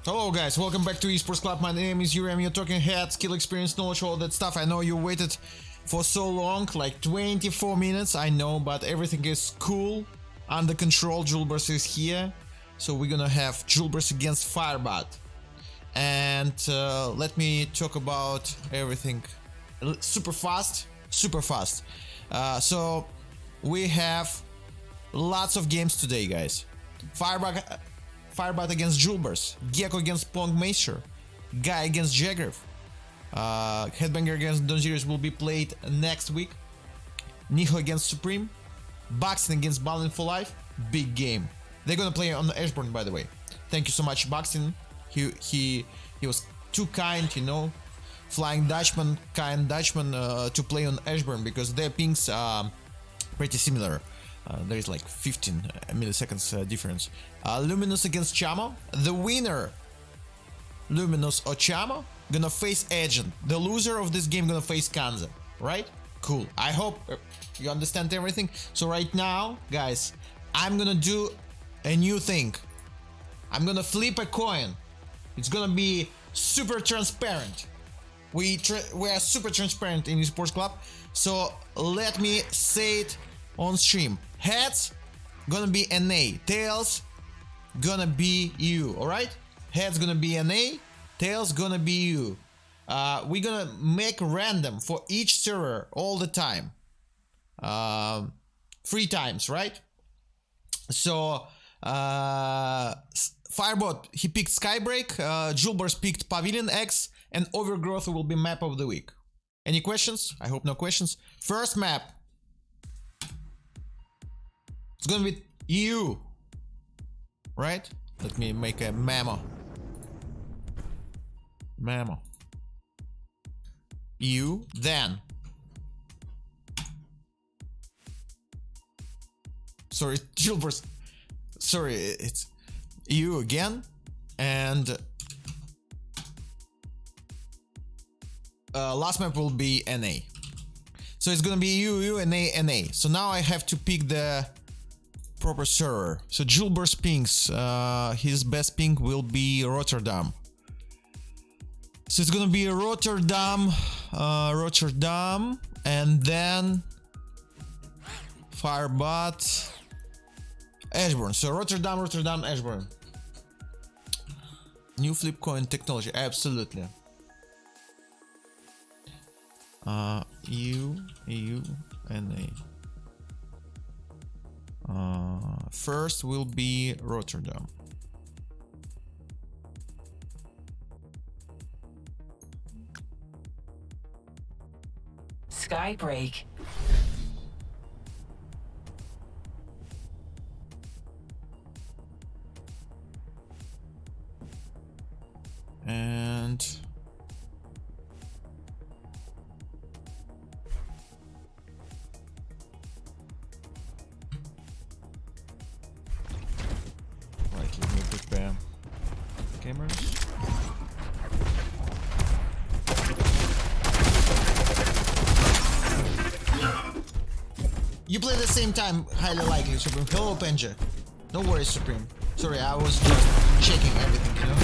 Hello guys, welcome back to Esports Club. My name is Yuri. I'm your talking head, skill, experience, knowledge, all that stuff. I know you waited for so long, like 24 minutes, I know, but everything is cool, under control. Julbars is here, so we're gonna have Julbars against Firebot. And let me talk about everything super fast. So we have lots of games today, guys. Firebot against Julbars, GEKKO against Macer, Gaiia against Jagriff, Headbanger against Donzirius will be played next week, Nykho against Supreme, baksteen against Balin for Life, big game. They're gonna play on the Ashburn, by the way. Thank you so much, baksteen. He was too kind, you know, Flying Dutchman, kind Dutchman, to play on Ashburn because their pings are pretty similar. There is like 15 milliseconds difference. Luminus against Chamo. The winner, Luminus or Chamo, gonna face Agent. The loser of this game gonna face KANZA. Right? Cool. I hope you understand everything. So right now, guys, I'm gonna do a new thing. I'm gonna flip a coin. It's gonna be super transparent. We are super transparent in Esports Club. So let me say it on stream. Heads gonna be NA, tails gonna be you. All right, heads gonna be NA, tails gonna be you. We're gonna make random for each server all the time, 3 times, right? So Firebot, he picked Skybreak, Julbars picked Pavilion X, and Overgrowth will be map of the week. Any questions? I hope no questions. First map, it's gonna be EU, right? Let me make a memo. EU, then. Sorry, Julbars. Sorry, it's EU again, and last map will be NA. So it's gonna be EU, NA, NA. So now I have to pick the proper server. So Julbars pings, his best ping will be Rotterdam. So it's gonna be Rotterdam, and then Firebot, Ashburn. So Rotterdam, Ashburn. New flip coin technology, absolutely. EU, NA. First will be Rotterdam. Skybreak. And right, let me prepare cameras. You play at the same time, highly likely, Supreme. Hello, Penja. No worries, Supreme. Sorry, I was just checking everything, you know?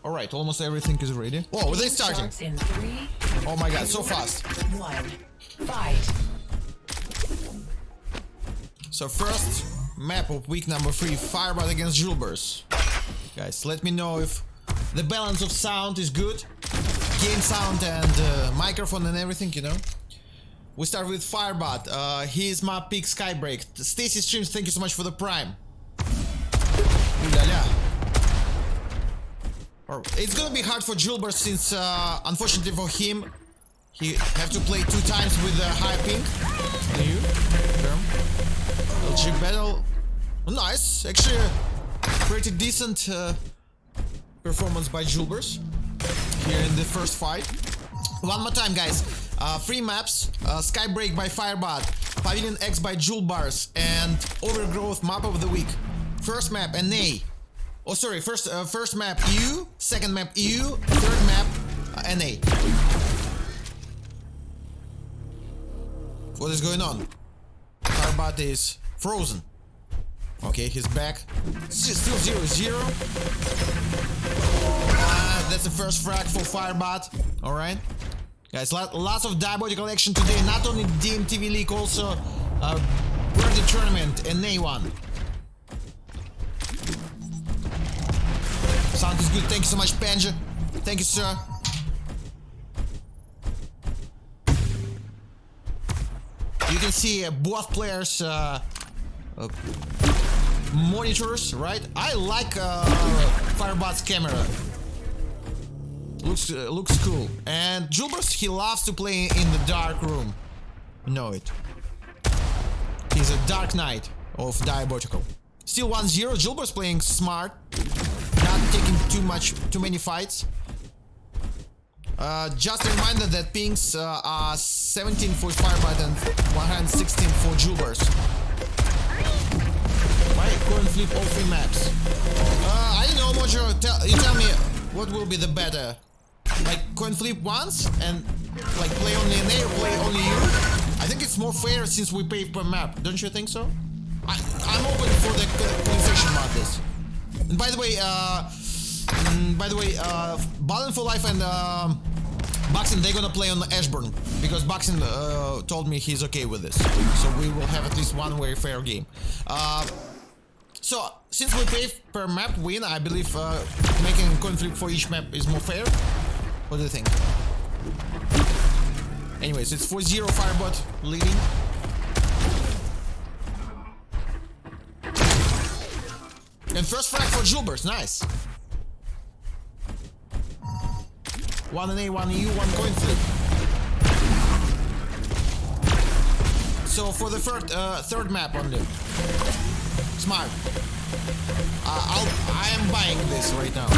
All right, almost everything is ready. Whoa, they're starting. In 3, oh my god, so fast. 1, fight. So first map of week number 3, Firebot against Julbars. Guys, let me know if the balance of sound is good. Game sound and microphone and everything, you know. We start with Firebot. He's my pick Skybreak. Stacy Streams, thank you so much for the prime. Ooh la la. It's gonna be hard for Julbars since, unfortunately for him, he have to play 2 times with a high ping. LG battle. Oh, nice. Actually, pretty decent performance by Julbars here in the first fight. One more time, guys. 3 maps. Skybreak by Firebot, Pavilion X by Julbars, and Overgrowth map of the week. First map, NA. Oh, sorry. First map, EU. Second map, EU. Third map, NA. What is going on? Firebot is frozen. Okay, he's back. Still 0-0. That's the first frag for Firebot. Alright. Guys, lots of diabotical action today. Not only DMTV League, also Birthday Tournament and NA1. Sound is good. Thank you so much, Panja. Thank you, sir. You can see both players' monitors, right? I like Firebot's camera. Looks cool. And Julbars, he loves to play in the dark room. You know it. He's a dark knight of diabotical. Still 1-0. Julbars playing smart, not taking too many fights. Just a reminder that pings are 17 for Firebot and 116 for Julbars. Why coin flip all 3 maps? I don't know, Mojo. You tell me what will be the better. Like coin flip once and like play only NA or play only you? I think it's more fair since we pay per map. Don't you think so? I'm open for the conversation about this. And by the way, Balin for Life and baksteen, they're gonna play on Ashburn because baksteen told me he's okay with this. So we will have at least one very fair game. So since we pay per map win, I believe making a coin flip for each map is more fair. What do you think? Anyways, it's 4-0 Firebot leading. And first frag for Julbars, nice. 1 NA, 1 EU, 1 coin flip. So for the third map only. Smart. I am buying this right now.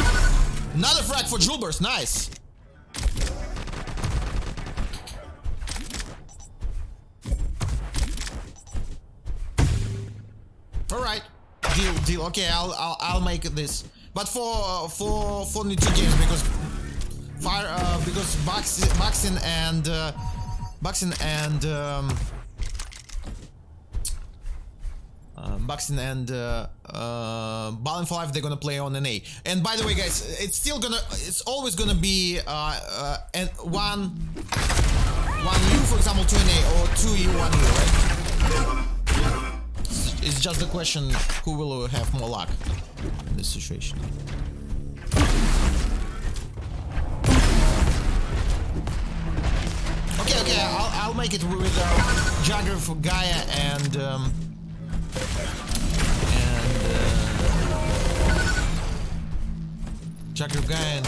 Another frag for Julbars, nice. All right, deal. Okay, I'll make this. But for only 2 games because baksteen and Balin for Life, they're gonna play on NA. And by the way, guys, it's always gonna be one U, for example, 2 NA or 2 U, 1 U, right? It's just the question who will have more luck in this situation. Okay, I'll make it with Jagriff, Gaia, and Jagriff, Gaia,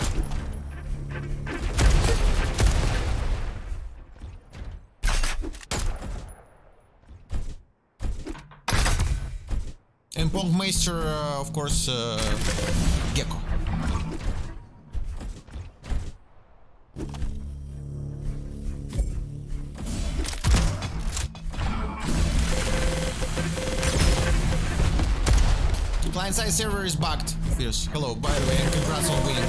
and Punkmeister, of course, GEKKO. Client-side server is bugged. Fierce. Hello, by the way, and congrats on winning.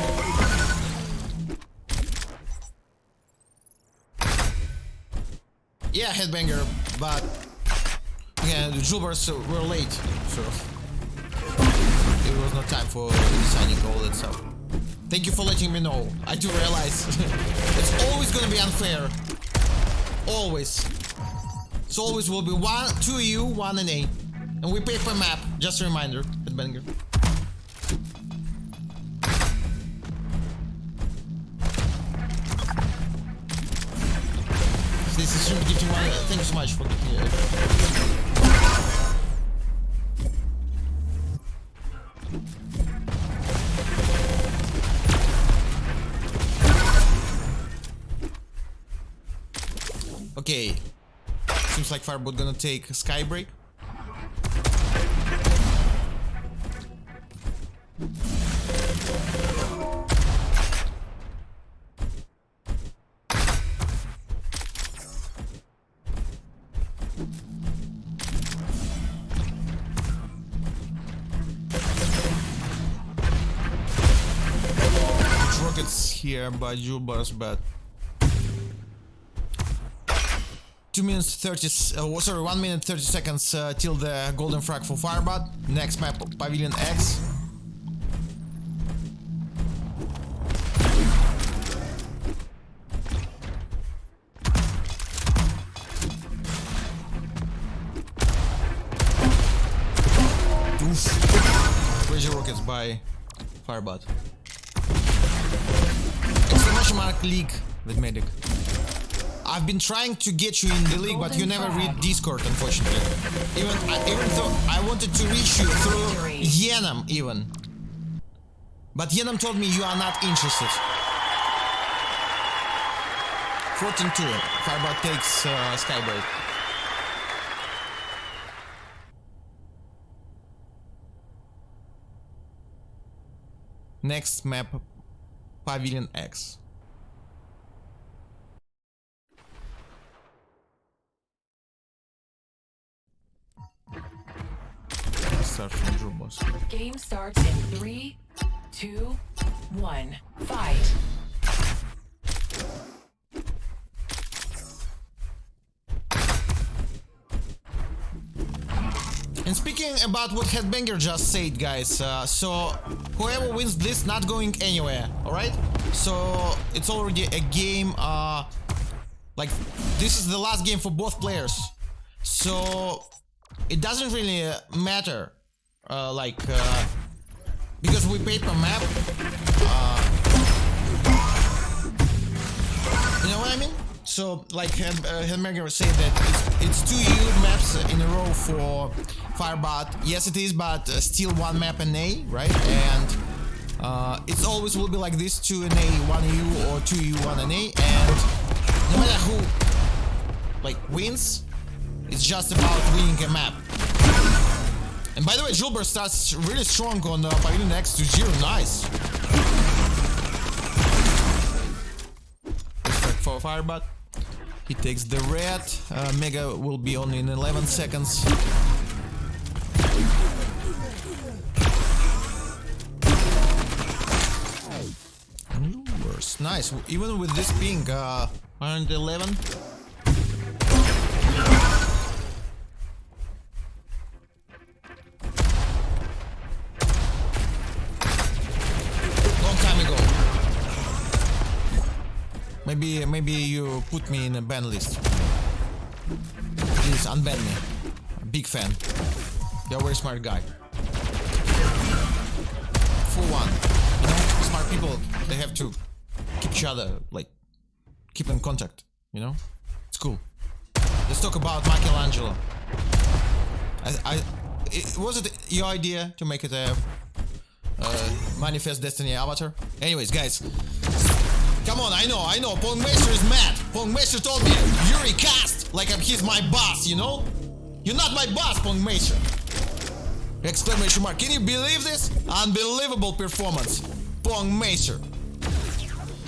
Yeah, headbanger, but yeah, the Julbars were late, so it was not time for designing all that stuff. Thank you for letting me know. I do realize it's always gonna be unfair. Always. It's always will be 2 EU, 1 NA. And we pay per map, just a reminder, headbanger. This stream gifting one. Thank you so much for gifting it. Okay. Seems like Firebot gonna take a sky break. Rockets here by Julbars, but 2 minutes 30, sorry, 1 minute 30 seconds till the golden frag for Firebot. Next map, Pavilion X. Oof. Crazy rockets by Firebot. Exclamation mark league with medic. I've been trying to get you in the league, but you never read Discord, unfortunately. Even though I wanted to reach you through Yenam, even. But Yenam told me you are not interested. 14-2. Firebot takes Skybreak. Next map, Pavilion X. Start from Julbars. Game starts in 3, 2, 1. Fight. And speaking about what Headbanger just said, guys, so whoever wins this not going anywhere, alright? So it's already a game, like this is the last game for both players. So it doesn't really matter, because we pay per map, you know what I mean? So like Headbanger said that it's 2 EU maps in a row for Firebot. Yes it is, but still 1 map in A, right? And it's always will be like this, 2 in A, 1 EU, or 2 EU, 1 in A, and no matter who like wins, it's just about winning a map. And by the way, Julbars starts really strong on Pavilion X to 0, nice. Respect for Firebot. He takes the red, Mega will be only in 11 seconds. Julbars, nice, even with this ping, 111. Maybe you put me in a ban list. Please unban me. Big fan. You're a very smart guy. 4-1. You know, smart people, they have to keep each other, like, keep in contact, you know? It's cool. Let's talk about Michelangelo. Was it your idea to make it a Manifest Destiny avatar? Anyways, guys. Come on, I know, Pongmeister is mad. Pongmeister told me, you recast like he's my boss, you know? You're not my boss, Pongmeister. Exclamation mark. Can you believe this? Unbelievable performance. Pongmeister.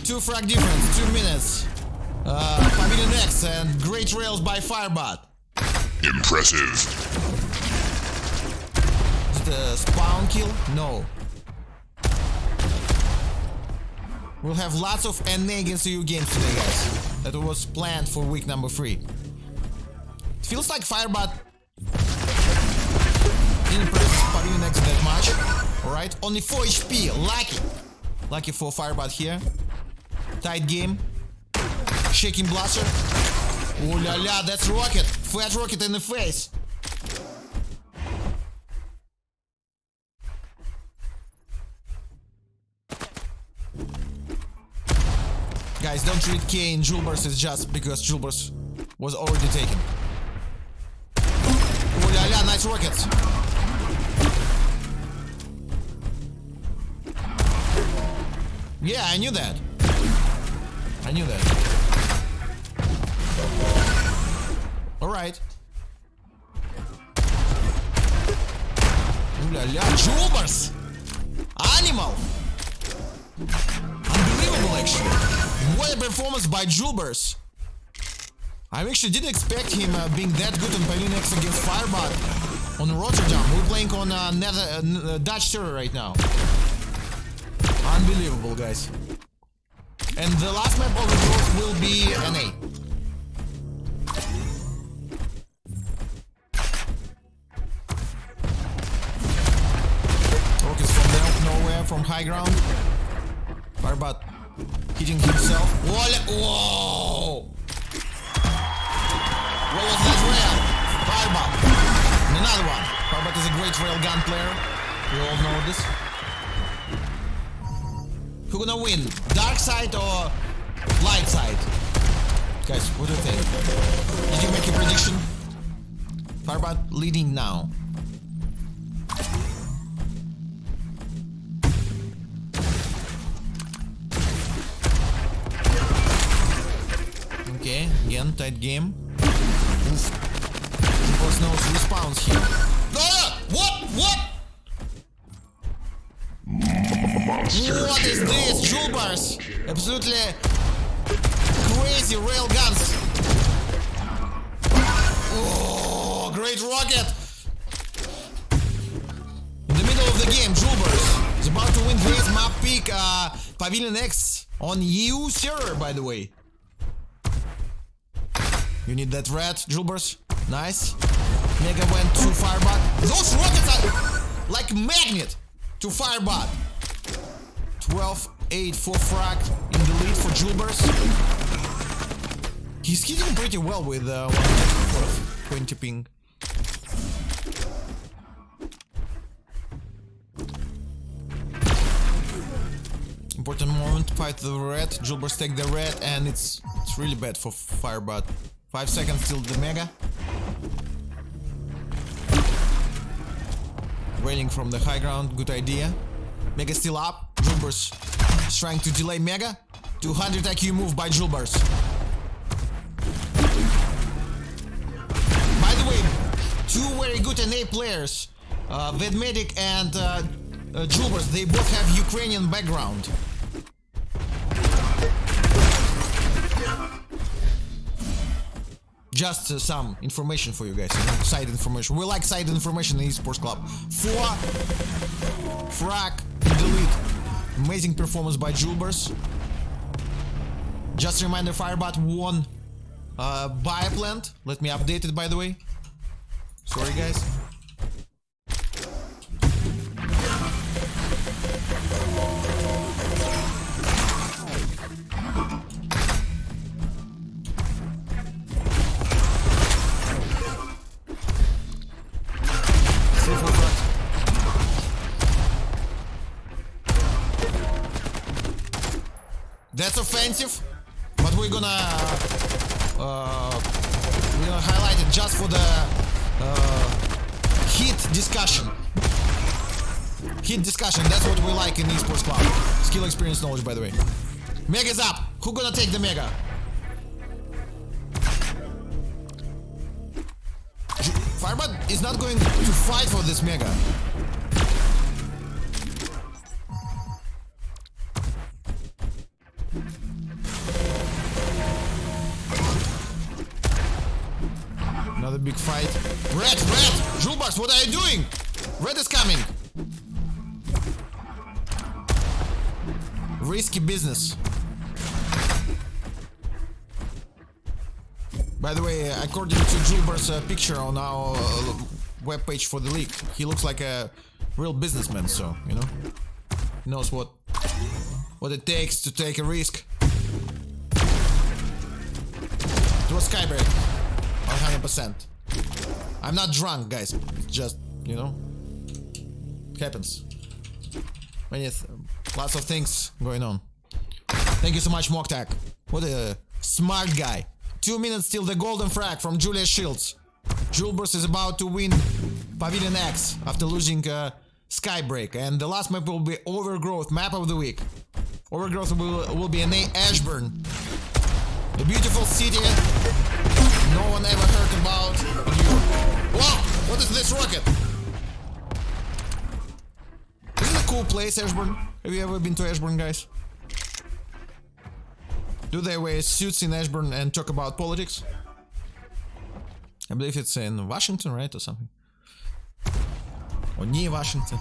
2 frag difference, 2 minutes. Pavilion X and great rails by Firebot. Impressive. Is it a spawn kill? No. We'll have lots of NA against EU games today, guys. That was planned for week number 3. It feels like Firebot didn't press Pavilion X that much. Alright, only 4 HP. Lucky. Lucky for Firebot here. Tight game. Shaking blaster. Ooh la la, that's rocket. Flat rocket in the face. Guys, don't treat K in Julbars, it's just because Julbars was already taken. Oh la la, nice rockets. Yeah, I knew that. I knew that. Alright. Oh la la, Julbars! Animal! Unbelievable, actually. What a performance by Julbars. I actually didn't expect him being that good on Pavilion X against Firebot on Rotterdam. We're playing on Dutch server right now. Unbelievable, guys. And the last map of the group will be NA. Rockets from nowhere, from high ground. Firebot hitting himself. Whoa! What was that rail? Firebot. And another one. Firebot is a great railgun player. We all know this. Who gonna win? Dark side or light side? Guys, what do you think? Did you make a prediction? Firebot leading now. Okay, again, tight game. Oof. Boss knows respawns here. What? What is this? Julbars! Absolutely crazy railguns! Oh, great rocket! In the middle of the game, Julbars is about to win this map pick Pavilion X on EU server, by the way. You need that red, Julbars. Nice. Mega went to Firebot. Those rockets are like magnet to Firebot. 12-8 for frag in the lead for Julbars. He's hitting pretty well with 120 ping. Important moment, fight the red. Julbars take the red, and it's really bad for Firebot. 5 seconds till the mega. Railing from the high ground, good idea. Mega still up. Julbars is trying to delay mega. 200 IQ move by Julbars. By the way, two very good NA players, Vedmedic and Julbars, they both have Ukrainian background. Just some information for you guys, side information. We like side information in Esports Club. 4 frag in the lead. Amazing performance by Julbars. Just a reminder, Firebot won Bioplant. Let me update it, by the way. Sorry, guys. That's offensive, but we're gonna highlight it just for the heat discussion. Heat discussion, that's what we like in Esports Club. Skill, experience, knowledge, by the way. Mega's up. Who gonna take the mega? Firebot is not going to fight for this mega. Another big fight. Red! Julbars, what are you doing? Red is coming. Risky business. By the way, according to Julbars' picture on our webpage for the league, he looks like a real businessman, so, you know, he knows what it takes to take a risk. It was Skybreak, 100%. I'm not drunk, guys, it's just, you know, it happens. Lots of things going on. Thank you so much, Moktak. What a smart guy. 2 minutes till the golden frag from Julius Shields. Julbars is about to win Pavilion X after losing Skybreak. And the last map will be Overgrowth, map of the week. Overgrowth will be an Ashburn. A beautiful city no one ever heard about. Wow, what is this rocket? This is a cool place, Ashburn. Have you ever been to Ashburn, guys? Do they wear suits in Ashburn and talk about politics? I believe it's in Washington, right, or something? Or near Washington.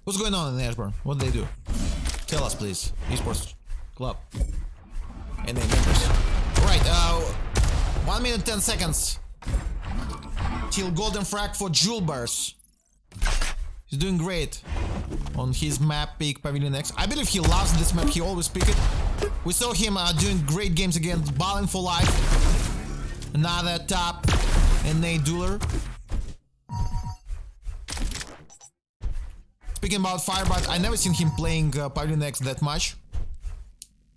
What's going on in Ashburn? What do they do? Tell us, please. Esports Club. And their members. Right, 1 minute 10 seconds. Till golden frag for Julbars. He's doing great on his map pick Pavilion X. I believe he loves this map, he always pick it. We saw him doing great games against Balling for Life. Another top and Nate Dueler. Speaking about Firebot, I never seen him playing Pavilion X that much.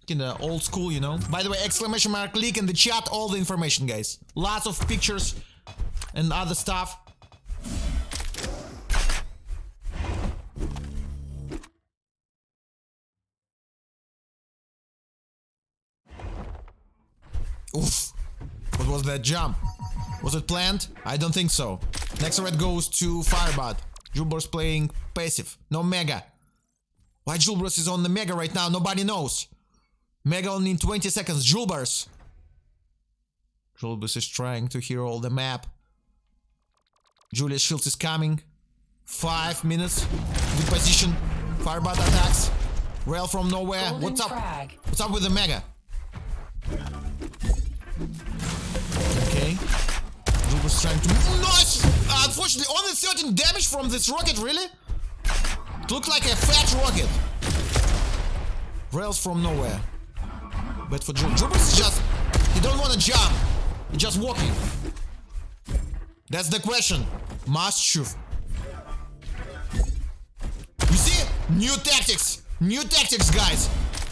Kinda old school, you know. By the way, exclamation mark, click in the chat, all the information, guys. Lots of pictures and other stuff. Oof. What was that jump? Was it planned? I don't think so. Next red goes to Firebot. Julbars playing passive. No Mega. Why Julbars is on the Mega right now? Nobody knows. Mega only in 20 seconds. Julbars. Julbars is trying to hear all the map. Julius Shields is coming. 5 minutes. Good position. Firebot attacks. Rail from nowhere. Golden What's up? frag. What's up with the Mega? Okay. Julbars trying to... Nice! Unfortunately, only 13 damage from this rocket, really? It looked like a fat rocket. Rails from nowhere. But for Julbars, just... He don't want to jump. He's just walking. That's the question. Must shoot. You see? New tactics. New tactics, guys.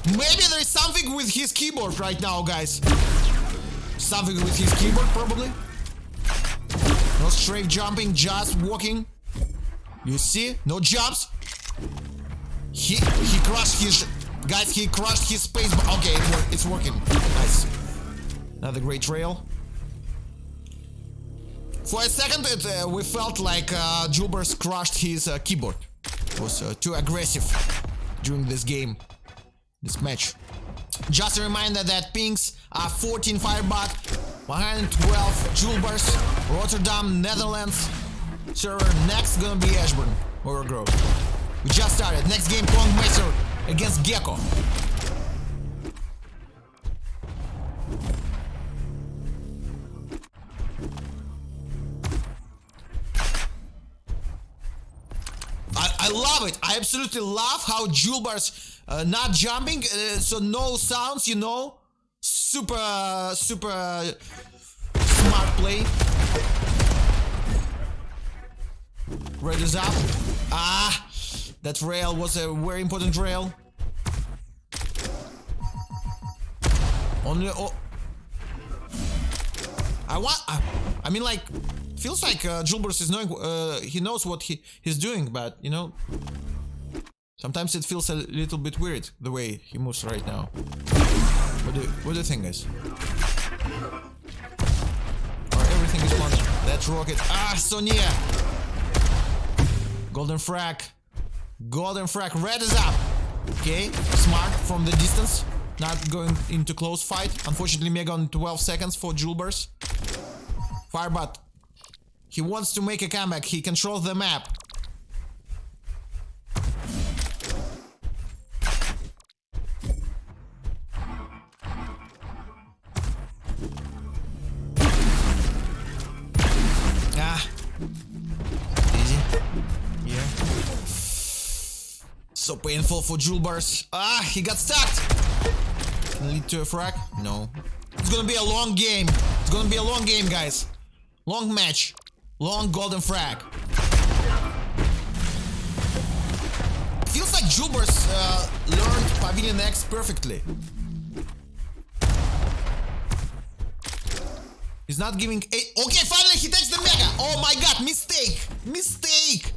Maybe there is something with his keyboard right now, guys. Something with his keyboard, probably. No strafe jumping, just walking. You see? No jumps. He crushed his... Guys, he crushed his space... Okay, it's working. Nice. Another great trail. For a second, we felt like Julbars crushed his keyboard. It was too aggressive during this game. This match. Just a reminder that pings are 14 Firebot, 112 Julbars, Rotterdam, Netherlands. Server next gonna be Ashburn, Overgrowth. We just started. Next game, Pong Master against GEKKO. I love it. I absolutely love how Julbars not jumping, so no sounds, you know. Super smart play. Red is up. Ah, that rail was a very important rail. Only. Oh, I mean, like, feels like Julbars is knowing. He knows what he's doing, but you know. Sometimes it feels a little bit weird the way he moves right now. What do you think, guys? Or everything is fun. That rocket. Ah, so near. Golden frag. Golden frag. Red is up. Okay, smart from the distance. Not going into close fight. Unfortunately, Mega on 12 seconds for Julbars. Firebot. He wants to make a comeback. He controls the map. So painful for Julbars. Ah, he got stuck. Can lead to a frag? No. It's gonna be a long game. It's gonna be a long game, guys. Long match. Long golden frag. Feels like Julbars learned Pavilion X perfectly. He's not giving a... Okay, finally he takes the mega. Oh my god, mistake. Mistake.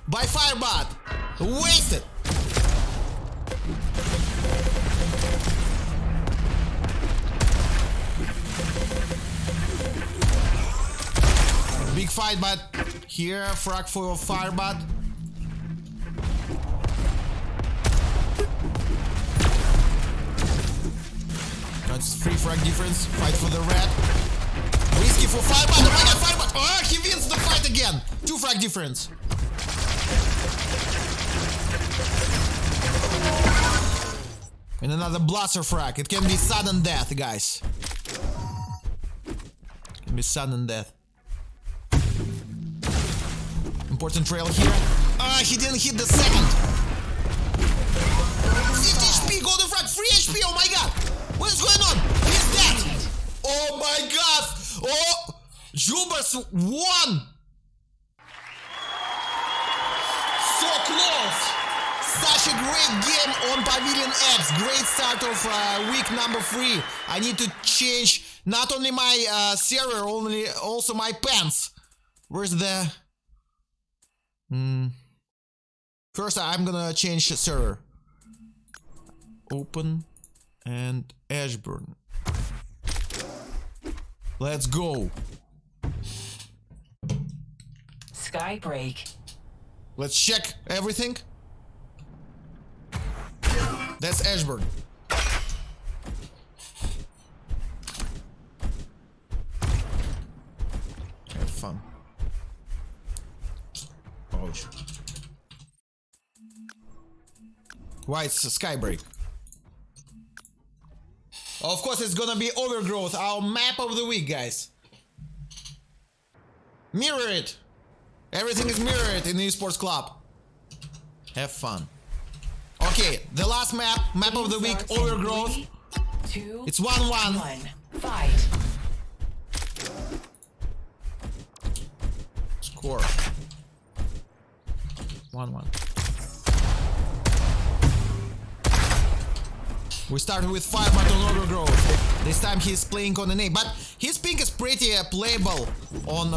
By Firebot. Wasted. Big fight, but here, frag for Firebot. That's 3 frag difference. Fight for the red. Risky for Firebot. Oh my god, Firebot! Oh, he wins the fight again. 2 frag difference. And another blaster frag. It can be sudden death, guys. It can be sudden death. Important trail here. Ah, he didn't hit the second. 50 HP, golden frag, 3 HP, oh my god! What is going on? He's dead! Oh my god! Oh! Julbars won! So close! Such a great game on Pavilion X. Great start of week number 3. I need to change not only my server, also my pants. Where's the... First, I'm gonna change the server. Open and Ashburn. Let's go. Skybreak. Let's check everything. That's Ashburn. Have fun. Ouch. Why it's Skybreak? Of course it's gonna be Overgrowth, our map of the week, guys. Mirror it! Everything is mirrored in the Esports Club. Have fun. Okay, the last map of the week, Overgrowth. 3, 2, It's 1-1. 1. Fight. Score. 1-1. We started with 5 but on Overgrowth. This time he's playing on an A, but his ping is pretty playable on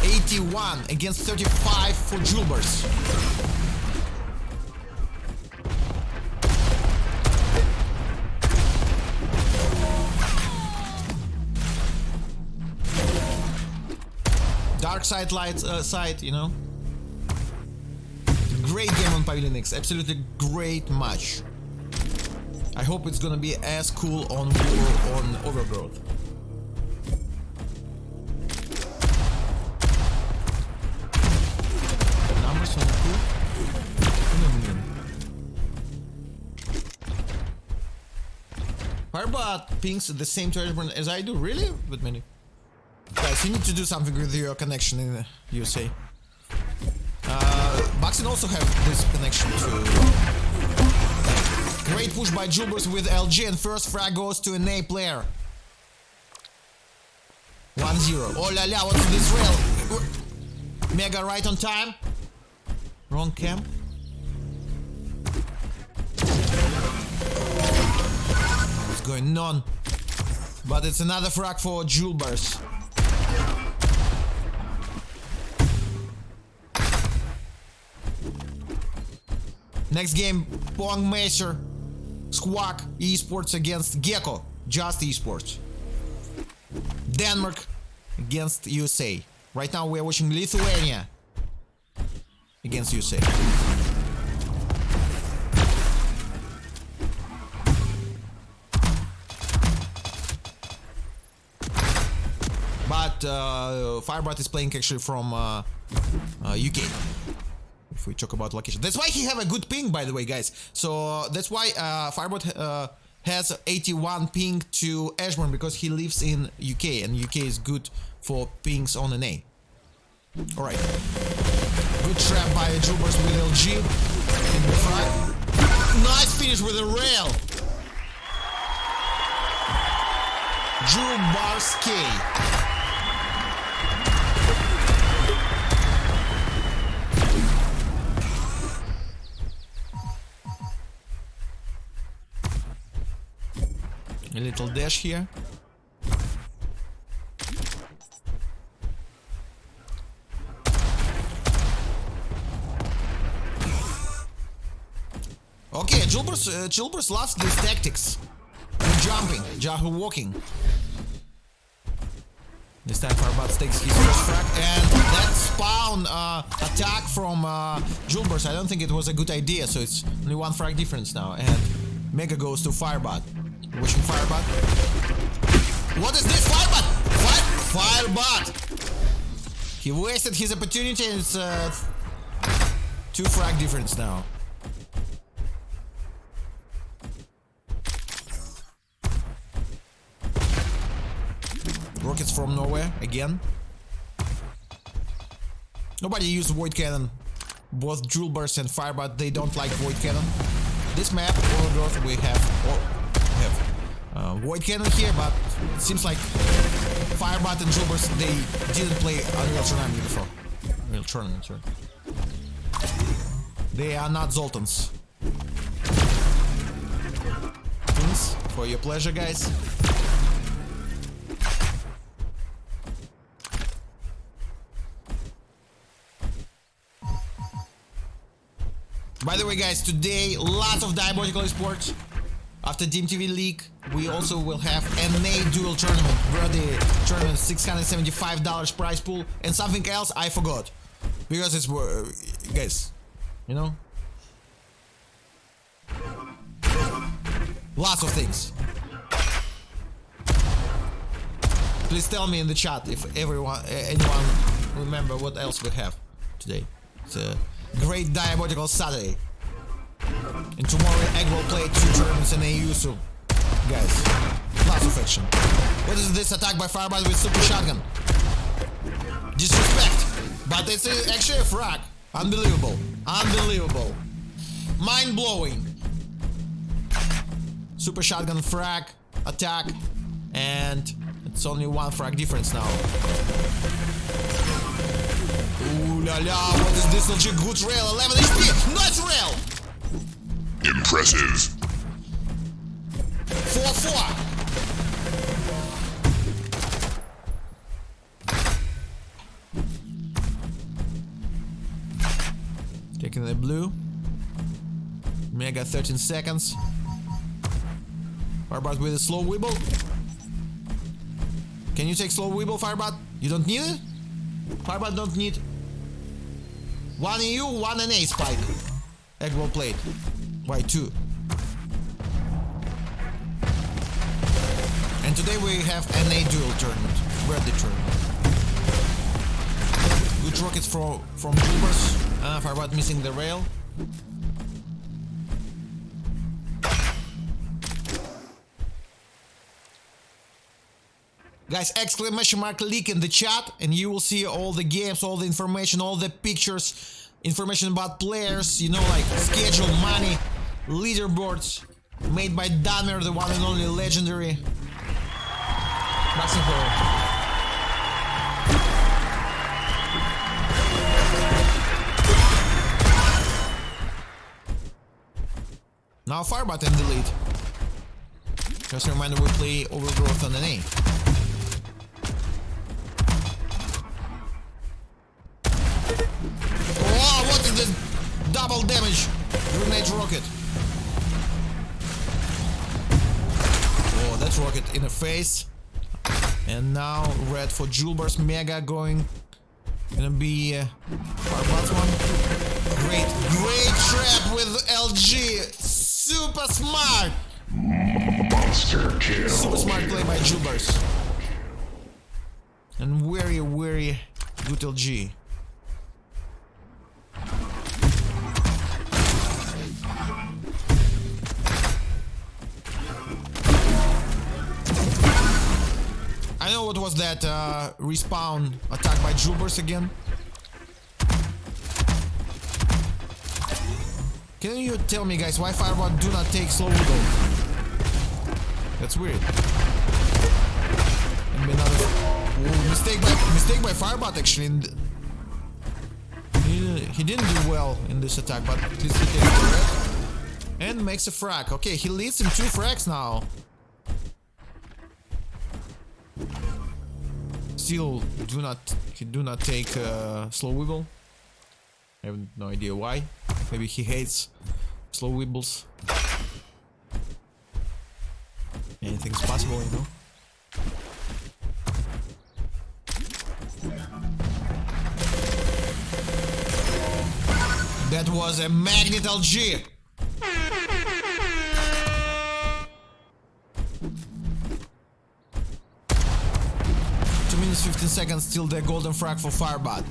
81 against 35 for Julbars. Dark side, light side, you know. Great game on Pavilion X, absolutely great match. I hope it's gonna be as cool on Overgrowth. Numbers on cool. Firebot pings the same treasure as I do, really? But many. Guys, you need to do something with your connection in the USA. Baksteen also have this connection too. Great push by Julbars with LG, and first frag goes to an A player. 1-0. Oh la la, what's this rail? Mega right on time. Wrong camp. What's going on? But it's another frag for Julbars. Next game, Pong Macer, Squawk Esports against GEKKO, just Esports. Denmark against USA. Right now we're watching Lithuania against USA. But Firebot is playing actually from UK. If we talk about location, that's why he have a good ping, by the way, guys. So that's why Firebot has 81 ping to Ashburn, because he lives in UK, and UK is good for pings on an A. All right, good trap by Julbars with LG in the front. Nice finish with a rail. Julbars K. A little dash here. Okay, Julbars loves these tactics. Jumping, Yahoo walking. This time Firebot takes his first frag, and that spawn attack from Julbars, I don't think it was a good idea, so it's only one frag difference now, and Mega goes to Firebot. Watching Firebot. What is this? Firebot! Firebot! He wasted his opportunity, and it's 2 frag difference now. Rockets from nowhere again. Nobody used Void Cannon. Both Julbars and Firebot, they don't like Void Cannon. This map, Overgrowth, we have Void Cannon here, but it seems like Firebot and Julbars, they didn't play Unreal Tournament before. Unreal Tournament, sorry. They are not Zoltans. Please, for your pleasure, guys. By the way, guys, today lots of diabotical esports. After DMTV league, we also will have NA dual tournament, where the tournament $675 prize pool, and something else I forgot, because it's guys, you know, lots of things. Please tell me in the chat if anyone remember what else we have today. It's a great diabotical Saturday. And tomorrow Egg will play 2 tournaments in AU, so guys, lots of action. What is this attack by Firebot with super shotgun? Disrespect, but it's actually a frag. Unbelievable, unbelievable, mind-blowing. Super shotgun frag, attack, and it's only 1 frag difference now. Ooh la la, what is this legit good rail? 11 HP, nice rail! Impressive. 4-4. Taking the blue. Mega 13 seconds. Firebot with a slow wibble. Can you take slow wibble, Firebot? You don't need it? Firebot don't need. 1 EU, 1 NA spike. Egg well played. Why 2? And today we have NA dual tournament. Birthday tournament. Good rockets from Julbars. Firebot missing the rail. Guys, exclamation mark leak in the chat, and you will see all the games, all the information, all the pictures, information about players, you know, like schedule, money, leaderboards, made by Damer, the one and only legendary. Baksteen. Now Firebot in the lead. Just a reminder, we play Overgrowth on NA. Oh, what is this? Double damage. Grenade rocket. Oh, that's rocket in the face. And now red for Julbars. Mega gonna be Firebot's one. Great trap with LG. Super smart. Monster kill. Super smart play by Julbars. And very good LG. I know what was that respawn attack by Julbars again. Can you tell me, guys, why Firebot do not take slow wiggle? That's weird. And another mistake by Firebot actually. He didn't do well in this attack, but at least he takes the red and makes a frag. Okay, he leads in 2 frags now. Still he do not take slow wiggle. I have no idea why. Maybe he hates Slow wibbles. Anything's possible, you know? That was a magnetal G. 2 minutes 15 seconds till the golden frag for Firebot.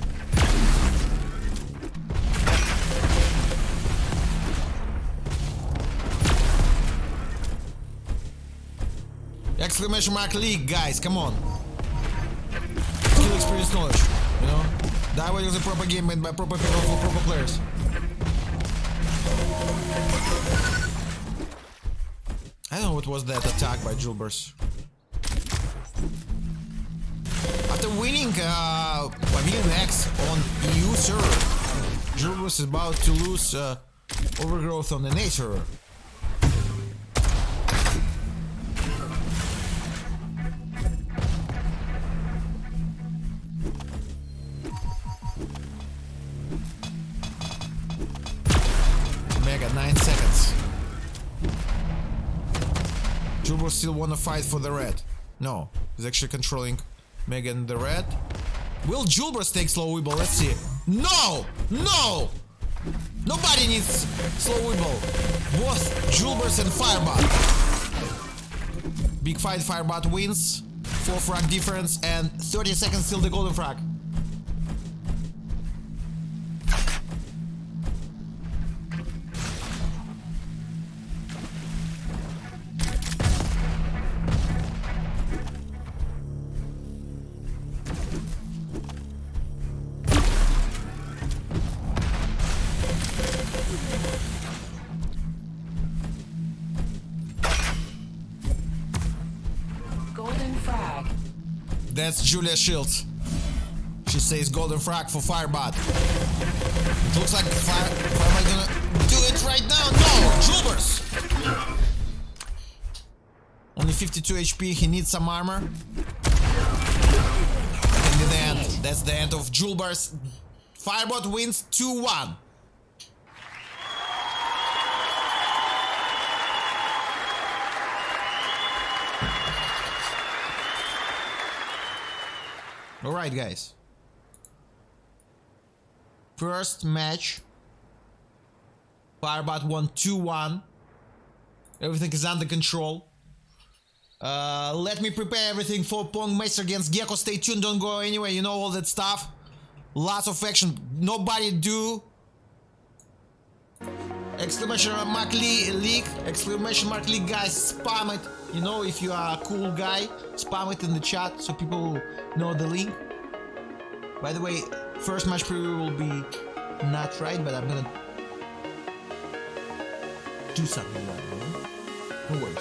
Exclamation mark league, guys, come on. Skill, experience, knowledge, you know? Diabotical is a proper game made by proper people for proper players. I don't know what was that attack by Julbars. After winning X on EU server, Julbars is about to lose overgrowth on the NA server. Mega, 9 seconds. Julbars still wanna fight for the red. No, he's actually controlling Mega in the red. Will Julbars take slow wibble? Let's see. No! No! Nobody needs slow wibble. Both Julbars and Firebot. Big fight, Firebot wins. 4 frag difference and 30 seconds till the golden frag. That's Julia Shields. She says golden frag for Firebot. It looks like Firebot gonna do it right now. No! Julbars! Only 52 HP, he needs some armor. And in the end, that's the end of Julbars. Firebot wins 2-1. Alright, guys. First match. Firebot won 2-1. Everything is under control. Let me prepare everything for Pong Master against GEKKO. Stay tuned, don't go anywhere. You know all that stuff. Lots of action. Nobody do. Exclamation mark league. Exclamation mark league, guys. Spam it. You know, if you are a cool guy, spam it in the chat so people know the link. By the way, first match preview will be not right, but I'm gonna do something right, you know? No worries.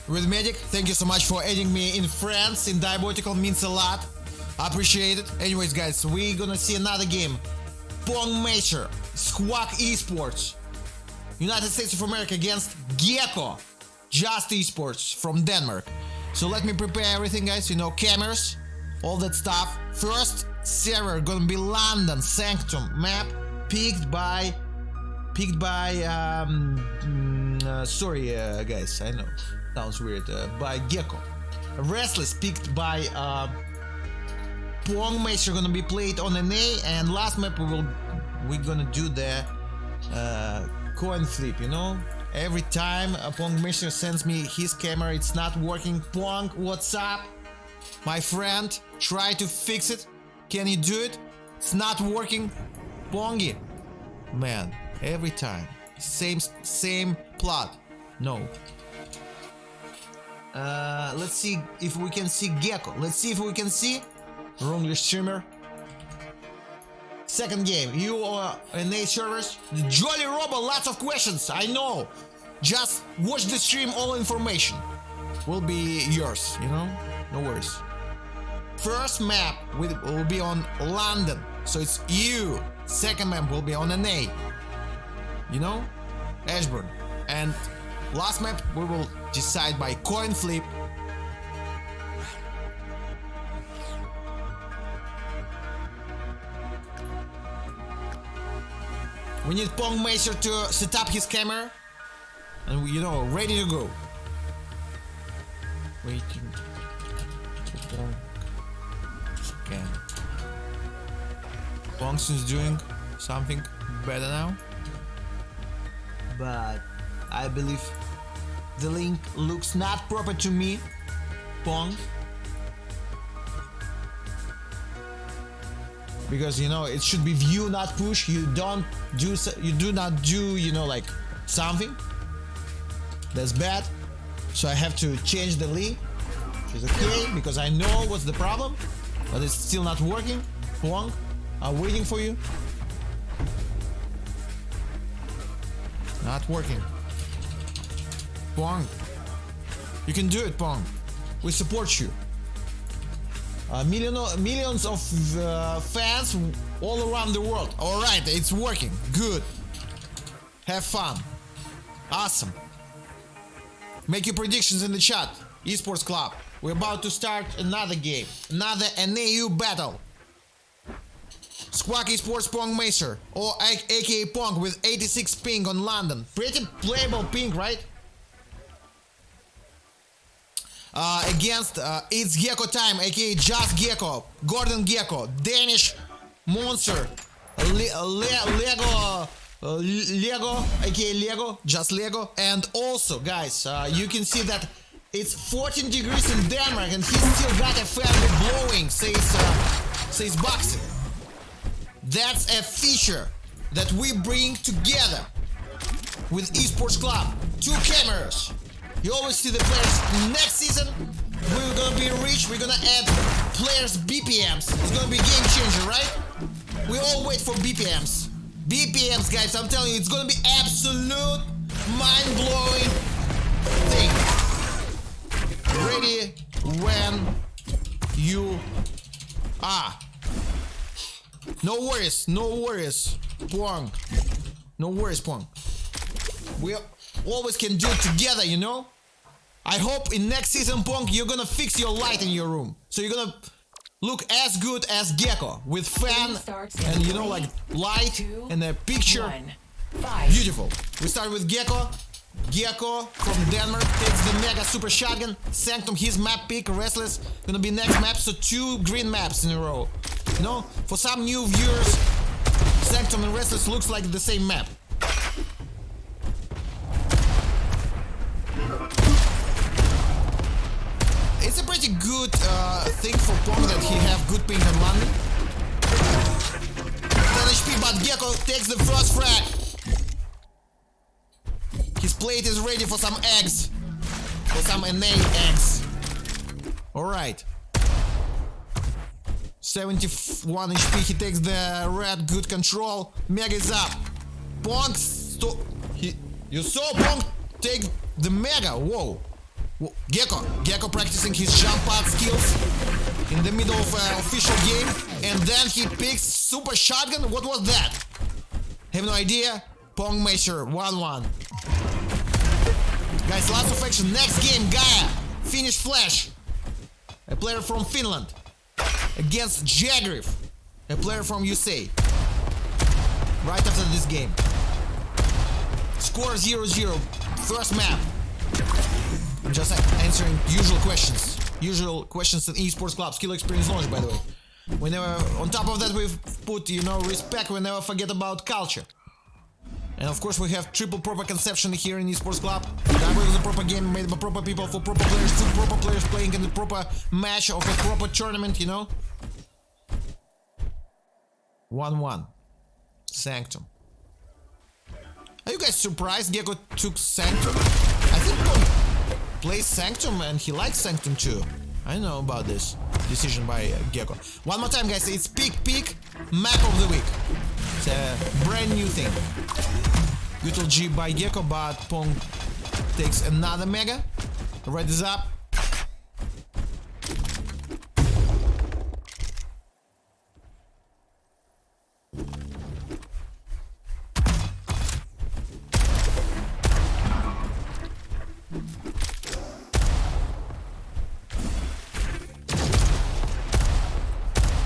with Medic. Thank you so much for adding me in friends in diabotical, means a lot. Appreciate it. Anyways, guys, we're gonna see another game. Pong Major, Squawk Esports, United States of America against GEKKO, Just Esports from Denmark. So let me prepare everything, guys. You know, cameras, all that stuff. First server gonna be London Sanctum map, picked by sorry, guys, I know, sounds weird. By GEKKO. Restless picked by Pong Major, gonna be played on NA, and last map we're gonna do the coin flip. You know, every time Pong Major sends me his camera, it's not working. Pong, what's up, my friend? Try to fix it. Can you do it? It's not working. Pongy, man, every time same plot. No. Let's see if we can see GEKKO. Let's see if we can see wrongly streamer. Second game, you are NA servers. Jolly Robo, lots of questions, I know. Just watch the stream, all information will be yours, you know, no worries. First map will be on London, so it's you. Second map will be on NA, you know, Ashburn. And last map we will decide by coin flip. We need Pong Major to set up his camera, and you know, ready to go. Waiting. Scan. Pong's is doing something better now, but I believe the link looks not proper to me. Pong, because you know it should be view, not push. You do not do, you know, like something that's bad. So I have to change the link, which is okay because I know what's the problem, but it's still not working. Pong, I'm waiting for you. Not working. Pong, you can do it, Pong. We support you. Millions of fans all around the world. All right, it's working. Good. Have fun. Awesome. Make your predictions in the chat. Esports Club. We're about to start another game. Another NAU battle. Squawk Esports Pong Major, or aka Pong with 86 ping on London. Pretty playable ping, right? Against it's GEKKO time, aka Just GEKKO, Gordon GEKKO, Danish Monster, Lego, aka Lego, Just Lego, and also, guys, you can see that it's 14 degrees in Denmark, and he still got a fan blowing, says baksteen. That's a feature that we bring together with Esports Club. 2 cameras. You always see the players. Next season, we're gonna be rich. We're gonna add players BPMs. It's gonna be game changer, right? We all wait for BPMs. BPMs, guys, I'm telling you, it's gonna be absolute mind-blowing thing. Ready when you are. No worries, Pong. No worries, Pong. We always can do it together, you know? I hope in next season, Pong, you're gonna fix your light in your room. So you're gonna look as good as GEKKO with fan and, you know, like light and a picture. Beautiful. We start with GEKKO. GEKKO from Denmark takes the mega super shotgun. Sanctum, his map pick. Restless gonna be next map. So 2 green maps in a row. You know, for some new viewers, Sanctum and Restless looks like the same map. It's a pretty good thing for Pong that he have good ping in London. 10 HP, but GEKKO takes the first frag. His plate is ready for some eggs. For some NA eggs. Alright. 71 HP, he takes the red, good control. Mega is up. Pong, you saw Pong take the mega, whoa. GEKKO practicing his jump pad skills in the middle of an official game, and then he picks super shotgun. What was that? Have no idea. Pong Measure 1-1. Guys, lots of action. Next game, Gaiia, Finnish Flash, a player from Finland, against Jagriff, a player from USA. Right after this game. Score 0-0. First map. I'm just answering usual questions. Usual questions in esports club. Skill experience knowledge, by the way. We never, on top of that, we've put, you know, respect. We never forget about culture. And of course, we have triple proper conception here in esports club. That is a proper game made by proper people for proper players. Two proper players playing in the proper match of a proper tournament, you know. 1-1. Sanctum. Are you guys surprised GEKKO took Sanctum? I think Pong plays Sanctum and he likes Sanctum too. I don't know about this decision by GEKKO. One more time, guys, it's Peak Map of the Week. It's a brand new thing. Util G by GEKKO, but Pong takes another mega. Red is up.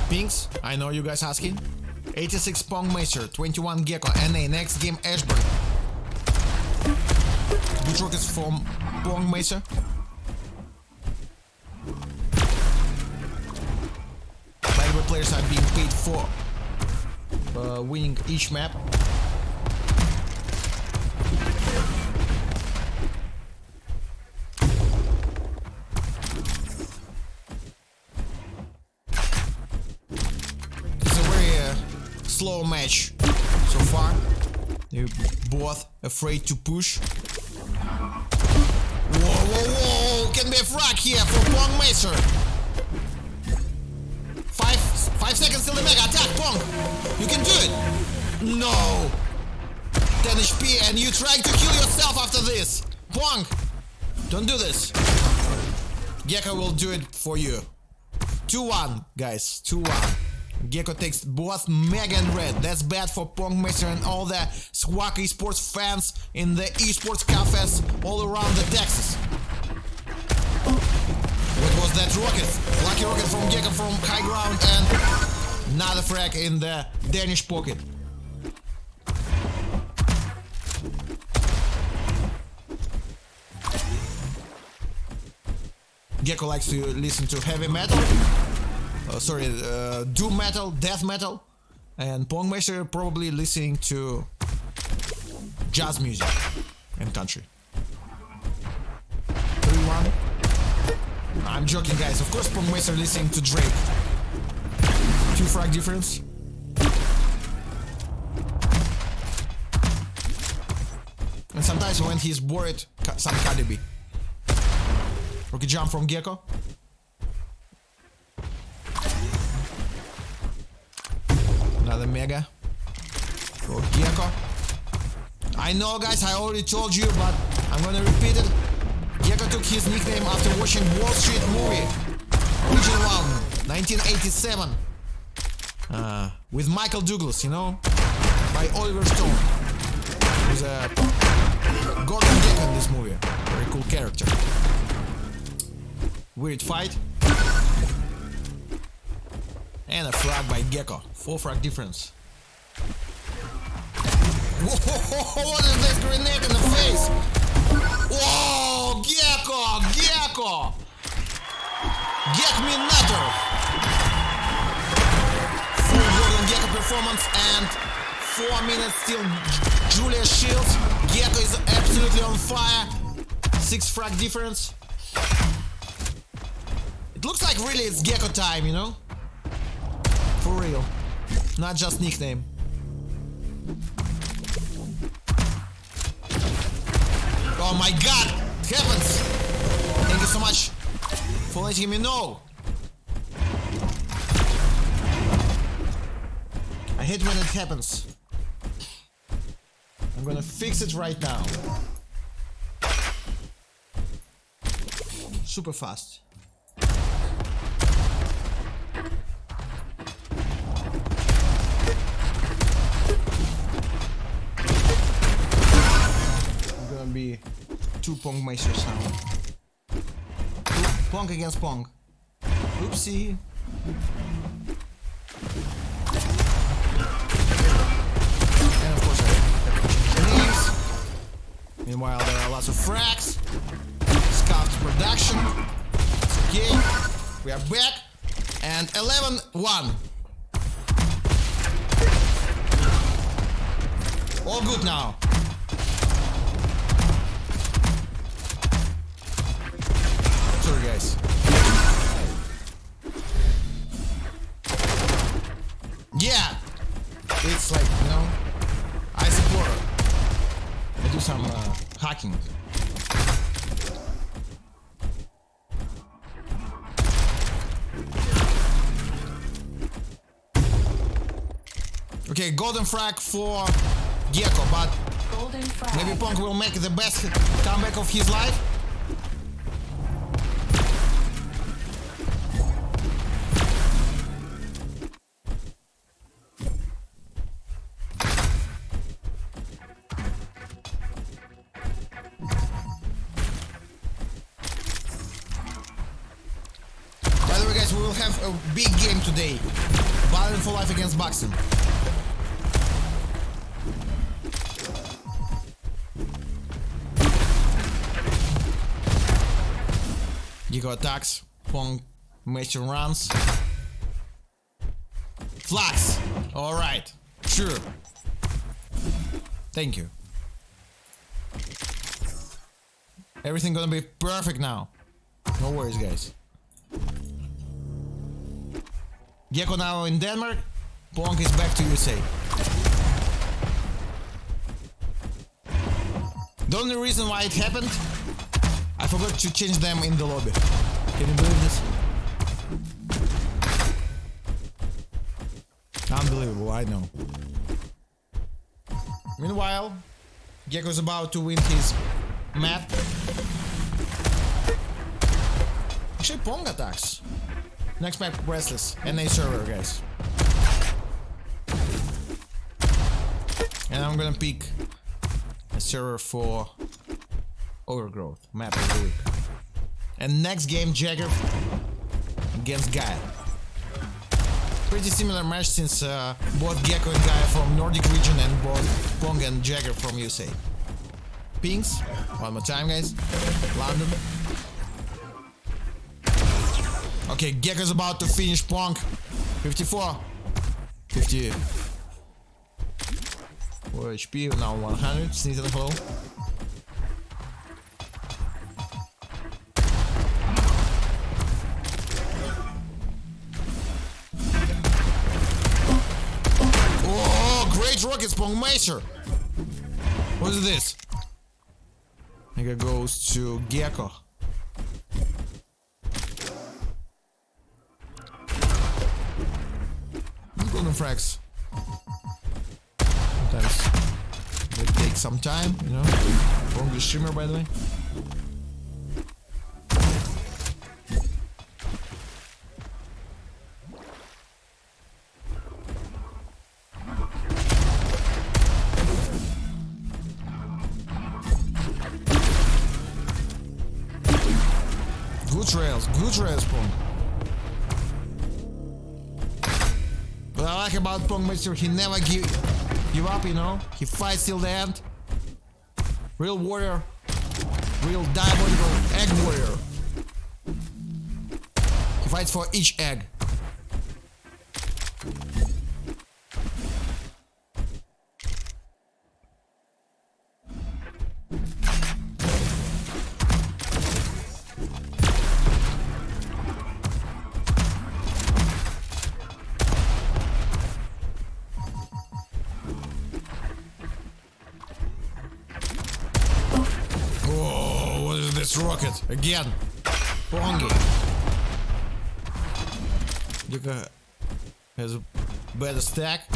Pings, I know you guys asking. 86 Pong Macer, 21 GEKKO, NA, next game Ashburn. Good rockets from Pong Macer. Valuable players are being paid for winning each map. Slow match so far. They're both afraid to push. Whoa! Can be a frag here for Pong Macer. 5 seconds till the mega attack, Pong. You can do it. No. 10 HP and you trying to kill yourself after this. Pong, don't do this. GEKKO will do it for you. 2-1, guys. 2-1. GEKKO takes both Mega and Red. That's bad for Pong Macer and all the swag esports fans in the esports cafes all around the Texas. What was that rocket? Lucky rocket from GEKKO from high ground and another frag in the Danish pocket. GEKKO likes to listen to heavy metal. Doom metal, death metal, and Pong Macer probably listening to jazz music and country. 3-1. I'm joking, guys. Of course, Pong Macer listening to Drake. 2 frag difference. And sometimes when he's bored, some Cardi B. Rocket jump from GEKKO. Another mega for GEKKO. I know, guys, I already told you, but I'm gonna repeat it. GEKKO took his nickname after watching Wall Street movie, original one, 1987, with Michael Douglas, you know, by Oliver Stone. Who's a Gordon GEKKO in this movie. Very cool character. Weird fight. And a frag by GEKKO. 4 frag difference. Whoa, what is this grenade in the face? Whoa, GEKKO! Get me nutter! Full Gordon GEKKO performance and 4 minutes till Julia Shields. GEKKO is absolutely on fire. 6 frag difference. It looks like really it's GEKKO time, you know? For real. Not just nickname. Oh my god! It happens! Thank you so much for letting me know. I hate when it happens. I'm gonna fix it right now. super fast. Gonna be two Pong Masters now. Pong against Pong. Oopsie. And of course I have names. Meanwhile there are lots of frags. Scuffed production. It's okay. We are back. And 11-1. All good now. Sorry guys. Yeah, it's like, you know, I support it. I do some hacking. Okay, golden frag for GEKKO, but Golden frag. maybe Pong will make the best comeback of his life. By the way, guys, we will have a big game today. Battling for life against baksteen. GEKKO attacks, Pong Master runs. Flags! Alright, sure. Thank you. Everything gonna be perfect now. No worries, guys. GEKKO now in Denmark. Pong is back to USA. The only reason why it happened, I forgot to change them in the lobby. Can you believe this? Unbelievable, I know. Meanwhile, GEKKO is about to win his map. Actually, Pong attacks. Next map, Restless. NA server, guys. And I'm gonna pick a server for Overgrowth, map of the week. And next game, Jagriff against Gaiia. Pretty similar match since both GEKKO and Gaiia from Nordic region and both Pong and Jagriff from USA. Pings, one more time, guys. London. Okay, GEKKO is about to finish Pong. 54. 50. 4 HP, now 100. Sneeze and hello. Rockets, Pong Master. What is this? Nykho goes to GEKKO. Golden frags. Sometimes they take some time, you know. Pong the streamer, by the way. Good trails, Pong. What I like about Pong Master, he never give up, you know. He fights till the end. Real warrior. Real diabolical egg warrior. He fights for each egg. Rocket again. Pongy. GEKKO has a better stack.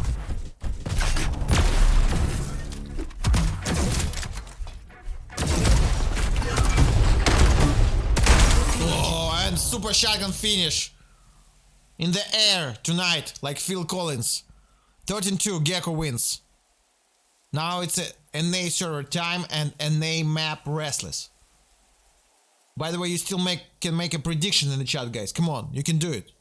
super shotgun finish in the air tonight, like Phil Collins. 13-2, GEKKO wins. Now it's a NA server time and NA map Restless. By the way, you still can make a prediction in the chat, guys. Come on, you can do it.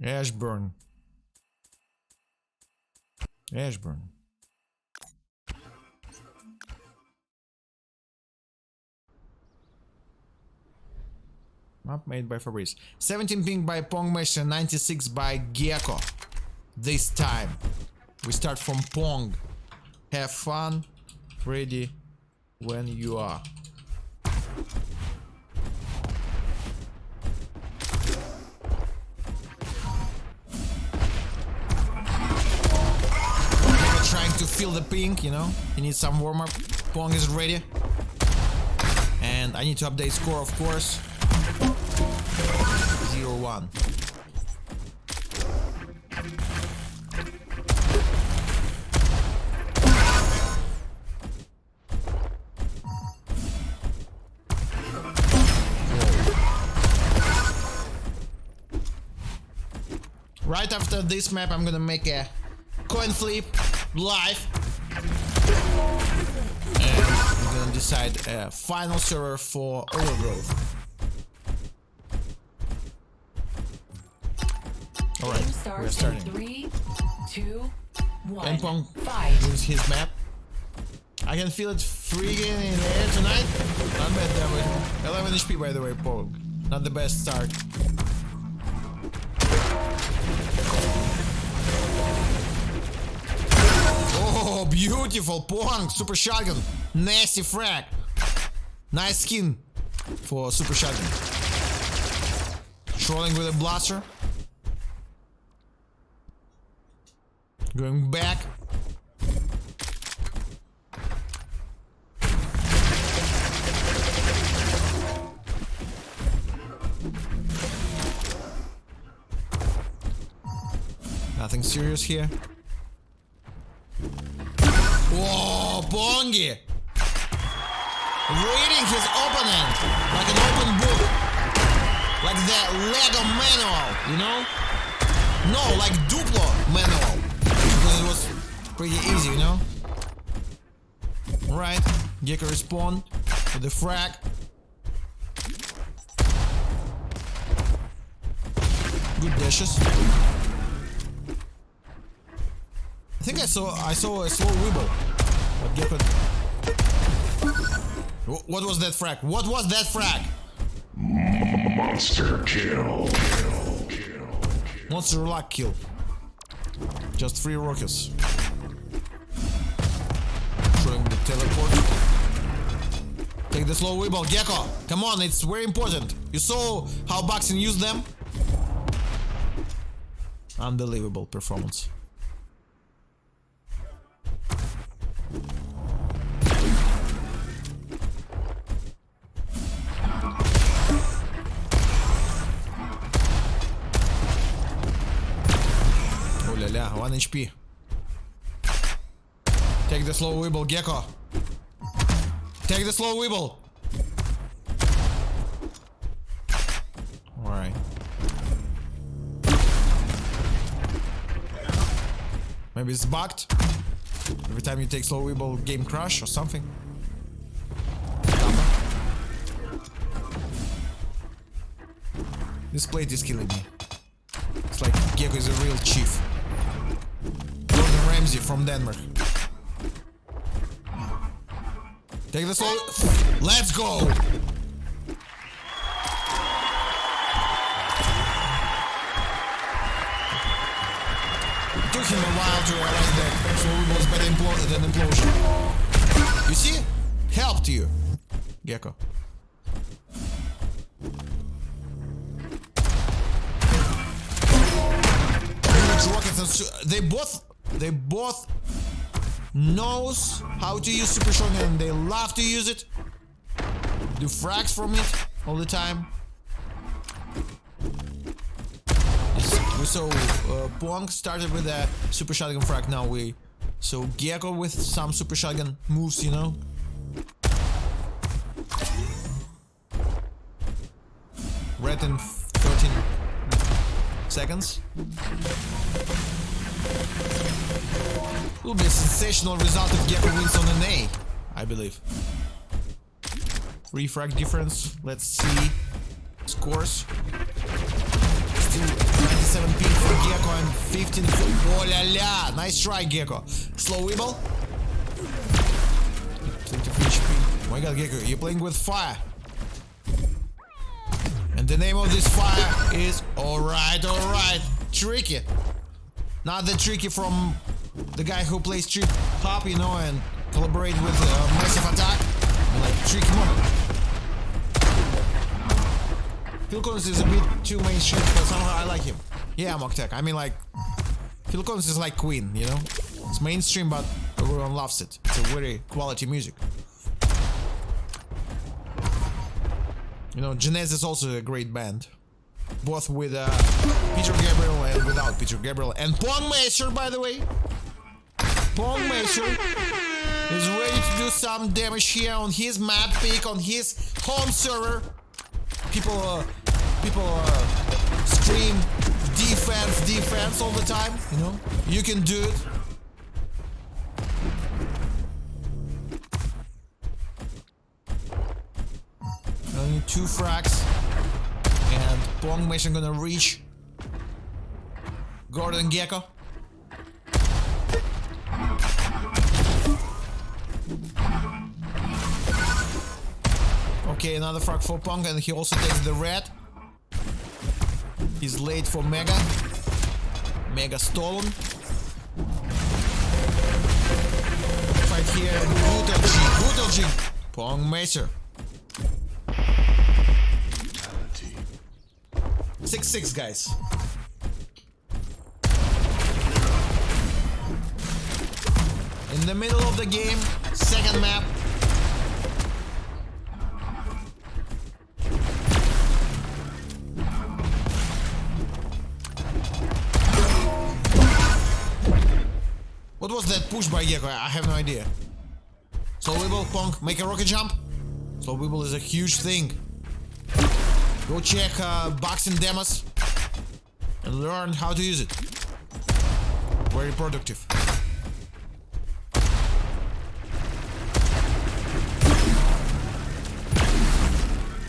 Ashburn. Map made by Fabrice. 17 ping by Pongmesh, 96 by GEKKO. This time we start from Pong. Have fun. Ready when you are. Trying to feel the ping, you know. He needs some warm up. Pong is ready. And I need to update score, of course. 0-1. Right after this map, I'm gonna make a coin flip live. And we're gonna decide a final server for Overgrowth. Alright, we're starting. 3, 2, 1. And Pong Fight. wins his map. I can feel it freaking in the air tonight. Not bad that way. 11 HP by the way, Pong. Not the best start. Oh, beautiful Pong, super shotgun, nasty frag. Nice skin for super shotgun. Trolling with a blaster. Going back. Nothing serious here. Whoa, Pongi! Reading his opponent like an open book. Like the Lego manual, you know? No, like Duplo manual. Because it was pretty easy, you know? Right, GEKKO respawn with the frag. Good dashes. I think I saw a slow wibble. But GEKKO. What was that frag? What was that frag? Monster kill. Monster luck kill. Just 3 rockets. Showing the teleport. Take the slow wibble, GEKKO. Come on, it's very important. You saw how baksteen used them? Unbelievable performance. Oh la la, 1 HP. Take the slow wibble, GEKKO. Take the slow wibble. Alright. Maybe it's bugged. Every time you take slow wibble, game crash or something. This plate is killing me. It's like GEKKO is a real chief. Gordon Ramsay from Denmark. Take the slow. Let's go! It took him a while to realize that slow wibble is better than implosion. You see? Helped you, GEKKO. They both knows how to use super shotgun and they love to use it. Do frags from it all the time. It's We saw Pong started with a super shotgun frag. Now we saw GEKKO with some super shotgun moves, you know. Red in 13 seconds. Will be a sensational result if GEKKO wins on an A, I believe. Refrag difference. Let's see scores. Still 97 ping for GEKKO and 15 for... Oh la la! Nice try, GEKKO. Slow wibble. 23 HP. Oh my god, GEKKO, you're playing with fire. And the name of this fire is... Alright, tricky. Not the tricky from the guy who plays trip hop, you know, and collaborate with massive attack. Like tricky moment. Phil Collins is a bit too mainstream, but somehow I like him. Yeah, Moktek. I mean, like, Phil Collins is like Queen, you know? It's mainstream, but everyone loves it. It's a very quality music. You know, Genesis is also a great band. Both with Peter Gabriel and without Peter Gabriel. And Pong Master, by the way. Pong Master is ready to do some damage here on his map pick, on his home server. People scream defense all the time, you know? You can do it. Only 2 frags. And Pong Mission gonna reach Gordon GEKKO. Okay, another frag for Pong, and he also takes the red. He's late for Mega. Mega stolen. Fight here, brutal G. Pong Macer. 6-6, guys. In the middle of the game, second map. What was that push by GEKKO? I have no idea. Slow wibble, Pong, make a rocket jump. Slow wibble is a huge thing. Go check baksteen demos and learn how to use it. Very productive.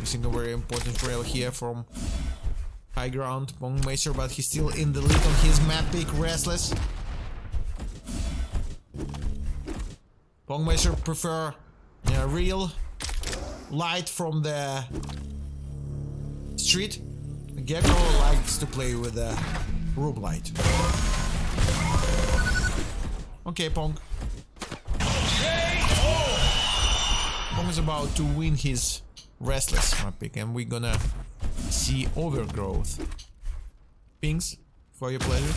Missing a very important rail here from high ground, Pong Macer, but he's still in the lead on his map pick, Restless. Pong Macer prefer real light from the street. GEKKO likes to play with the room light. Okay, Pong. Pong is about to win his Restless map pick, and we're gonna see overgrowth. Pings for your pleasure.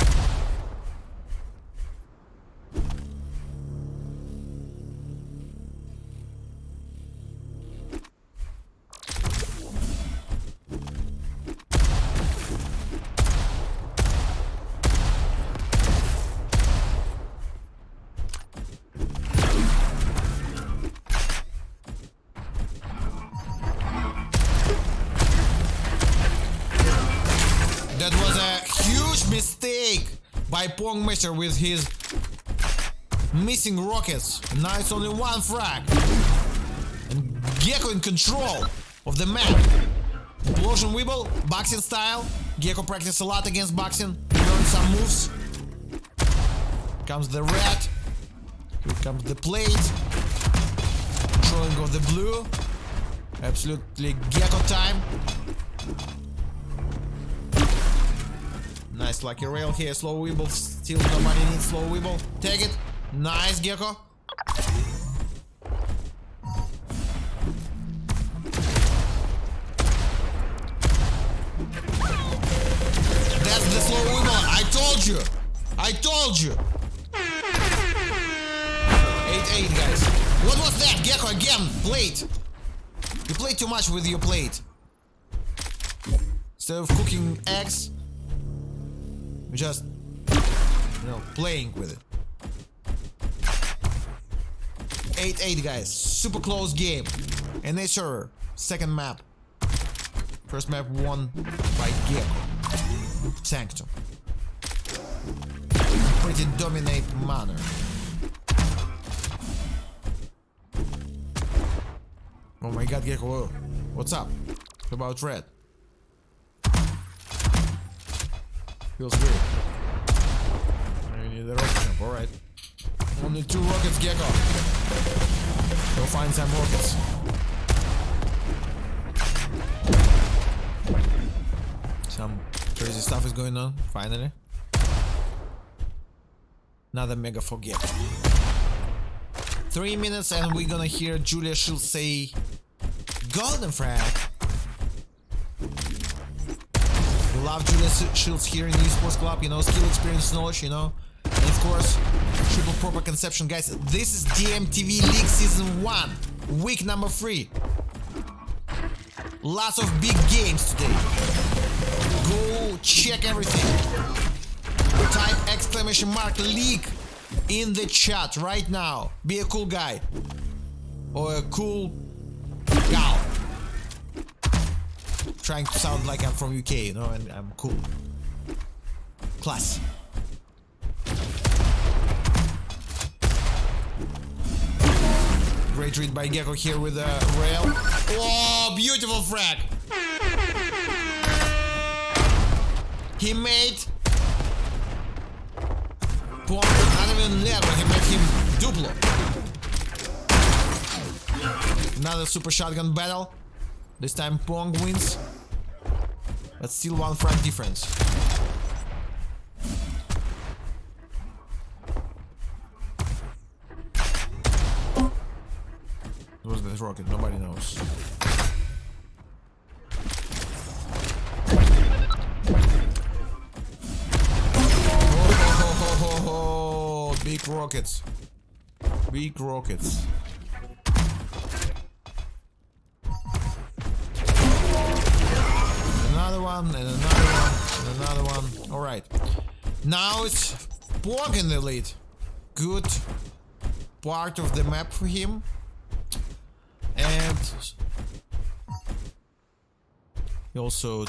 That was a huge mistake by Pong Macer with his missing rockets. Now it's only 1 frag. And GEKKO in control of the map. Implosion Wibble, baksteen style. GEKKO practiced a lot against baksteen. Learned some moves. Comes the red. Here comes the plate. Controlling of the blue. Absolutely GEKKO time. Nice lucky rail here, slow wibble, still nobody needs slow wibble. Take it. Nice, GEKKO. That's the slow wibble. I told you. 8-8, guys. What was that? GEKKO again. Plate. You play too much with your plate. Instead of cooking eggs, We're just, playing with it. 8-8, guys. Super close game. NA server. Second map. First map won by GEKKO. Sanctum. Pretty dominate manner. Oh my god, GEKKO. What's up? What about red? Feels good. I need a rocket jump, alright. Only 2 rockets, GEKKO. Go find some rockets. Some crazy stuff is going on, finally. Another mega for GEKKO. 3 minutes and we're gonna hear Julia Shields say golden frag. We love Julia Shields here in the Esports Club, skill, experience, knowledge, and of course, triple proper conception, guys. This is DMTV League Season 1, week number 3. Lots of big games today. Go check everything. Type exclamation mark league in the chat right now. Be a cool guy. Or a cool gal. Trying to sound like I'm from UK, and I'm cool. Class. Great read by GEKKO here with a rail. Oh, beautiful frag! He made Pong not even Lego, he made him Duplo. Another super shotgun battle. This time Pong wins. But still 1 frag difference. What was that rocket? Nobody knows. Oh, big rockets. Big rockets. Another one, and another one, and another one. Alright. Now it's Pong in the lead. Good part of the map for him. And he also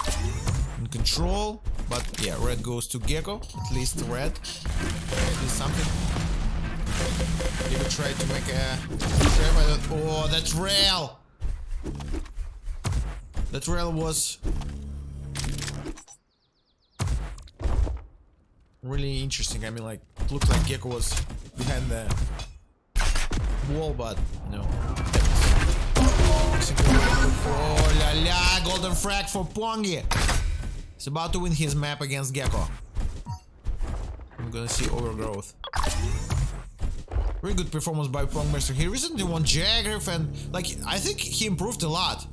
in control, but yeah, red goes to GEKKO, at least red. At least something. He will try to make a trap. Oh, that rail! That rail was really interesting. I mean, like, it looked like GEKKO was behind the wall, but no. Oh la la, golden frag for Pongi. He's about to win his map against GEKKO. I'm gonna see overgrowth. Very good performance by Pongmaster. He recently won Jagriff and I think he improved a lot.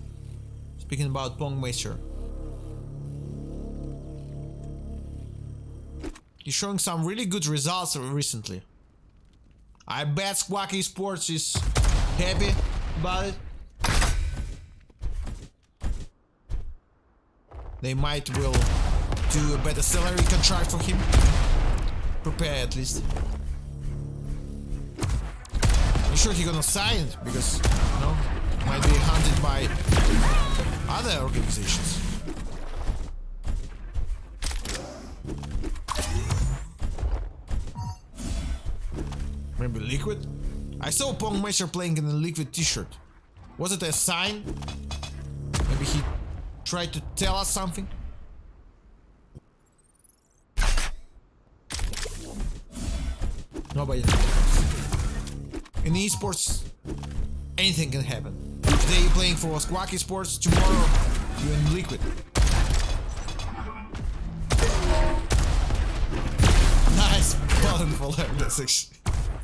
Speaking about Pongmaster. He's showing some really good results recently. I bet Squawk Esports is happy about it. They might will do a better salary contract for him. Prepare at least. I'm sure he's gonna sign it because, might be hunted by other organizations. Maybe Liquid? I saw Pongmaster playing in a Liquid t-shirt. Was it a sign? Maybe he tried to tell us something? Nobody knows. In esports, anything can happen. Today you're playing for Squawk Esports, tomorrow you're in Liquid. Nice button for that's actually.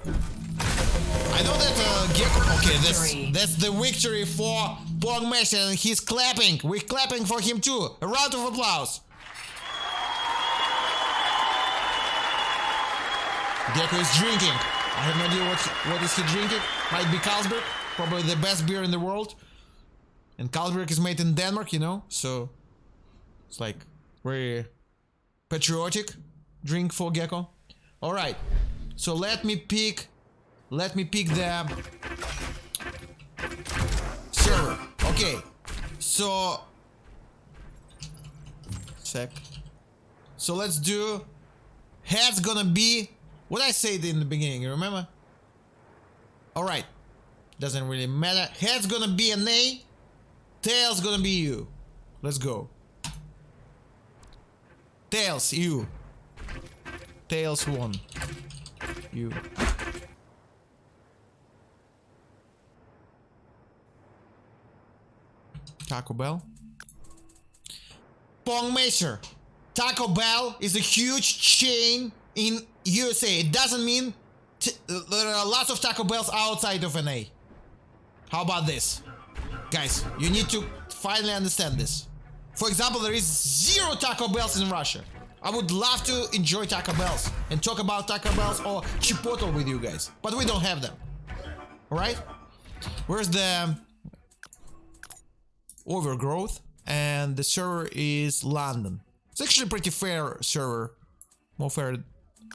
I know that GEKKO. Okay, that's the victory for Pongmaster, and he's clapping. We're clapping for him too. A round of applause. GEKKO is drinking. I have no idea what is he drinking. Might be Carlsberg, probably the best beer in the world. And Carlsberg is made in Denmark, so it's like very patriotic. drink for GEKKO. All right. So let me pick the server. Okay. So So let's do head's gonna be what I said in the beginning, you remember? Alright. Doesn't really matter. Head's gonna be an A, tail's gonna be you. Let's go. Tails, you. Tails won. You. Taco Bell. Pong Macer. Taco Bell is a huge chain in USA. It doesn't mean there are lots of Taco Bells outside of NA. How about this? Guys, you need to finally understand this. For example, there is 0 Taco Bells in Russia. I would love to enjoy Taco Bells and talk about Taco Bells or Chipotle with you guys, but we don't have them. Alright? Where's the overgrowth? And the server is London. It's actually a pretty fair server. More fair,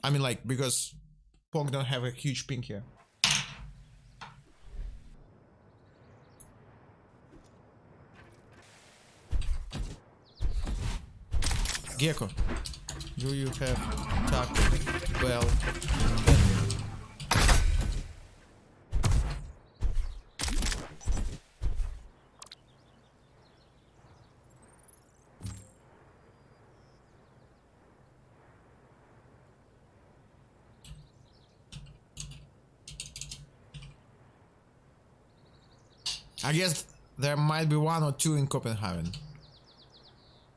I mean, like, because Pong don't have a huge ping here. GEKKO, do you have Taco Bell in Denver? I guess there might be 1 or 2 in Copenhagen.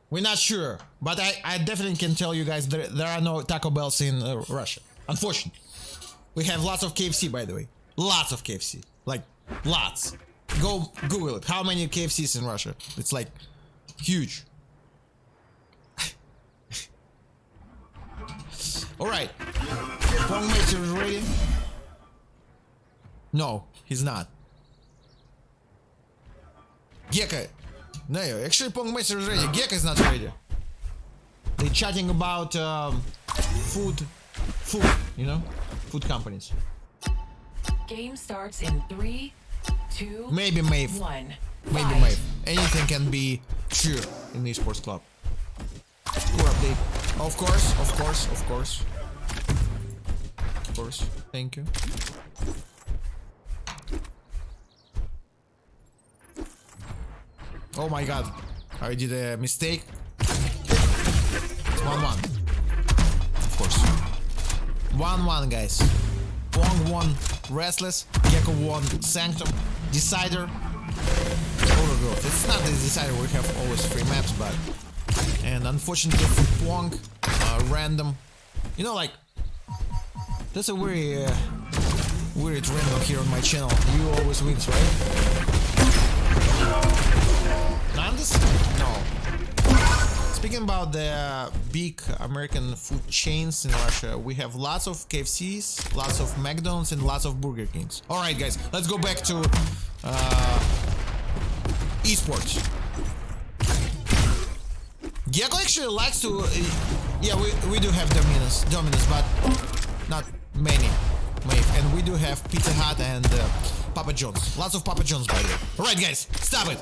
We're not sure, but I definitely can tell you guys there are no Taco Bells in Russia. Unfortunately. We have lots of KFC, by the way. Lots of KFC. Like, lots. Go Google it. How many KFCs in Russia? It's like, huge. Alright. Pong Master is ready? No, he's not. GEKKO. No, actually Pong Master is ready. GEKKO is not ready. They're chatting about food, you know? Food companies. Game starts in 3, 2, maybe Maeve. 1. Maybe Maeve. Anything can be true in the Esports Club. Score update. Of course, of course, of course. Of course. Thank you. Oh my god, I did a mistake. It's 1-1. Of course. 1-1, guys. Pong won Restless, GEKKO won Sanctum, Decider, Overgrowth. It's not the Decider, we have always 3 maps, but... And unfortunately for Pong, random... You know, like... That's a very weird random here on my channel. You always wins, right? Nandes? No. Speaking about the big American food chains in Russia, we have lots of KFCs, lots of McDonald's, and lots of Burger Kings. Alright guys, let's go back to Esports. GEKKO actually likes to... yeah, we do have Dominus, but not many. And we do have Pizza Hut and Papa John's. Lots of Papa John's, by the way. Alright guys, stop it!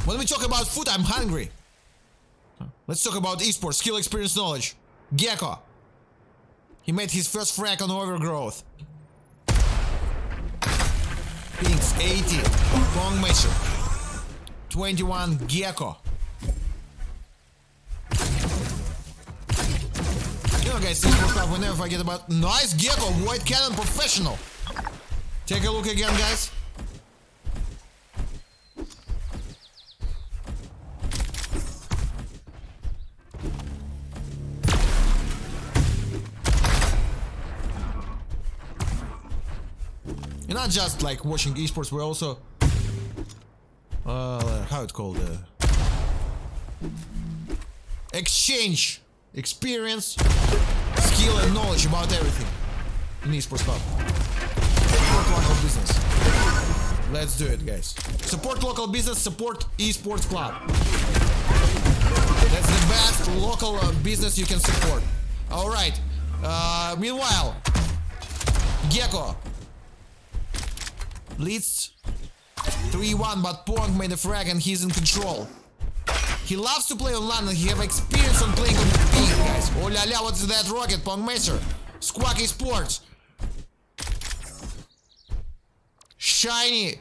When we talk about food, I'm hungry. Let's talk about esports, skill, experience, knowledge. GEKKO. He made his first frag on Overgrowth. Pings 80. Pong Master. 21 GEKKO. You know guys, Esports Club, we never forget about... Nice GEKKO, White Cannon Professional. Take a look again, guys. You're not just like watching esports, we're also how it's called, exchange experience, skill and knowledge about everything in Esports Club. Support local business. Let's do it, guys. Support local business, support Esports Club. That's the best local business you can support. Alright. Meanwhile, GEKKO leads 3-1, but Pong made a frag and he's in control. He loves to play on LAN and he have experience on playing on the ping, guys. Oh la la, what's that rocket? Pong Macer. Squawk Esports. Shine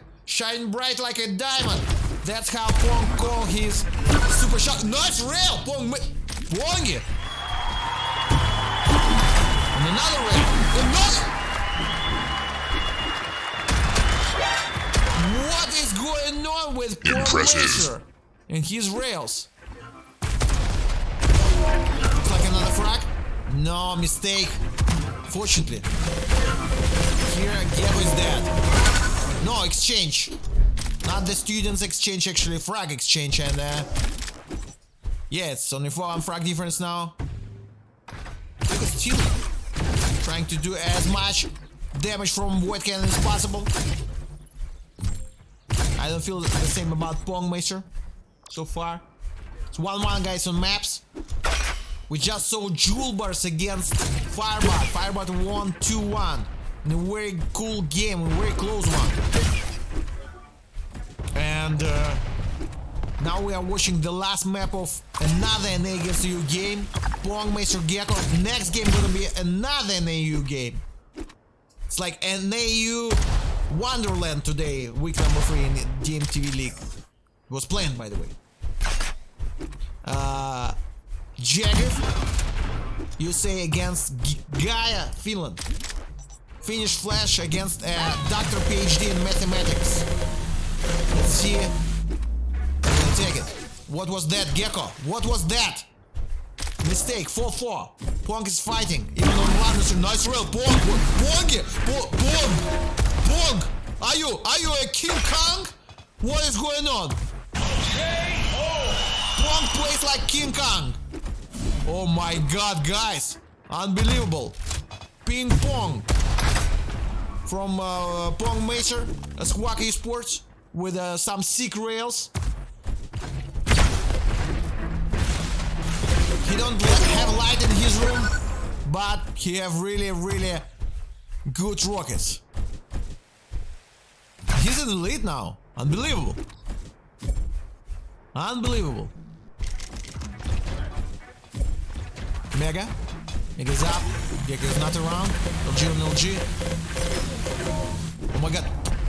bright like a diamond. That's how Pong call his super shot. No, it's real! Pongy! And another rail. Another! What is going on with Pong Macer and his rails? Looks like another frag. No, mistake. Fortunately. Here, GEKKO is dead. No, exchange. Not the students exchange, actually frag exchange, and yeah, it's only 4 frag difference now. Look at Steel trying to do as much damage from Void Cannon as possible. I don't feel the same about Pong Macer so far. It's 1-1, guys, on maps. We just saw Julbars against Firebot. Firebot won 2-1 in a very cool game, a very close one. And now we are watching the last map of another NA against EU game. Pong Macer GEKKO. Next game gonna be another NAU game. It's like NAU Wonderland today, week number 3 in the DMTV League. It was planned, by the way. Jagriff, USA against Gaiia, Finland. Finnish Flash against Dr. PhD in mathematics. Let's see. I'm gonna take it. What was that, GEKKO? What was that? Mistake, 4-4. Pong is fighting. Even on one, nice rail. Pong! Pong! Are you a King Kong? What is going on? Pong plays like King Kong. Oh my god, guys. Unbelievable. Ping pong. From Pong Macer, a Squawk Esports with some sick rails. He don't have light in his room, but he have really good rockets. He's in the lead now. Unbelievable. Unbelievable. Mega's up. GEKKO is not around. LG on LG. Oh my god.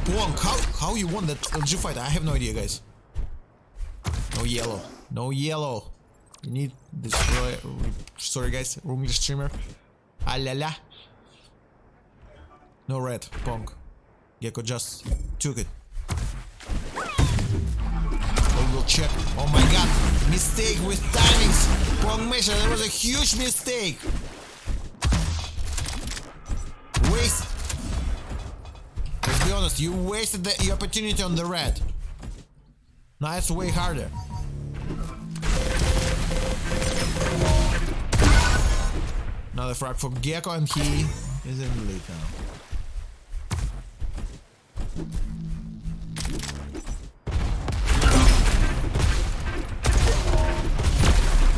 Pong, how you won that LG fight? I have no idea, guys. No yellow. No yellow. You need this. Sorry, guys. Room streamer. Ah la la. No red. Pong. GEKKO just took it. We'll check. Oh my god. Mistake with timings. Pong Macer. That was a huge mistake. Waste. Let's be honest. You wasted the opportunity on the red. Now it's way harder. Another frag for GEKKO, and he is in the lead now.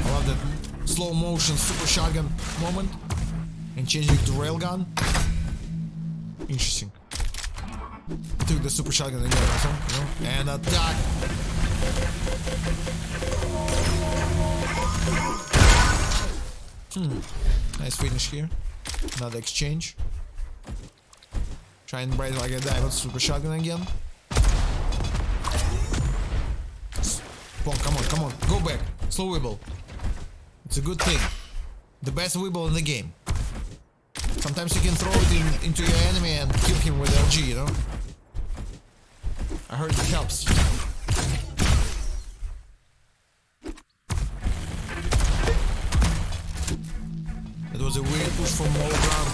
I love that slow motion super shotgun moment and changing to railgun. Interesting. Took the super shotgun again, also, you know? And attack. Nice finish here. Another exchange. Try and break like a diamond. Super shotgun again. Pong, come on. Go back. Slow wibble. It's a good thing. The best wibble in the game. Sometimes you can throw it into your enemy and kill him with LG, you know? I heard it helps. It was a weird push from all around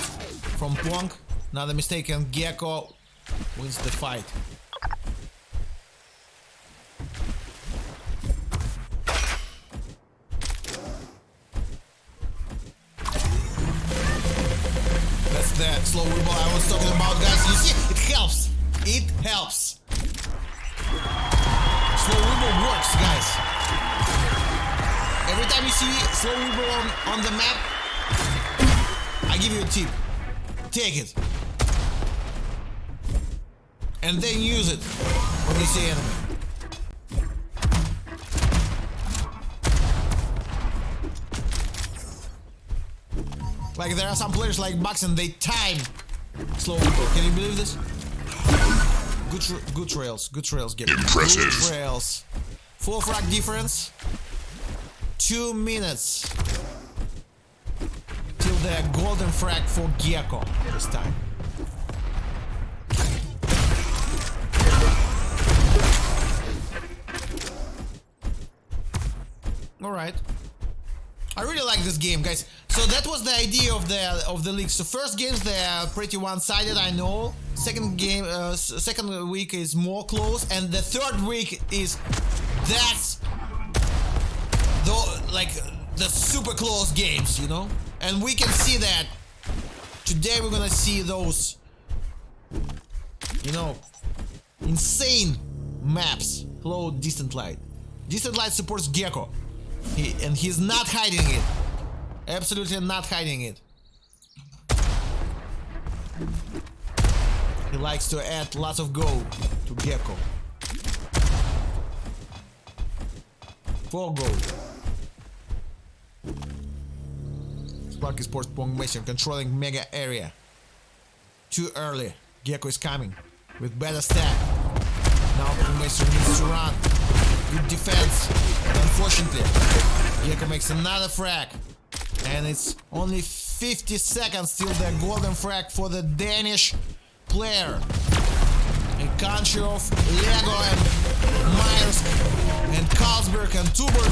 from Pong. Another mistake, and GEKKO wins the fight. That's the slow wibble I was talking about, guys. You see, it helps. It helps. Slow wibble works, guys. Every time you see slow wibble on the map, give you a tip. Take it. And then use it when you see enemy. Like there are some players like baksteen, they time slowly. Can you believe this? Good trails, GEKKO. Impressive. Good trails. 4 frag difference. 2 minutes till the golden frag for GEKKO this time. All right. I really like this game, guys. So that was the idea of the league. So first games they are pretty one-sided, I know. Second week is more close, and the third week is the super close games, you know. And we can see that today we're gonna see those, you know, insane maps. Hello, Distant Light. Distant Light supports GEKKO. And he's not hiding it. Absolutely not hiding it. He likes to add lots of gold to GEKKO. 4 gold. Spark Esports Pong Mason controlling mega area. Too early. GEKKO is coming with better stack. Now Pong Mason needs to run. Good defense. But unfortunately, GEKKO makes another frag. And it's only 50 seconds till the golden frag for the Danish player. A country of Lego and Myers and Carlsberg and Tuber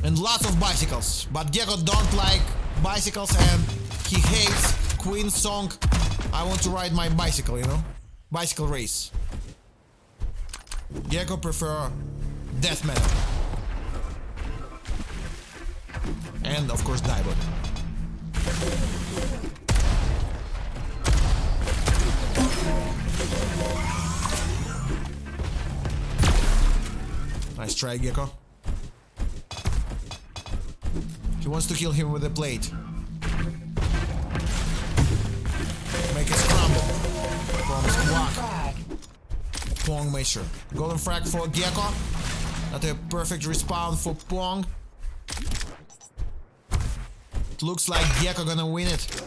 and lots of bicycles. But GEKKO don't like bicycles and he hates Queen's song I want to ride my bicycle, you know? Bicycle race. GEKKO prefer death metal. And of course diabotical. Nice try, GEKKO. He wants to kill him with a plate. Make it scramble. From squawk. Pong measure. Golden frag for GEKKO. Not a perfect respawn for Pong. It looks like GEKKO gonna win it.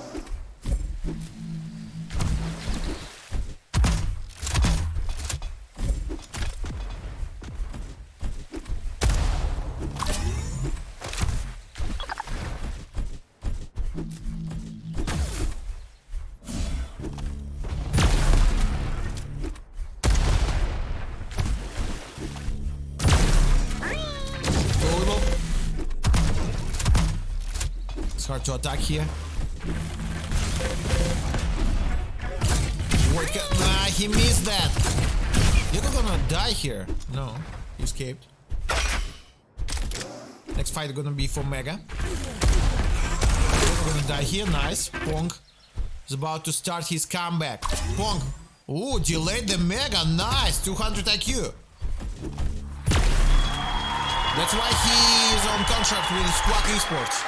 Hard to attack here. Wait, nah, he missed that. GEKKO gonna die here. No, he escaped. Next fight gonna be for Mega. GEKKO gonna die here. Nice. Pong is about to start his comeback. Pong. Ooh, delayed the Mega. Nice. 200 IQ. That's why he is on contract with Squawk Esports.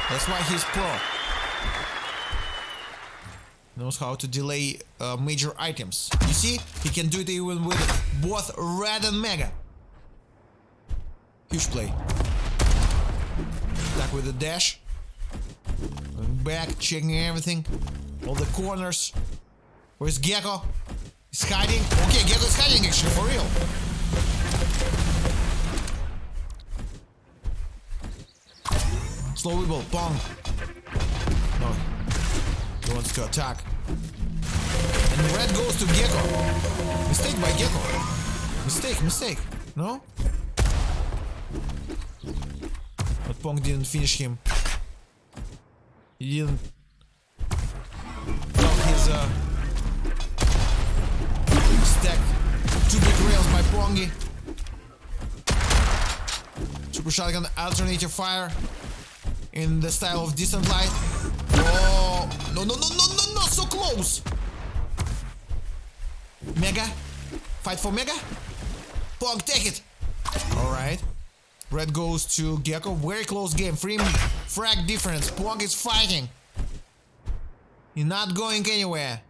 That's why he's pro. Knows how to delay major items. You see, he can do it even with both Red and Mega. Huge play. Attack with the dash. Going back, checking everything. All the corners. Where's GEKKO? He's hiding. Okay, GEKKO is hiding actually, for real. Slow wibble, Pong. No. He wants to attack. And the red goes to GEKKO. Mistake by GEKKO. Mistake. No? But Pong didn't finish him. He didn't block his stack. 2 big rails by Pongy. Super shotgun alternative fire. In the style of Distant Light. Oh, no, so close. Mega. Fight for Mega. Pong, take it. All right. Red goes to GEKKO. Very close game. 3 frag difference. Pong is fighting. He's not going anywhere.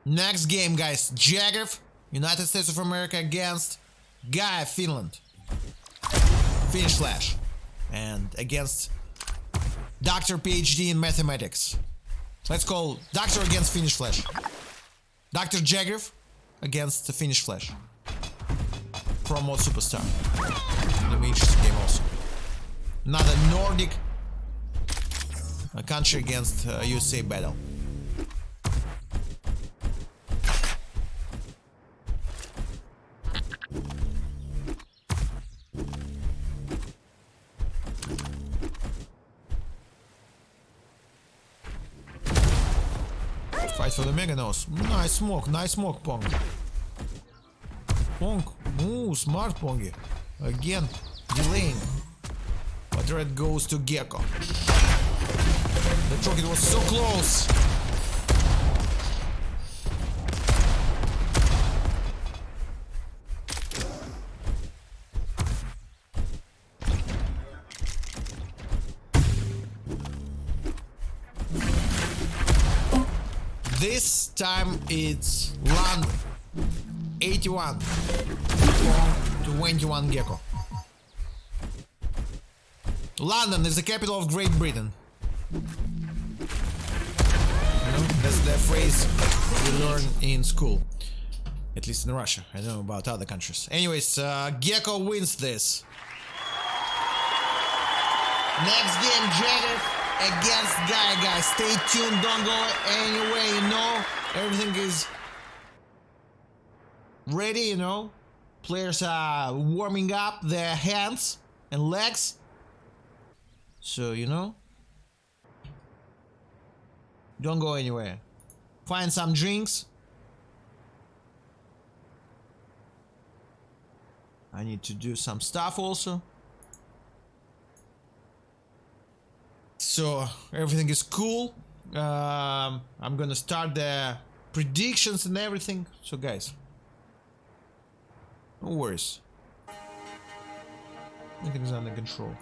Next game, guys. Jagriff, United States of America against Gaiia, Finland. Finish Flash. And against Dr. PhD in Mathematics. Let's call Doctor against Finish Flash. Dr. Jagriff against the Finish Flash. Promote Superstar. It'll be interesting game also. Another Nordic country against USA battle. Fight for the Mega Nose. Nice smoke, Pong. Pong, ooh, smart Pongy. Again, delaying. But red goes to GEKKO. The rocket was so close. This time it's London. 81 to 21 GEKKO. London is the capital of Great Britain. You know, that's the phrase we learn in school. At least in Russia. I don't know about other countries. Anyways, GEKKO wins this. Next game, Jagriff against Gaiia, guys. Stay tuned, don't go anywhere, you know. Everything is ready, you know. Players are warming up their hands and legs. So, you know. Don't go anywhere. Find some drinks. I need to do some stuff also. So everything is cool. I'm gonna start the predictions and everything. So guys, no worries. Everything's under control.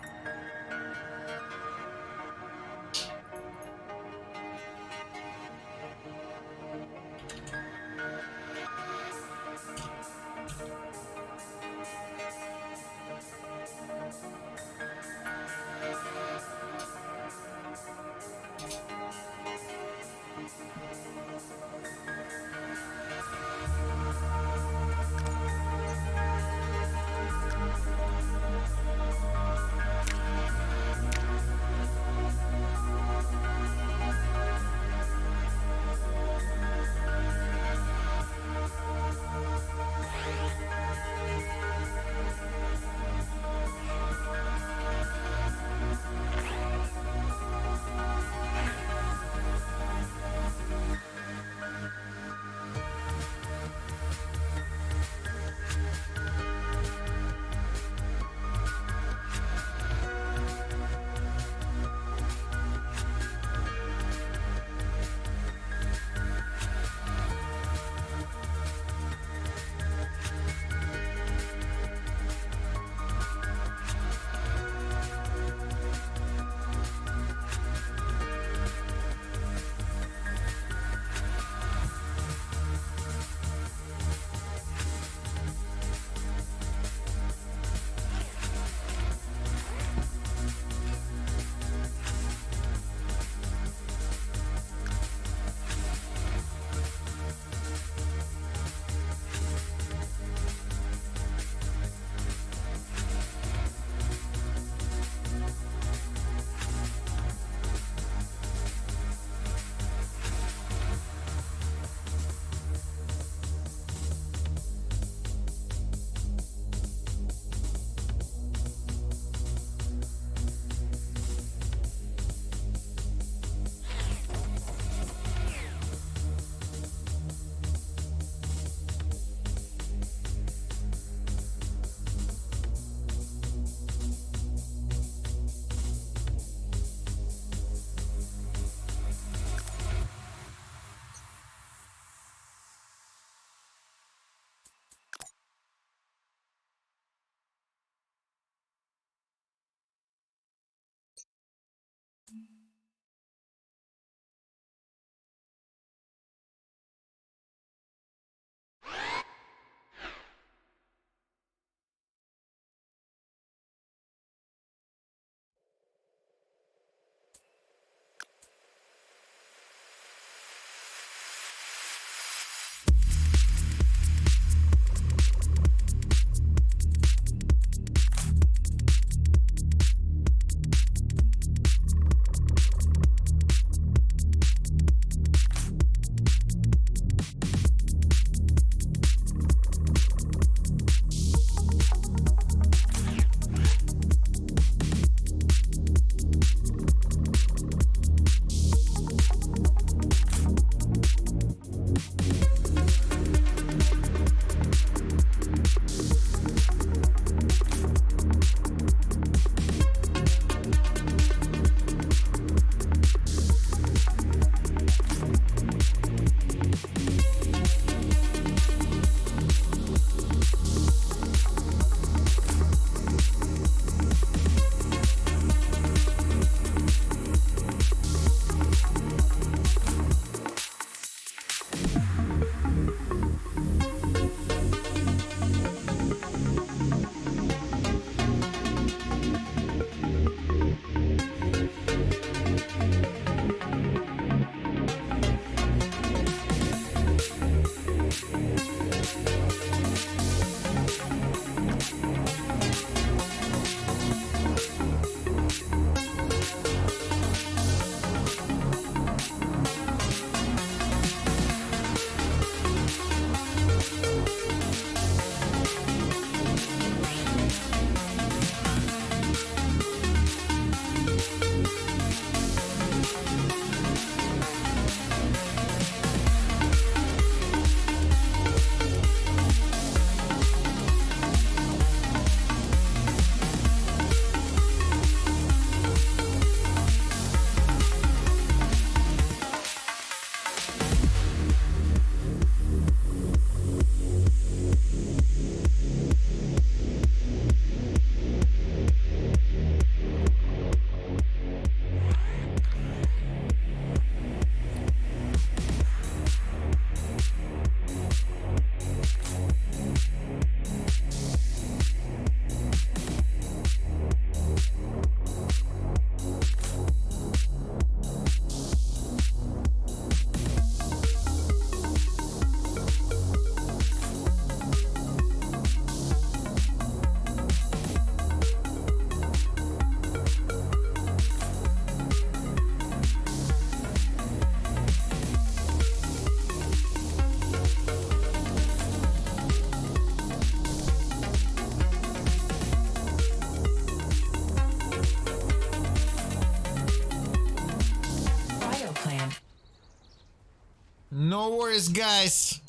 No worries, guys.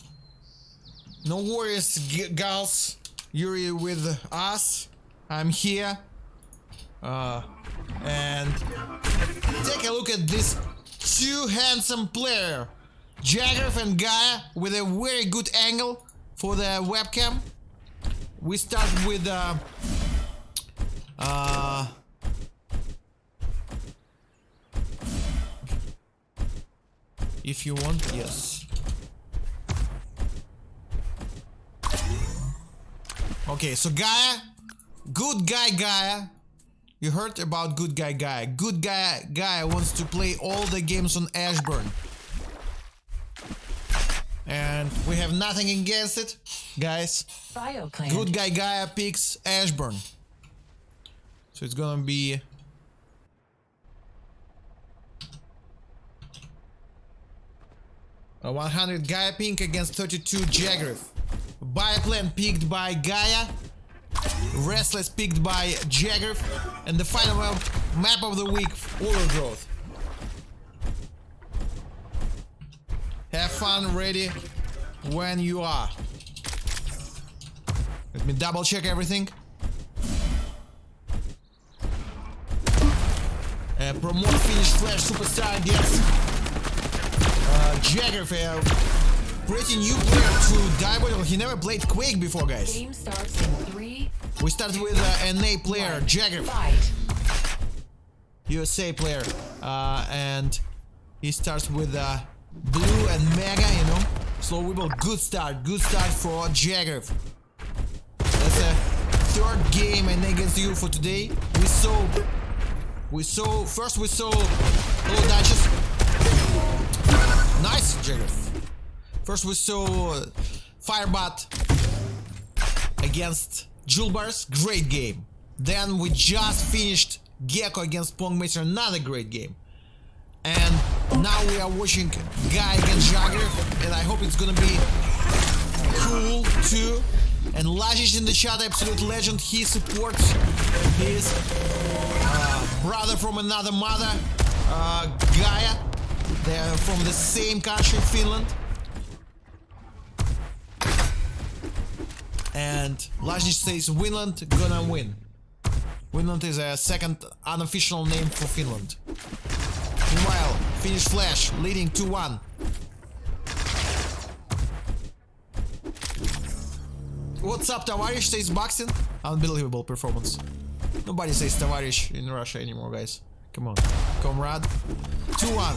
No worries, gals. You're with us. I'm here. And take a look at this two handsome player, Jagriff and Gaia, with a very good angle for the webcam. We start with if you want, yes. Okay, so Gaia, good guy Gaia. You heard about good guy Gaia. Good guy Gaia wants to play all the games on Ashburn. And we have nothing against it, guys. Good guy Gaia picks Ashburn. So it's gonna be 100 Gaia pink against 32 Jagriff. Bioplan picked by Gaia. Restless picked by Jagriff. And the final map of the week, Overgrowth. Have fun, ready when you are. Let me double check everything. Promote finish flash superstar against Jagriff, pretty new player to diabotical. He never played Quake before, guys. Game starts in 3. We start with NA player Jagriff, USA player, and he starts with blue and mega, you know. Slow wibble, good start for Jagriff. That's a third game NA against you for today. We saw hello Duchess. Nice, Jagriff. First we saw Firebot against Julbars, great game. Then we just finished GEKKO against Pongmaster, another great game. And now we are watching Guy against Jagriff, and I hope it's gonna be cool too. And Lajic in the chat, absolute legend. He supports his brother from another mother, Gaia. They're from the same country, Finland. And Lajic says Finland gonna win. Finland is a second unofficial name for Finland. Meanwhile, finish flash, leading 2-1. What's up, Tavarish, says baksteen. Unbelievable performance. Nobody says Tavarish in Russia anymore, guys. Come on. Comrade. 2-1.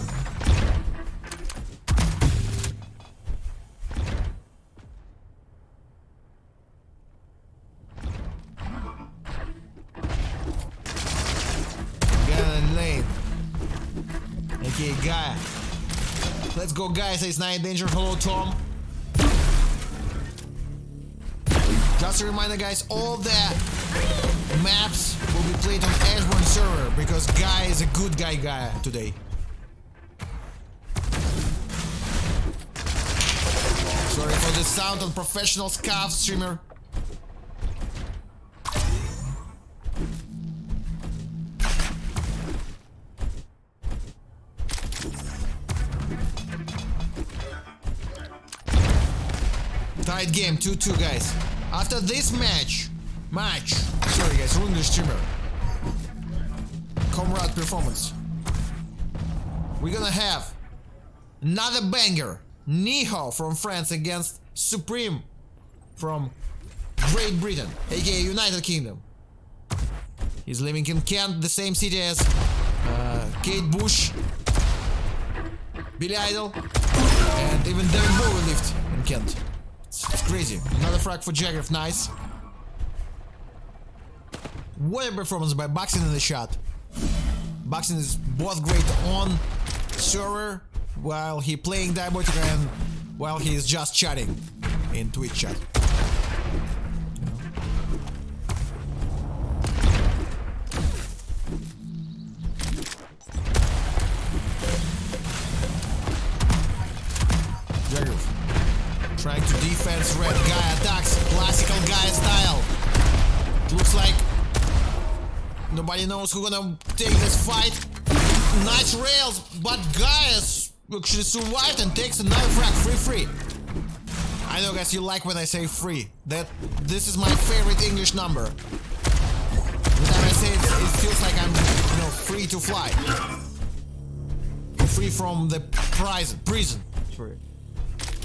Gun lane. Okay, Gaia. Let's go, guys. Says 9 danger. Hello, Tom. Just a reminder, guys, all the maps will be played on Ashburn server because Guy is a good guy today. Sorry for the sound on professional scarf streamer. Tight game, 2-2, guys. After this match, sorry guys, ruined the streamer. Comrade performance. We're gonna have another banger. Nykho from France against Supreme from Great Britain, aka United Kingdom. He's living in Kent, the same city as Kate Bush, Billy Idol, and even David Bowie lived in Kent. It's crazy. Another frag for Jagriff, nice. What a performance by baksteen in the chat. Baksteen is both great on server while he playing diabotical and while he is just chatting in Twitch chat. Jagriff trying to defense red. Guy attacks, classical Guy style. It looks like nobody knows who's gonna take this fight. Nice rails, but Guy is actually survived and takes another frag. Free. I know, guys, you like when I say free. This is my favorite English number. Every time I say it, it feels like I'm, you know, free to fly. Free from the prison. Sorry.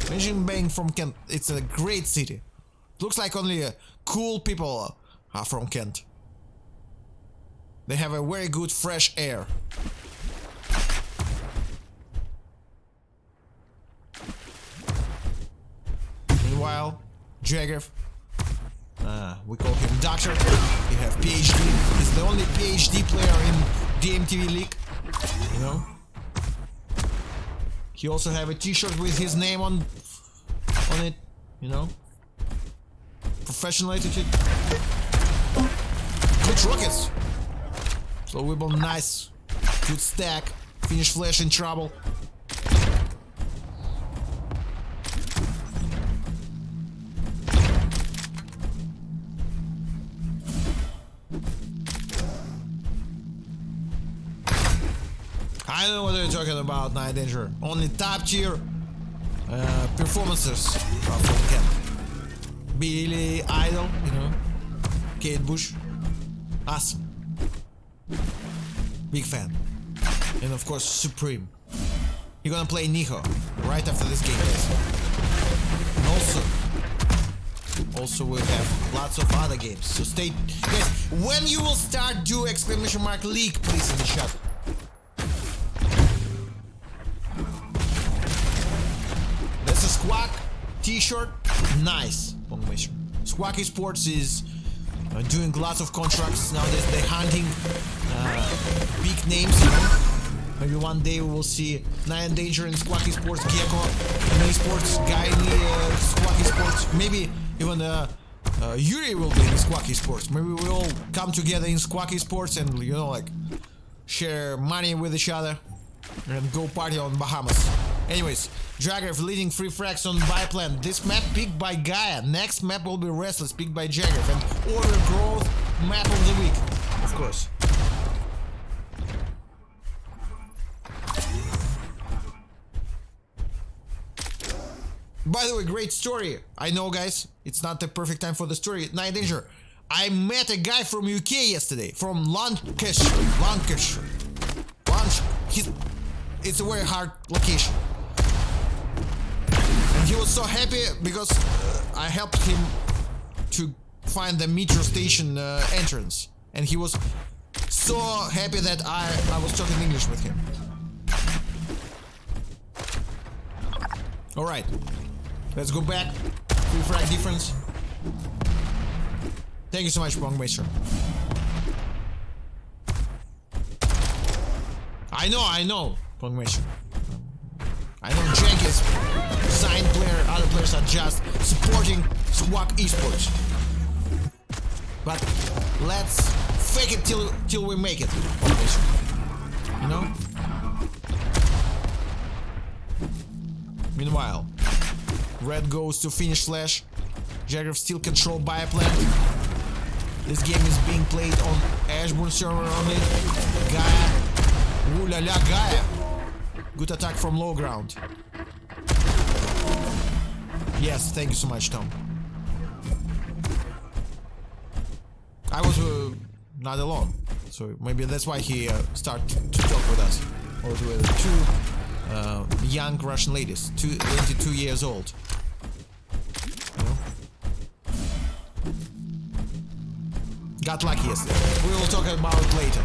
Imagine being from Kent. It's a great city. Looks like only cool people are from Kent. They have a very good fresh air. Meanwhile, Jagriff, we call him Doctor. He have PhD. He's the only PhD player in DMTV League. You know. He also have a T-shirt with his name on it. You know. Professional attitude. Good rockets. So we bomb nice. Good stack. Finish Flash in trouble. I don't know what they're talking about, Night Danger. Only top tier performances from Ken. Billy Idol, you know. Kate Bush. Awesome. Big fan. And of course, Supreme. You're gonna play Nykho right after this game, guys. And also we have lots of other games. So stay, guys. When you will start, do exclamation mark league, please, in the chat. That's a Squawk T-shirt. Nice. Squawk Esports is doing lots of contracts nowadays. They're hunting big names, you know. Maybe one day we will see Night Danger in Squawk Esports, GEKKO in Esports, Guy in Squawk Esports. Maybe even Yuri will be in Squawk Esports. Maybe we all come together in Squawk Esports and, you know, like share money with each other and go party on Bahamas. Anyways, Jagriff leading free frags on Biplan. This map picked by Gaia. Next map will be Restless, picked by Jagriff. And Order Growth map of the week, of course. By the way, great story. I know, guys, it's not the perfect time for the story. Night Danger. I met a guy from UK yesterday, from Lancashire. It's a very hard location. And he was so happy because I helped him to find the metro station entrance. And he was so happy that I was talking English with him. Alright. Let's go back. Free frag difference. Thank you so much, Pongmaster. I know, Pongmaster. I know Jank is signed player, other players are just supporting Squawk Esports. But let's fake it till we make it, Pongmaster. You know? Meanwhile, Red goes to finish Flash. Jagriff still controlled by a plant. This game is being played on Ashburn server only. Gaia. Ooh la la, Gaia. Good attack from low ground. Yes, thank you so much, Tom. I was not alone, so maybe that's why he started to talk with us. Or with two young Russian ladies, 22 years old. You know? Got lucky yesterday. We will talk about it later.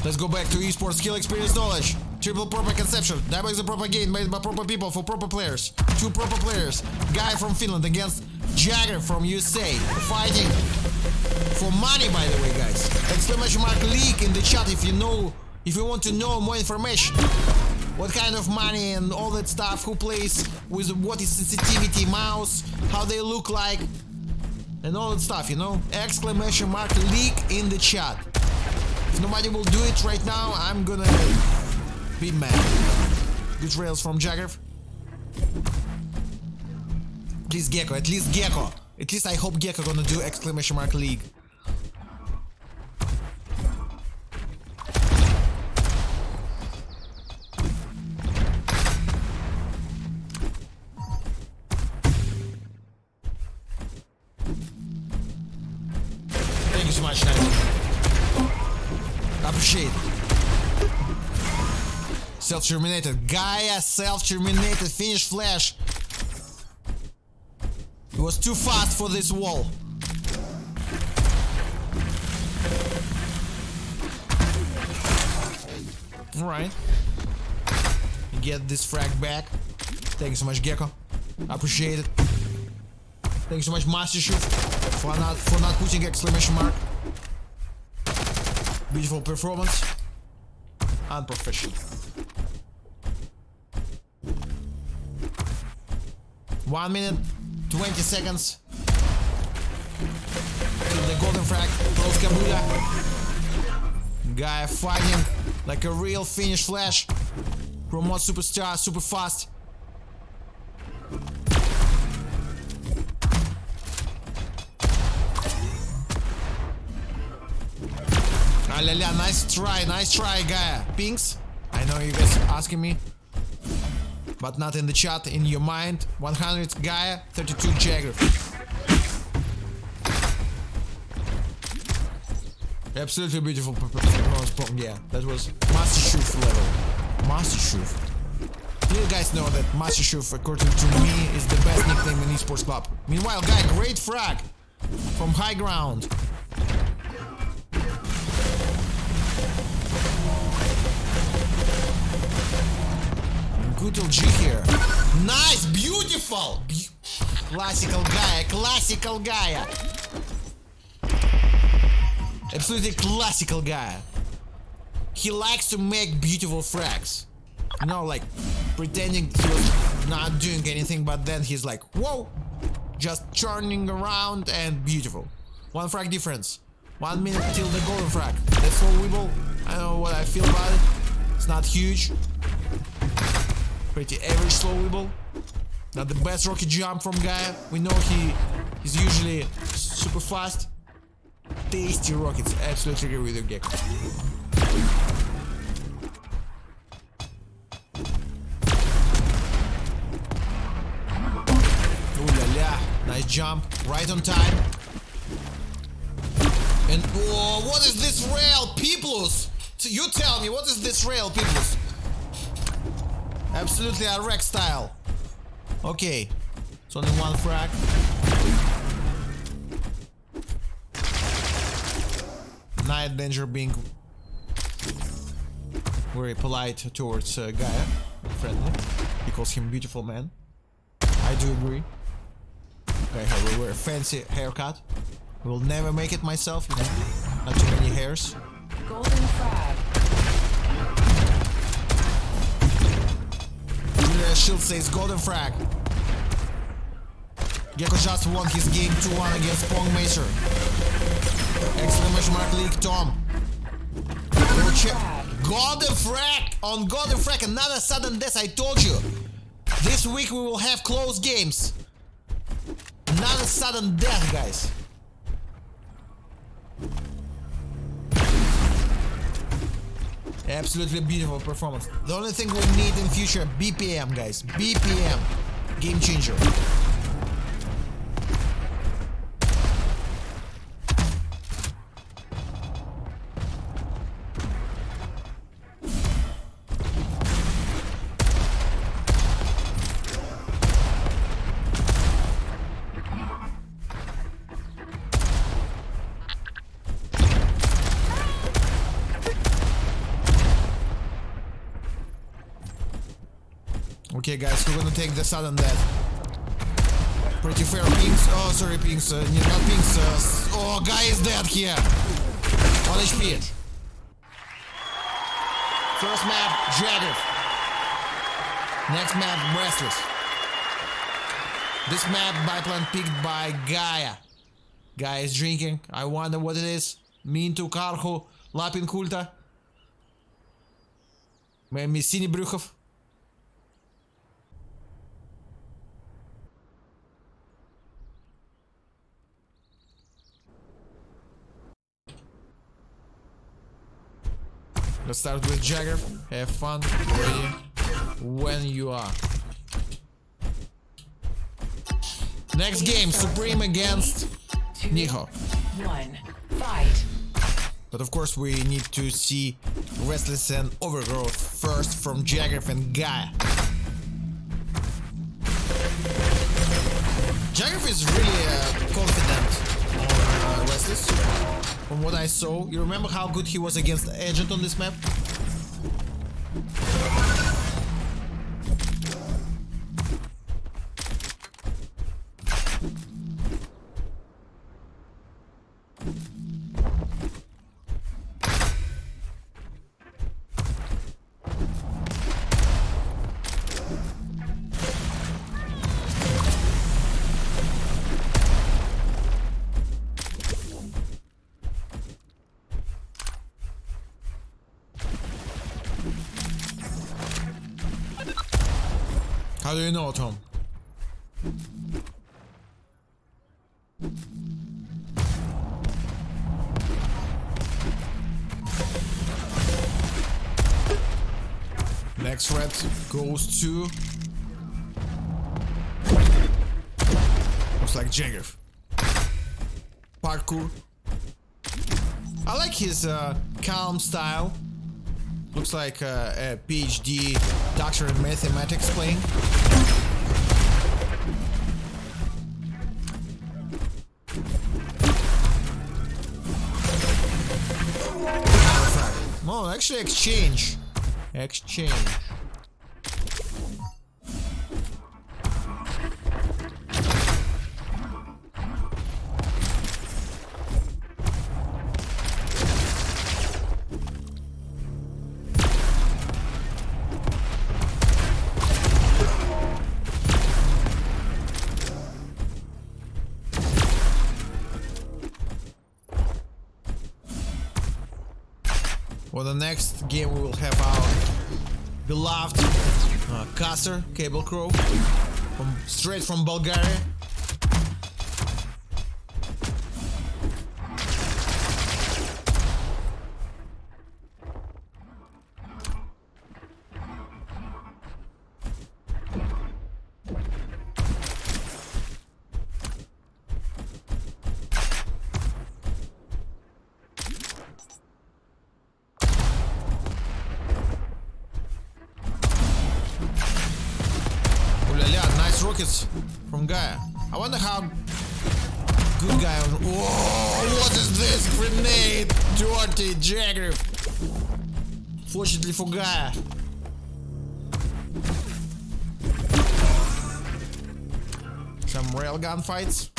Let's go back to esports skill, experience, knowledge. Triple proper conception. That was a proper game made by proper people for proper players. Two proper players. Guy from Finland against Jagriff from USA. Fighting for money, by the way, guys. Exclamation mark leak in the chat if you know, if you want to know more information. What kind of money and all that stuff, who plays with what is sensitivity, mouse, how they look like, and all that stuff, you know? Exclamation mark leak in the chat. If nobody will do it right now, I'm gonna be mad. Good rails from Jagriff. At least GEKKO, at least GEKKO. At least I hope GEKKO gonna do exclamation mark league. appreciate it. Self-terminated. Gaia self-terminated. Finish flash. It was too fast for this wall. Alright. Get this frag back. Thank you so much, GEKKO. Appreciate it. Thank you so much, Master Shoot, for not putting exclamation mark. Beautiful performance. Unprofessional. 1 minute, 20 seconds. Till the golden frag. Close Kabula. Guy fighting like a real finish flash. Promote superstar, super fast. Ah la la, nice try, Gaia. Pinks? I know you guys asking me, but not in the chat, in your mind. 100 Gaia, 32 Jagriff. Absolutely beautiful performance. Yeah, that was Master Shoof level. Master Shoof. You guys know that Master Shoof, according to me, is the best nickname in Esports Club. Meanwhile, Guy, great frag from high ground. Good LG here. Nice, beautiful. Classical Gaia, classical Gaia. Absolutely classical Gaia. He likes to make beautiful frags. You know, like pretending he was not doing anything, but then he's like, whoa, just turning around and beautiful. 1 frag difference. 1 minute till the golden frag. That's so weeble. I know what I feel about it. It's not huge. Pretty average slow weeble. Not the best rocket jump from Gaia. We know he's usually super fast. Tasty rockets. Absolutely agree with you, GEKKO. Ooh la la. Nice jump. Right on time. And oh, what is this rail, Peoples? You tell me, what is this rail, Peoples? Absolutely a wreck style. Okay. It's only 1 frag. Night Danger being very polite towards Gaia. Friendly. He calls him beautiful man. I do agree. Gaia has a very fancy haircut. Will never make it myself, you know. Not too many hairs. Golden frag. Julia Shield says golden frag. GEKKO just won his game 2-1 against Pong Macer. Exclamation mark league Tom. Golden frag! On golden frag, another sudden death, I told you. This week we will have close games. Another sudden death, guys. Absolutely beautiful performance. The only thing we need in future, BPM, guys. BPM. Game changer. Okay, guys, we're gonna take the sudden death. Pretty fair pings. Oh, sorry, pings. Not pings. Oh, guy is dead here. 1 HP. First map, Jagriff. Next map, Restless. This map, byplan picked by Gaia. Gaia is drinking. I wonder what it is. Mintu, Karhu, Lapin Kulta. Maybe Sinibruchov. Let's start with Jagriff. Have fun. Ready when you are. Next game, Supreme against Nykho. 1. Fight. But of course we need to see Restless and Overgrowth first from Jagriff and Gaia. Jagriff is really confident on Restless. From what I saw, you remember how good he was against Agent on this map? How do you know, Tom? Next red goes to... looks like Jagriff. Parkour. I like his calm style. Looks like a PhD doctor in mathematics playing. Oh, actually exchange. Exchange. For the next game we will have our beloved caster, Cable Crow, straight from Bulgaria. Rockets from Gaia. I wonder how good Gaia. Whoa, what is this? Grenade! Dirty Jagriff. Fortunately for Gaia. Some railgun fights.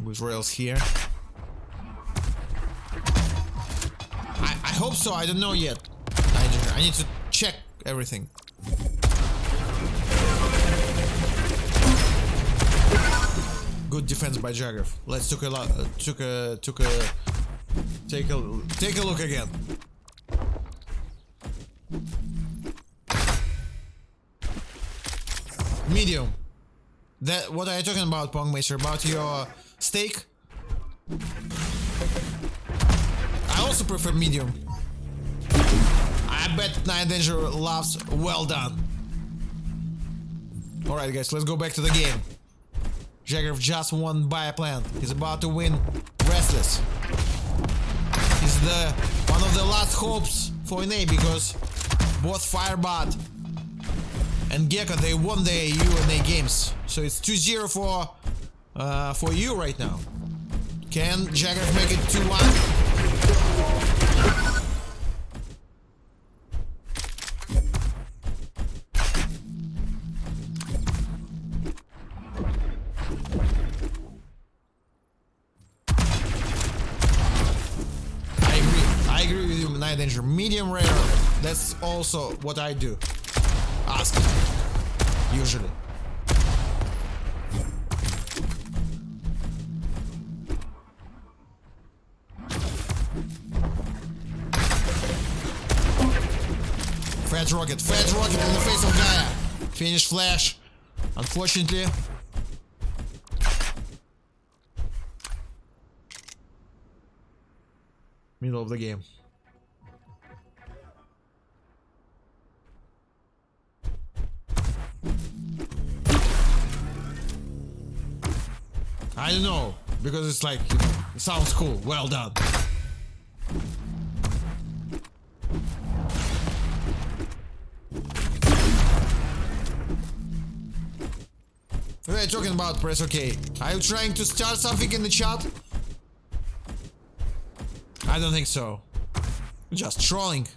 With rails here. I hope so, I don't know yet. I need to check everything. Good defense by Jagriff. Let's take a look again. Medium. That what are you talking about, Pongmaster? About your steak? I also prefer medium. I bet Night Danger loves well done. Alright guys, let's go back to the game. Jagriff just won by a plant. He's about to win Restless. He's one of the last hopes for NA because both Firebot and GEKKO, they won the UNA games. So it's 2-0 for you right now. Can Jagriff make it 2-1? I agree with you, Night Danger. Medium rare, that's also what I do. Ask. Usually. Fat rocket in the face of Gaia. Finish flash. Unfortunately. Middle of the game. I don't know, because it's like, you know, it sounds cool. Well done. What are you talking about? Press OK. Are you trying to start something in the chat? I don't think so. Just trolling.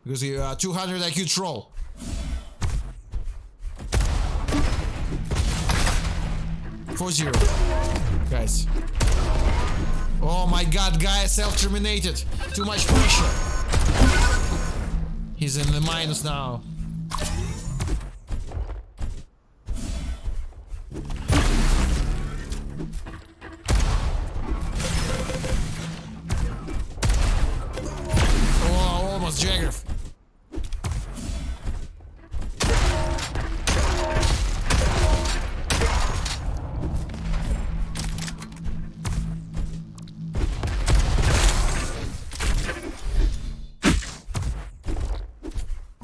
Because you are 200 IQ troll. For 0. Guys. Oh my god, guy self-terminated. Too much pressure. He's in the minus now. Oh, almost Jagriff.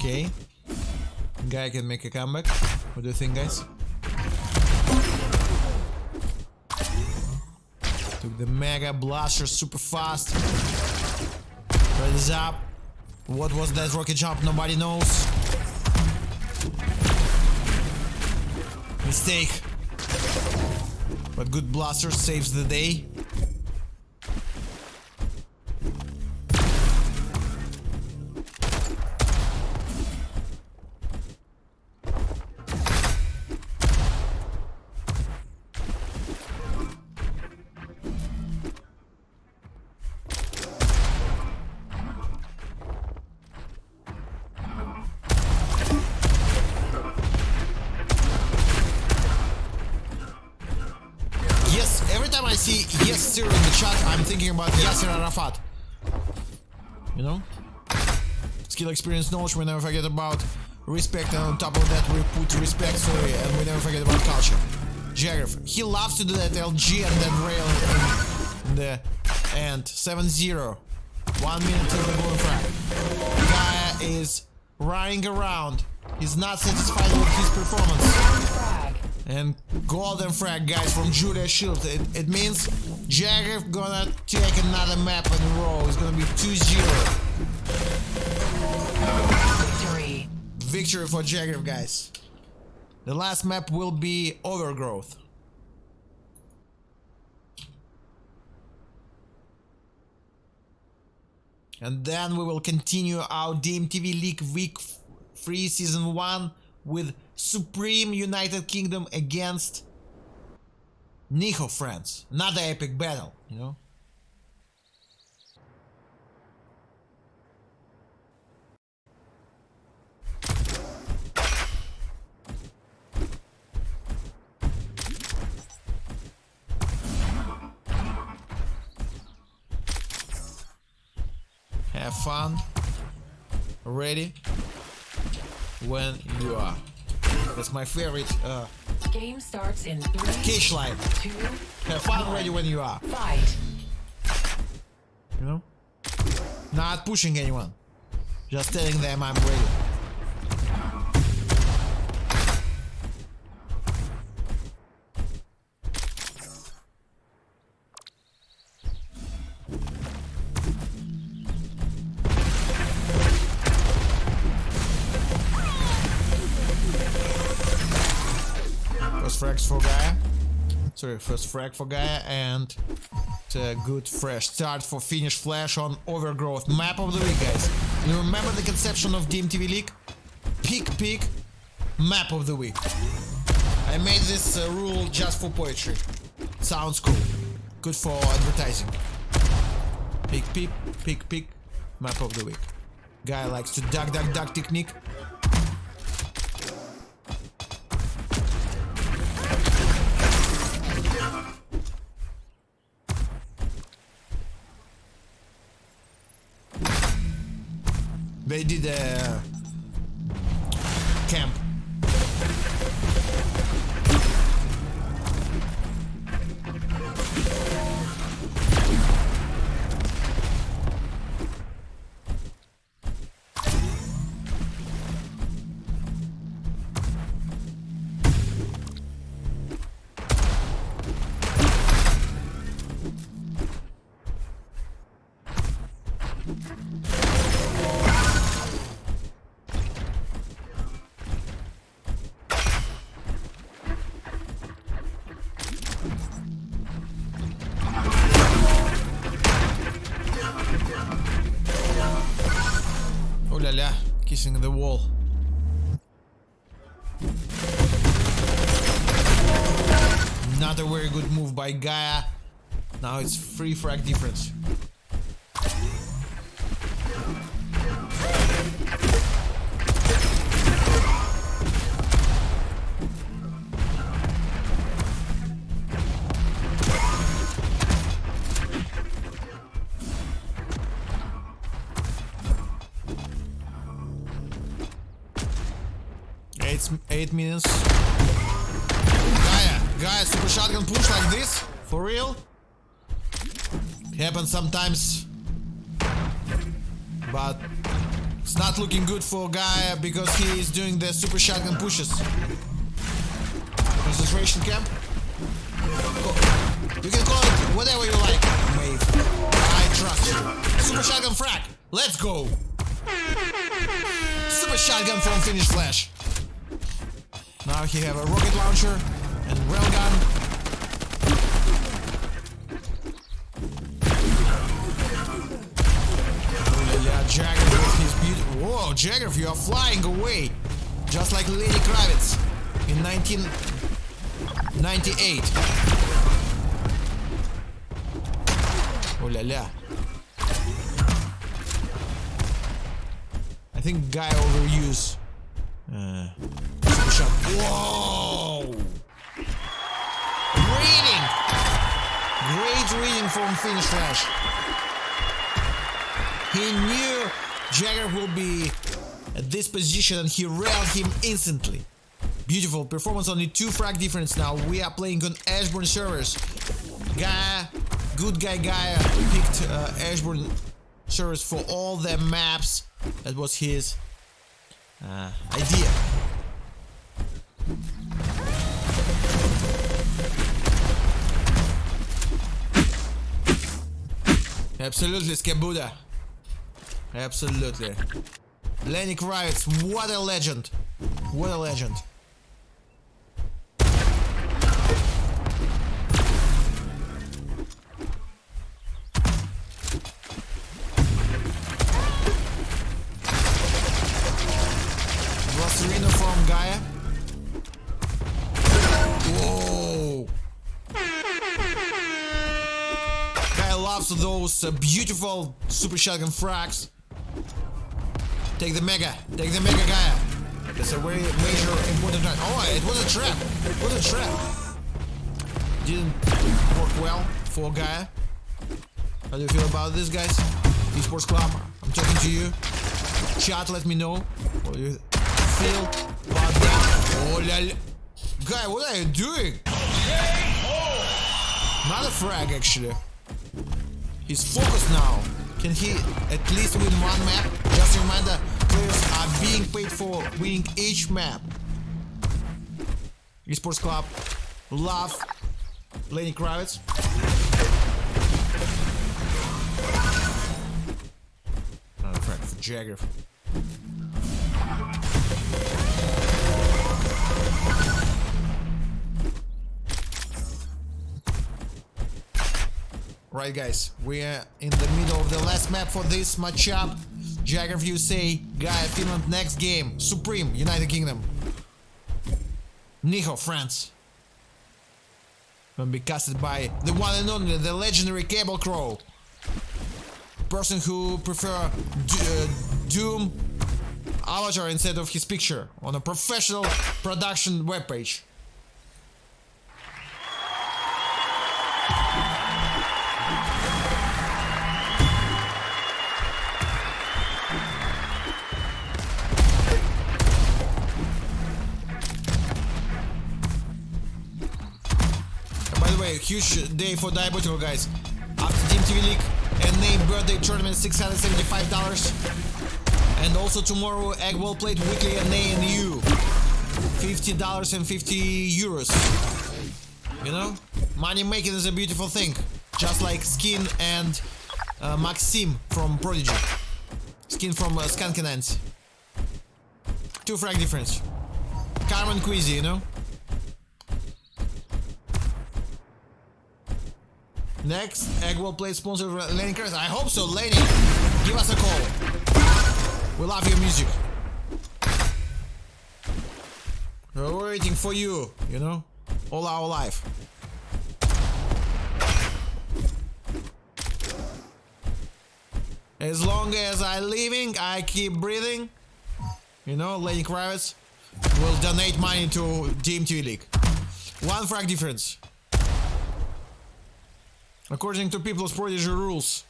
Okay. Guy can make a comeback. What do you think, guys? Took the mega blaster super fast. Red is up. What was that rocket jump? Nobody knows. Mistake. But good blaster saves the day. I see yes sir in the chat, I'm thinking about Yasser Arafat. You know? Skill, experience, knowledge, we never forget about respect, and on top of that we put respect, sorry, and we never forget about culture. Jagriff, he loves to do that LG and then rail in the end. 7-0. 1 minute till the golden frag. Guy is running around. He's not satisfied with his performance. And golden frag, guys, from Julia Shield. It means Jagriff gonna take another map in a row. It's gonna be 2-0. Victory. Victory for Jagriff, guys. The last map will be Overgrowth. And then we will continue our DMTV League Week 3 Season 1 with Supreme United Kingdom against Nykho, friends. Another epic battle, you know? Have fun. Ready? When you are. That's my favorite Game starts in 3, Cash line. 2, Have fun 1. ready when you are. Fight. You know? Not pushing anyone. Just telling them I'm ready. Frags for Gaia. Sorry, first frag for Gaia, and a good fresh start for Finish Flash on Overgrowth. Map of the week, guys. You remember the conception of DMTV League? Pick, map of the week. I made this rule just for poetry. Sounds cool. Good for advertising. Pick, map of the week. Guy likes to duck technique. They did a camp. la la, kissing the wall. Not a very good move by Gaia. Now it's 3 frag difference. It's 8 minutes. Gaia, super shotgun push like this? For real? Happens sometimes. But it's not looking good for Gaia because he is doing the super shotgun pushes. Concentration camp? You can call it whatever you like, Maeve. I trust you. Super shotgun frag. Let's go. Super shotgun from Finish Flash. Now he have a rocket launcher and railgun. Yeah, Jagriff with his beautiful. Whoa, Jagriff, you are flying away, just like Lenny Kravitz in 1998. Oh la la. I think Guy overuse. Super shot. Whoa! Reading! Great reading from Finish Flash. He knew Jagriff will be at this position and he railed him instantly. Beautiful performance, only 2 frag difference now. We are playing on Ashburn servers. Gaia, good guy Gaia picked Ashburn servers for all the maps. That was his idea. Absolutely, Skabuda. Absolutely. Lenny Kravitz, what a legend. What a legend. Rosarino from Gaia. Whoa. Gaia loves those beautiful super shotgun frags. Take the mega Gaia. That's a very major important time. Oh, it was a trap. It was a trap. Didn't work well for Gaia. How do you feel about this, guys? Esports Club, I'm talking to you. Chat, let me know what you feel about that. Oh la la. Guy, what are you doing? Not a frag, actually. He's focused now. Can he at least win one map? Just a reminder, players are being paid for winning each map. Esports Club, love Lenny Kravitz. Not a frag for Jagriff. Right, guys, we are in the middle of the last map for this matchup. Jagriff USA, Gaia Finland next game. Supreme, United Kingdom. Nykho, France. Gonna be casted by the one and only, the legendary Cable Crow. Person who prefer Doom avatar instead of his picture on a professional production webpage. Huge day for Diabotical, guys. After DMTV League and name birthday tournament, $675. And also tomorrow, Egg Well Plate Weekly and ANU, $50 and 50 euros. You know, money making is a beautiful thing. Just like Skin and Maxim from Prodigy. Skin from Skankinance. 2 frag difference. Carmen Queasy, you know. Next, Egg Well Play sponsored Lenny Kravitz. I hope so, Lenny. Give us a call. We love your music. We're waiting for you, you know, all our life. As long as I'm living, I keep breathing. You know, Lenny Kravitz will donate money to DMTV League. 1 frag difference. According to People's Prodigy rules.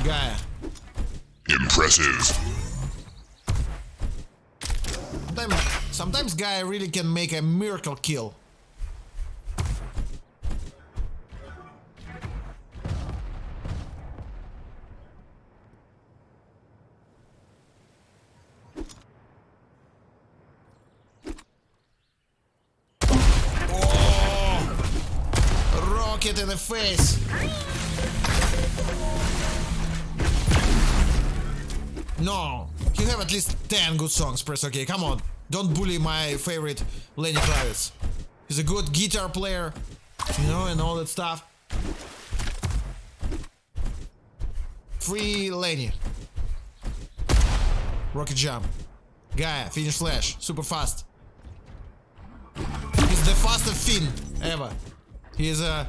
Gaiia. Impressive. Sometimes Gaiia really can make a miracle kill. Rocket in the face. No, you have at least 10 good songs, Press. Okay, come on. Don't bully my favorite Lenny Kravitz. He's a good guitar player, you know, and all that stuff. Free Lenny. Rocket jump. Gaiia, finish flash. Super fast. He's the fastest Finn ever. He is a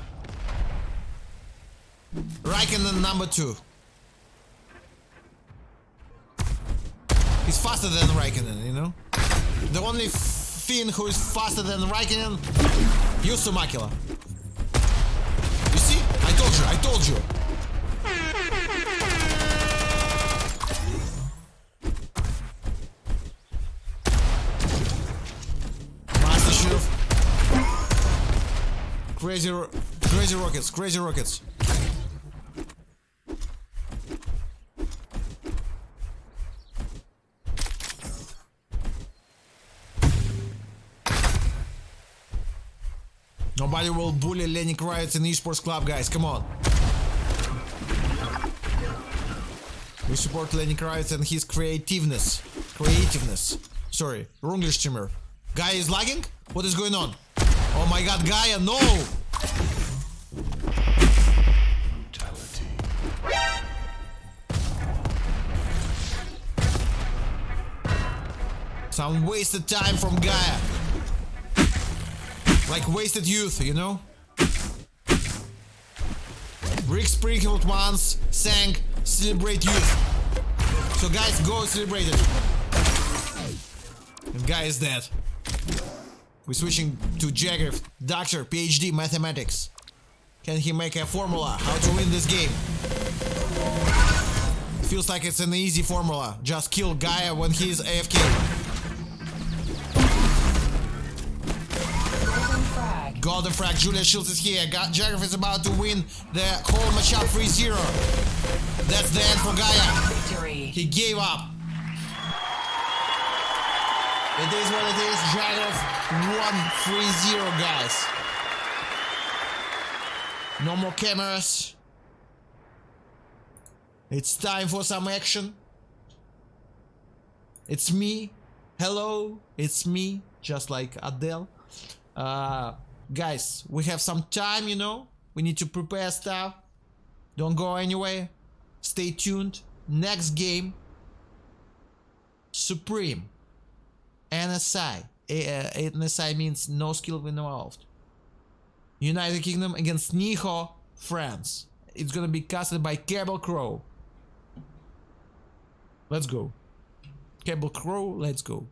Raikkonen number 2. He's faster than Raikkonen, you know? The only Finn who is faster than Raikkonen, Juuso Mäkelä. You see? I told you. Master Shield. Crazy rockets. Nobody will bully Lenny Kravitz in Esports Club, guys. Come on. We support Lenny Kravitz and his creativeness. Sorry, Runglish streamer. Gaiia is lagging? What is going on? Oh my god, Gaiia, no! Some wasted time from Gaiia. Like wasted youth, you know? Rick sprinkled once, sang, celebrate youth. So guys, go celebrate it. And Gaiia is dead. We're switching to Jagriff, Doctor, PhD, Mathematics. Can he make a formula how to win this game? Feels like it's an easy formula. Just kill Gaiia when he's AFK. Golden frag, Julia Shields is here. Jagriff is about to win the whole matchup 3-0. That's the end for Gaiia. Victory. He gave up. It is what it is. Jagriff won 3-0, guys. No more cameras. It's time for some action. It's me. Hello, it's me. Just like Adele. Guys, we have some time, you know. We need to prepare stuff. Don't go anywhere. Stay tuned. Next game. Supreme. NSI. NSI means no skill involved. United Kingdom against Nykho, France. It's gonna be casted by Cable Crow. Let's go. Cable Crow, let's go.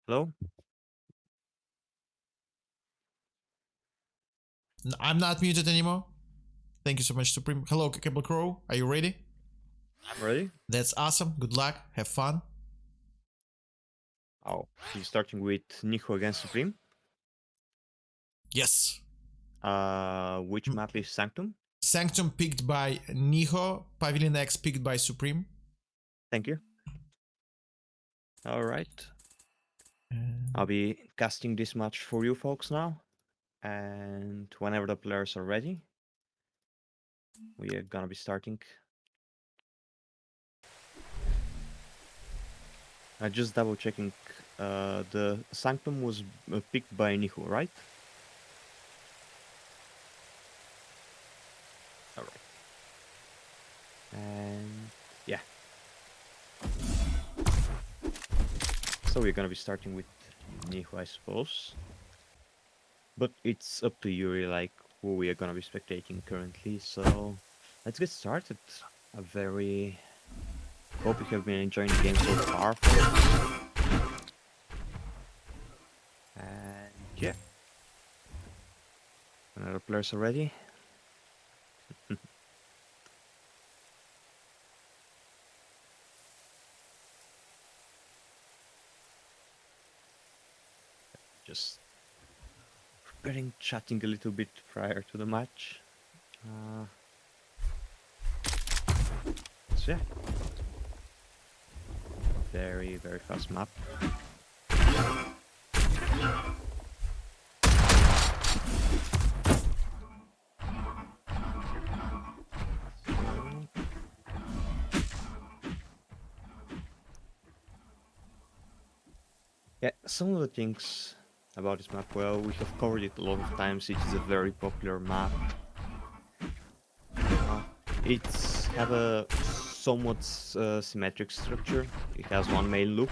Hello? I'm not muted anymore. Thank you so much, Supreme. Hello, Cable Crow. Are you ready? I'm ready. That's awesome. Good luck. Have fun. Oh, he's starting with Nykho against Supreme. Yes. Which map is Sanctum? Sanctum picked by Nykho. Pavilion X picked by Supreme. Thank you. Alright. I'll be casting this match for you folks now. And whenever the players are ready, we are gonna be starting. I just double checking. The Sanctum was picked by Nykho, right? Alright. And yeah. So we're gonna be starting with Nykho, I suppose. But it's up to you, really, like who we are gonna be spectating currently. So let's get started. A very hope you have been enjoying the game so far. And yeah, another players are ready. Just preparing, chatting a little bit prior to the match. So yeah, very fast map. Yeah, some of the things about this map, well, we have covered it a lot of times. It is a very popular map. It's have a somewhat symmetric structure. It has one main loop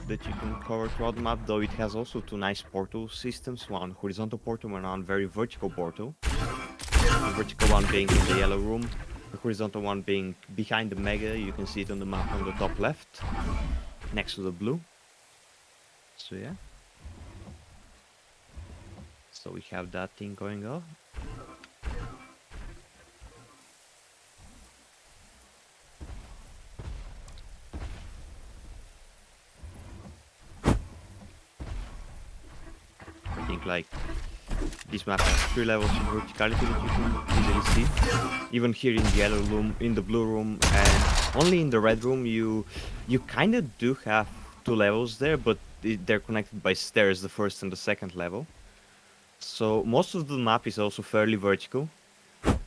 that you can cover throughout the map, though it has also two nice portal systems, one horizontal portal and one very vertical portal. The vertical one being in the yellow room, the horizontal one being behind the mega. You can see it on the map on the top left, next to the blue. So yeah. So we have that thing going on. I think like this map has 3 levels of verticality that you can easily see. Even here in the yellow room, in the blue room, and only in the red room you kind of do have 2 levels there, but they're connected by stairs, the first and the second level. So most of the map is also fairly vertical,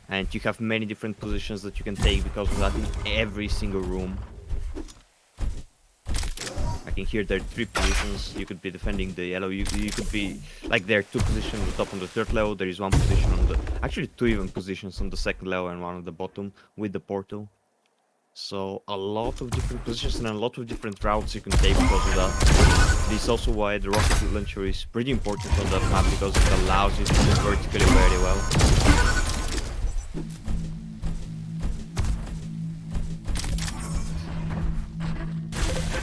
and you have many different positions that you can take because of that in every single room. I think here there are 3 positions. You could be defending the yellow. You could be like there are 2 positions on the top on the 3rd level. There is 1 position on the actually 2 even positions on the 2nd level and 1 on the bottom with the portal. So a lot of different positions and a lot of different routes you can take because of that. This is also why the rocket launcher is pretty important on that map, because it allows you to move vertically very well.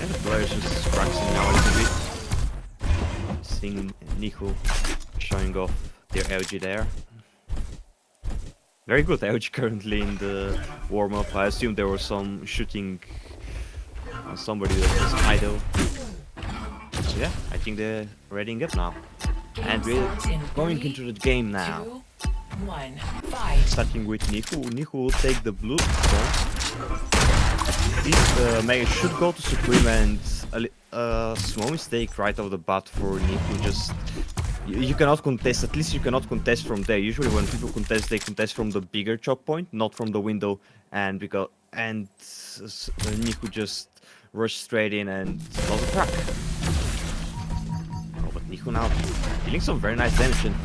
And the players just practicing now a little bit. Seeing Nykho showing off their LG there. Very good LG currently in the warm-up. I assume there was some shooting on somebody that was idle. So yeah, I think they're readying up now. And we're going into the game now. 2, 1, fight. Starting with Nykho. Nykho will take the blue zone. This Mega should go to Supreme, and a small mistake right off the bat for Nykho. Just you cannot contest, at least you cannot contest from there. Usually when people contest, they contest from the bigger chop point, not from the window, and Nykho just rushed straight in and got a crack. Oh, but Nykho now dealing some very nice damage, and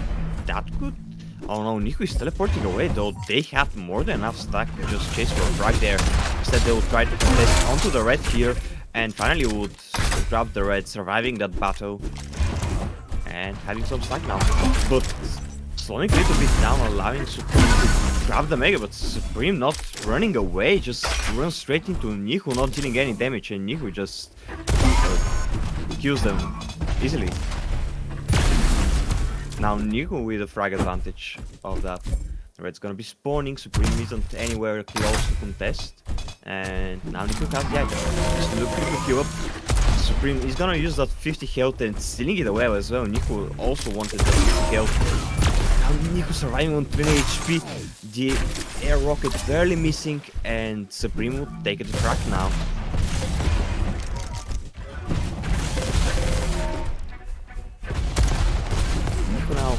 that could... Oh no, Nykho is teleporting away, though they have more than enough stack to just chase for a frag there. Instead they will try to contest onto the red here, and finally would grab the red, surviving that battle. And having some stack now, but slowing a little bit down, allowing Supreme to grab the Mega, but Supreme not running away, just runs straight into Nykho, not dealing any damage, and Nykho just kills them easily. Now Nykho with a frag advantage of that. The red's gonna be spawning, Supreme isn't anywhere close to contest. And now Nykho has Jagriff. Just looking to queue up. Supreme is gonna use that 50 health and stealing it away as well. Nykho also wanted that 50 health. Now Nykho surviving on 20 HP. The air rocket barely missing, and Supreme will take it to track now. Nykho now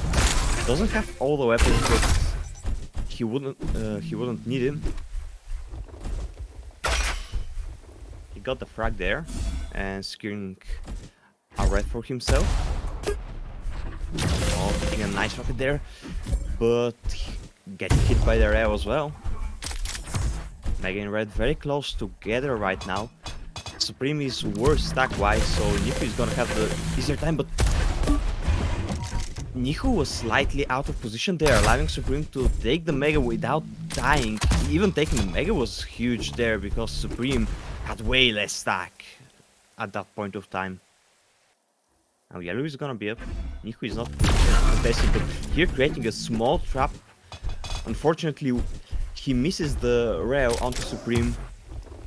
doesn't have all the weapons, but he wouldn't need him. He got the frag there and securing a red for himself. Oh, getting a nice rocket there, but getting hit by the rail as well. Mega and red very close together right now. Supreme is worse stack-wise, so Nykho is gonna have the easier time, but Nykho was slightly out of position there, allowing Supreme to take the Mega without dying. Even taking the Mega was huge there, because Supreme had way less stack at that point of time. Now Yellow is gonna be up. Nykho is not contesting, but here creating a small trap. Unfortunately, he misses the rail onto Supreme,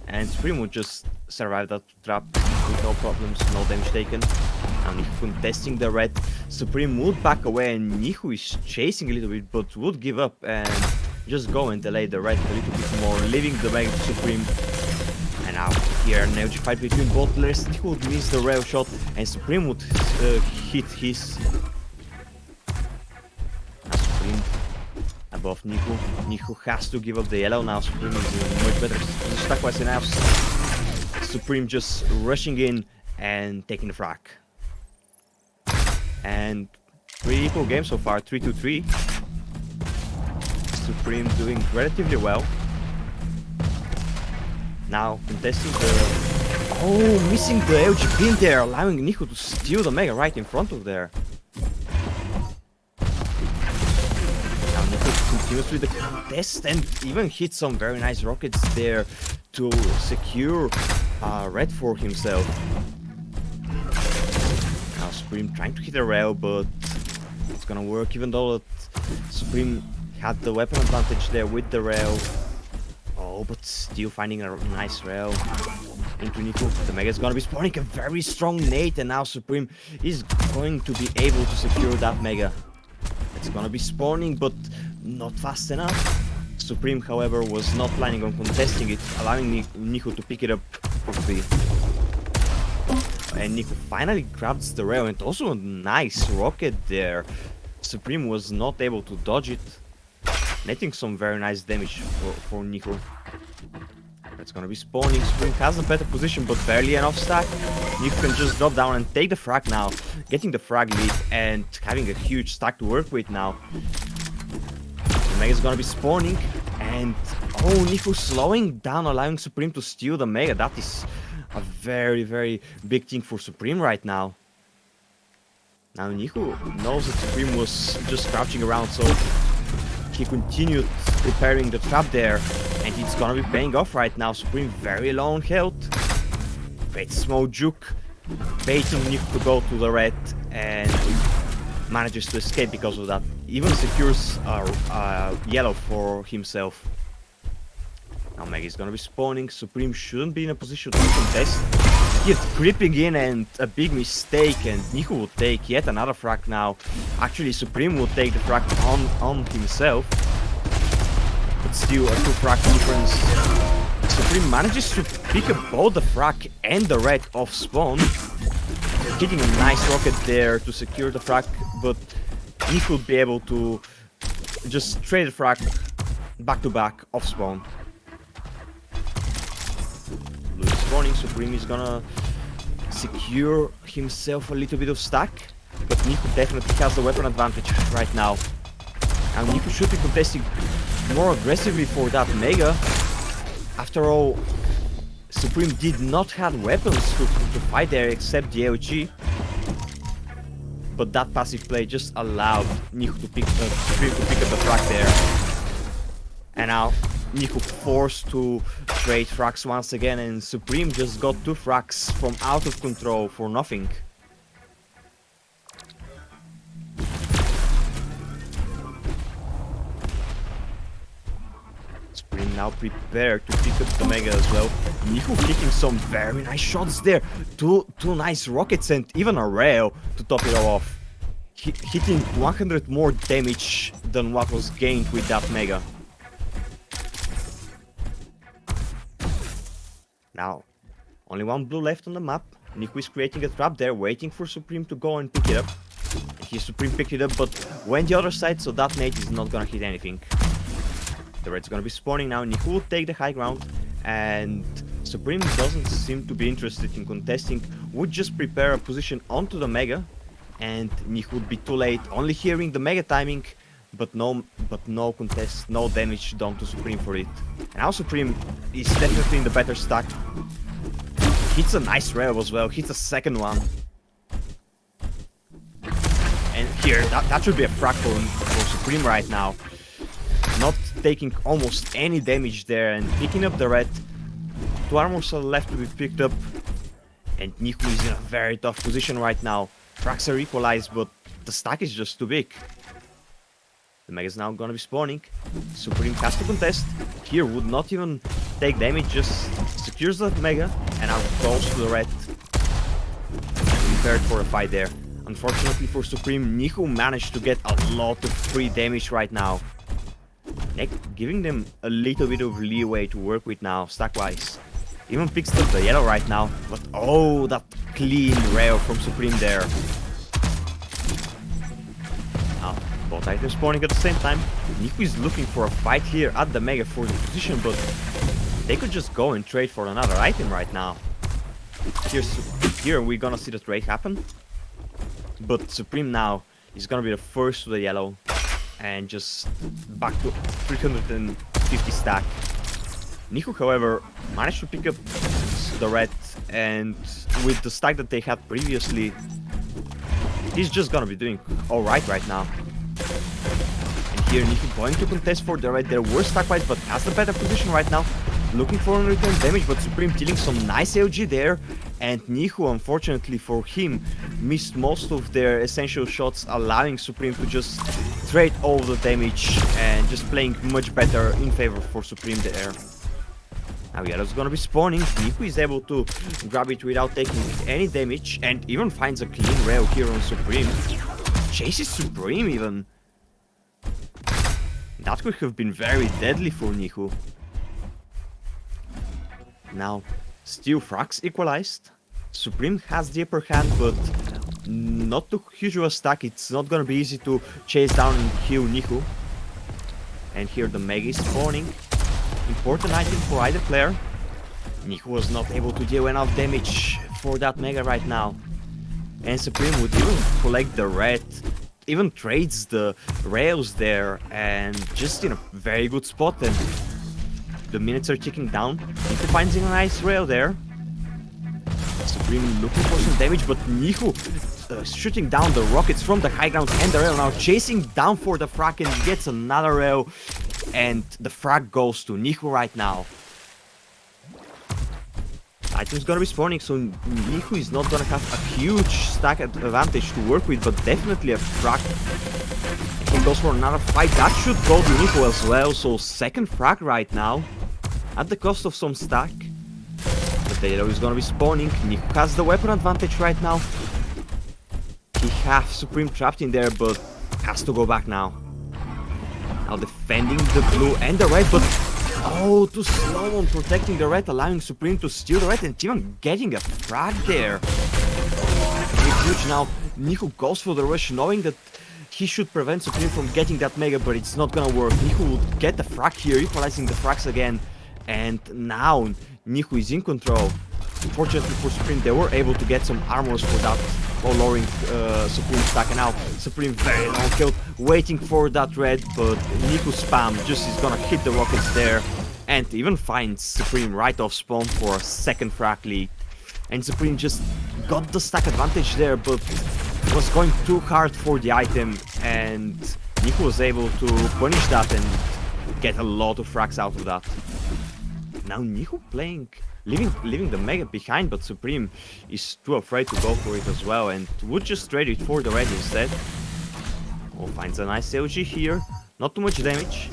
and Supreme would just survive that trap with no problems, no damage taken. Now Nykho contesting the red. Supreme would back away, and Nykho is chasing a little bit, but would give up and just go and delay the red a little bit more, leaving the Mega to Supreme. And now here an LG fight between both players. Nykho would miss the rail shot, and Supreme would hit his. Now Supreme above Nykho. Nykho has to give up the yellow now. Supreme is in much better stack-wise enough. Supreme just rushing in and taking the frag. And pretty equal game so far, 3-3. Supreme doing relatively well. Now contesting the... Oh, missing the LG pin there, allowing Nykho to steal the Mega right in front of there. Now Nykho continues with the contest and even hits some very nice rockets there to secure red for himself. Now Supreme trying to hit a rail, but it's gonna work, even though that Supreme had the weapon advantage there with the rail. Oh, but still finding a nice rail into Nykho. The Mega is gonna be spawning a very strong nade, and now Supreme is going to be able to secure that Mega. It's gonna be spawning, but not fast enough. Supreme, however, was not planning on contesting it, allowing Nykho to pick it up quickly. And Nykho finally grabs the rail, and also a nice rocket there. Supreme was not able to dodge it, netting some very nice damage for Nykho. It's gonna be spawning. Supreme has a better position, but barely enough stack. Nykho can just drop down and take the frag now, getting the frag lead and having a huge stack to work with now. The Mega is gonna be spawning, and oh, Nykho slowing down, allowing Supreme to steal the Mega. That is a very, very big thing for Supreme right now. Now Nykho knows that Supreme was just crouching around, so he continued preparing the trap there, and it's gonna be paying off right now. Supreme very low on health. Great small juke, baiting Nykho to go to the red, and manages to escape because of that. Even secures yellow for himself. Now Mega is gonna be spawning. Supreme shouldn't be in a position to contest. He's creeping in, and a big mistake, and Nykho will take yet another frag now. Actually, Supreme will take the frag on himself. But still a 2 frag difference. Supreme manages to pick up both the frag and the red off spawn. Hitting a nice rocket there to secure the frag, but Nykho will be able to just trade the frag back to back off spawn. Spawning, Supreme is gonna secure himself a little bit of stack, but Nykho definitely has the weapon advantage right now. And Nykho should be contesting more aggressively for that Mega. After all, Supreme did not have weapons to fight there except the LG. But that passive play just allowed Nykho to Supreme to pick up the frag there. And now Nykho forced to trade frags once again, and Supreme just got 2 frags from out of control for nothing. now prepared to pick up the Mega as well. Nykho hitting some very nice shots there. Two nice rockets and even a rail to top it all off. Hitting 100 more damage than what was gained with that Mega. Now, only one blue left on the map. Nykho is creating a trap there, waiting for Supreme to go and pick it up. He Supreme picked it up, but went the other side, so that nade is not gonna hit anything. The red's gonna be spawning now. Nykho will take the high ground, and Supreme doesn't seem to be interested in contesting. Would just prepare a position onto the Mega, and Nykho would be too late. Only hearing the Mega timing, but no contest, no damage done to Supreme for it. And now Supreme is definitely in the better stack. Hits a nice rail as well. Hits a second one. And here, that should be a frag for Supreme right now. Not taking almost any damage there and picking up the red. 2 armors are left to be picked up. And Nykho is in a very tough position right now. Frags are equalized, but the stack is just too big. The Mega is now gonna be spawning. Supreme has to contest. Here would not even take damage, just secures the Mega and now goes to the red. Prepared for a fight there. Unfortunately for Supreme, Nykho managed to get a lot of free damage right now. Giving them a little bit of leeway to work with now, stack-wise. Even picks up the yellow right now, but oh, that clean rail from Supreme there. Now, both items spawning at the same time. Nykho is looking for a fight here at the Mega for the position, but they could just go and trade for another item right now. Here we're gonna see the trade happen. But Supreme now is gonna be the first to the yellow and just back to 350 stack. Nykho, however, managed to pick up the red, and with the stack that they had previously, he's just gonna be doing alright right now. And here Nykho going to contest for the red. There were stack-wise, but has the better position right now. Looking for return damage, but Supreme dealing some nice AOG there. And Nykho, unfortunately for him, missed most of their essential shots, allowing Supreme to just trade all the damage and just playing much better in favor for Supreme there. Now Yellow's gonna be spawning. Nykho is able to grab it without taking any damage and even finds a clean rail here on Supreme. Chases Supreme even. That could have been very deadly for Nykho. Now, still frags equalized. Supreme has the upper hand, but not too huge of a stack. It's not gonna be easy to chase down and kill Nykho. And here the Mega is spawning. Important item for either player. Nykho was not able to deal enough damage for that Mega right now. And Supreme would even collect the red, even trades the rails there, and just in a very good spot. And the minutes are ticking down. Nykho finds a nice rail there. Supreme looking for some damage, but Nykho shooting down the rockets from the high ground and the rail, now chasing down for the frag and gets another rail. And the frag goes to Nykho right now. Item's gonna be spawning, so Nykho is not gonna have a huge stack advantage to work with, but definitely a frag. He goes for another fight. That should go to Nykho as well, so second frag right now, at the cost of some stack. But the yellow is gonna be spawning. Nykho has the weapon advantage right now. He has Supreme trapped in there, but has to go back now. Now defending the blue and the red, but oh, too slow on protecting the red, allowing Supreme to steal the red and even getting a frag there. Huge now. Nykho goes for the rush, knowing that he should prevent Supreme from getting that Mega, but it's not gonna work. Nykho would get the frag here, equalizing the frags again. And now Nykho is in control. Unfortunately for Supreme, they were able to get some armors for that while lowering Supreme stack. And now Supreme very long kill, waiting for that red, but Nykho spam just is gonna hit the rockets there. And even finds Supreme right off spawn for a second frag lead. And Supreme just got the stack advantage there, but was going too hard for the item, and Nykho was able to punish that and get a lot of frags out of that. Now Nykho playing, leaving the Mega behind, but Supreme is too afraid to go for it as well and would just trade it for the red instead. Oh, finds a nice AOG here, not too much damage.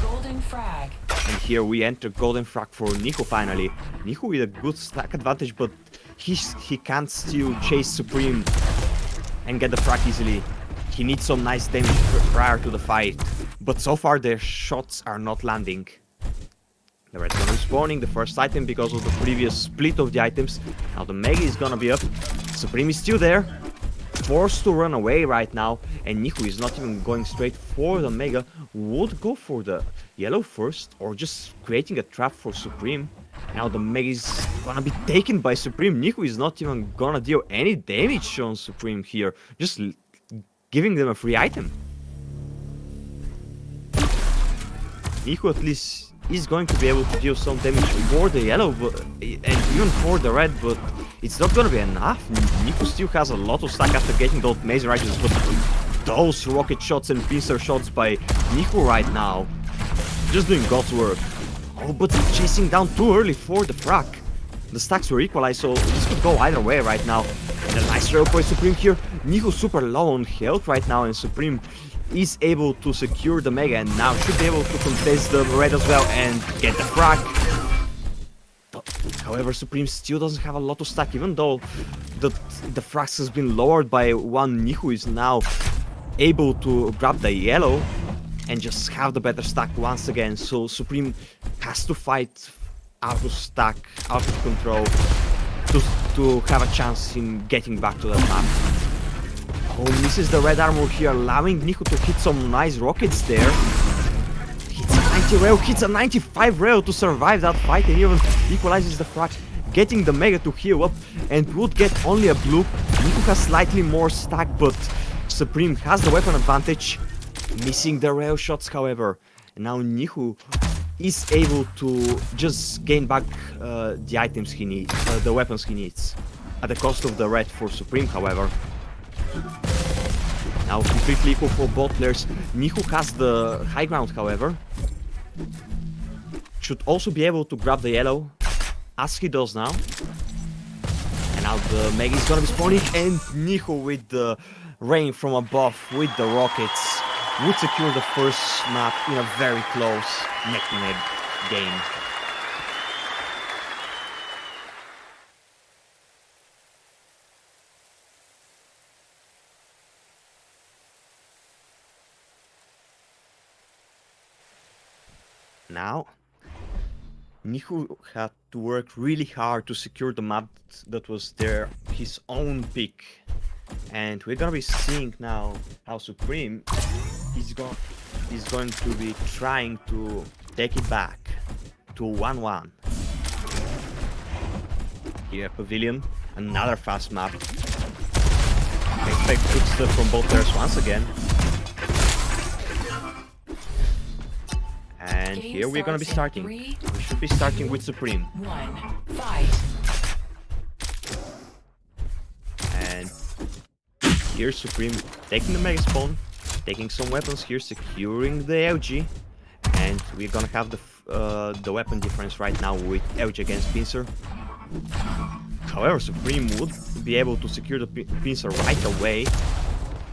Golden frag. And here we enter golden frag for Nykho finally. Nykho with a good stack advantage, but he can't still chase Supreme and get the frag easily. He needs some nice damage prior to the fight, but so far their shots are not landing. The red one is spawning the first item because of the previous split of the items. Now the Mega is gonna be up. Supreme is still there, forced to run away right now, and Nykho is not even going straight for the Mega. Would go for the yellow first, or just creating a trap for Supreme. Now the Mega is gonna be taken by Supreme. Nykho is not even gonna deal any damage on Supreme here, just giving them a free item. Nykho at least is going to be able to deal some damage for the yellow and even for the red, but it's not gonna be enough. Nykho still has a lot of stack after getting those maze righteous, but those rocket shots and pincer shots by Nykho right now, just doing God's work. Oh, but chasing down too early for the frag. The stacks were equalized, so this could go either way right now. And a nice rail by Supreme here. Nykho super low on health right now, and Supreme is able to secure the Mega, and now should be able to contest the red as well and get the frag. However, Supreme still doesn't have a lot of stack, even though the frags has been lowered by one. Nykho is now able to grab the yellow and just have the better stack once again, so Supreme has to fight out of stack, out of control to have a chance in getting back to that map. Oh, misses the red armor here, allowing Nykho to hit some nice rockets there. Hits a 90 rail, hits a 95 rail to survive that fight, and even equalizes the frag, getting the Mega to heal up, and would get only a blue. Nykho has slightly more stack, but Supreme has the weapon advantage, missing the rail shots, however. And now Nykho is able to just gain back the items he needs, the weapons he needs, at the cost of the red for Supreme, however. Now completely equal for both players. Nykho has the high ground, however. Should also be able to grab the yellow, as he does now. And now the Mega is gonna be spawning, and Nykho with the rain from above with the rockets would secure the first map in a very close neck-to-neck game. Now, Nykho had to work really hard to secure the map that was his own pick. And we're gonna be seeing now how Supreme is going to be trying to take it back to 1-1. Here, Pavilion, another fast map. I expect good stuff from both players once again. And here we're gonna be starting. We should be starting with Supreme. 1, fight. And here's Supreme taking the Mega Spawn, taking some weapons here, securing the LG, and we're gonna have the weapon difference right now with LG against Pincer. However, Supreme would be able to secure the Pincer right away.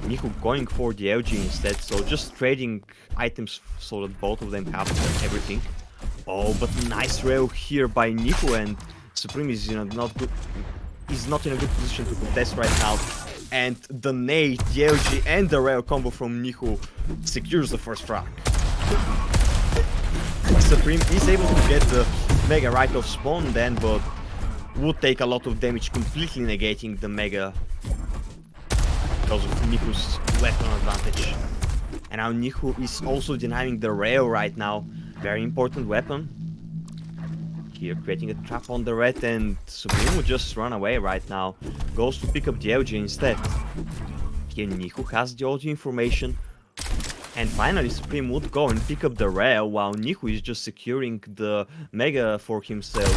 Nykho going for the LG instead, so just trading items so that both of them have everything. Oh, but nice rail here by Nykho, and Supreme is not in a good position to contest right now. And the nade, the LG, and the rail combo from Nykho secures the first frag. Supreme is able to get the Mega right off spawn then, but would take a lot of damage, completely negating the Mega because of Nykho's weapon advantage. And now Nykho is also denying the rail right now. Very important weapon. Here creating a trap on the red, and Supreme would just run away right now. Goes to pick up the LG instead. Here Nykho has the audio information. And finally Supreme would go and pick up the rail while Nykho is just securing the Mega for himself.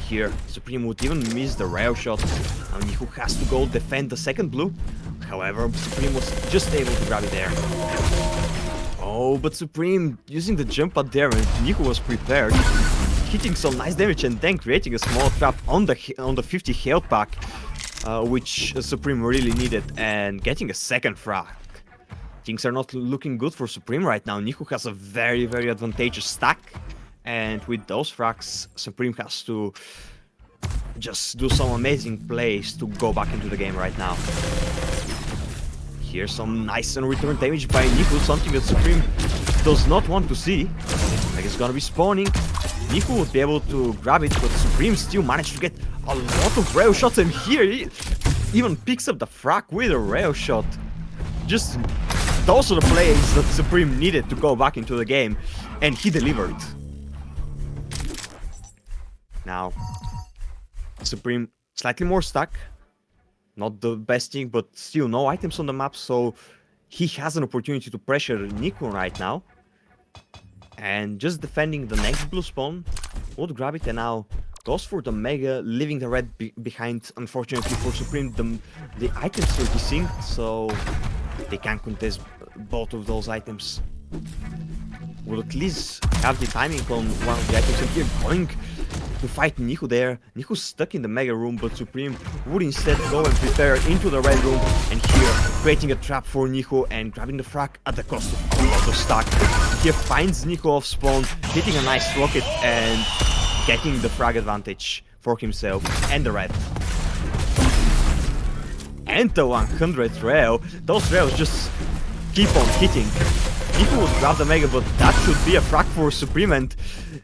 Here Supreme would even miss the rail shot. Now Nykho has to go defend the second blue. However, Supreme was just able to grab it there. Oh, but Supreme using the jump pad there, and Nykho was prepared, hitting some nice damage and then creating a small trap on the 50 health pack, which Supreme really needed, and getting a second frag. things are not looking good for Supreme right now. Nykho has a very, very advantageous stack. And with those frags, Supreme has to just do some amazing plays to go back into the game right now. Here's some nice and return damage by Nykho, something that Supreme does not want to see. Like it's gonna be spawning. Nykho would be able to grab it, but Supreme still managed to get a lot of rail shots, and here he even picks up the frag with a rail shot. Just those are the plays that Supreme needed to go back into the game, and he delivered. Now, Supreme slightly more stuck. Not the best thing, but still no items on the map, so he has an opportunity to pressure Nykho right now. And just defending the next blue spawn, would grab it and now goes for the Mega, leaving the red behind. Unfortunately for Supreme, the items are desynced, so they can't contest both of those items. Will at least have the timing on one of the items, and here going to fight Nykho there. Nykho's stuck in the Mega room, but Supreme would instead go and prepare into the red room, and here creating a trap for Nykho and grabbing the frag at the cost of a lot of stack. Here finds Nykho off spawn, hitting a nice rocket and getting the frag advantage for himself and the red. And the 100 rail, those rails just keep on hitting. Nykho would grab the Mega, but that should be a frag for Supreme, and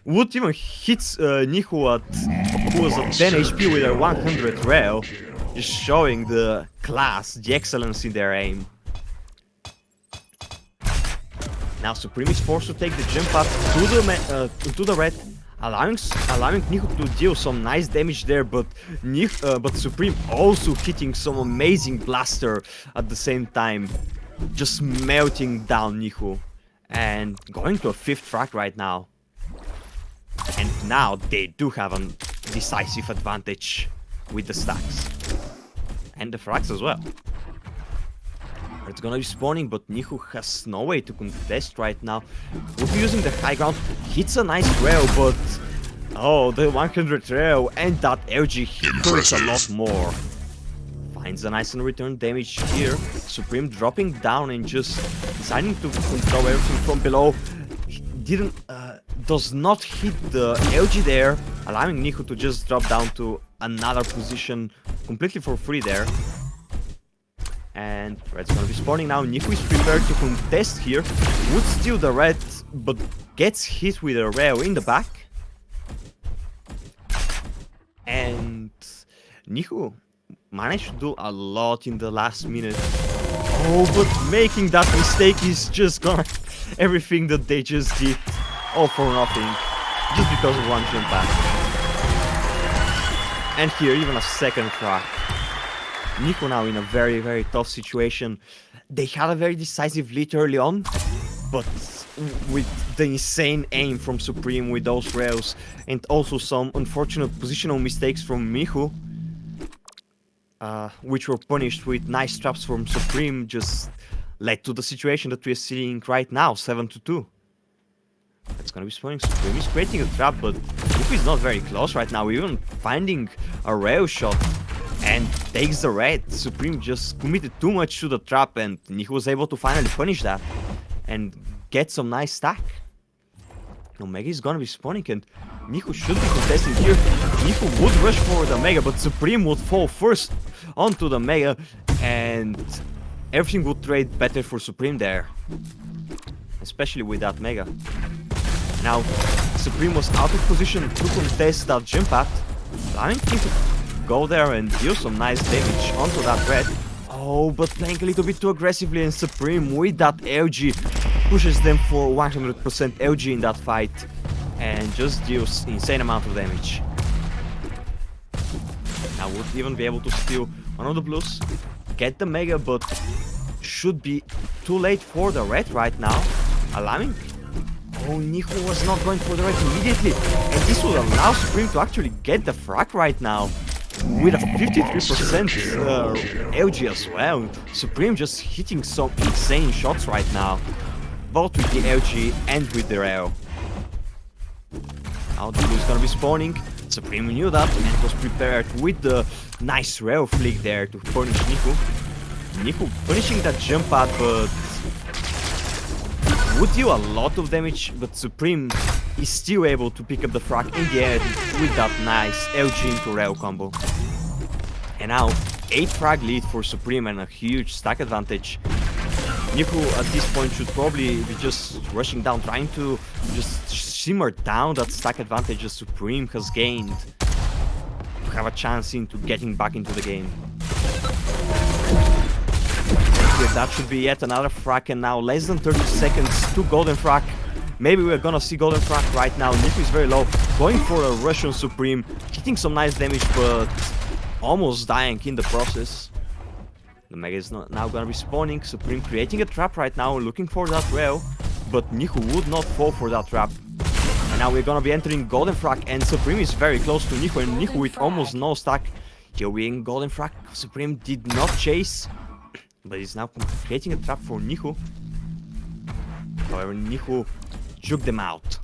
would even hit Nykho who was at 10 HP with a 100 rail, just showing the class, the excellence in their aim. Now Supreme is forced to take the jump up to the red, allowing Nykho to deal some nice damage there, but Supreme also hitting some amazing blaster at the same time, just melting down Nykho and going to a 5th frag right now. And now they do have a decisive advantage with the stacks and the frags as well. It's gonna be spawning, but Nykho has no way to contest right now. Would be using the high ground, hits a nice rail, but oh, the 100 rail and that LG hurts a lot more. Finds a nice and return damage here. Supreme dropping down and just deciding to control everything from below. Does not hit the LG there, allowing Nykho to just drop down to another position completely for free there. And red's gonna be spawning now. Nykho is prepared to contest here. Would steal the red, but gets hit with a rail in the back. And Nykho managed to do a lot in the last minute. Oh, but making that mistake is just gonna... everything that they just did, all for nothing, just because of one jump back. And here, even a 2nd frag. Nykho now in a very, very tough situation. They had a very decisive lead early on, but with the insane aim from Supreme with those rails, and also some unfortunate positional mistakes from Nykho, which were punished with nice traps from Supreme, just led to the situation that we're seeing right now, 7-2. It's gonna be spawning. Supreme is creating a trap, but Nykho is not very close right now, even finding a rail shot and takes the red. Supreme just committed too much to the trap, and Nykho was able to finally punish that and get some nice stack. Now Mega is gonna be spawning, and Nykho should be contesting here. Nykho would rush for the Mega, but Supreme would fall first onto the Mega, and everything would trade better for Supreme there, especially with that Mega. Now Supreme was out of position to contest that jump at, allowing him to go there and deal some nice damage onto that red. Oh, but playing a little bit too aggressively, and Supreme with that LG pushes them for 100% LG in that fight and just deals insane amount of damage. Now would even be able to steal one of the blues, get the Mega, but should be too late for the red right now, allowing... Oh, Nykho was not going for the red immediately, and this will allow Supreme to actually get the frag right now with a 53% LG as well. Supreme just hitting some insane shots right now, both with the LG and with the rail. Now the blue is gonna be spawning. Supreme knew that and was prepared with the nice rail flick there to punish Nykho. Nykho punishing that jump pad, but would deal a lot of damage, but Supreme is still able to pick up the frag in the end with that nice LG into rail combo. And now 8 frag lead for Supreme and a huge stack advantage. Nykho at this point should probably be just rushing down, trying to just simmer down that stack advantage that Supreme has gained to have a chance into getting back into the game. Yeah, that should be yet another frag, and now less than 30 seconds to golden frag. Maybe we're gonna see golden frag right now. Nykho is very low, going for a rush on Supreme, hitting some nice damage, but almost dying in the process. The Mega is now gonna be spawning. Supreme creating a trap right now, looking for that rail, but Nykho would not fall for that trap. And now we're gonna be entering golden frag, and Supreme is very close to Nykho, and Nykho with almost no stack. Joeying golden frag. Supreme did not chase, but he's now creating a trap for Nykho. However, Nykho juked them out.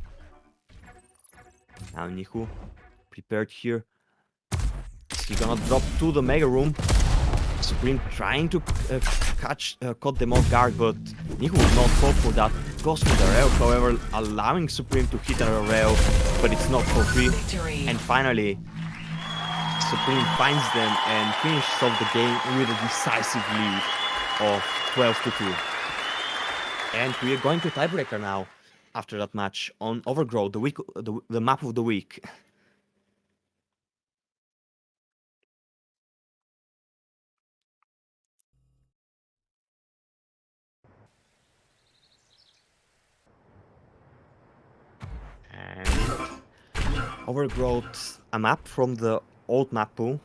Now Nykho prepared here. Is he gonna drop to the Mega Room? Supreme trying to caught them off guard, but Nykho would not fall for that. Goes for the rail, however, allowing Supreme to hit a rail, but it's not for free. Victory. And finally, Supreme finds them and finishes off the game with a decisive lead of 12-2. And we are going to tiebreaker now after that match on Overgrowth, the map of the week. And Overgrowth, a map from the old map pool,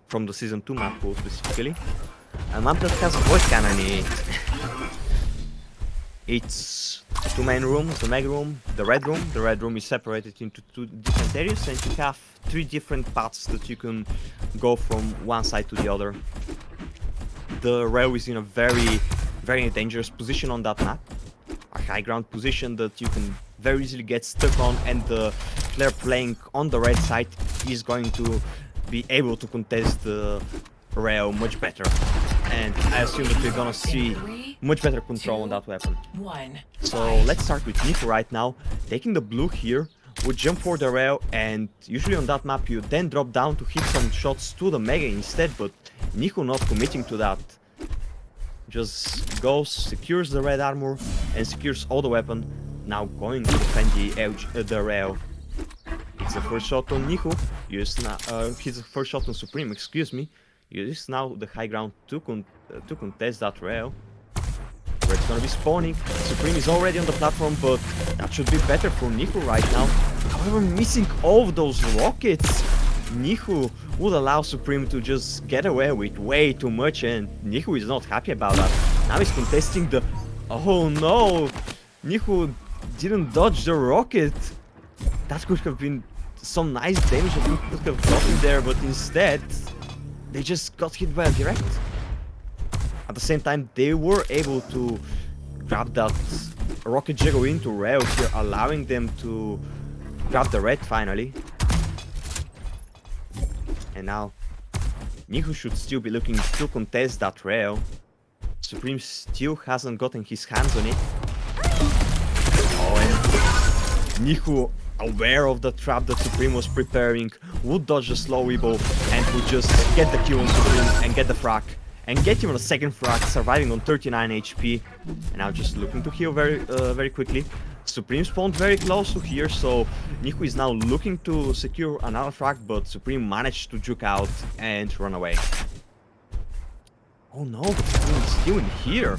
from the Season 2 map pool specifically. A map that has a voice cannon in it. It's 2 main rooms, the Mega Room, the Red Room. The Red Room is separated into 2 different areas, and you have 3 different paths that you can go from one side to the other. The rail is in a very dangerous position on that map. A high ground position that you can very easily get stuck on, and the player playing on the red side is going to be able to contest the rail much better. And I assume that we're gonna see much better control on that weapon. So let's start with Nykho right now, taking the blue here, would jump for the rail, and usually on that map you then drop down to hit some shots to the Mega instead, but Nykho not committing to that. Just goes, secures the red armor, and secures all the weapon. Now going to defend the rail. It's the first shot on Nykho. His first shot on Supreme, excuse me. Use now the high ground to contest that rail. Where it's gonna be spawning. Supreme is already on the platform, but that should be better for Nykho right now. However, missing all of those rockets, Nykho would allow Supreme to just get away with way too much, and Nykho is not happy about that. Now he's contesting the... Oh no! Nykho didn't dodge the rocket. That could have been some nice damage that he could have gotten there, but instead they just got hit by a direct. At the same time, they were able to grab that rocket juggle into rail here, allowing them to grab the red finally. And now Nykho should still be looking to contest that rail. Supreme still hasn't gotten his hands on it. Oh, and Nykho, aware of the trap that Supreme was preparing, would dodge the slow weeble and would just get the kill on Supreme and get the frag. And get him on a second frag, surviving on 39 HP. And now just looking to heal very quickly. Supreme spawned very close to here, so Nykho is now looking to secure another frag, but Supreme managed to juke out and run away. Oh no, but Supreme is still in here.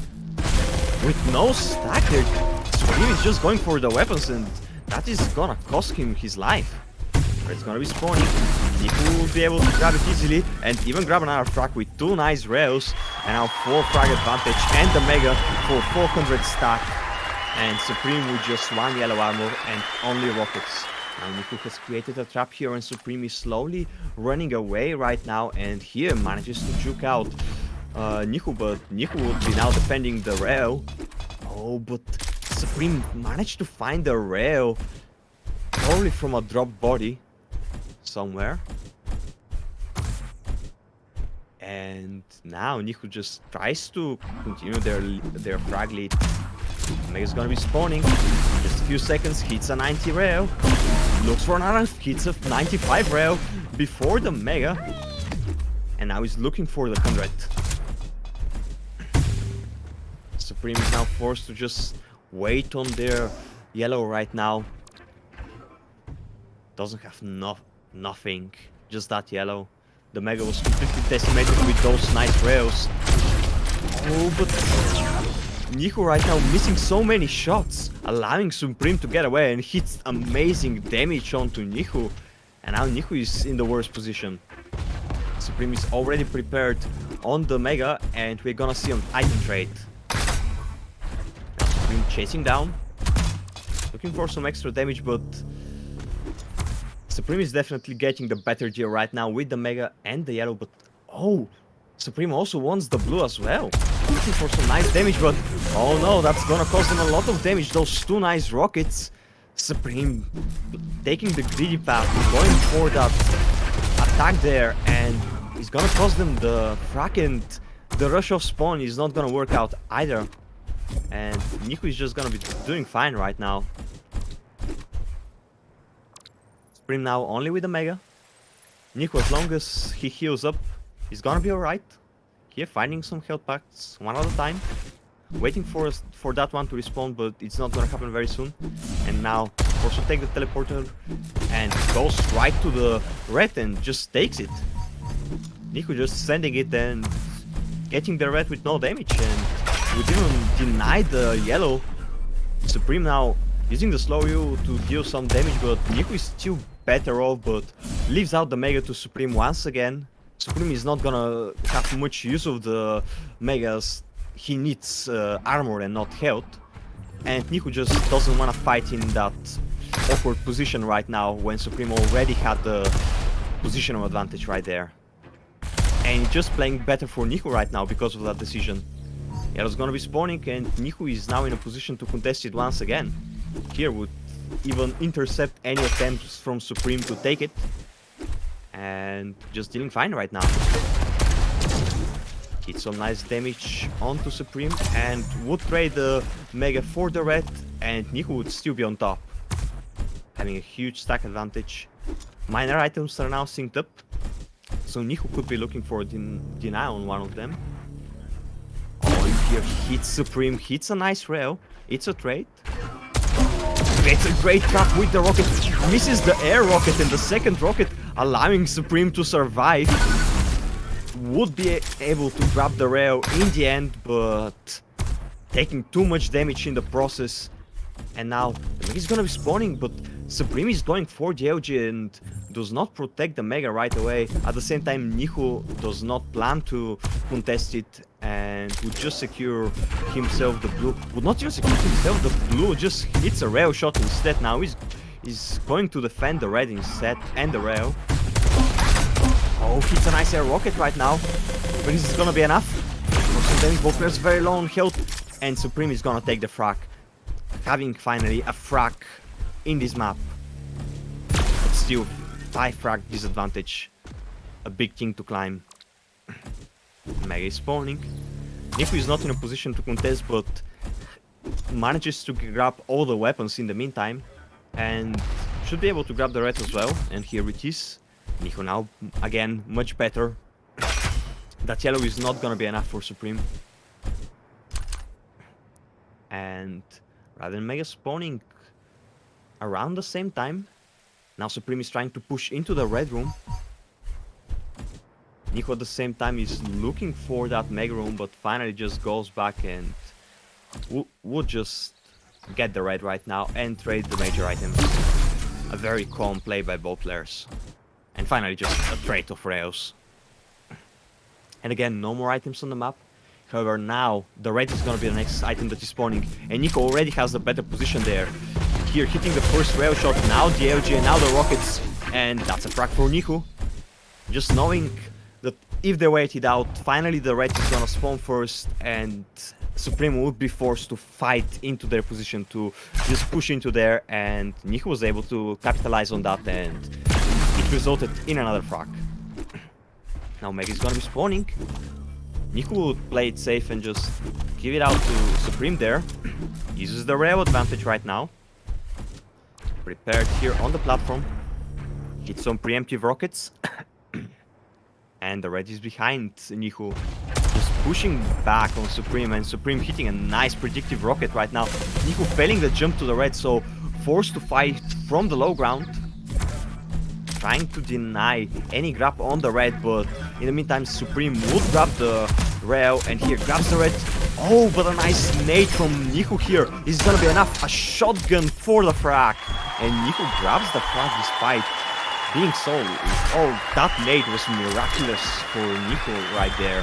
With no stack there, Supreme is just going for the weapons, and that is gonna cost him his life. But it's gonna be spawning. Nykho will be able to grab it easily, and even grab another frag with 2 nice rails. And now 4 frag advantage and the Mega for 400 stack. And Supreme with just 1 yellow armor and only rockets. Now Nykho has created a trap here, and Supreme is slowly running away right now, and here manages to juke out Nykho, but Nykho would be now defending the rail. Oh, but Supreme managed to find the rail, probably from a drop body somewhere. And now Nykho just tries to continue their frag lead. Mega's gonna be spawning. Just a few seconds, hits a 90 rail. Looks for another, hits a 95 rail before the Mega. And now he's looking for the 100. Supreme is now forced to just wait on their yellow right now. Doesn't have nothing, just that yellow. The Mega was completely decimated with those nice rails. Oh, but Nykho right now missing so many shots, allowing Supreme to get away and hits amazing damage onto Nykho. And now Nykho is in the worst position. Supreme is already prepared on the Mega, and we're gonna see an item trade. Now Supreme chasing down, looking for some extra damage, but Supreme is definitely getting the better deal right now with the Mega and the yellow, but oh, Supreme also wants the blue as well. Looking for some nice damage, but oh no, that's gonna cost him a lot of damage. Those two nice rockets. Supreme taking the greedy path, going for that attack there, and it's gonna cost them the frag, and the rush of spawn is not gonna work out either. And Nykho is just gonna be doing fine right now. Supreme now only with the Mega. Nykho, as long as he heals up, he's gonna be alright. Here finding some health packs one at a time. Waiting for that one to respawn, but it's not gonna happen very soon. And now also take the teleporter and goes right to the red and just takes it. Nykho just sending it and getting the red with no damage, and we didn't deny the yellow. Supreme now using the slow U to deal some damage, but Nykho is still better off, but leaves out the Mega to Supreme once again. Supreme is not gonna have much use of the Megas. He needs armor and not health. And Nykho just doesn't want to fight in that awkward position right now when Supreme already had the positional advantage right there. And just playing better for Nykho right now because of that decision. Yellow's gonna be spawning, and Nykho is now in a position to contest it once again. Here would even intercept any attempts from Supreme to take it. And just dealing fine right now. Hit some nice damage onto Supreme and would trade the Mega for the red, and Nykho would still be on top. Having a huge stack advantage. Minor items are now synced up, so Nykho could be looking for a deny on one of them. Oh, and here hits Supreme, hits a nice rail. It's a trade. It's a great trap with the rocket. Misses the air rocket, and the second rocket allowing Supreme to survive. Would be able to grab the rail in the end, but taking too much damage in the process. And now the Mega is gonna be spawning, but Supreme is going for the LG and does not protect the Mega right away. At the same time, Nykho does not plan to contest it and would just secure himself the blue. Would not just secure himself the blue, just hits a rail shot instead. Now he's going to defend the red instead and the rail. Oh, hits a nice air rocket right now, but is this gonna be enough? For some damage, both players very low on health, and Supreme is gonna take the frag. Having finally a frag in this map. But still, 5 frag disadvantage. A big thing to climb. Mega is spawning. Nykho is not in a position to contest, but manages to grab all the weapons in the meantime. And should be able to grab the red as well, and here it is. Nykho now, again, much better. That yellow is not gonna be enough for Supreme. And rather than Mega spawning around the same time, now Supreme is trying to push into the red room. Nykho at the same time is looking for that Mega room, but finally just goes back and would just get the red right now and trade the major items. A very calm play by both players. And finally just a trade of rails. And again, no more items on the map. However, now the red is gonna be the next item that is spawning, and Nykho already has the better position there. Here hitting the first rail shot, now the LG and now the rockets, and that's a frag for Nykho. Just knowing that if they wait it out, finally the red is gonna spawn first, and Supreme would be forced to fight into their position to just push into there, and Nykho was able to capitalize on that, and it resulted in another frag. Now Meg is gonna be spawning. Nykho would play it safe and just give it out to Supreme there. Uses the rail advantage right now. Prepared here on the platform. Hit some preemptive rockets. And the red is behind Nykho. Just pushing back on Supreme, and Supreme hitting a nice predictive rocket right now. Nykho failing the jump to the red, so forced to fight from the low ground. Trying to deny any grab on the red, but in the meantime Supreme would grab the rail, and here grabs the red. Oh, but a nice nade from Nykho here is gonna be enough. A shotgun for the frag, and Nykho grabs the frag despite being so... Oh, that nade was miraculous for Nykho right there.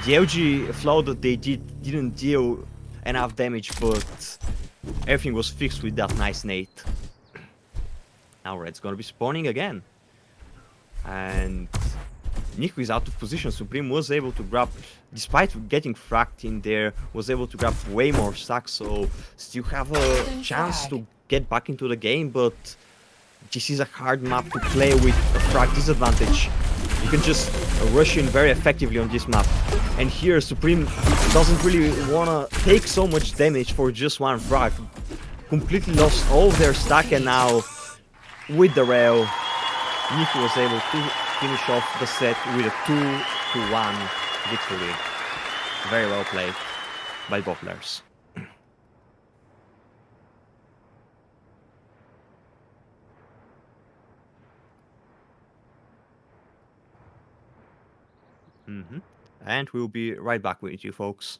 The LG flow that they didn't deal enough damage, but everything was fixed with that nice nade. Now red's gonna be spawning again. And Nykho is out of position. Supreme was able to grab, despite getting fragged in there, was able to grab way more stacks, so still have a chance to get back into the game, but this is a hard map to play with a frag disadvantage. You can just rush in very effectively on this map. And here Supreme doesn't really wanna take so much damage for just one frag. Completely lost all their stack, and now with the rail, Nykho was able to finish off the set with a 2-1 victory. Very well played by both players. And we'll be right back with you folks.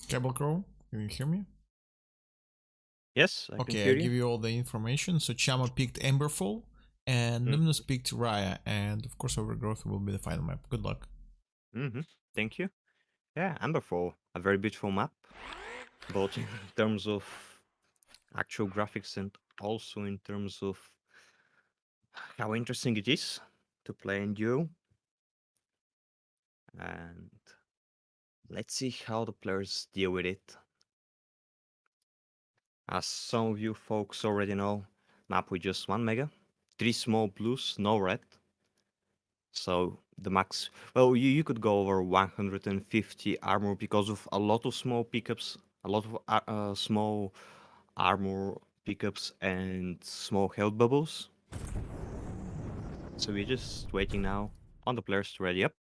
Cable Crow, can you hear me? Yes, I can Okay, hear I you. give you all the information. So Chamo picked Emberfall, and Luminus picked Raya, and of course Overgrowth will be the final map. Good luck. Thank you. Yeah, Amberfall, a very beautiful map, both in terms of actual graphics and also in terms of how interesting it is to play in duo. And let's see how the players deal with it. As some of you folks already know, map with just 1 mega, 3 small blues, no red. So the max, well, you could go over 150 armor because of a lot of small pickups, a lot of small armor pickups and small health bubbles. So we're just waiting now on the players to ready up.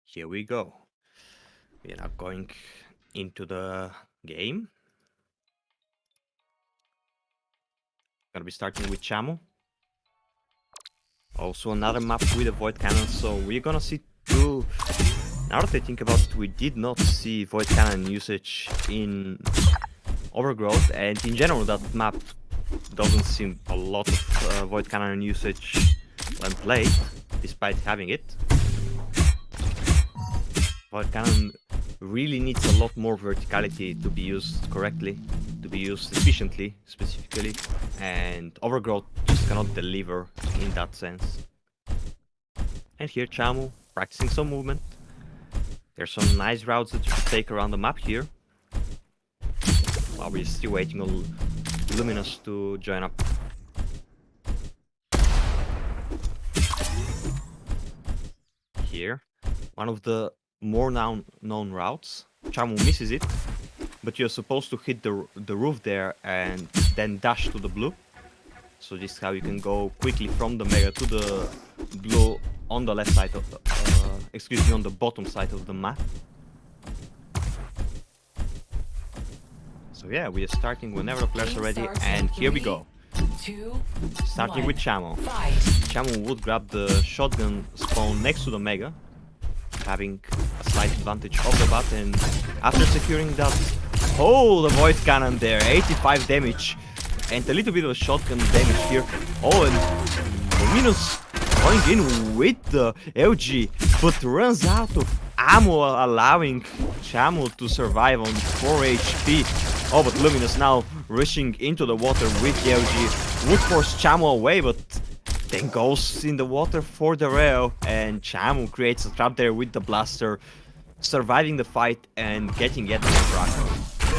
Here we go. We are now going into the game. Gonna be starting with Chamo. Also another map with a Void Cannon, so we're gonna see two... Now that I think about it, we did not see Void Cannon usage in Overgrowth, and in general that map doesn't seem a lot of Void Cannon usage when played, despite having it. Void Cannon really needs a lot more verticality to be used correctly, to be used efficiently, specifically, and Overgrowth just cannot deliver in that sense. And here Chamo, practicing some movement. There's some nice routes that you can take around the map here. While we're still waiting on Luminus to join up. Here, one of the more known routes. Chamo misses it, but you're supposed to hit the roof there and then dash to the blue. So this is how you can go quickly from the mega to the blue on the left side of the, on the bottom side of the map. So yeah, we are starting whenever the players are ready, and here we go. Starting with Chamo. Chamo would grab the shotgun spawn next to the mega, having a slight advantage of the bat, and after securing that, oh, the Void Cannon there, 85 damage, and a little bit of shotgun damage here. Oh, and Luminus going in with the LG, but runs out of ammo, allowing Chamo to survive on 4 HP. Oh, but Luminus now rushing into the water with the LG, would force Chamo away, but then goes in the water for the rail, and Chamo creates a trap there with the blaster, surviving the fight and getting yet another frag.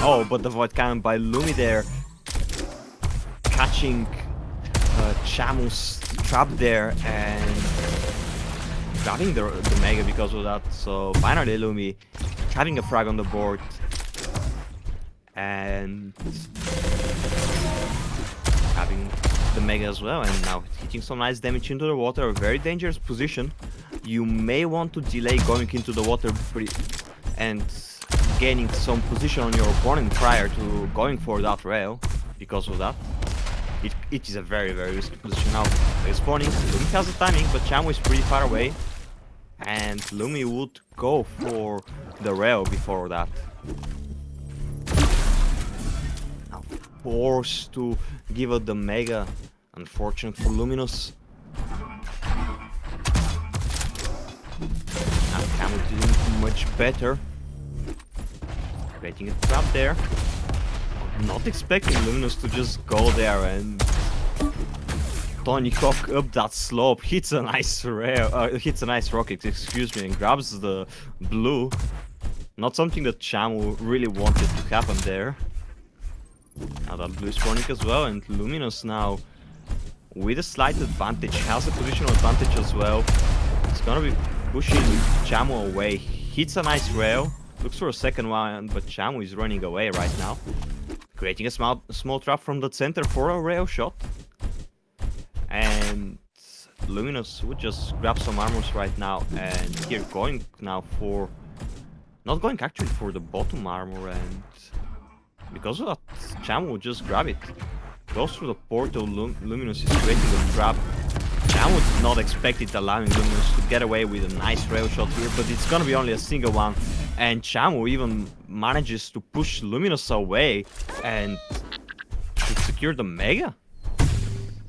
Oh, but the Void Cannon by Lumi there, catching Chamo's trap there and grabbing the Mega because of that. So finally Lumi having a frag on the board and having the Mega as well, and now hitting some nice damage into the water. A very dangerous position. You may want to delay going into the water and gaining some position on your opponent prior to going for that rail. Because of that, it is a very risky position. Now spawning, Lumi has the timing, but Chamo is pretty far away, and Lumi would go for the rail before that. Now forced to give out the Mega. Unfortunate for Luminus. Now Chamo doing much better. Creating a trap there. Not expecting Luminus to just go there, and Nykho up that slope, hits a nice rocket, excuse me, and grabs the blue. Not something that Chamo really wanted to happen there. Now that blue is spawning as well, and Luminus now with a slight advantage, has a positional advantage as well. It's gonna be pushing Chamo away. Hits a nice rail, looks for a second one, but Chamo is running away right now. Creating a small trap from the center for a rail shot. And Luminus would just grab some armors right now, and here going now for... Not going actually for the bottom armor, and because of that, Chamo would just grab it. Goes through the portal, Luminus is creating a trap. Chamo did not expect it, allowing Luminus to get away with a nice rail shot here, but it's gonna be only a single one. And Chamo even manages to push Luminus away and should secure the Mega.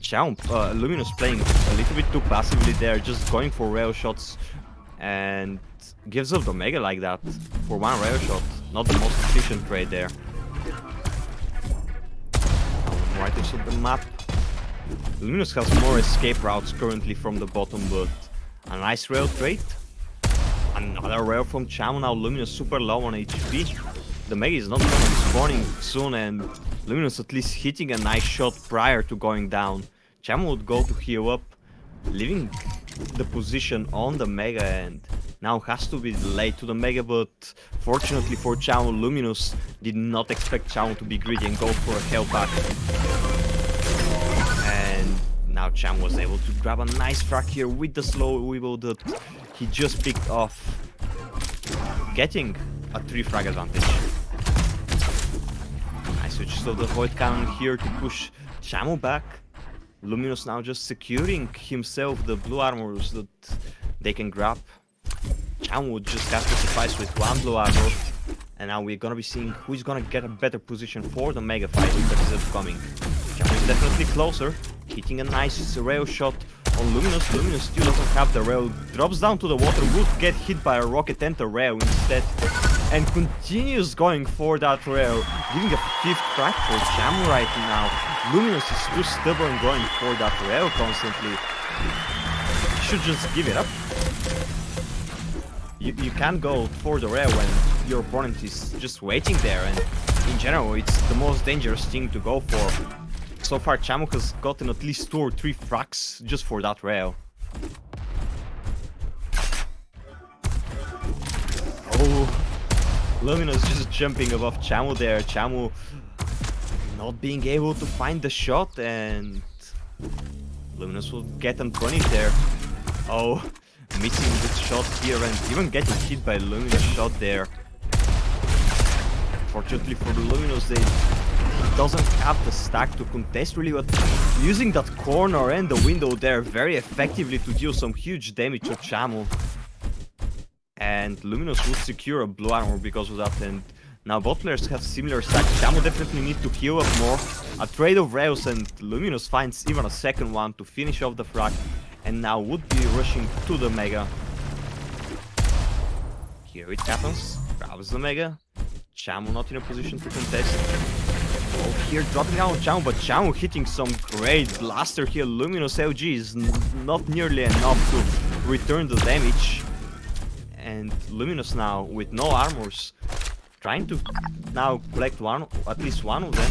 Chamo, Luminus playing a little bit too passively there, just going for rail shots, and gives up the Mega like that for one rail shot. Not the most efficient trade there. Right of the map. Luminus has more escape routes currently from the bottom, but a nice rail trade. Another rail from Chamo. Now Luminus super low on HP. The Mega is not gonna be spawning soon, and Luminus at least hitting a nice shot prior to going down. Chamo would go to heal up, leaving the position on the Mega, and now has to be delayed to the Mega, but fortunately for Chamo, Luminus did not expect Chamo to be greedy and go for a heal pack. And now Chamo was able to grab a nice frag here with the slow weevil that he just picked off, getting a 3 frag advantage. Nice switch to the Void Cannon here to push Chamo back. Luminus now just securing himself the blue armors that they can grab. Chamo would just have to suffice with one blue armor, and now we're gonna be seeing who's gonna get a better position for the Mega fight that is upcoming. Chamo is definitely closer, hitting a nice rail shot on Luminus. Luminus still doesn't have the rail, drops down to the water, would get hit by a rocket and the rail instead, and continues going for that rail, giving a 5th crack for Chamo right now. Luminus is too stubborn going for that rail constantly. He should just give it up. You can't go for the rail when your opponent is just waiting there, and in general it's the most dangerous thing to go for. So far Chamo has gotten at least 2 or 3 frags just for that rail. Oh, Luminus just jumping above Chamo there. Chamo not being able to find the shot, and Luminus will get on 20 there. Oh, missing the shot here and even getting hit by Luminus shot there. Fortunately for the Luminus, he doesn't have the stack to contest really, but using that corner and the window there very effectively to deal some huge damage to Chamo. And Luminus would secure a blue armor because of that, and now both players have similar stacks. Chamo definitely need to heal up more. A trade of rails, and Luminus finds even a second one to finish off the frag, and now would be rushing to the Mega. Here it happens, grabs the Mega. Chamo not in a position to contest. Oh, here dropping down Chamo, but Chamo hitting some great blaster here. Luminus LG is not nearly enough to return the damage. And Luminus now with no armors, trying to now collect at least one of them.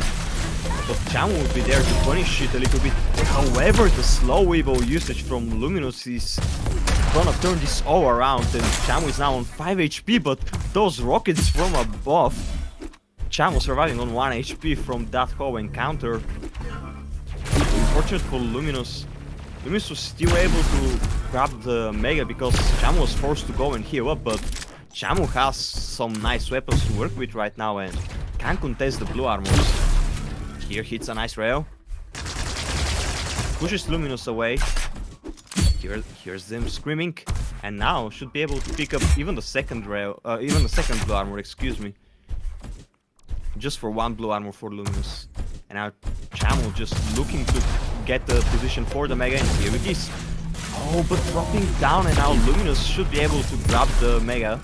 But Chamo will be there to punish it a little bit. However, the slow weevil usage from Luminus is gonna turn this all around, and Chamo is now on 5 HP, but those rockets from above, Chamo surviving on 1 HP from that whole encounter. Unfortunate for Luminus. Luminus was still able to grab the Mega because Chamo was forced to go and heal up, but Chamo has some nice weapons to work with right now and can contest the blue armors. Here hits a nice rail. Pushes Luminus away. Here's them screaming, and now should be able to pick up even the second rail, even the second blue armor, excuse me. Just for 1 blue armor for Luminus. And now Chamo just looking to get the position for the Mega, and here it is. Oh, but dropping down, and now Luminus should be able to grab the Mega.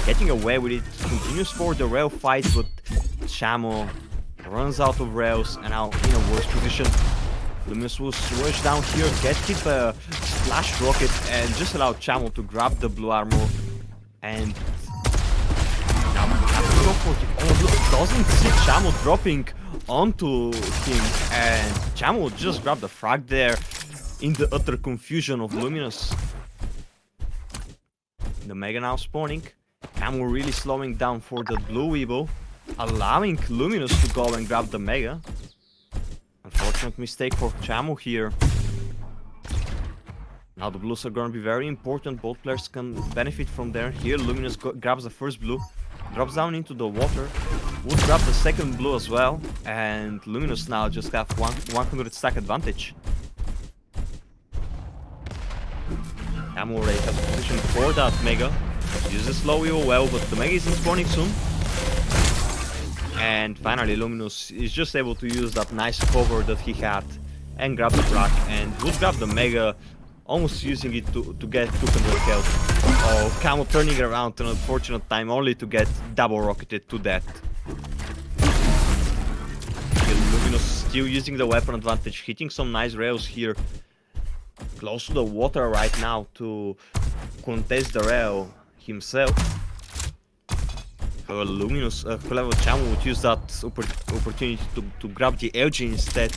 Getting away with it, continues for the rail fight, but Chamo runs out of rails and now in a worse position. Luminus will rush down here, get hit by a splash rocket, and just allow Chamo to grab the blue armor. And now have to go for the... Oh, look, doesn't see Chamo dropping onto him, and Chamo will just grab the frag there in the utter confusion of Luminus. The Mega now spawning. Chamo really slowing down for the blue weevil, allowing Luminus to go and grab the Mega. Unfortunate mistake for Chamo here. Now the blues are gonna be very important, both players can benefit from there. Here Luminus grabs the first blue, drops down into the water, would grab the second blue as well, and Luminus now just have 100 stack advantage. Chamo already has a position for that Mega. Uses slow evil well, but the Mega isn't spawning soon. And finally, Luminus is just able to use that nice cover that he had and grab the frag, and would grab the Mega, almost using it to get 200 health. Oh, Chamo turning around, an unfortunate time, only to get double rocketed to death. Luminus still using the weapon advantage, hitting some nice rails here. Close to the water right now to contest the rail himself. Luminus, level Chamo would use that opportunity to grab the LG instead.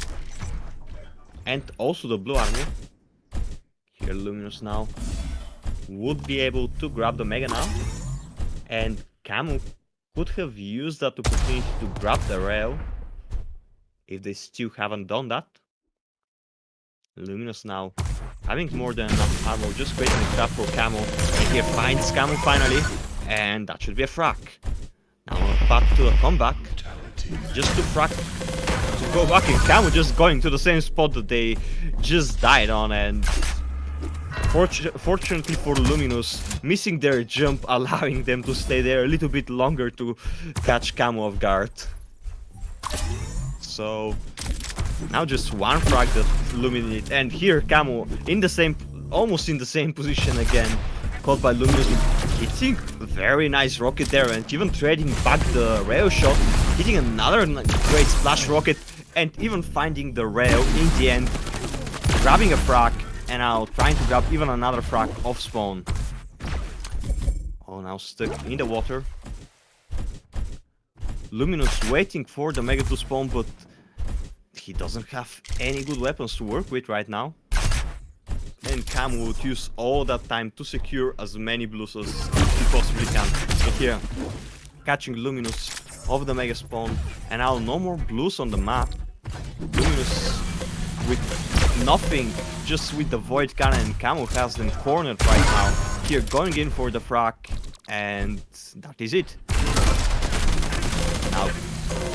And also the blue armor. Here Luminus now would be able to grab the Mega now. And Chamo could have used that opportunity to grab the rail if they still haven't done that. Luminus now having more than enough armor, just creating a trap for Chamo. And here finds Chamo finally, and that should be a frag. Now back to a comeback, just to frag, to go back, and Chamo just going to the same spot that they just died on, and fortunately for Luminus, missing their jump, allowing them to stay there a little bit longer to catch Chamo off guard. So now just one frag that Luminate, and here Chamo in the same, almost in the same position again, caught by Luminus, hitting a very nice rocket there, and even trading back the rail shot, hitting another great splash rocket, and even finding the rail in the end, grabbing a frag, and now trying to grab even another frag off spawn. Oh, now stuck in the water. Luminus waiting for the Mega to spawn, but he doesn't have any good weapons to work with right now. And Chamo would use all that time to secure as many blues as he possibly can. So here, catching Luminus off the Mega spawn, and now no more blues on the map. Luminus with nothing, just with the void cannon, and Chamo has them cornered right now. Here going in for the frag, and that is it. Now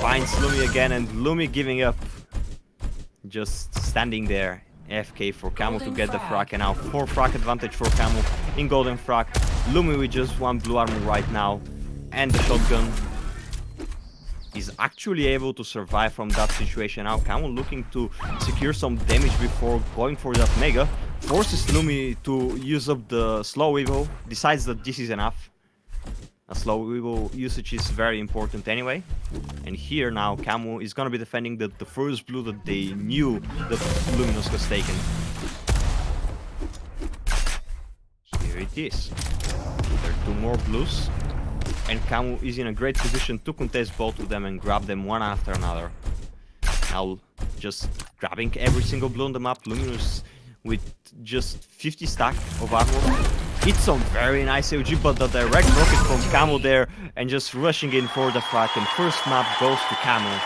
finds Lumi again, and Lumi giving up. Just standing there, AFK for Chamo to get the frag, and now 4 frag advantage for Chamo in golden frag. Lumi with just 1 blue armor right now, and the shotgun is actually able to survive from that situation. Now Chamo looking to secure some damage before going for that Mega, forces Lumi to use up the slow evil, decides that this is enough. A slow evil usage is very important anyway. And here now Chamo is gonna be defending the first blue that they knew that Luminus was taken. Here it is. There are 2 more blues. And Chamo is in a great position to contest both of them and grab them one after another. Now just grabbing every single blue on the map. Luminus with just 50 stack of armor. It's some very nice LG, but the direct rocket from Chamo there, and just rushing in for the frag, and first map goes to Chamo,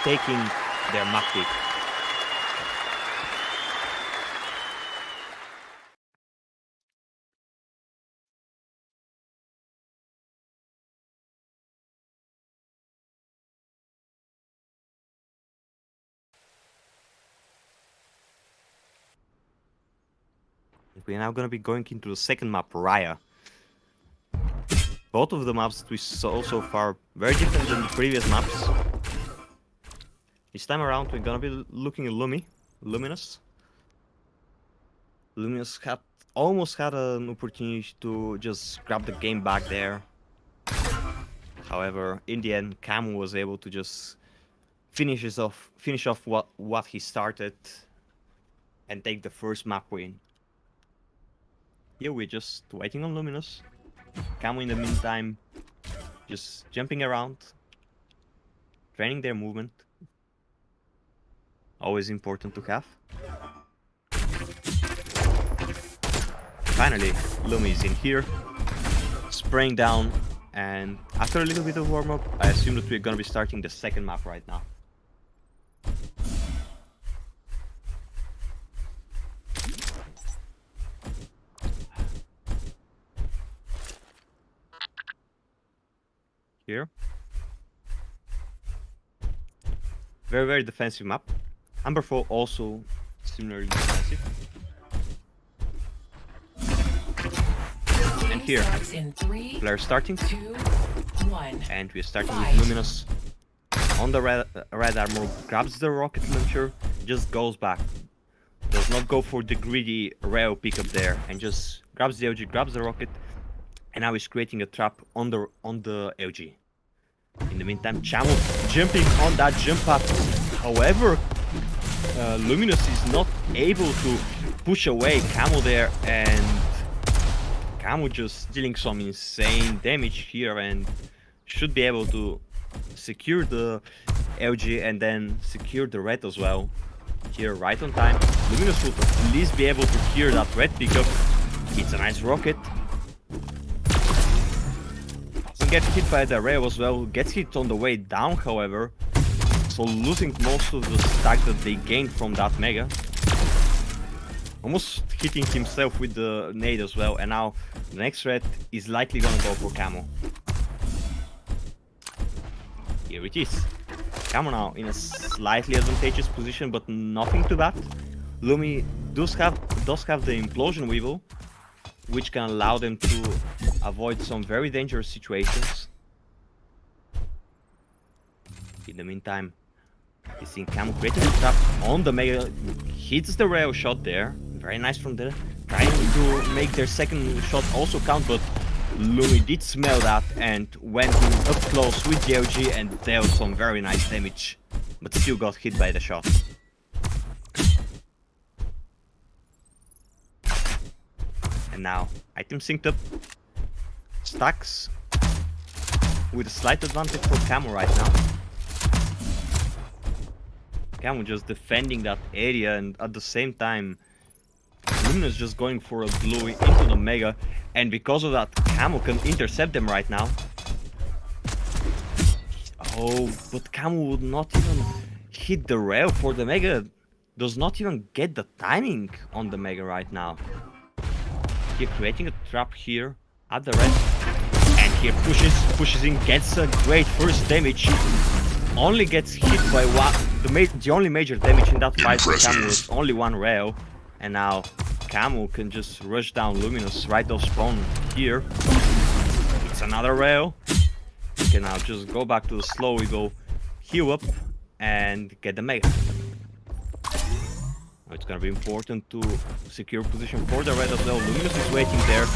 taking their map pick. We're now going to be going into the second map, Raya. Both of the maps that we saw so far very different than the previous maps. This time around we're going to be looking at Luminus. Luminus almost had an opportunity to just grab the game back there. However, in the end, Chamo was able to just finish off what he started and take the first map win. Here we're just waiting on Luminus. Chamo in the meantime just jumping around, training their movement. Always important to have. Finally, Lumi is in here, spraying down, and after a little bit of warm-up, I assume that we're gonna be starting the second map right now. Here. Very defensive map. Amberfall also similarly defensive. here. Starts in 3, Player starting. 2, 1. And we're starting Fight. with Luminous. On the red armor, grabs the rocket launcher, just goes back. Does not go for the greedy rail pickup there, and just grabs the LG, grabs the rocket, and now he's creating a trap on the LG. In the meantime, Chamo jumping on that jump up. However, Luminous is not able to push away Camo there, and Camo just dealing some insane damage here and should be able to secure the LG and then secure the red as well. Here right on time. Luminous will at least be able to clear that red pickup. It's a nice rocket. Doesn't get hit by the rail as well. Gets hit on the way down, however. So losing most of the stack that they gained from that mega. Almost hitting himself with the nade as well. And now the next red is likely gonna go for Camo. Here it is. Camo now in a slightly advantageous position, but nothing too bad. Lumi does have the implosion weevil, which can allow them to avoid some very dangerous situations. In the meantime, you see Camo creating a trap on the mega, hits the rail shot there. Very nice from there. Trying to make their second shot also count, but Lumi did smell that and went in up close with the LG and dealt some very nice damage, but still got hit by the shot. And now, item synced up. Stacks with a slight advantage for Camo right now. Camo just defending that area, and at the same time Luminous just going for a blue into the mega, and because of that Camo can intercept them right now. Oh, but Camo would not even hit the rail for the mega. Does not even get the timing on the mega right now. Here creating a trap here at the red, and here pushes in, gets a great first damage. Only gets hit by one. The only major damage in that fight for Camo was only one rail, and now Camo can just rush down Luminous right off spawn here. It's another rail. You can now just go back to the slow wiggle, heal up, and get the mega. It's gonna be important to secure position for the red as well. Luminous is waiting there.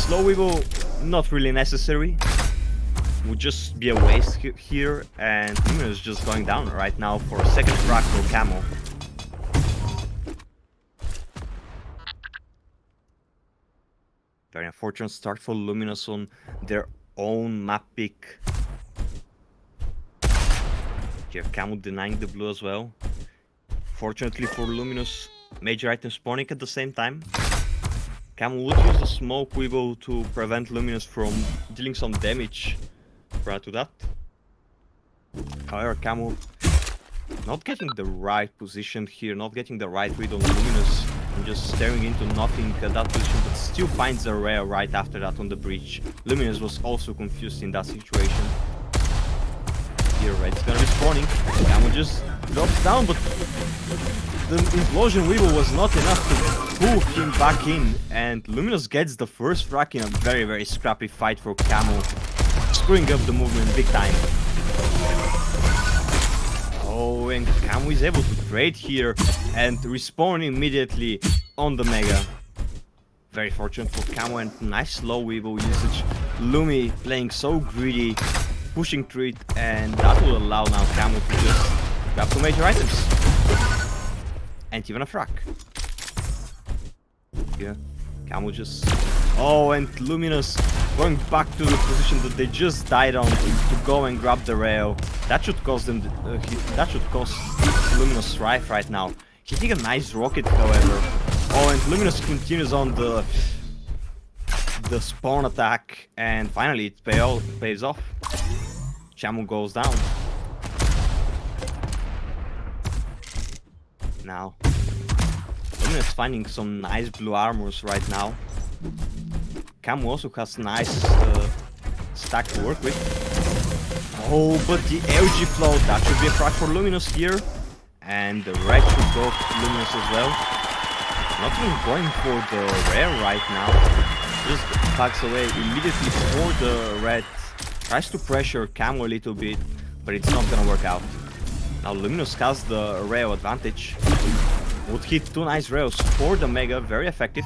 Slow wiggle, not really necessary. Would just be a waste here, and Luminous just going down right now for a second frag for Camo. Very unfortunate start for Luminous on their own map pick. Here Camo denying the blue as well. Fortunately for Luminous, major item spawning at the same time. Camo would use the smoke weevil to prevent Luminous from dealing some damage prior to that. However, Camo not getting the right position here, not getting the right read on Luminous, and just staring into nothing at that position, but still finds a rare right after that on the breach. Luminous was also confused in that situation. Here, red's gonna be spawning. Camo just drops down, but the implosion weevil was not enough to pull him back in, and Luminous gets the first frag in a very, very scrappy fight for Camo, screwing up the movement big time. Oh, and Camo is able to trade here and respawn immediately on the mega. Very fortunate for Camo, and nice slow weevil usage. Lumi playing so greedy, pushing through it, and that will allow now Camo to just grab two major items. And even a frag. Yeah, Camo just... Oh, and Luminous going back to the position that they just died on to go and grab the rail. That should cost them. That should cost Luminous Strife right now. Hitting a nice rocket, however. Oh, and Luminous continues on the spawn attack, and finally it pays off. Chamo goes down. Now, Luminous finding some nice blue armors right now. Camo also has nice stack to work with. Oh, but the LG float, that should be a frag for Luminous here. And the red should go for Luminous as well. Not even going for the rare right now. just backs away immediately for the red. Tries to pressure Chamo a little bit, but it's not gonna work out. Now Luminus has the rail advantage. Would hit 2 nice rails for the Mega, very effective.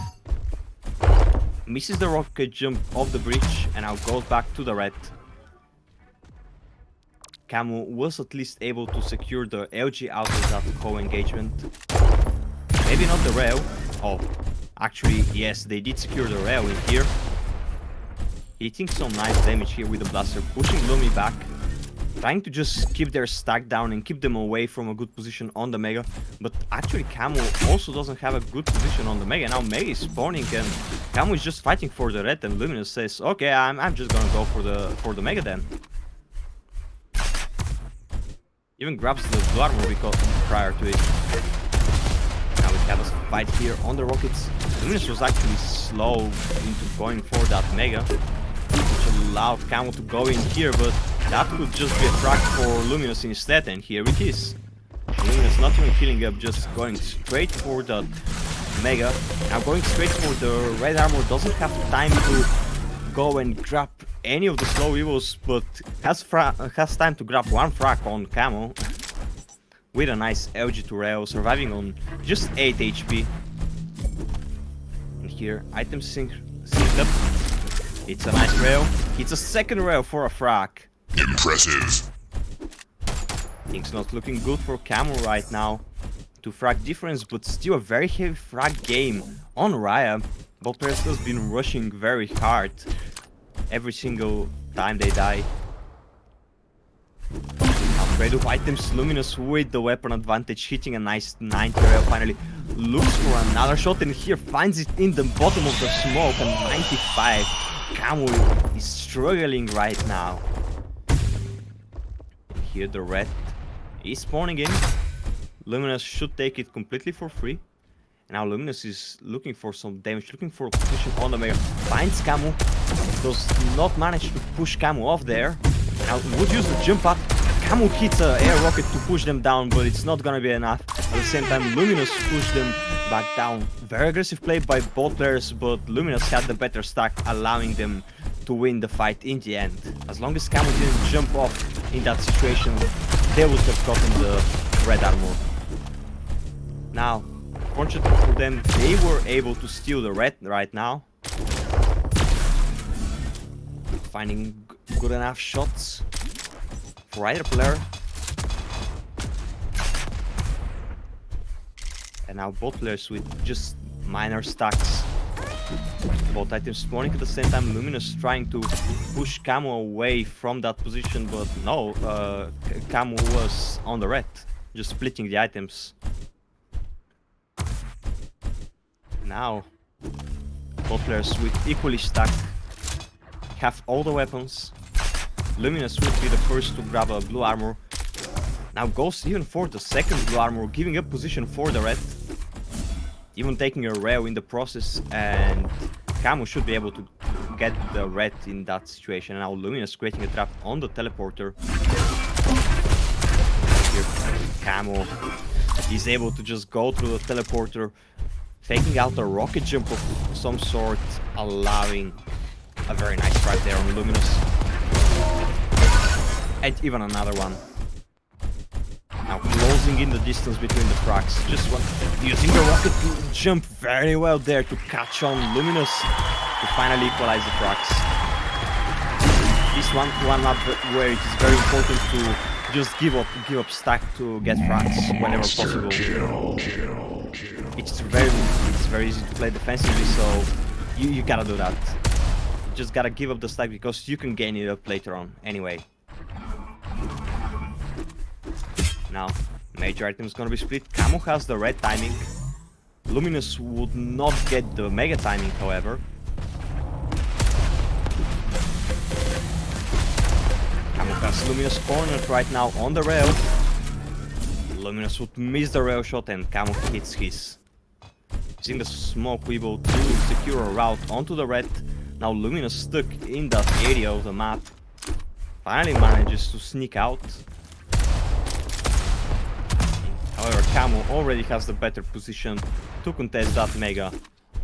Misses the rocket jump off the bridge and now goes back to the red. Chamo was at least able to secure the LG out of that co-engagement. Maybe not the rail. Oh, actually, yes, they did secure the rail in here. Hitting some nice damage here with the blaster, pushing Lumi back. Trying to just keep their stack down and keep them away from a good position on the Mega. But actually Chamo also doesn't have a good position on the Mega. Now Mega is spawning and Chamo is just fighting for the red, and Luminus says, okay, I'm just gonna go for the Mega then. Even grabs the blue armor because prior to it. Now we have a fight here on the rockets. Luminus was actually slow into going for that Mega, which allowed Chamo to go in here, but that could just be a frag for Luminus instead, and here it is. Luminus not even healing up, just going straight for that Mega. Now going straight for the red armor, doesn't have time to go and grab any of the slow evils, but has time to grab 1 frag on Chamo. With a nice LG to rail, surviving on just 8 HP. And here, items synced up. It's a nice rail. It's a second rail for a frag. Impressive. Things not looking good for Chamo right now. 2 frag difference, but still a very heavy frag game on Raya. Both players has been rushing very hard every single time they die. Upgrade of items, Luminus with the weapon advantage, hitting a nice 90 rail finally. Looks for another shot and here finds it in the bottom of the smoke, and 95. Chamo is struggling right now. And here the red is spawning in. Luminus should take it completely for free. And now Luminus is looking for some damage, looking for a position on the Mega. Finds Chamo, does not manage to push Chamo off there. Now would use the jump up. Chamo hits an air rocket to push them down, but it's not gonna be enough. At the same time, Luminus pushed them back down. Very aggressive play by both players, but Luminus had the better stack, allowing them to win the fight in the end. As long as Chamo didn't jump off in that situation, they would have gotten the red armor. Now, fortunately for them, they were able to steal the red right now. Finding good enough shots for either player. And now both players with just minor stacks. Both items spawning at the same time. Luminus trying to push Chamo away from that position, but no, Chamo was on the red, just splitting the items. Now, both players with equally stacked have all the weapons. Luminus would be the first to grab a blue armor. Now goes even for the second blue armor, giving up position for the red. Even taking a rail in the process, and Chamo should be able to get the red in that situation. Now Luminus creating a trap on the teleporter. Here, Chamo is able to just go through the teleporter, taking out a rocket jump of some sort, allowing a very nice strike there on Luminus. And even another one. Now closing in the distance between the frags. Just one, using the rocket to jump very well there to catch on Luminus to finally equalize the frags. This one map where it is very important to just give up stack to get frags whenever possible. It's very easy to play defensively, so you gotta do that. You just gotta give up the stack because you can gain it up later on anyway. Now, major item is gonna be split. Chamo has the red timing. Luminus would not get the mega timing, however. Chamo has Luminus cornered right now on the rail. Luminus would miss the rail shot and Chamo hits his. Using the smoke weevil to secure a route onto the red. Now Luminus stuck in that area of the map. Finally manages to sneak out. However, Chamo already has the better position to contest that mega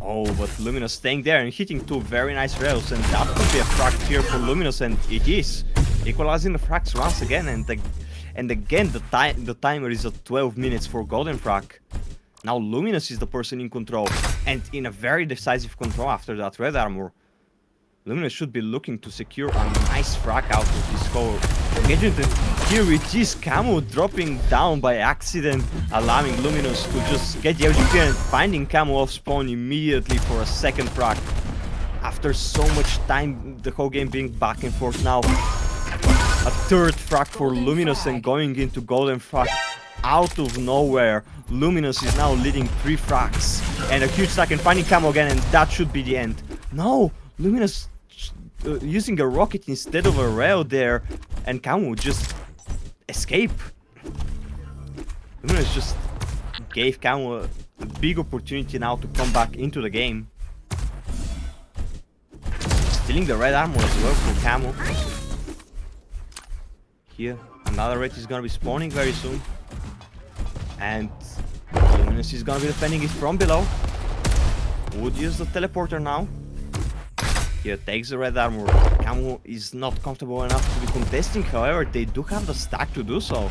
Oh, but Luminus staying there and hitting two very nice rails, and that could be a frag here for Luminus, and it is. Equalizing the frags once again, and again the timer is at 12 minutes for golden frag. Now Luminus is the person in control, and in a very decisive control after that red armor. Luminus should be looking to secure a nice frag out of this score. Engagement here with this Chamo dropping down by accident, allowing Luminus to just get the LGP and finding Chamo off spawn immediately for a second frag. After so much time, the whole game being back and forth now. A third frag for Luminus and going into golden frag out of nowhere. Luminus is now leading 3 frags and a huge stack and finding Chamo again, and that should be the end. No, Luminus using a rocket instead of a rail there, and Chamo just escape. Luminus just gave Chamo a big opportunity now to come back into the game. Stealing the red armor as well for Chamo. Here, another red is gonna be spawning very soon. And Luminus is gonna be defending it from below. Would use the teleporter now. Here takes the red armor. Chamo is not comfortable enough to be contesting, however, they do have the stack to do so.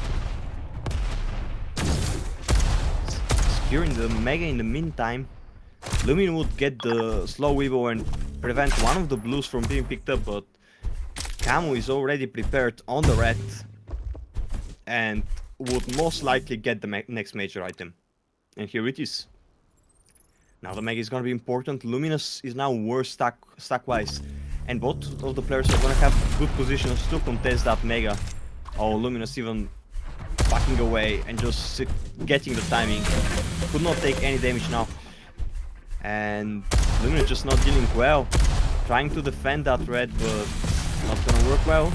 Securing the mega in the meantime. Lumin would get the slow weevil and prevent one of the blues from being picked up, but Chamo is already prepared on the red and would most likely get the next major item. And here it is. Now the mega is gonna be important. Luminus is now worse stack-wise, and both of the players are gonna have good positions to contest that mega. Oh, Luminus even backing away and just getting the timing. Could not take any damage now. And Luminus just not dealing well. Trying to defend that red, but not gonna work well.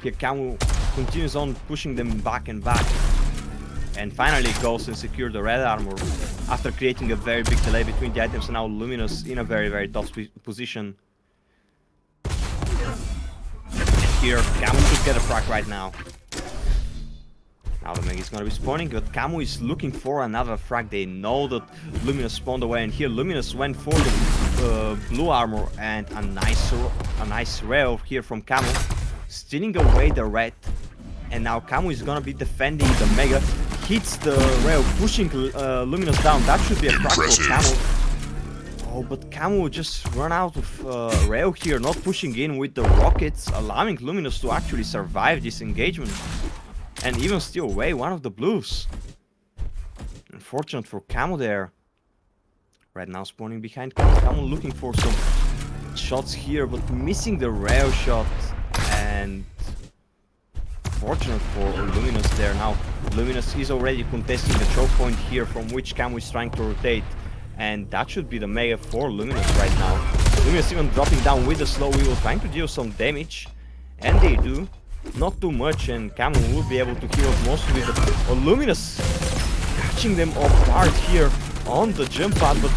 Here Chamo continues on pushing them back and back. And finally goes and secures the red armor after creating a very big delay between the items, and now Luminus in a very tough position. And here Chamo should get a frag right now. Now the mega is gonna be spawning, but Chamo is looking for another frag. They know that Luminus spawned away, and here Luminus went for the blue armor, and a nice rail here from Chamo, stealing away the red. And now Chamo is gonna be defending the mega. Hits the rail, pushing Luminus down. That should be a frag for Chamo. Oh, but Chamo just run out of rail here, not pushing in with the rockets, allowing Luminus to actually survive this engagement. And even steal away one of the blues. Unfortunate for Chamo there. Right now spawning behind Chamo. Chamo looking for some shots here, but missing the rail shot. And fortunate for Luminus there. Now Luminus is already contesting the choke point here from which Chamo is trying to rotate, and that should be the mega for Luminus right now. Luminus even dropping down with the slow weevil, trying to deal some damage, and they do. Not too much, and Chamo will be able to heal most with the Luminus catching them off guard here on the jump pad, but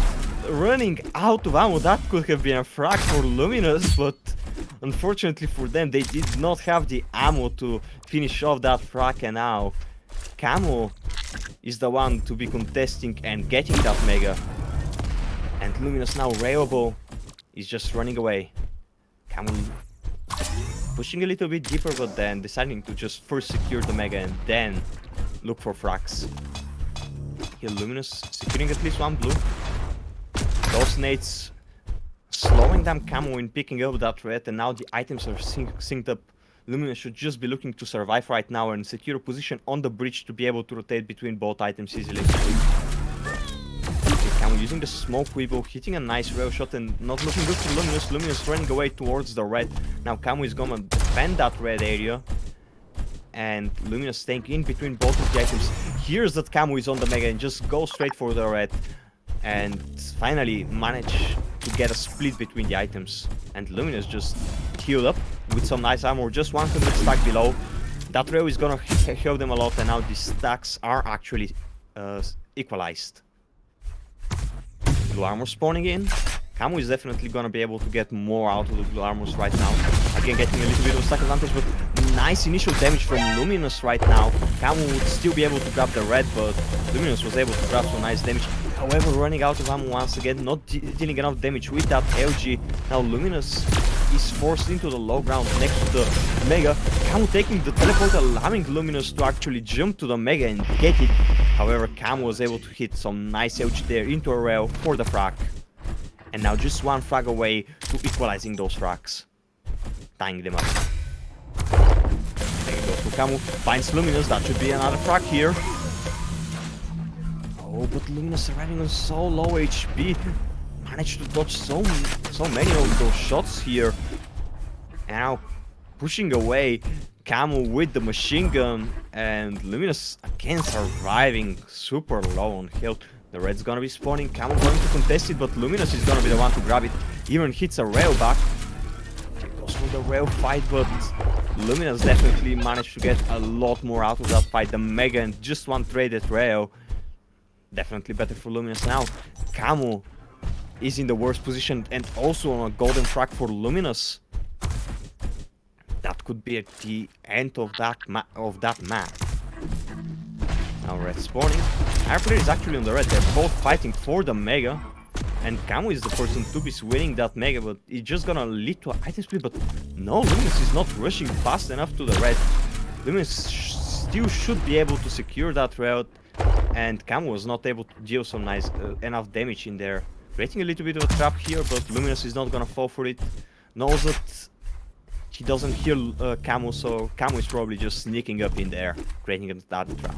running out of ammo. That could have been a frag for Luminus, but unfortunately for them, they did not have the ammo to finish off that frag, and now Chamo is the one to be contesting and getting that mega. And Luminus now railable is just running away. Chamo pushing a little bit deeper, but then deciding to just first secure the mega and then look for frags. Here Luminus securing at least one blue. Those nades slowing down Chamo in picking up that red, and now the items are synced up. Luminus should just be looking to survive right now and secure a position on the bridge to be able to rotate between both items easily. Chamo using the smoke weevil, hitting a nice rail shot and not looking good for Luminus. Luminus running away towards the red. Now Chamo is gonna defend that red area, and Luminus staying in between both of the items. Here's that Chamo is on the mega and just goes straight for the red, and finally manage to get a split between the items. And Luminus just healed up with some nice armor, just 100 stack below. That rail is gonna help them a lot, and now the stacks are actually equalized. Blue armor spawning in. Chamo is definitely gonna be able to get more out of the blue armors right now. Again, getting a little bit of stack advantage, but nice initial damage from Luminus right now. Chamo would still be able to grab the red, but Luminus was able to grab some nice damage. However, running out of ammo once again, not dealing enough damage with that LG. Now Luminus is forced into the low ground next to the Mega. Chamo taking the teleport, allowing Luminus to actually jump to the Mega and get it. However, Chamo was able to hit some nice LG there into a rail for the frag. And now just one frag away to equalizing those frags. Tying them up. There he goes to Chamo. Finds Luminus, that should be another frag here. Oh, but Luminus arriving on so low HP. Managed to dodge so many of those shots here. And now pushing away Chamo with the machine gun. And Luminus again surviving super low on health. The red's gonna be spawning, Chamo going to contest it, but Luminus is gonna be the one to grab it. Even hits a rail back. It goes for the rail fight, but Luminus definitely managed to get a lot more out of that fight. The Mega and just one traded rail. Definitely better for Luminus now. Chamo is in the worst position and also on a golden frag for Luminus. That could be at the end of that map. Now red spawning. Our player is actually on the red. They're both fighting for the Mega. And Chamo is the person to be winning that Mega, but it's just gonna lead to an item split. But no, Luminus is not rushing fast enough to the red. Luminus still should be able to secure that route. And Chamo was not able to deal some nice enough damage in there. Creating a little bit of a trap here, but Luminus is not gonna fall for it. Knows that he doesn't hear Chamo, so Chamo is probably just sneaking up in there, creating that trap.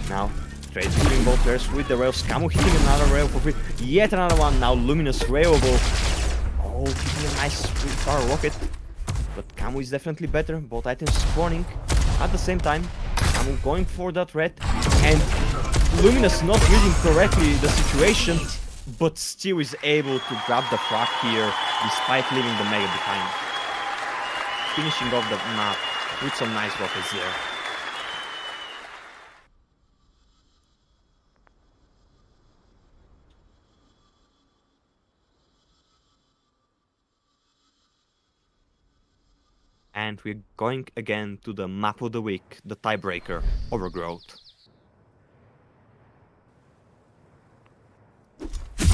Now, trades between both players with the rails. Chamo hitting another rail for free. Yet another one. Now Luminus railable. Oh, hitting a nice star rocket. But Chamo is definitely better. Both items spawning at the same time. Chamo going for that red. And Luminus not reading correctly the situation, but still is able to grab the frag here despite leaving the Mega behind. Finishing off the map with some nice rockets there. And we're going again to the map of the week, the tiebreaker, Overgrowth.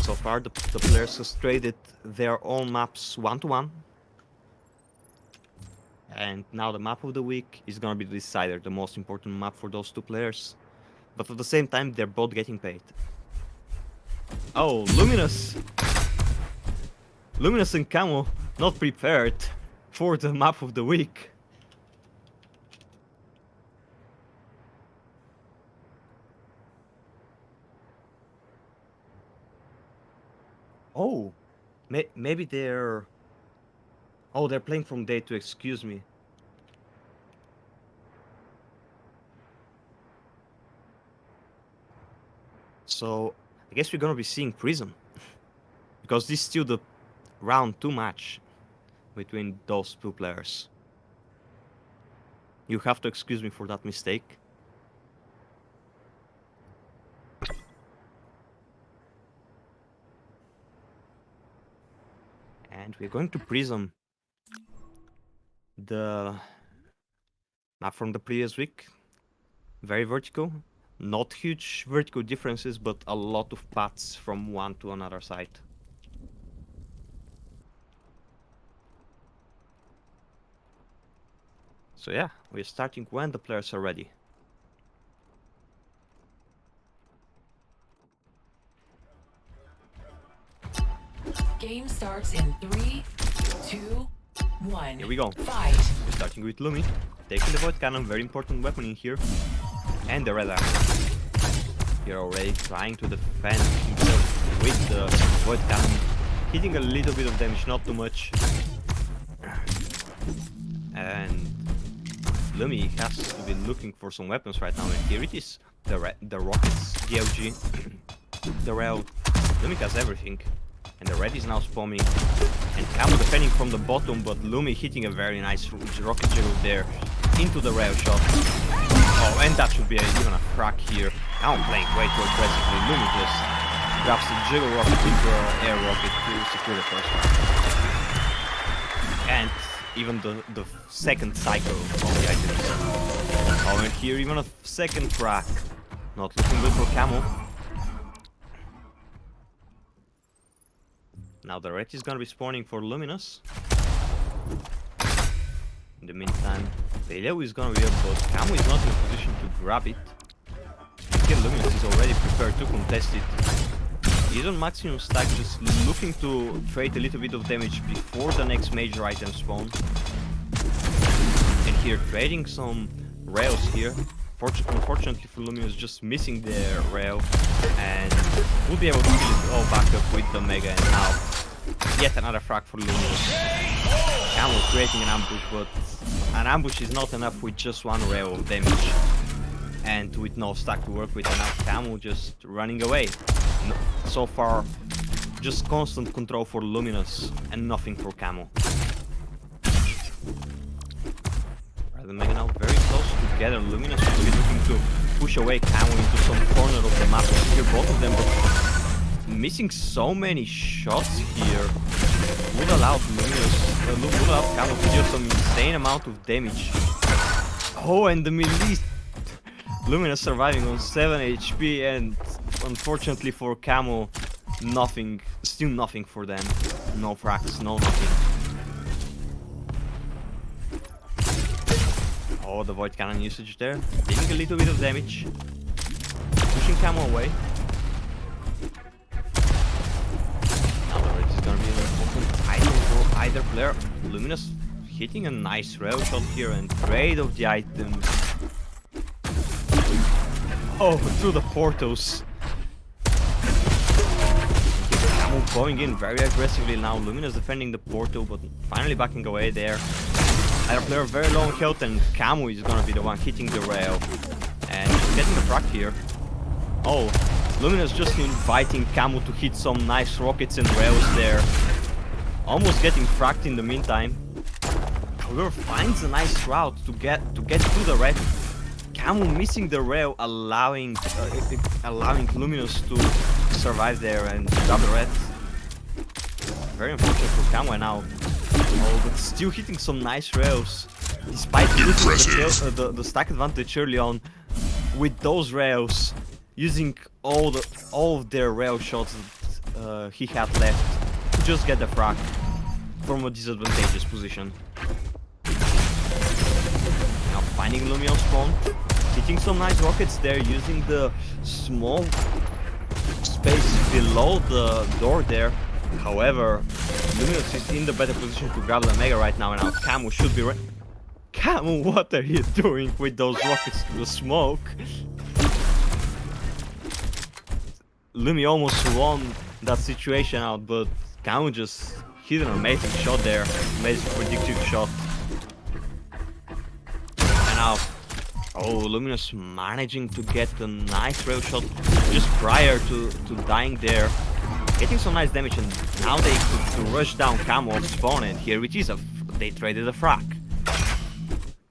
So far, the players have traded their own maps 1-1. And now the map of the week is gonna be the decider, the most important map for those two players. But at the same time, they're both getting paid. Oh, Luminus! Luminus and Chamo not prepared for the map of the week. Oh, maybe they're... Oh, they're playing from day 2, excuse me. So, I guess we're gonna be seeing Prism. Because this is still the round 2 match between those two players. You have to excuse me for that mistake. And we're going to Prism. The map from the previous week. Very vertical. Not huge vertical differences, but a lot of paths from one to another side. So yeah, we're starting when the players are ready. Game starts in 3, 2, 1. Here we go. Fight. We're starting with Lumi, taking the void cannon, very important weapon in here. And the red armor. Here already trying to defend himself with the void cannon. Hitting a little bit of damage, not too much. And Lumi has to be looking for some weapons right now, and here it is. The rockets, the LG, the rail. Lumi has everything. And the red is now spamming. And Chamo defending from the bottom, but Lumi hitting a very nice rocket jiggle there into the rail shot. Oh, and that should be even a frag here. Now I'm playing way too aggressively. Lumi just grabs the jiggle rocket into an air rocket to secure the first one. And even the second cycle of the items. Oh, and here even a second frag. Not looking good for Chamo. Now the red is gonna be spawning for Luminous. In the meantime, Peleo is gonna be up, but Chamo is not in a position to grab it. Here Luminous is already prepared to contest it. He's on maximum stack, just looking to trade a little bit of damage before the next major item spawn. And here trading some rails here. Unfortunately for Luminous, just missing their rail, and we'll be able to kill it all back up with the Mega. And now yet another frag for Luminous. Chamo creating an ambush, but an ambush is not enough with just one rail of damage. And with no stack to work with, and now Chamo just running away. So far, just constant control for Luminous and nothing for Chamo. The Mega now very close together. Luminous will be looking to push away Chamo into some corner of the map. Here both of them, but missing so many shots here would allow Chamo to deal some insane amount of damage. Oh, and the melee. Luminous surviving on 7 HP, and unfortunately for Chamo, nothing, still nothing for them. No frags, no nothing. Oh, the void cannon usage there, taking a little bit of damage, pushing Chamo away. Now the red is gonna be an important item for either player. Luminous hitting a nice rail shot here and trade of the items. Oh, through the portals. Chamo going in very aggressively now. Luminous defending the portal, but finally backing away there. Either player very low on health, and Chamo is gonna be the one hitting the rail and getting the frag here. Oh, Luminous just inviting Chamo to hit some nice rockets and rails there. Almost getting fragged in the meantime. However, finds a nice route to get to the red. Chamo missing the rail, allowing Luminous to survive there and grab the red. Very unfortunate for Chamo now. Oh, but still hitting some nice rails, despite losing the stack advantage early on. With those rails, using all of their rail shots that he had left to just get the frag from a disadvantageous position. Now finding Lumio spawn, hitting some nice rockets there, using the small space below the door there. However, Luminous is in the better position to grab the Mega right now, and now Chamo should be ready. Chamo, what are you doing with those rockets to the smoke? Lumi almost won that situation out, but Chamo just hit an amazing shot there, amazing predictive shot. And now, oh, Luminous managing to get a nice rail shot just prior to dying there. Getting some nice damage, and now they could rush down Chamo off spawn, and here it is, they traded a frag.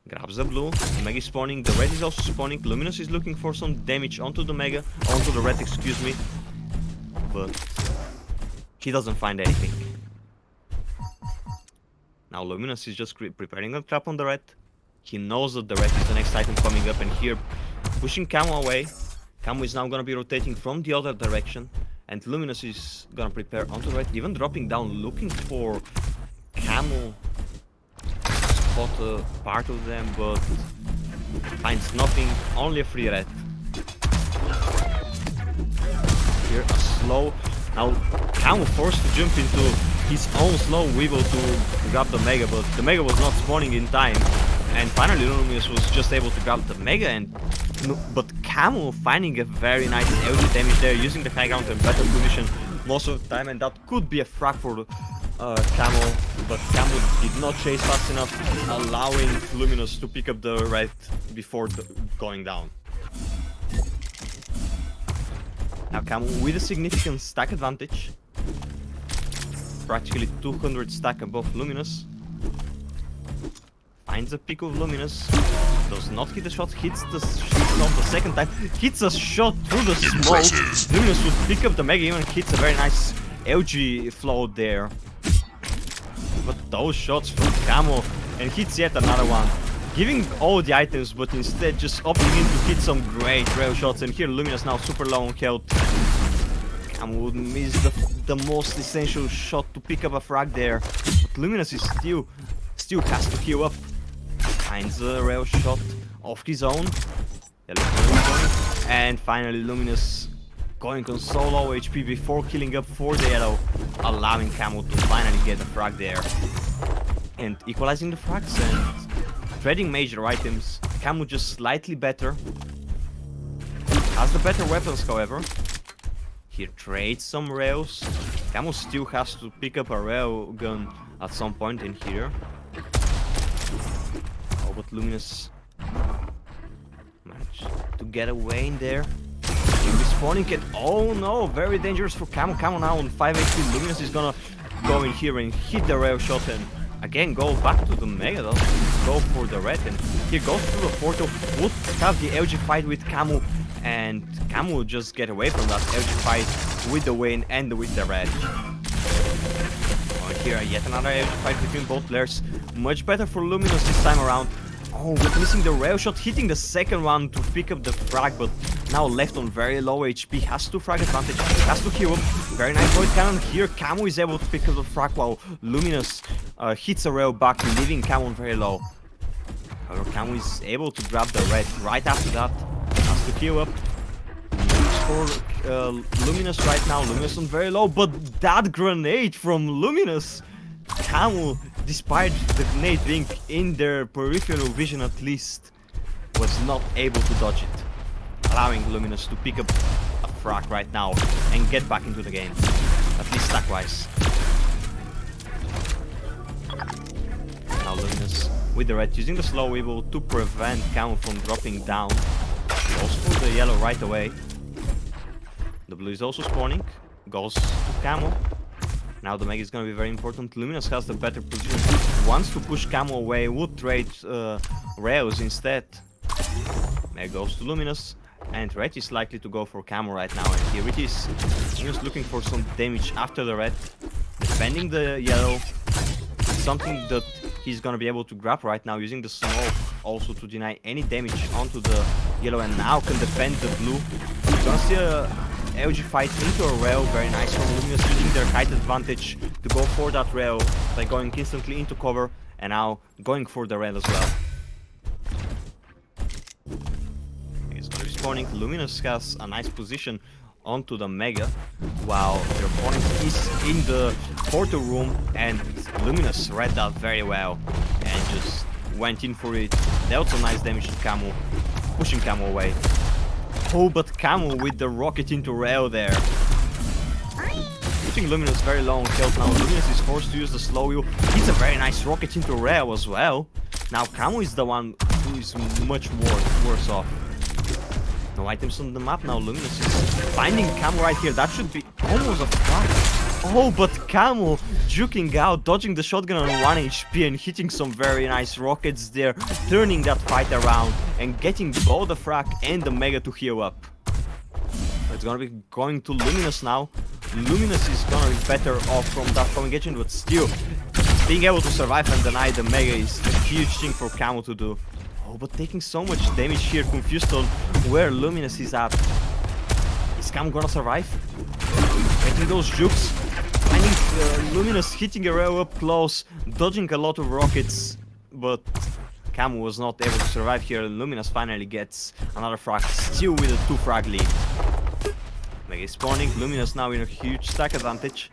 Grabs the blue, the Mega is spawning, the red is also spawning. Luminous is looking for some damage onto the Mega, onto the red, excuse me. But he doesn't find anything. Now Luminous is just preparing a trap on the red. He knows that the red is the next item coming up, and here pushing Chamo away. Chamo is now gonna be rotating from the other direction. And Luminous is gonna prepare onto the right, even dropping down, looking for Chamo to spot a part of them, but finds nothing, only a free red. Here a slow, now Chamo forced to jump into his own slow weevil to grab the Mega, but the Mega was not spawning in time. And finally Luminous was just able to grab the Mega, but Chamo finding a very nice LG damage there, using the high ground in better position most of the time, and that could be a frag for Chamo, but Chamo did not chase fast enough, allowing Luminous to pick up the red before going down. Now Chamo with a significant stack advantage, practically 200 stack above Luminous. Finds a pick of Luminous, does not hit the shot, hits the shot the second time, hits a shot through the smoke. Luminous would pick up the Mega, even hits a very nice LG float there. But those shots from Chamo, and hits yet another one, giving all the items, but instead just opting in to hit some great rail shots. And here Luminous now super low on health. Camo would miss the most essential shot to pick up a frag there. But Luminus is still has to queue up. Finds a rail shot off his own. And finally Luminus going on so low HP before killing up for the yellow, allowing Camo to finally get a frag there. And equalizing the frags and trading major items. Camo just slightly better. Has the better weapons, however. He trades some rails. Camo still has to pick up a rail gun at some point in here. Oh, but Luminus managed to get away in there. Respawning it. Oh no, very dangerous for Camo. Camo now on 5 HP. Luminus is gonna go in here and hit the rail shot and again go back to the Mega. Go for the red, and here goes to the portal. Would have the LG fight with Camo, and Camo will just get away from that LG fight with the win and with the red. Here yet another LG fight between both players. Much better for Luminus this time around. Oh, but missing the rail shot, hitting the second one to pick up the frag, but now left on very low HP. Has to frag advantage, has to queue up. Very nice void cannon here. Camo is able to pick up the frag while Luminus hits a rail back, leaving Camo on very low. However, Camo is able to grab the red right after that. Has to queue up. For Luminus right now. Luminus on very low, but that grenade from Luminus. Camo, despite the grenade being in their peripheral vision at least, was not able to dodge it, allowing Luminus to pick up a frag right now and get back into the game, at least stack-wise. Now Luminus with the red using the slow able to prevent Camo from dropping down. Goes for the yellow right away. The blue is also spawning, goes to Camo. Now the Mega is gonna be very important. Luminus has the better position, wants to push Camo away, would trade rails instead. Mega goes to Luminus, and red is likely to go for Camo right now, and here it is. Luminus looking for some damage after the red, defending the yellow. Something that he's gonna be able to grab right now, using the smoke also to deny any damage onto the yellow, and now can defend the blue. You're gonna see a LG fight into a rail. Very nice from Luminus using their height advantage to go for that rail by going instantly into cover, and now going for the red as well. He's gonna be spawning. Luminus has a nice position onto the Mega, while their opponent is in the portal room, and Luminus read that very well and just went in for it. Dealt some nice damage to Camo, pushing Camo away. Oh, but Camo with the rocket into rail there. Putting Luminus very low on health now. Luminus is forced to use the slow wheel. It's a very nice rocket into rail as well. Now Camo is the one who is much worse off. No items on the map now. Luminus is finding Camo right here. That should be almost a frag. Oh, but Camo juking out, dodging the shotgun on 1 HP and hitting some very nice rockets there, turning that fight around and getting both the frag and the Mega to heal up. It's gonna be going to Luminus now. Luminus is gonna be better off from that engagement, but still, being able to survive and deny the Mega is a huge thing for Camo to do. Oh, but taking so much damage here, confused on where Luminus is at. Is Camo gonna survive? Getting those jukes, finding Luminus hitting a rail up close, dodging a lot of rockets, but Camo was not able to survive here. Luminus finally gets another frag, still with a 2 frag lead. Mega is spawning. Luminus now in a huge stack advantage.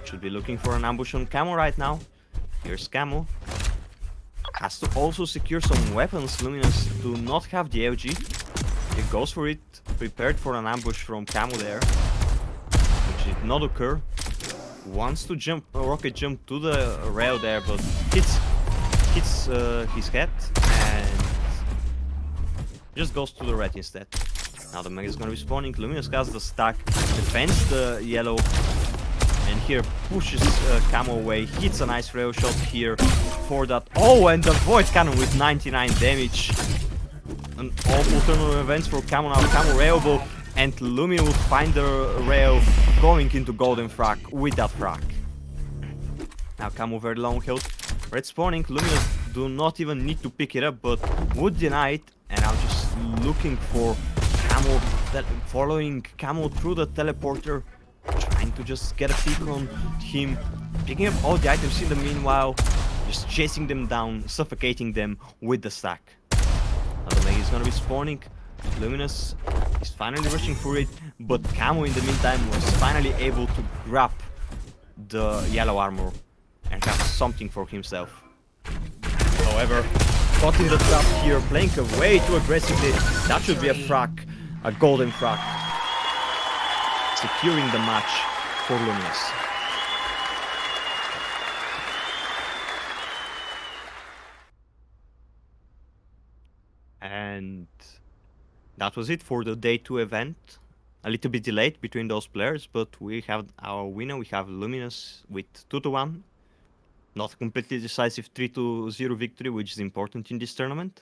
Should be looking for an ambush on Camo right now. Here's Camo. Has to also secure some weapons. Luminus do not have the LG. He goes for it, prepared for an ambush from Camo there, which did not occur. Wants to jump, rocket jump to the rail there, but hits his head and just goes to the red instead. Now the Mega is gonna be spawning. Luminus has the stack, defends the yellow, and here pushes Camo away. Hits a nice rail shot here for that. Oh, and the void cannon with 99 damage. An awful turn of events for Camo now. Camo railable, and Luminus will find the rail going into golden frag with that frag. Now Camo very low on health. Red spawning. Luminus do not even need to pick it up, but would deny it. And now just looking for Camo, following Camo through the teleporter. to just get a peek on him, picking up all the items in the meanwhile, just chasing them down, suffocating them with the stack. Now the Mega is gonna be spawning. Luminus is finally rushing for it, but Chamo in the meantime was finally able to grab the yellow armor and have something for himself. However, caught in the trap here, playing way too aggressively. That should be a frag, a golden frag. Securing the match for Luminus. And that was it for the day 2 event. A little bit delayed between those players, but we have our winner. We have Luminus with 2-1. Not a completely decisive 3-0 victory, which is important in this tournament.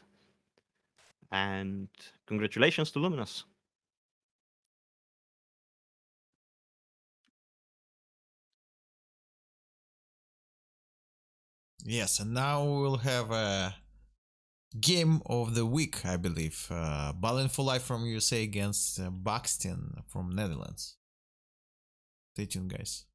And congratulations to Luminus. Yes, and now we'll have a game of the week, I believe. Balin for Life from USA against Baksteen from Netherlands. Stay tuned, guys.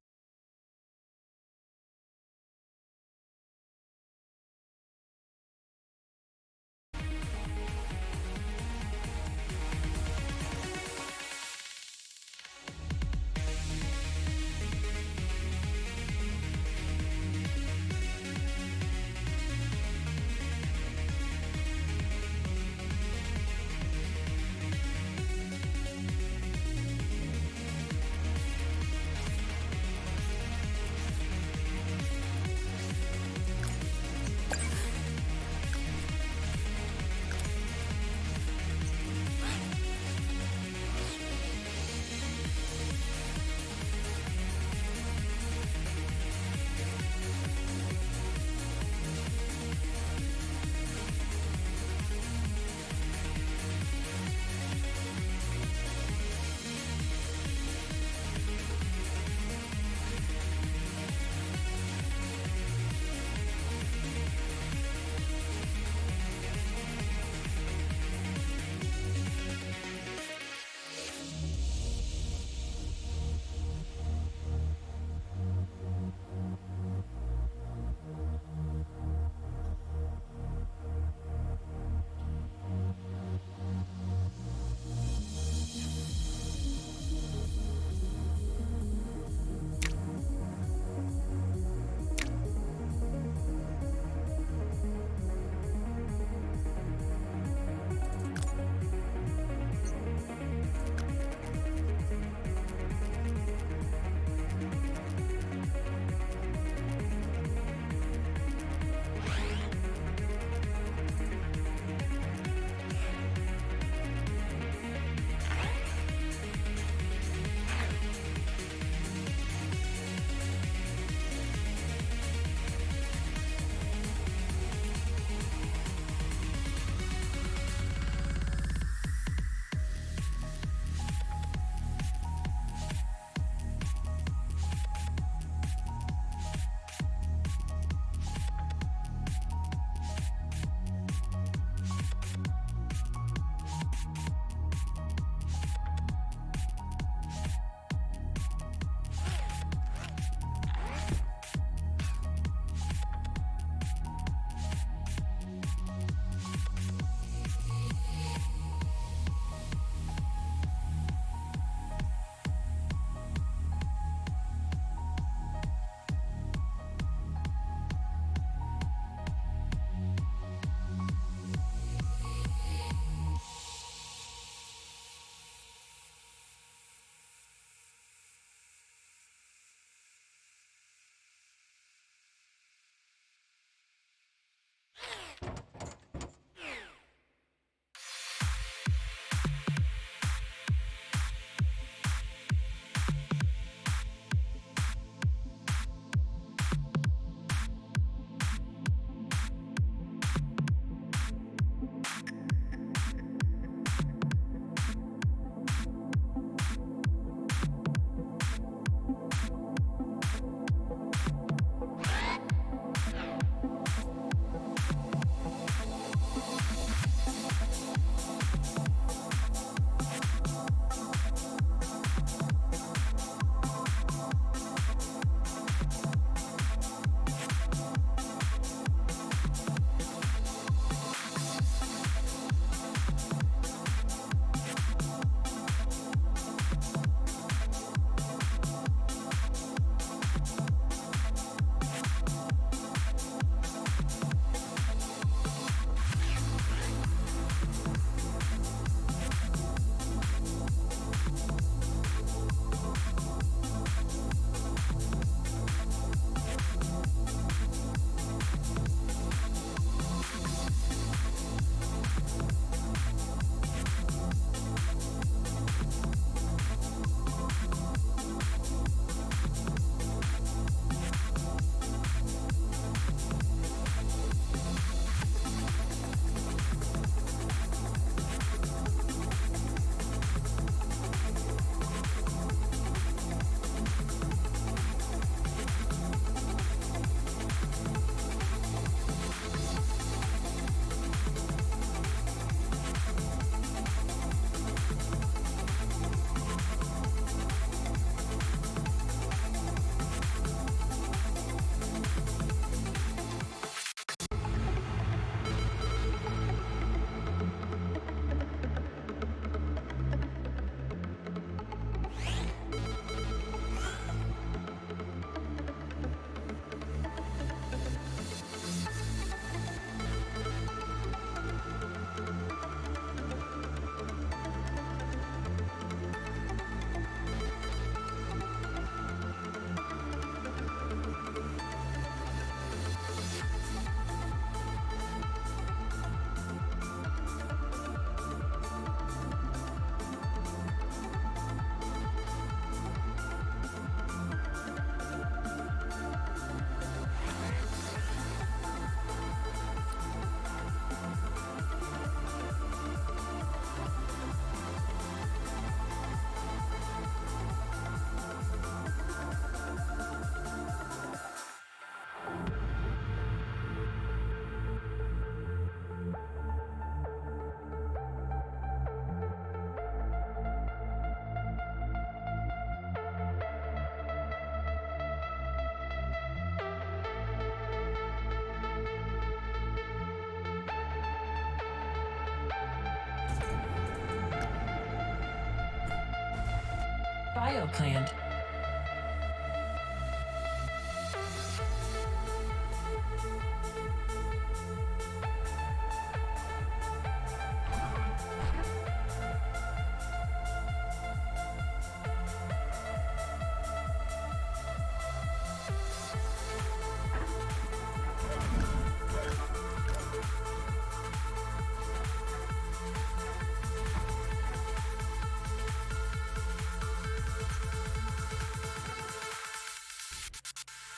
BioClan.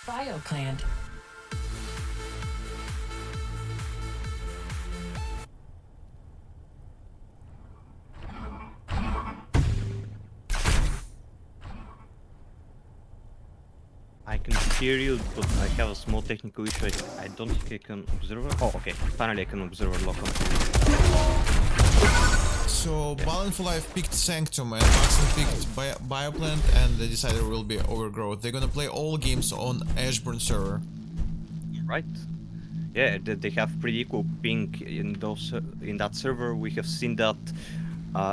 BioClan. I can hear you, but I have a small technical issue. I don't think I can observe. Oh, okay. Finally, I can observe a lock on. So Balin for Life picked Sanctum and Maxim picked Bioplant, and they decided it will be Overgrowth. They're gonna play all games on Ashburn server. Right. Yeah, they have pretty equal ping in those in that server. We have seen that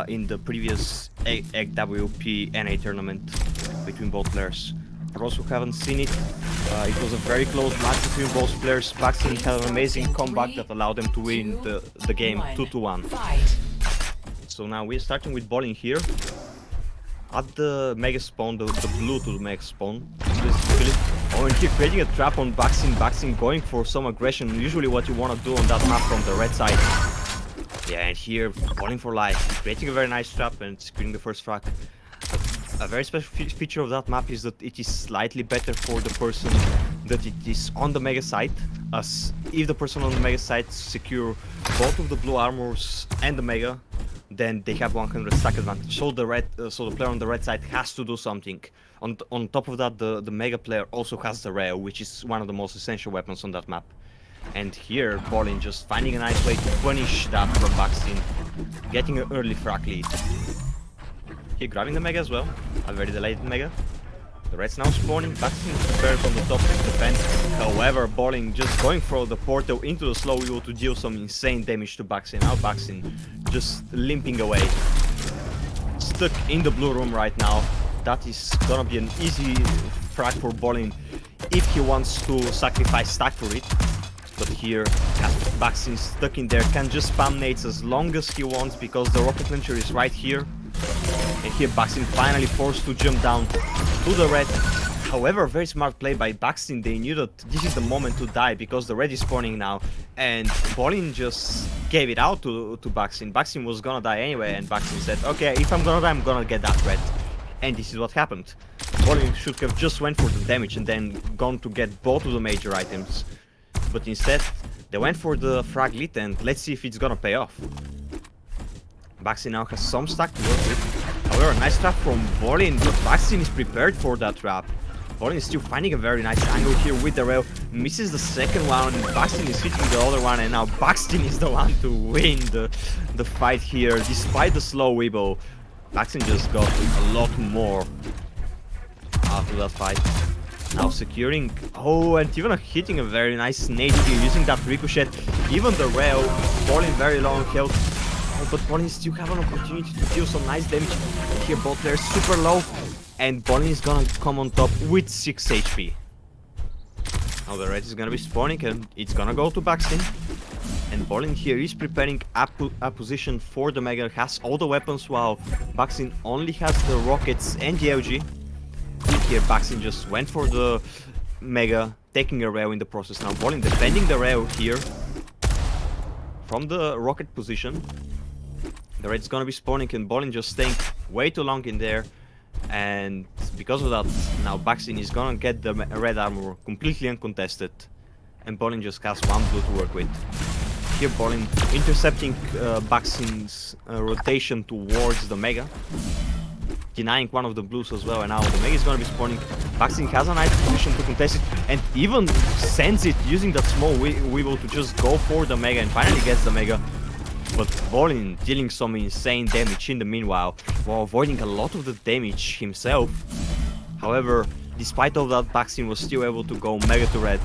in the previous WP NA tournament between both players. For those who haven't seen it, it was a very close match between both players. Baksteen had an amazing comeback that allowed them to win the game 2-1. So now we're starting with Balin here. At the mega spawn, the blue to the mega spawn. Oh, and here creating a trap on Baksteen. Baksteen going for some aggression. Usually what you want to do on that map from the red side. Yeah, and here Balin for Life, creating a very nice trap and securing the first frag. A very special feature of that map is that it is slightly better for the person that it is on the mega site, as if the person on the mega site secure both of the blue armors and the mega, then they have 100 stack advantage. So the player on the red side has to do something. On top of that, the mega player also has the rail, which is one of the most essential weapons on that map. And here, Balin just finding a nice way to punish that from Baksteen, getting an early frag lead. Here grabbing the mega as well, a very delayed mega. The red's now spawning, Baksteen prepared from the top to defend. However, Balin just going for the portal into the slow wheel to deal some insane damage to Baksteen. Now Baksteen just limping away. Stuck in the blue room right now. That is gonna be an easy frag for Balin if he wants to sacrifice stack for it. But here, Baksteen stuck in there, can just spam nades as long as he wants because the rocket launcher is right here. And here Baksteen finally forced to jump down to the red. However, very smart play by Baksteen. They knew that this is the moment to die because the red is spawning now. And Balin just gave it out to Baksteen. Baksteen was gonna die anyway, and Baksteen said, okay, if I'm gonna die, I'm gonna get that red. And this is what happened. Balin should have just went for the damage and then gone to get both of the major items. But instead, they went for the frag lead, and let's see if it's gonna pay off. Baksteen now has some stack to work with. However, nice trap from Balin, but Baksteen is prepared for that trap. Balin is still finding a very nice angle here with the rail. Misses the second one, Baksteen is hitting the other one, and now Baksteen is the one to win the fight here. Despite the slow weeble, Baksteen just got a lot more after that fight. Now securing, oh, and even hitting a very nice nade here, using that ricochet. Even the rail, Balin very low on health. But Balin still have an opportunity to deal some nice damage. Here both players super low, and Balin is gonna come on top with 6 HP. Now the red is gonna be spawning, and it's gonna go to Baksteen. And Balin here is preparing a position for the mega, has all the weapons, while Baksteen only has the rockets and the LG. And here Baksteen just went for the mega, taking a rail in the process. Now Balin defending the rail here from the rocket position. The red's gonna be spawning, and Balin just staying way too long in there. And because of that, now Baksteen is gonna get the red armor completely uncontested. And Balin just has one blue to work with. Here Balin intercepting Baksteen's rotation towards the mega. Denying one of the blues as well, and now the mega is gonna be spawning. Baksteen has a nice position to contest it, and even sends it using that small weevil to just go for the mega, and finally gets the mega. But Balin dealing some insane damage in the meanwhile, while avoiding a lot of the damage himself. However, despite all that, Baksteen was still able to go mega to red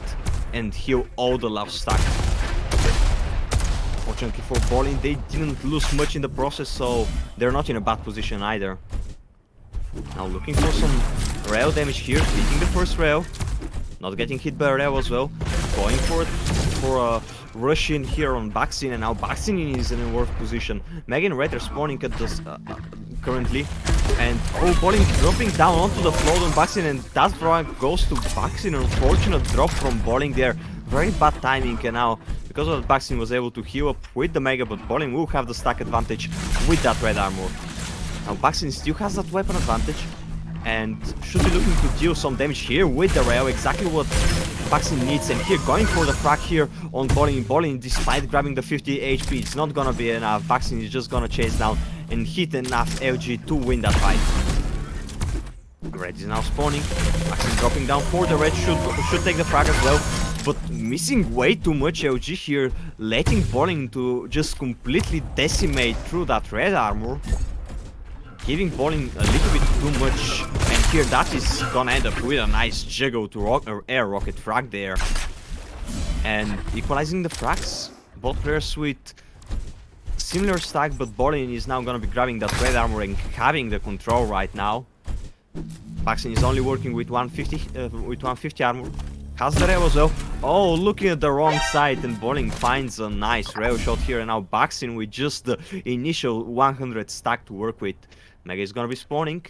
and heal all the last stack. Fortunately for Balin, they didn't lose much in the process, so they're not in a bad position either. Now looking for some rail damage here, beating the first rail. Not getting hit by a rail as well. Going for a rush in here on baksteen, and now baksteen is in a worse position. Mega and Red are spawning at this currently. And Bowling dropping down onto the floor on baksteen, and that frag goes to baksteen. Unfortunate drop from Bowling there. Very bad timing, and now because of that baksteen was able to heal up with the Mega, but Bowling will have the stack advantage with that red armor. Now baksteen still has that weapon advantage and should be looking to deal some damage here with the rail, exactly what baksteen needs. And here going for the frag here on Bowling. Bowling, despite grabbing the 50 HP, it's not gonna be enough. Baksteen is just gonna chase down and hit enough LG to win that fight. Red is now spawning. Baksteen dropping down for the red, should take the frag as well, but missing way too much LG here, letting Bowling to just completely decimate through that red armor. Giving Bowling a little bit too much, and here that is gonna end up with a nice Jagriff to air rocket frag there. And equalizing the frags, both players with similar stack, but Bowling is now gonna be grabbing that red armor and having the control right now. baksteen is only working with 150 armor. Has the rail as well. Oh, looking at the wrong side, and Bowling finds a nice rail shot here, and now baksteen with just the initial 100 stack to work with. Mega is gonna be spawning.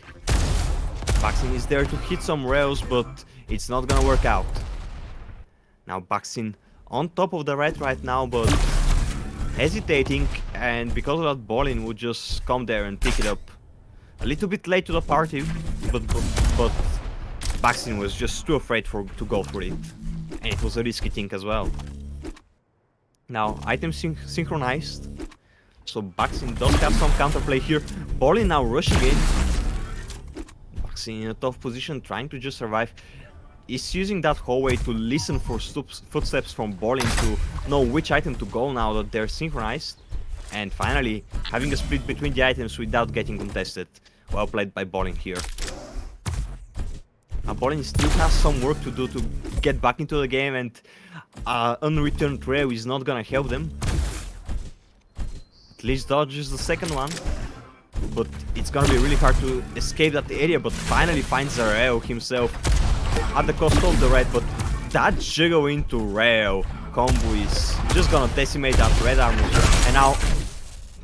baksteen is there to hit some rails, but it's not gonna work out. Now baksteen on top of the red right now, but hesitating, and because of that, Bowling would just come there and pick it up. A little bit late to the party, but baksteen was just too afraid to go for it, and it was a risky thing as well. Now items synchronized, so baksteen does have some counterplay here. Bowling now rushing in. baksteen in a tough position, trying to just survive. Is using that hallway to listen for footsteps from Bowling to know which item to go now that they're synchronized. And finally, having a split between the items without getting contested. Well played by Bowling here. Now Bowling still has some work to do to get back into the game, and unreturned rail is not gonna help them. At least dodges the second one, but it's gonna be really hard to escape that area, but finally finds a rail himself at the cost of the red. But that Jagriff into rail combo is just gonna decimate that red armor. And now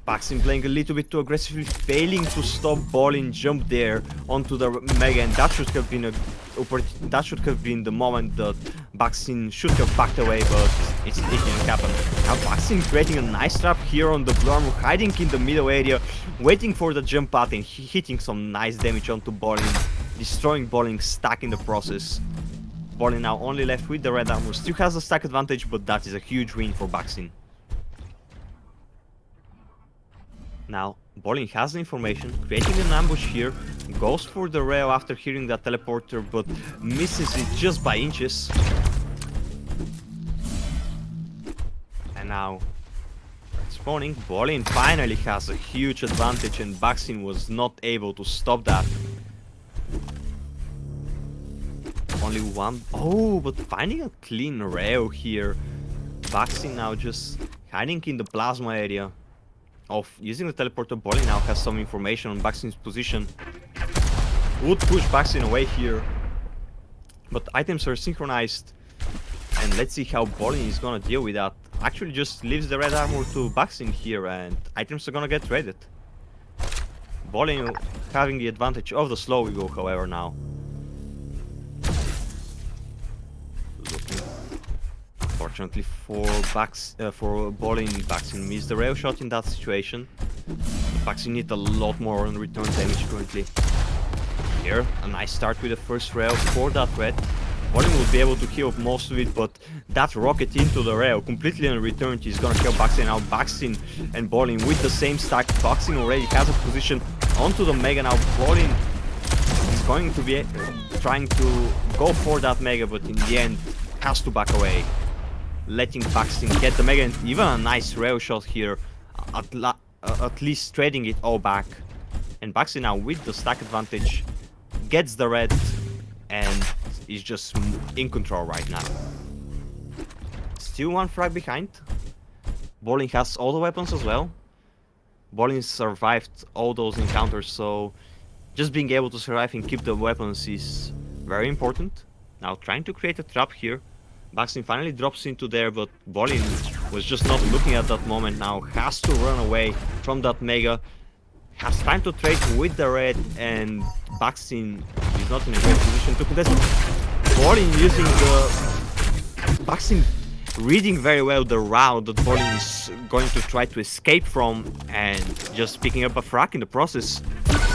baksteen playing a little bit too aggressively, failing to stop Bowling jump there onto the Mega, and that should have been the moment that baksteen should have backed away, but it didn't happen. Now baksteen creating a nice trap here on the blue armor, hiding in the middle area, waiting for the jump path and hitting some nice damage onto Bowling, destroying Bowling's stack in the process. Bowling now only left with the red armor, still has a stack advantage, but that is a huge win for baksteen. Now Bowling has the information, creating an ambush here, goes for the rail after hearing that teleporter, but misses it just by inches. And now spawning, Bowling finally has a huge advantage, and baksteen was not able to stop that. Only one. Oh, but finding a clean rail here. baksteen now just hiding in the plasma area. Of using the teleporter. Bowling now has some information on baksteen's position. Would push baksteen away here, but items are synchronized, and let's see how Bowling is gonna deal with that. Actually just leaves the red armor to baksteen here, and items are gonna get traded. Bowling having the advantage of the slow wiggle, however, now. Fortunately for Bowling, baksteen missed the rail shot in that situation. baksteen need a lot more on return damage currently. Here, a nice start with the first rail for that red. Bowling will be able to kill up most of it, but that rocket into the rail completely unreturned is gonna kill baksteen. Now baksteen and Bowling with the same stack. baksteen already has a position onto the Mega. Now Bowling is going to be trying to go for that Mega, but in the end has to back away, letting baksteen get the Mega, and even a nice rail shot here, at least trading it all back. And baksteen now with the stack advantage gets the red and is just in control right now. Still one frag behind. Bowling has all the weapons as well. Bowling survived all those encounters, so Just being able to survive and keep the weapons is very important. Now trying to create a trap here. baksteen finally drops into there, but Bolin was just not looking at that moment now. Has to run away from that Mega. Has time to trade with the red, and baksteen is not in a great position to contest. Bolin using the... baksteen reading very well the route that Bolin is going to try to escape from, and just picking up a frag in the process.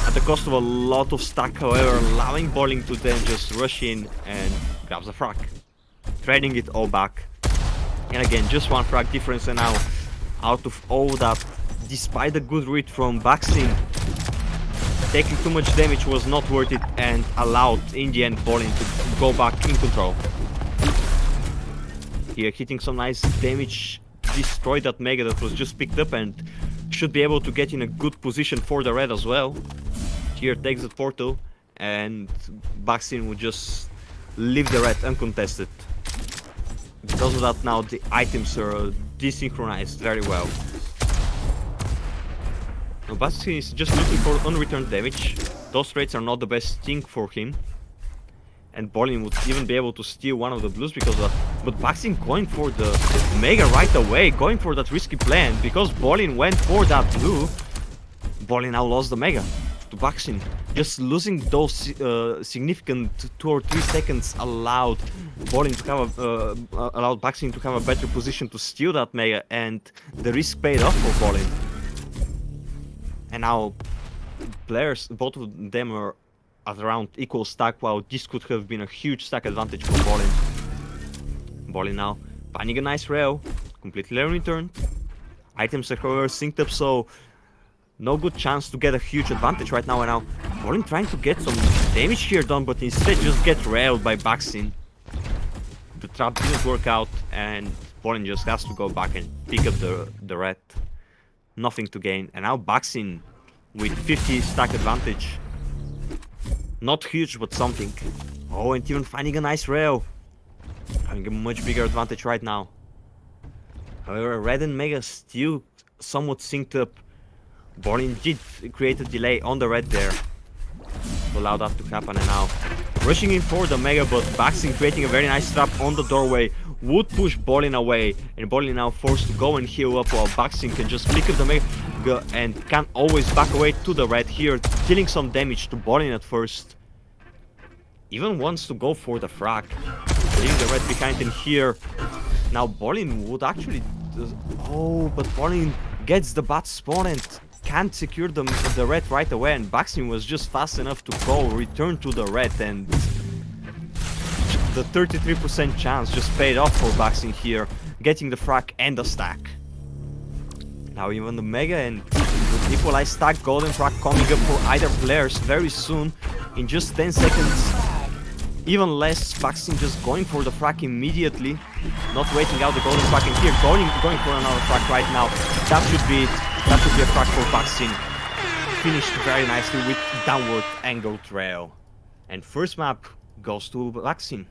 At the cost of a lot of stack, however, allowing Bolin to then just rush in and grabs the frag. Trading it all back. And again, just one frag difference, and now out of all that, despite the good read from baksteen, taking too much damage was not worth it and allowed in the end Bolin to go back in control. Here hitting some nice damage, destroyed that Mega that was just picked up and should be able to get in a good position for the red as well. Here takes the portal and baksteen would just leave the red uncontested. Because of that now the items are desynchronized very well. Now baksteen is just looking for unreturned damage. Those trades are not the best thing for him. And Bolin would even be able to steal one of the blues because of that. But baksteen going for the Mega right away, going for that risky plan. Because Bolin went for that blue, Bolin now lost the Mega to baksteen. Just losing those significant 2 or 3 seconds allowed Bolin to have allowed baksteen to have a better position to steal that Mega, and the risk paid off for Bolin. And now players, both of them are at around equal stack, while this could have been a huge stack advantage for Bolin. Bolin now finding a nice rail, completely returned. Items are however synced up, so no good chance to get a huge advantage right now. And now Bolin trying to get some damage here done, but instead just get railed by baksteen. The trap didn't work out, and Bolin just has to go back and pick up the red. Nothing to gain, and now baksteen with 50 stack advantage. Not huge, but something. Oh, and even finding a nice rail. Having a much bigger advantage right now. However, red and Mega still somewhat synced up. Bolin did create a delay on the red there to allow that to happen, and now rushing in for the Mega, but baksteen creating a very nice trap on the doorway would push Bolin away, and Bolin now forced to go and heal up, while baksteen can just pick up the Mega and can always back away to the red here, dealing some damage to Bolin at first. Even wants to go for the frag, leaving the red behind, and here now Bolin would actually... oh, but Bolin gets the bad spawn and can't secure the red right away, and baksteen was just fast enough to go return to the red, and the 33% chance just paid off for baksteen here, getting the frag and the stack. Now even the Mega and with equalized stack, golden frag coming up for either players very soon in just 10 seconds. Even less, baksteen just going for the frag immediately, not waiting out the golden frag, and here going for another frag right now. That should be a frag for baksteen. Finished very nicely with downward angled rail. And first map goes to baksteen.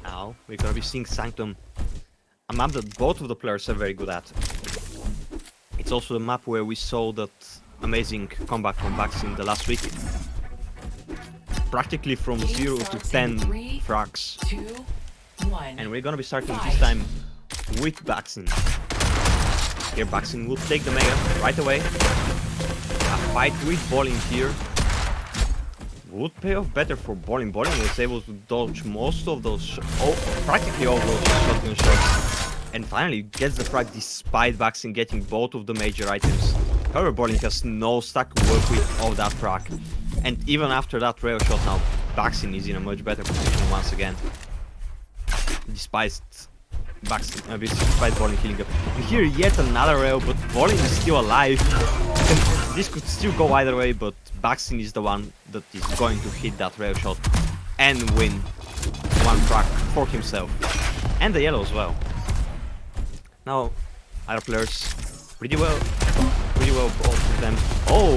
Now we're gonna be seeing Sanctum, a map that both of the players are very good at. It's also the map where we saw that amazing comeback from baksteen the last week. Practically from 0 to 10 frags. 2, 1. And we're gonna be starting this time with baksteen. Here baksteen will take the Mega right away. A fight with Bolin here would pay off better for Bolin. Bolin was able to dodge most of those, practically all those shotgun shots, and finally gets the frag despite baksteen getting both of the major items. However, Bolin has no stack to work with of that frag, and even after that rail shot now, baksteen is in a much better position once again. Despite Bolin healing up. And here yet another rail, but Bolin is still alive. And this could still go either way, but baksteen is the one that is going to hit that rail shot and win one frag for himself. And the yellow as well. Now, other players pretty well both of them. Oh!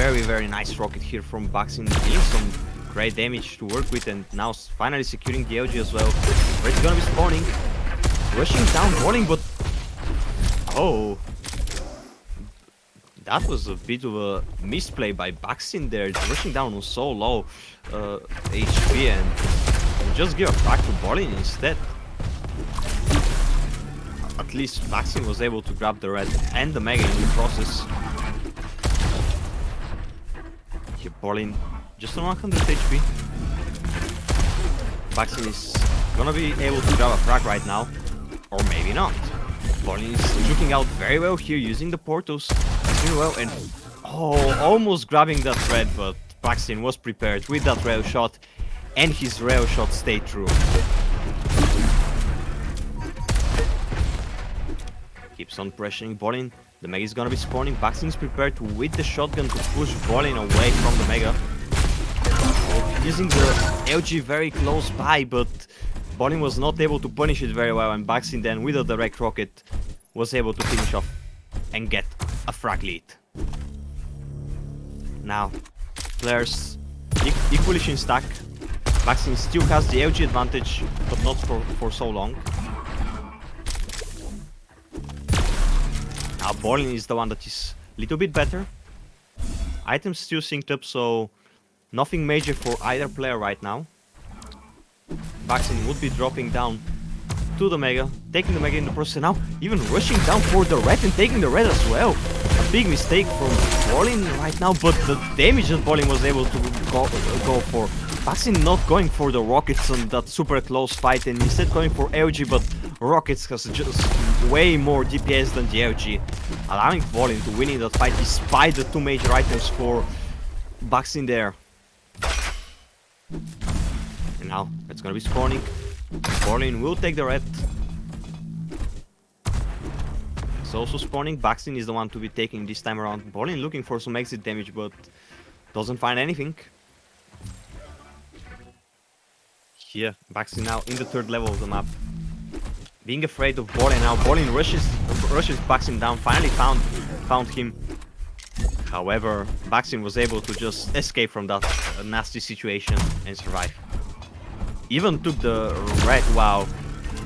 Very, very nice rocket here from baksteen, dealing some great damage to work with, and now finally securing the LG as well. Where it's gonna be spawning. Rushing down, rolling, but... Oh! That was a bit of a misplay by baksteen there. Rushing down on so low HP and just give a back to Bolin instead. At least baksteen was able to grab the red and the mega in the process. Here Bolin just on 100 HP. baksteen is gonna be able to grab a frag right now. Or maybe not. Bolin is looking out very well here using the portals. Doing well and almost grabbing that red, but baksteen was prepared with that rail shot and his rail shot stayed true. Keeps on pressuring Bolin. The mega is gonna be spawning. baksteen is prepared with the shotgun to push Bolin away from the mega. Using the LG very close by, but Bolin was not able to punish it very well, and baksteen then with a direct rocket was able to finish off and get a frag lead. Now, players equally in stack. baksteen still has the LG advantage, but not for so long. Now Bolin is the one that is a little bit better. Items still synced up, so nothing major for either player right now. baksteen would be dropping down to the mega, taking the mega in the process now, even rushing down for the red and taking the red as well. A big mistake from Bolin right now, but the damage that Bolin was able to go for. baksteen not going for the rockets on that super close fight and instead going for LG, but rockets has just way more DPS than the LG, allowing Bolin to win in that fight despite the two major items for baksteen there. And now it's gonna be spawning. Bolin will take the red. It's also spawning. baksteen is the one to be taking this time around. Bolin looking for some exit damage, but doesn't find anything. Here, baksteen now in the third level of the map. Being afraid of Bolin now. Bolin rushes baksteen down. Finally found him. However, baksteen was able to just escape from that nasty situation and survive. Even took the red while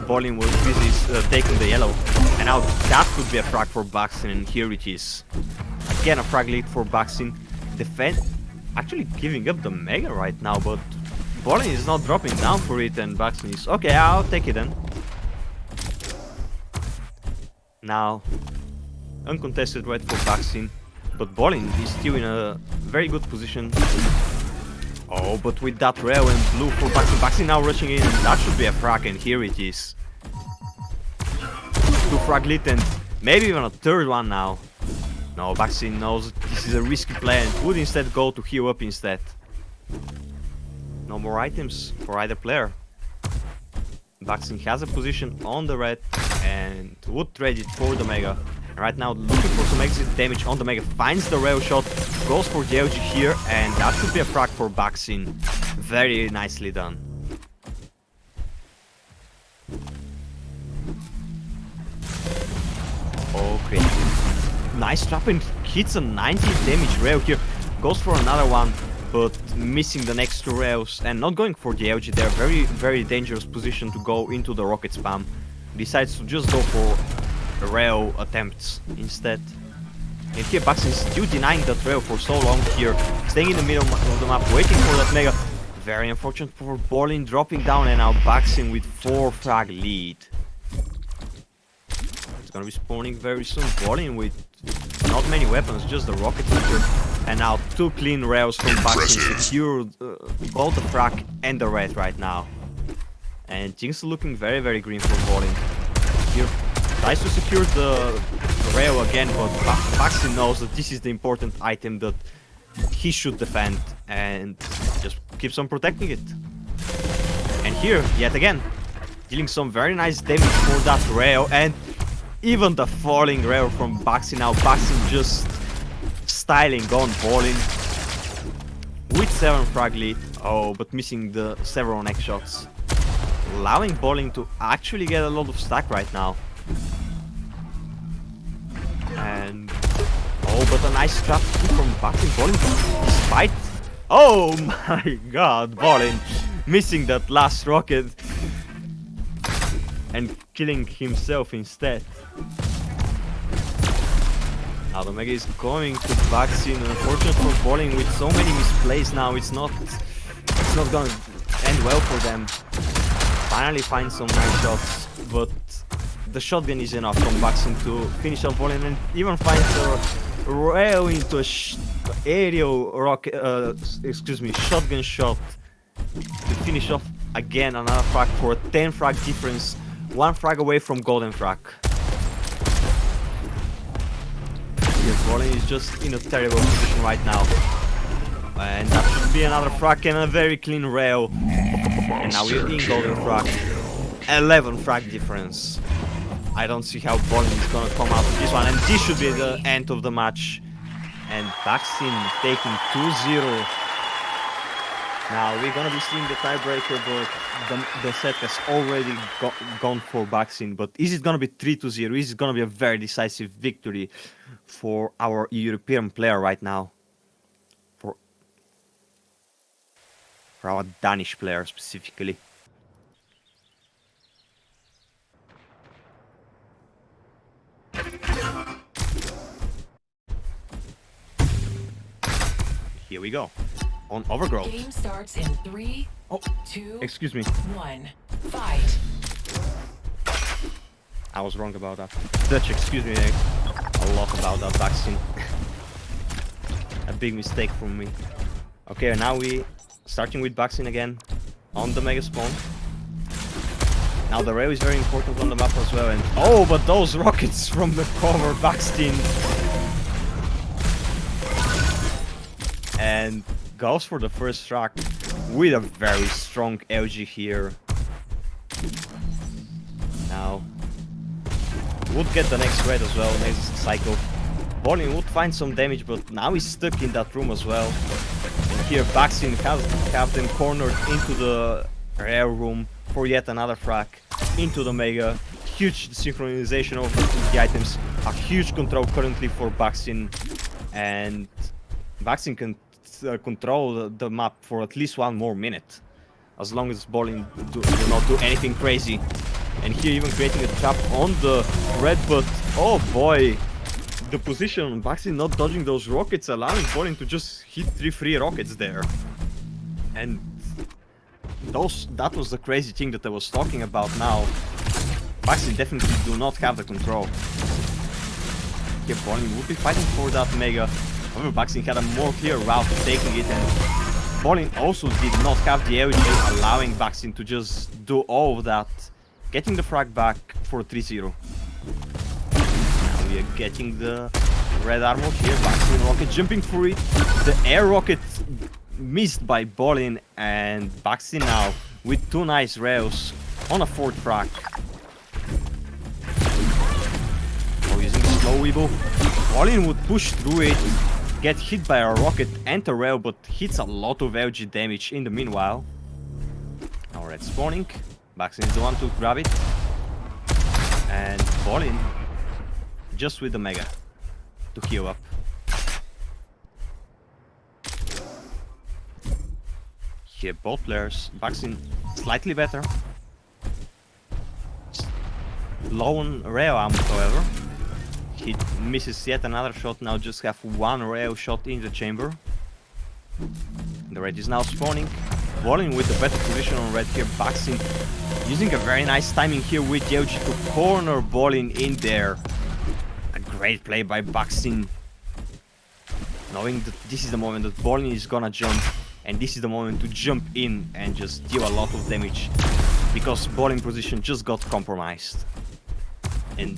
Bolin was busy taking the yellow. And now that could be a frag for baksteen, and here it is. Again a frag lead for baksteen. Defend actually giving up the mega right now, but Bolin is not dropping down for it, and baksteen is okay, I'll take it then. Now uncontested red for baksteen, but Bolin is still in a very good position. Oh, but with that rail and blue for baksteen. baksteen now rushing in, and that should be a frag, and here it is. Two frag lead and maybe even a third one now. No, baksteen knows this is a risky play and would instead go to heal up instead. No more items for either player. baksteen has a position on the red and would trade it for the mega. Right now looking for some exit damage on the mega, finds the rail shot, goes for the LG here, and that should be a frag for baksteen. Very nicely done. Okay, nice trap and hits a 90 damage rail here, goes for another one, but missing the next two rails and not going for the LG there. Very dangerous position to go into the rocket spam. Decides to just go for rail attempts instead. And here baksteen is still denying that rail for so long here, staying in the middle of the map, waiting for that mega. Very unfortunate for Bolin dropping down, and now baksteen with 4 frag lead. It's gonna be spawning very soon. Bolin with not many weapons, just the rocket launcher. And now 2 clean rails from baksteen, secured both the frag and the red right now. And things are looking very green for Bolin. Here tries to secure the rail again, but baksteen knows that this is the important item that he should defend and just keeps on protecting it. And here, yet again, dealing some very nice damage for that rail, and even the falling rail from baksteen. Now baksteen just styling on Bolin with 7 frag lead. Oh, but missing the several next shots. allowing Bowling to actually get a lot of stack right now. And oh, but a nice trap from baksteen. Bowling despite. Oh my god, Bowling missing that last rocket and killing himself instead. Now the Mega is going to baksteen. Unfortunate for Bowling with so many misplays now. It's not gonna end well for them. Finally find some nice shots, but the shotgun is enough from baksteen to finish off Bowling, and even finds a rail into a aerial rocket. Shotgun shot to finish off again another frag for a 10 frag difference. 1 frag away from golden frag. Bowling is just in a terrible position right now. And that should be another frag and a very clean rail. And now we're in golden frag. 11 frag difference. I don't see how Bowling is gonna come out of this one. And this should be the end of the match. And baksteen taking 2-0. Now we're gonna be seeing the tiebreaker, but the set has already gone for baksteen. But is it gonna be 3-0? Is it gonna be a very decisive victory for our European player right now? For our Danish player specifically. Here we go. On Overgrowth. Game starts in 3, 2, Excuse me. 1. Fight. I was wrong about that. Dutch, excuse me, a lot about that baksteen. A big mistake from me. Okay, now we starting with baksteen again on the mega spawn. Now the rail is very important on the map as well, and oh, but those rockets from the cover baksteen. And goes for the first frag with a very strong LG here. Now would get the next red as well, next cycle. Bowling would find some damage, but now he's stuck in that room as well. And here baksteen have them cornered into the rare room for yet another frag into the mega. Huge synchronization of the items, a huge control currently for baksteen, and baksteen can control the map for at least 1 more minute, as long as Bowling do not do anything crazy. And here even creating a trap on the red, but oh boy, the position on baksteen not dodging those rockets, allowing Bowling to just hit 3 free rockets there. And that was the crazy thing that I was talking about now. baksteen definitely do not have the control. Here Bowling would be fighting for that mega. However, baksteen had a more clear route to taking it, and Bowling also did not have the LG, allowing baksteen to just do all of that, getting the frag back for 3-0. Now we are getting the red armor here, baksteen rocket jumping for it. The air rocket missed by Bowling, and baksteen now with 2 nice rails on a 4th frag. Oh, using the slow weeble. Bowling would push through it, get hit by a rocket and a rail, but hits a lot of LG damage in the meanwhile. Now red spawning. baksteen is the one to grab it. And Bowling just with the mega to heal up. Here both players, baksteen slightly better. Low on rail ammo, however. He misses yet another shot, now just have 1 rail shot in the chamber. The red is now spawning. Bowling with a better position on red here. baksteen using a very nice timing here with the LG to corner Bowling in there. A great play by baksteen. Knowing that this is the moment that Bowling is gonna jump. And this is the moment to jump in and just deal a lot of damage. Because Bowling position just got compromised. And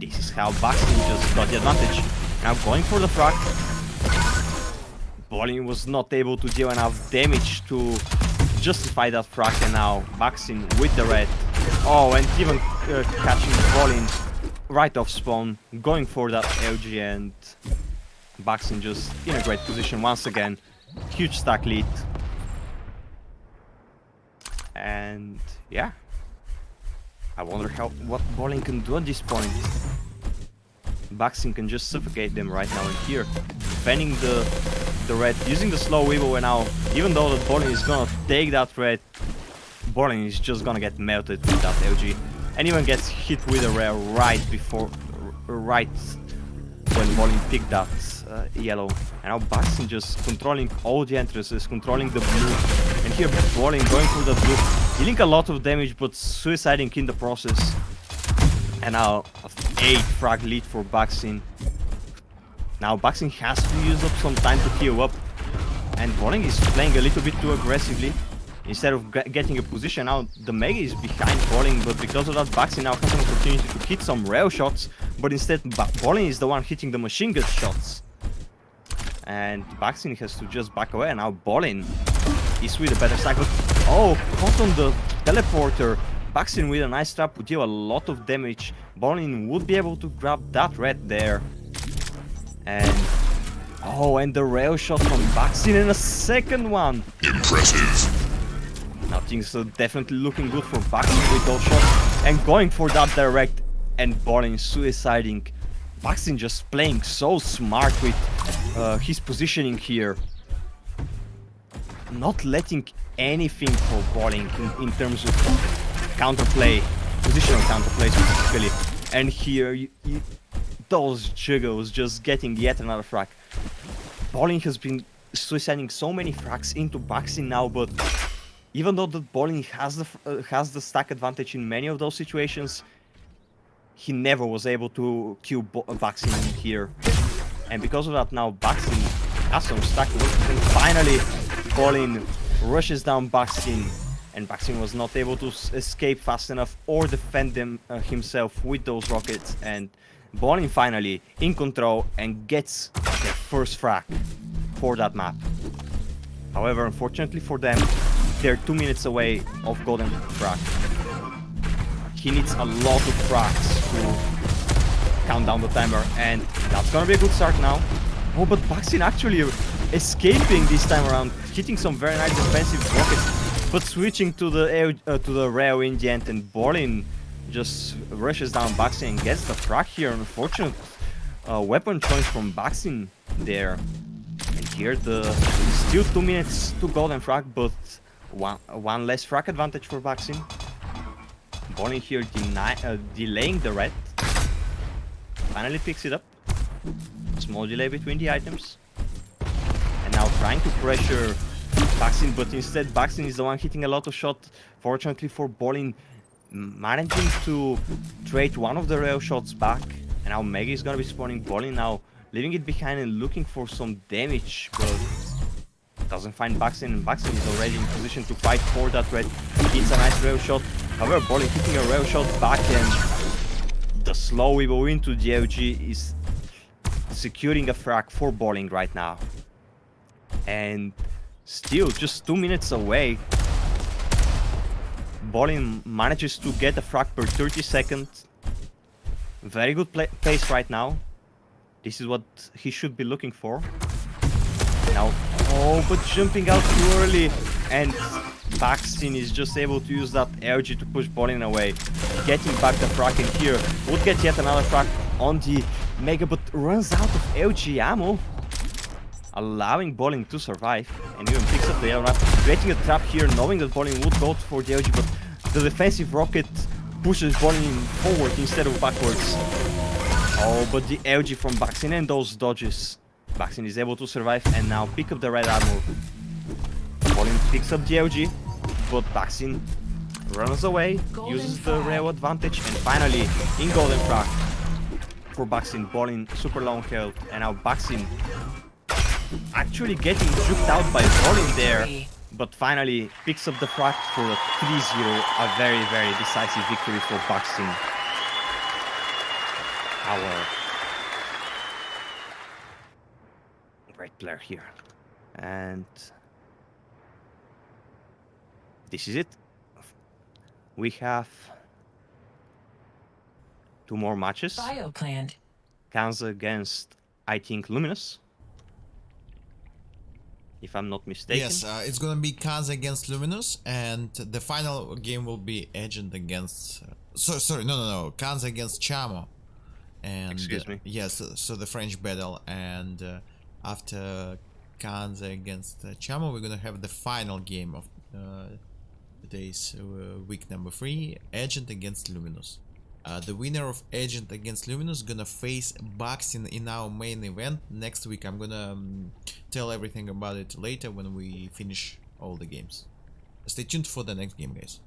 this is how baksteen just got the advantage. Now going for the frag. Bowling was not able to deal enough damage to justify that frag, and now baksteen with the red. Oh, and even catching Bowling right off spawn, going for that LG, and baksteen just in a great position once again. Huge stack lead. And yeah, I wonder what Bowling can do at this point. baksteen can just suffocate them right now in here. Defending the red, using the slow weevil, and now, even though the Bowling is gonna take that red, Bowling is just gonna get melted with that LG. And even gets hit with a rare right when Bowling picked that yellow. And now baksteen just controlling all the entrances, controlling the blue. And here Bowling going for the blue, dealing a lot of damage but suiciding in the process. And now 8 frag lead for baksteen. Now baksteen has to use up some time to heal up. And Bowling is playing a little bit too aggressively. Instead of getting a position out, the Mega is behind Bowling, but because of that, baksteen now has an opportunity to hit some rail shots, but instead Bowling is the one hitting the machine gun shots. And baksteen has to just back away, and now Bowling is with a better stack, but oh, caught on the teleporter. baksteen with a nice trap would deal a lot of damage. Bowling would be able to grab that red there. And oh, and the rail shot from baksteen and a second one. Impressive. Now things are definitely looking good for baksteen with those shots and going for that direct, and Bowling suiciding. baksteen just playing so smart with his positioning here. Not letting anything for Bowling in terms of counterplay, positional counterplay specifically. And here, those juggles just getting yet another frag. Bowling has been suiciding so many frags into baksteen now, but even though the Bowling has the stack advantage in many of those situations, he never was able to kill baksteen here. And because of that, now baksteen has some stack, and finally Bowling rushes down baksteen, and baksteen was not able to escape fast enough or defend himself with those rockets, and Bowling finally in control and gets their first frag for that map. However, unfortunately for them, they're 2 minutes away of golden frag. He needs a lot of frags to count down the timer, and that's gonna be a good start now. Oh, but baksteen actually escaping this time around, hitting some very nice defensive rockets, but switching to the rail in the end, and Bowling just rushes down baksteen and gets the frag here. Unfortunate weapon choice from baksteen there. And here still 2 minutes to golden frag, but one less frag advantage for baksteen. Bowling here delaying the red. Finally picks it up. Small delay between the items. And now trying to pressure baksteen, but instead baksteen is the one hitting a lot of shots. Fortunately for Bowling, managing to trade one of the rail shots back. And now Mega is gonna be spawning Bowling now, leaving it behind and looking for some damage, but doesn't find baksteen, and baksteen is already in position to fight for that red. Hits a nice rail shot. However, Bowling hitting a rail shot back, and the slow weevil into the LG is securing a frag for Bowling right now. And still just 2 minutes away. Bowling manages to get a frag per 30 seconds. Very good pace right now. This is what he should be looking for. Now, oh, but jumping out too early, and baksteen is just able to use that LG to push Bowling away. Getting back the frag in here. Would get yet another frag on the Mega, but runs out of LG ammo, allowing Bowling to survive, and even picks up the yellow map, creating a trap here, knowing that Bowling would go for the LG, but the defensive rocket pushes Bowling forward instead of backwards. Oh, but the LG from baksteen and those dodges. baksteen is able to survive and now pick up the red armor. Bowling picks up the LG, but baksteen runs away, uses the rail advantage, and finally in golden frag for baksteen. Bowling super low health, and now baksteen actually getting juked out by Bowling there, but finally picks up the frag for a 3-0, a very, very decisive victory for baksteen. Our great player here. And this is it. We have 2 more matches. Bioplant. KANZA against, I think, Luminus. if I'm not mistaken. Yes, it's gonna be KANZA against Luminus, and the final game will be Agent against. No. KANZA against Chamo. And Excuse me. yes, so the French battle, and after KANZA against Chamo, we're gonna have the final game of today's week number 3, Agent against Luminus. The winner of Agent against Luminus gonna face baksteen in our main event next week. I'm gonna tell everything about it later when we finish all the games. Stay tuned for the next game, guys.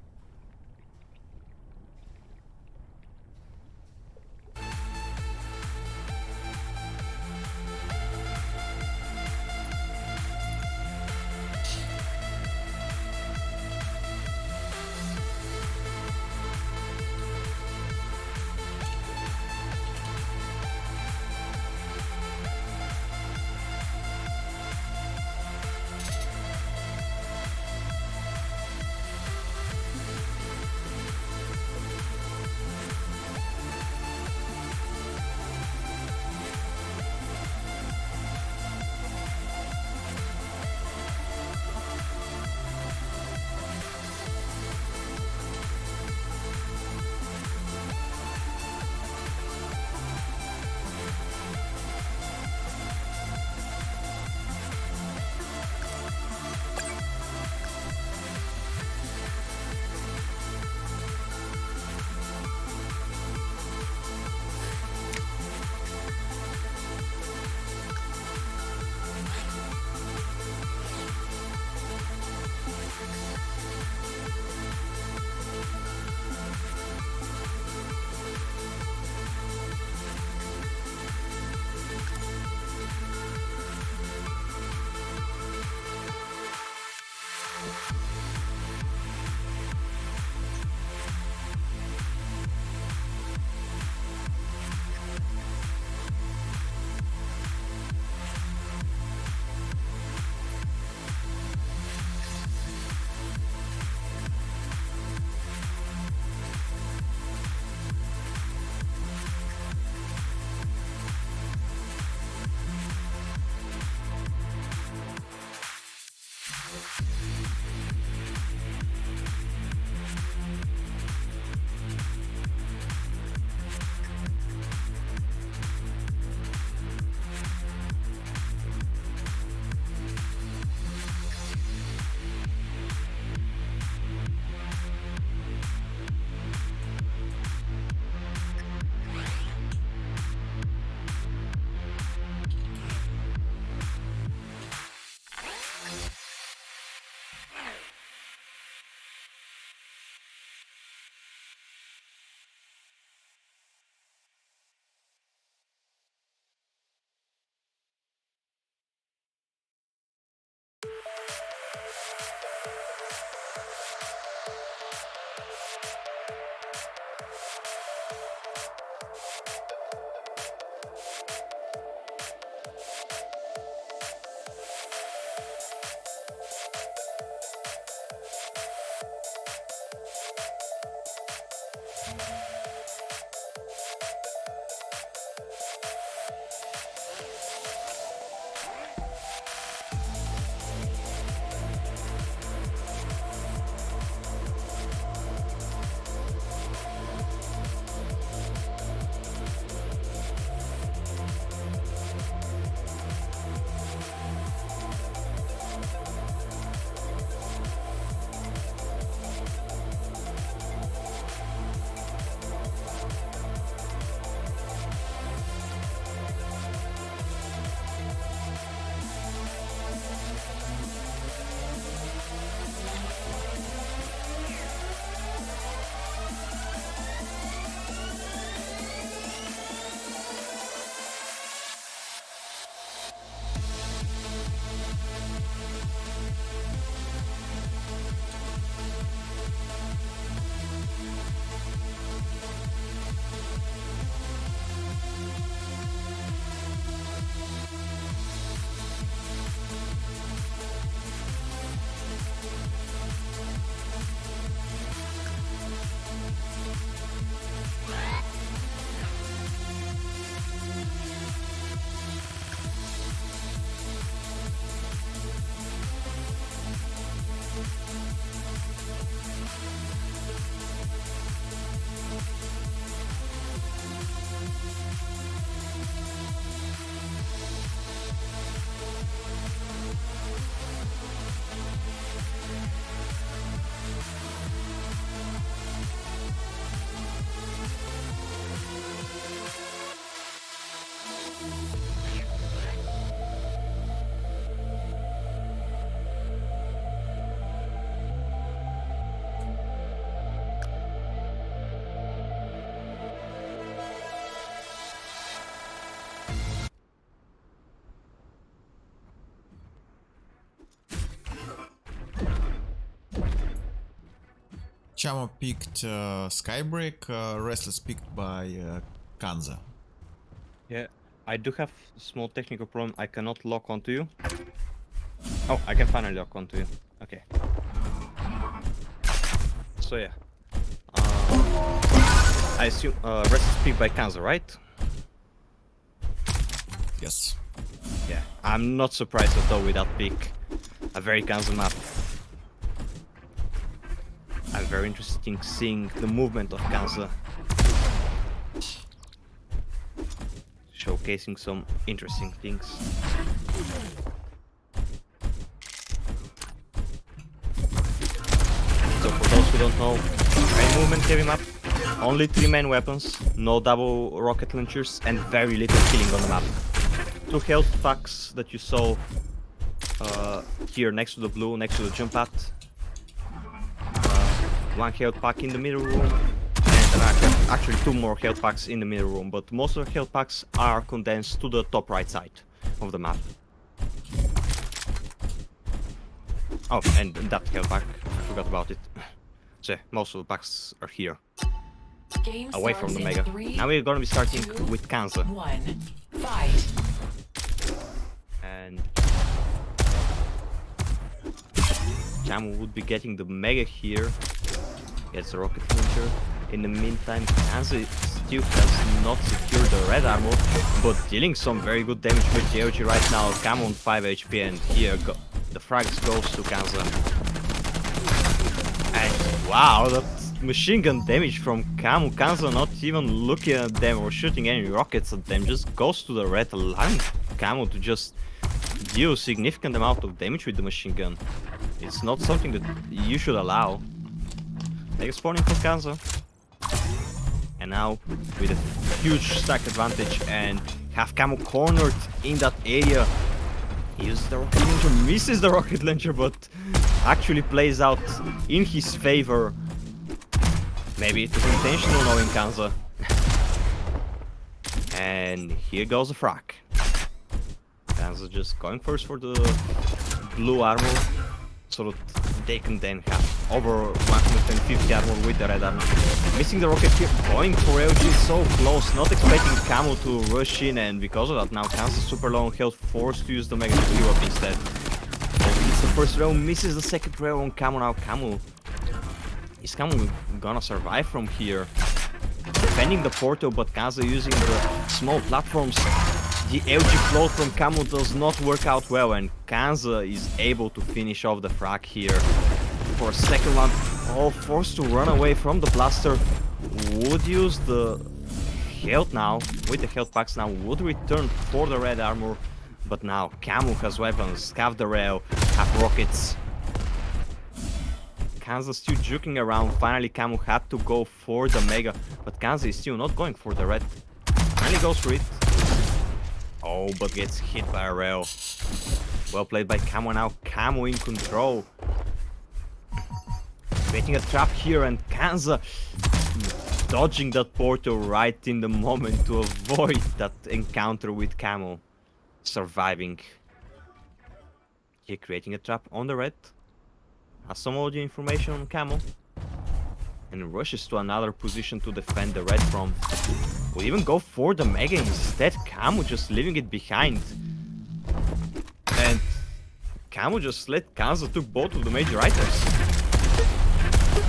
Chamo picked Skybreak, Restless picked by KANZA. Yeah, I do have a small technical problem. I cannot lock onto you. Oh, I can finally lock onto you. Okay. So yeah. I assume Restless picked by KANZA, right? Yes. Yeah, I'm not surprised at all with that pick. A very KANZA map. I'm very interested in seeing the movement of KANZA. Showcasing some interesting things. So for those who don't know, very movement heavy map. Only 3 main weapons, no double rocket launchers, and very little killing on the map. 2 health packs that you saw here next to the blue, next to the jump pad. 1 health pack in the middle room, and actually 2 more health packs in the middle room, but most of the health packs are condensed to the top right side of the map. Oh, and that health pack, I forgot about it. So yeah, most of the packs are here, Game away from the starts Mega. in 3, Now we're gonna be starting 2, with KANZA. 1. Fight. And Chamo would be getting the Mega here. Gets the rocket launcher. In the meantime, KANZA still has not secured the red armor, but dealing some very good damage with Geoji right now. Chamo on 5 HP, and here the frags goes to KANZA. And wow, that machine gun damage from Chamo. KANZA not even looking at them or shooting any rockets at them, just goes to the red, allowing Chamo to just deal a significant amount of damage with the machine gun. It's not something that you should allow. Mega spawning for KANZA. And now with a huge stack advantage and have Chamo cornered in that area. He uses the rocket launcher, misses the rocket launcher, but actually plays out in his favor. Maybe it was intentional knowing KANZA. And here goes the frag. KANZA just going first for the blue armor, so that they can then have over 150 armor with the red armor. Missing the rocket here, going for LG so close, not expecting Chamo to rush in, and because of that now KANZA super low on health, forced to use the Mega to heal up instead. It's the first rail, misses the second rail on Chamo now. Is Chamo gonna survive from here? Defending the portal, but KANZA using the small platforms. The LG float from Chamo does not work out well, and KANZA is able to finish off the frag here. For a second one, all forced to run away from the blaster. Would use the health now, with the health packs now, would return for the red armor. But now Chamo has weapons, have the rail, have rockets. KANZA still juking around. Finally Chamo had to go for the Mega, but KANZA is still not going for the red. Finally goes for it. Oh, but gets hit by a rail. Well played by Chamo now. Chamo in control. Creating a trap here, and KANZA dodging that portal right in the moment to avoid that encounter with Chamo. Surviving. Here creating a trap on the red. Has some audio information on Chamo. And rushes to another position to defend the red from. Will even go for the Mega instead. Chamo just leaving it behind. And Chamo just let KANZA took both of the major items.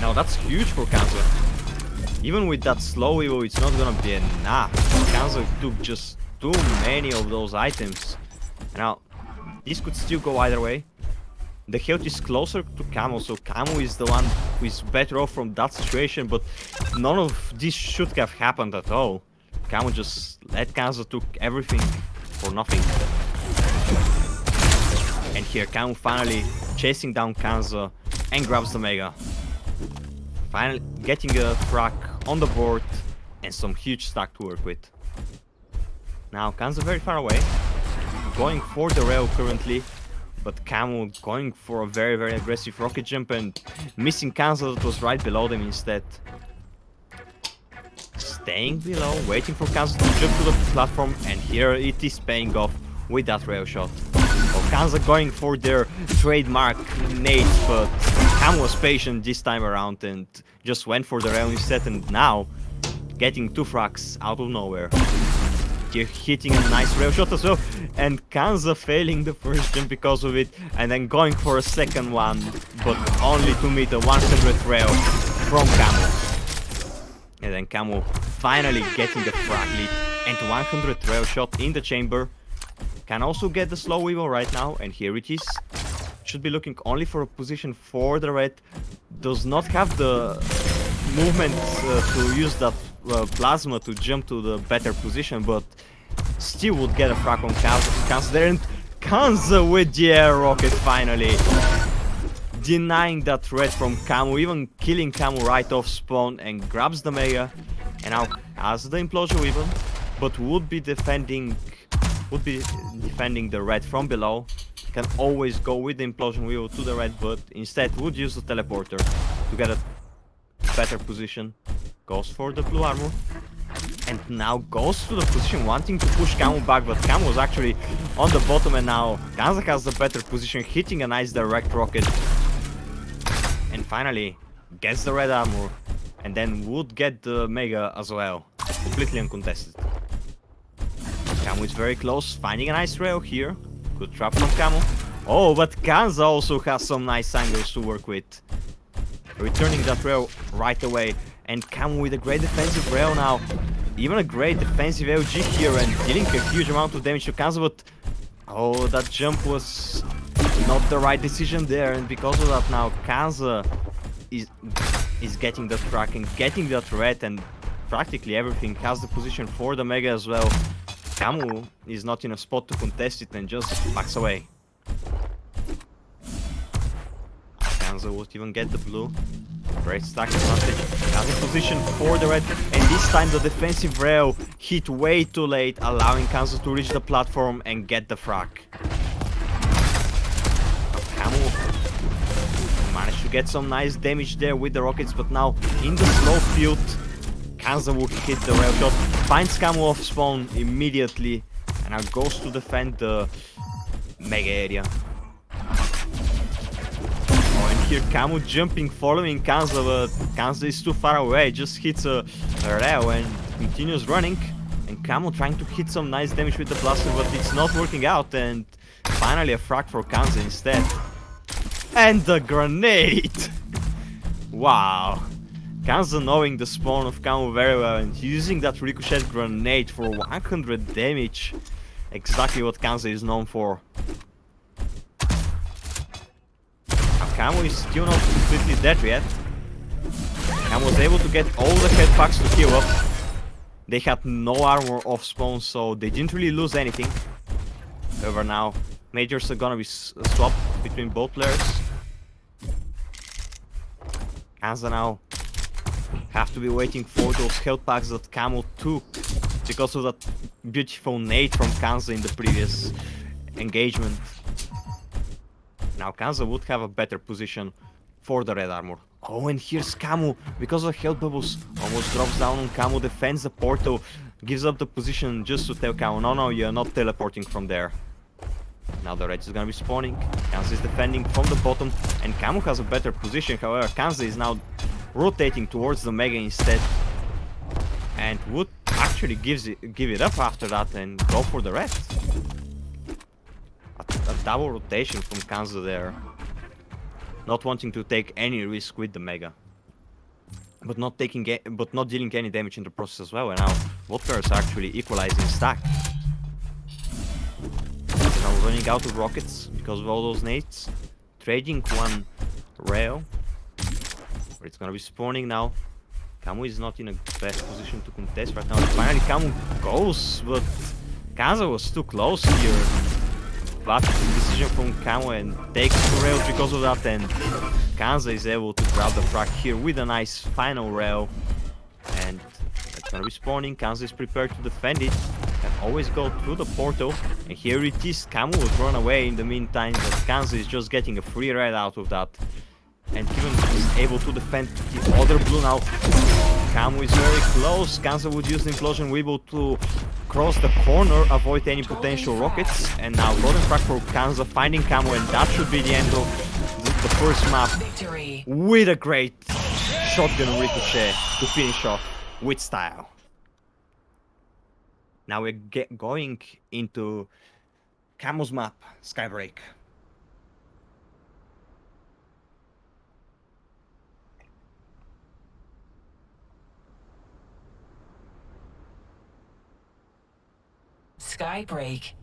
Now that's huge for KANZA. Even with that slow evo, it's not gonna be enough. KANZA took just too many of those items. Now, this could still go either way. The health is closer to Chamo, so Chamo is the one who is better off from that situation, but none of this should have happened at all. Chamo just let KANZA took everything for nothing. And here Chamo finally chasing down KANZA and grabs the Mega. Finally getting a frag on the board and some huge stack to work with. Now KANZA very far away, going for the rail currently, but Chamo going for a very, very aggressive rocket jump and missing KANZA that was right below them instead. Staying below, waiting for KANZA to jump to the platform, and here it is paying off with that rail shot. KANZA going for their trademark nades, but Chamo was patient this time around and just went for the rail instead, and now getting 2 frags out of nowhere. Here hitting a nice rail shot as well, and KANZA failing the first jump because of it, and then going for a second one, but only to meet a 100th rail from Chamo. And then Chamo finally getting the frag lead and 100th rail shot in the chamber. Can also get the slow weevil right now, and here it is. Should be looking only for a position for the red. Does not have the movement to use that plasma to jump to the better position, but still would get a frag on KANZA there, and KANZA with the air rocket finally denying that red from Chamo, even killing Chamo right off spawn, and grabs the mega, and now has the implosion weapon, but would be defending the red from below. Can always go with the implosion wheel to the red, but instead would use the teleporter to get a better position. Goes for the blue armor, and now goes to the position wanting to push Chamo back, but Chamo was actually on the bottom, and now KANZA has the better position, hitting a nice direct rocket, and finally gets the red armor, and then would get the mega as well, completely uncontested. Chamo is very close, finding a nice rail here. Good trap from Chamo. Oh, but KANZA also has some nice angles to work with. Returning that rail right away. And Chamo with a great defensive rail now. Even a great defensive LG here and dealing a huge amount of damage to KANZA, but oh, that jump was not the right decision there, and because of that now KANZA is getting that frag and getting that red, and practically everything, has the position for the mega as well. Chamo is not in a spot to contest it and just backs away. KANZA would even get the blue. Great stack advantage. Has a position for the red, and this time the defensive rail hit way too late, allowing KANZA to reach the platform and get the frag. Chamo managed to get some nice damage there with the rockets, but now in the slow field, KANZA would hit the rail shot, finds Chamo off spawn immediately, and now goes to defend the mega area. Oh, and here Chamo jumping, following KANZA, but KANZA is too far away, just hits a rail and continues running. And Chamo trying to hit some nice damage with the blaster, but it's not working out, and finally a frag for KANZA instead. And the grenade! Wow! KANZA knowing the spawn of Chamo very well and using that ricochet grenade for 100 damage. Exactly what KANZA is known for. Now Chamo is still not completely dead yet. Chamo was able to get all the head packs to heal up. They had no armor off spawn, so they didn't really lose anything. However, now majors are gonna be swapped between both players. KANZA now have to be waiting for those health packs that Chamo took because of that beautiful nade from KANZA in the previous engagement. Now KANZA would have a better position for the red armor. Oh, and here's Chamo, because of health bubbles, almost drops down on Chamo, defends the portal, gives up the position just to tell Chamo, no, you're not teleporting from there. Now the red is gonna be spawning, KANZA is defending from the bottom, and Chamo has a better position. However, KANZA is now rotating towards the mega instead, and would actually give it up after that and go for the red. A double rotation from KANZA there, not wanting to take any risk with the mega, but not dealing any damage in the process as well. And now both players are actually equalizing stack. Now running out of rockets because of all those nades, trading one rail. Where it's gonna be spawning now. Chamo is not in a best position to contest right now. And finally Chamo goes, but KANZA was too close here. Bad decision from Chamo and takes the rail because of that, and KANZA is able to grab the frag here with a nice final rail. And it's gonna be spawning. KANZA is prepared to defend it. Can always go through the portal. And here it is. Chamo would run away in the meantime, but KANZA is just getting a free ride out of that. And even is able to defend the other blue now. Chamo is very close. KANZA would use the implosion weevil to cross the corner, avoid any potential rockets. And now golden frag for KANZA, finding Chamo, and that should be the end of the first map. victory. with a great shotgun ricochet to finish off with style. Now we're going into Chamo's map, Skybreak. Skybreak.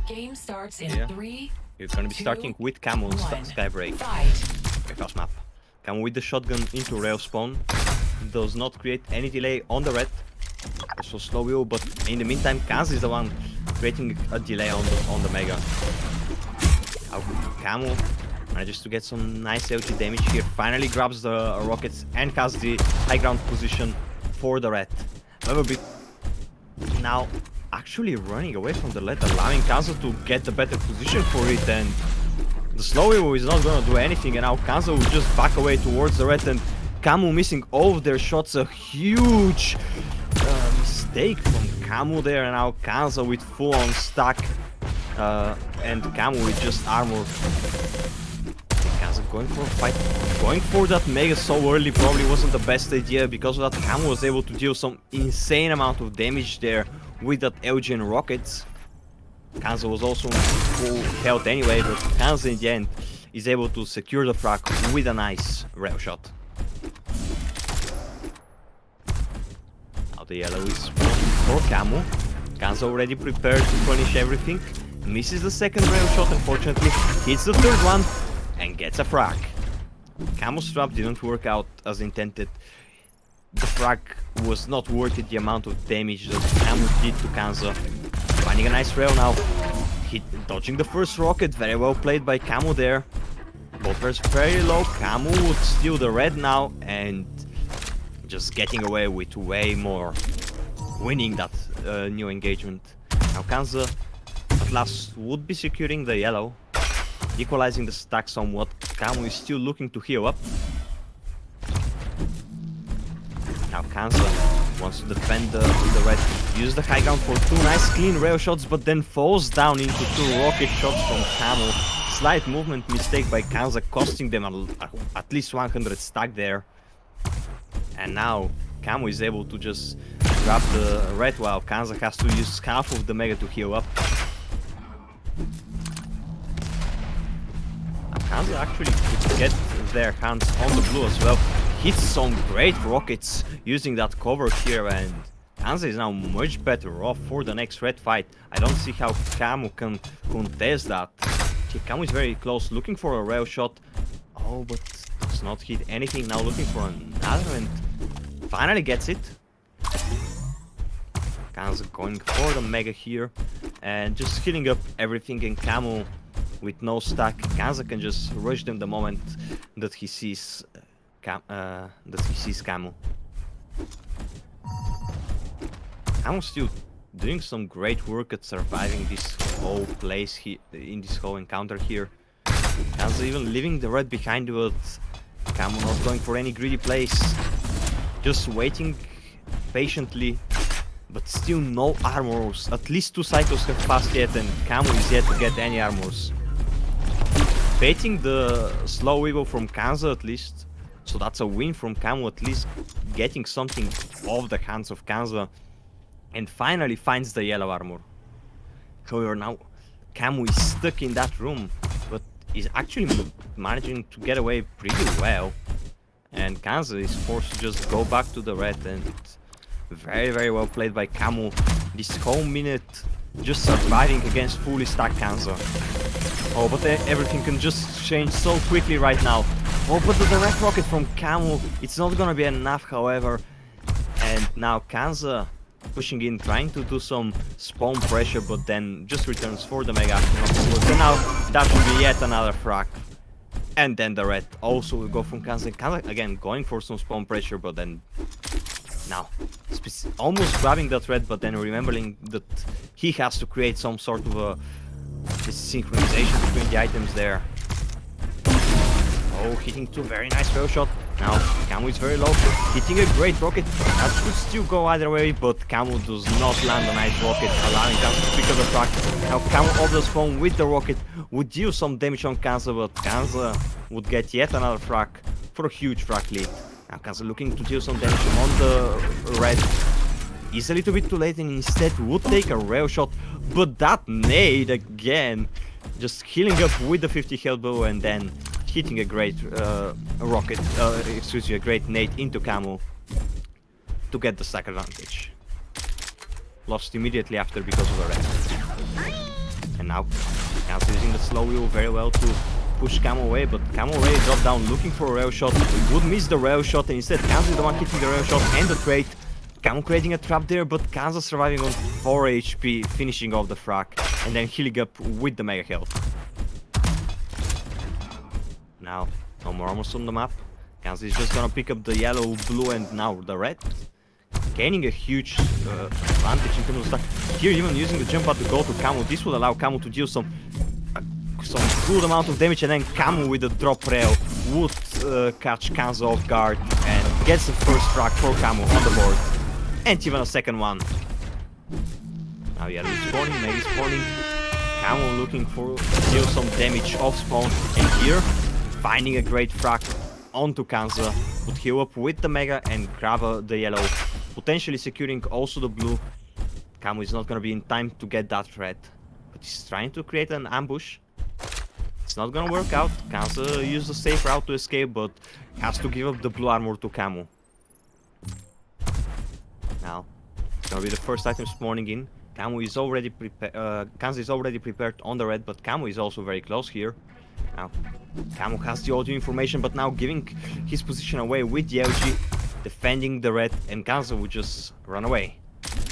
Game starts in Yeah. 3. You're gonna be starting with Chamo on 1. Skybreak. Fight. Because map. Chamo with the shotgun into rail spawn. Does not create any delay on the red. Also slow wheel, but in the meantime, KANZA is the one creating a delay on the Mega. Chamo manages to get some nice LG damage here. Finally grabs the rockets and has the high ground position for the red. However, now actually running away from the lead, allowing KANZA to get the better position for it, and the slow wheel is not gonna do anything, and now KANZA will just back away towards the red, and Chamo missing all of their shots. A huge mistake from Chamo there, and now KANZA with full on stack, and Chamo with just armor. KANZA going for a fight, going for that Mega so early probably wasn't the best idea. Because of that, Chamo was able to deal some insane amount of damage there with that LG and rockets. KANZA was also in full health anyway, but KANZA in the end is able to secure the frag with a nice rail shot. Now the yellow is for Chamo. KANZA already prepared to punish everything. Misses the second rail shot, unfortunately. Hits the third one and gets a frag. Chamo's trap didn't work out as intended. The frag was not worth it, the amount of damage that Chamo did to KANZA. Finding a nice rail now. Dodging the first rocket, very well played by Chamo there. Buffers very low, Chamo would steal the red now and just getting away with way more. Winning that new engagement. Now KANZA at last would be securing the yellow. Equalizing the stack somewhat. Chamo is still looking to heal up. Now KANZA wants to defend the red. Use the high ground for 2 nice clean rail shots, but then falls down into 2 rocket shots from Chamo. Slight movement mistake by KANZA, costing them at least 100 stack there. And now Chamo is able to just grab the red while KANZA has to use half of the Mega to heal up. KANZA actually could get their hands on the blue as well. Hits some great rockets using that cover here, and KANZA is now much better off for the next red fight. I don't see how Chamo can contest that. Chamo is very close, looking for a rail shot. Oh, but does not hit anything. Now looking for another, and finally gets it. KANZA going for the Mega here and just healing up everything, and Chamo with no stack. KANZA can just rush them the moment that he sees Chamo. Chamo's still doing some great work at surviving this whole place in this whole encounter here. KANZA even leaving the red behind, but Chamo not going for any greedy plays. Just waiting patiently, but still no armors. At least 2 cycles have passed yet, and Chamo is yet to get any armors. Baiting the slow wiggle from KANZA at least. So that's a win from Chamo, at least getting something off the hands of KANZA. And finally finds the yellow armor. However, now Chamo is stuck in that room, but is actually managing to get away pretty well. And KANZA is forced to just go back to the red, and very, very well played by Chamo. This whole minute just surviving against fully stacked KANZA. Oh, but everything can just change so quickly right now. Oh, but the direct rocket from Chamo, it's not gonna be enough, however. And now KANZA pushing in, trying to do some spawn pressure, but then just returns for the Mega afterwards. And now that will be yet another frag. And then the red also will go from KANZA. KANZA again going for some spawn pressure, but then now almost grabbing that red, but then remembering that he has to create some sort of a synchronization between the items there. Oh, hitting 2 very nice rail shot. Now, Chamo is very low, hitting a great rocket. That could still go either way, but Chamo does not land a nice rocket, allowing KANZA to pick up the frag. Now, Chamo off the spawn with the rocket would deal some damage on KANZA, but KANZA would get yet another frag for a huge frag lead. Now, KANZA looking to deal some damage on the red. He's a little bit too late and instead would take a rail shot, but that nade again, just healing up with the 50 health bow and then hitting a great rocket, a great nade into Chamo to get the stack advantage. Lost immediately after because of the red. And now KANZA using the slow wheel very well to push Chamo away, but Chamo already dropped down looking for a rail shot. He would miss the rail shot and instead KANZA is the one hitting the rail shot and the trade. Chamo creating a trap there, but KANZA surviving on 4 HP, finishing off the frag and then healing up with the mega health. Now, no more almost on the map. KANZA is just gonna pick up the yellow, blue, and now the red. Gaining a huge advantage in terms of stack. Here, even using the jump pad to go to Chamo, this will allow Chamo to deal some good amount of damage, and then Chamo with the drop rail would catch KANZA off guard and gets the first frag for Chamo on the board. And even a second one. Now, yeah, respawning, maybe spawning. Chamo looking for deal some damage off spawn, and here finding a great frag onto KANZA, would heal up with the mega and grab the yellow, potentially securing also the blue. Chamo is not gonna be in time to get that red, but he's trying to create an ambush. It's not gonna work out. KANZA used the safe route to escape, but has to give up the blue armor to Chamo. Now, it's gonna be the first item spawning in. Chamo is already prepared. KANZA is already prepared on the red, but Chamo is also very close here. Now, Chamo has the audio information, but now giving his position away with the LG, defending the red, and KANZA would just run away.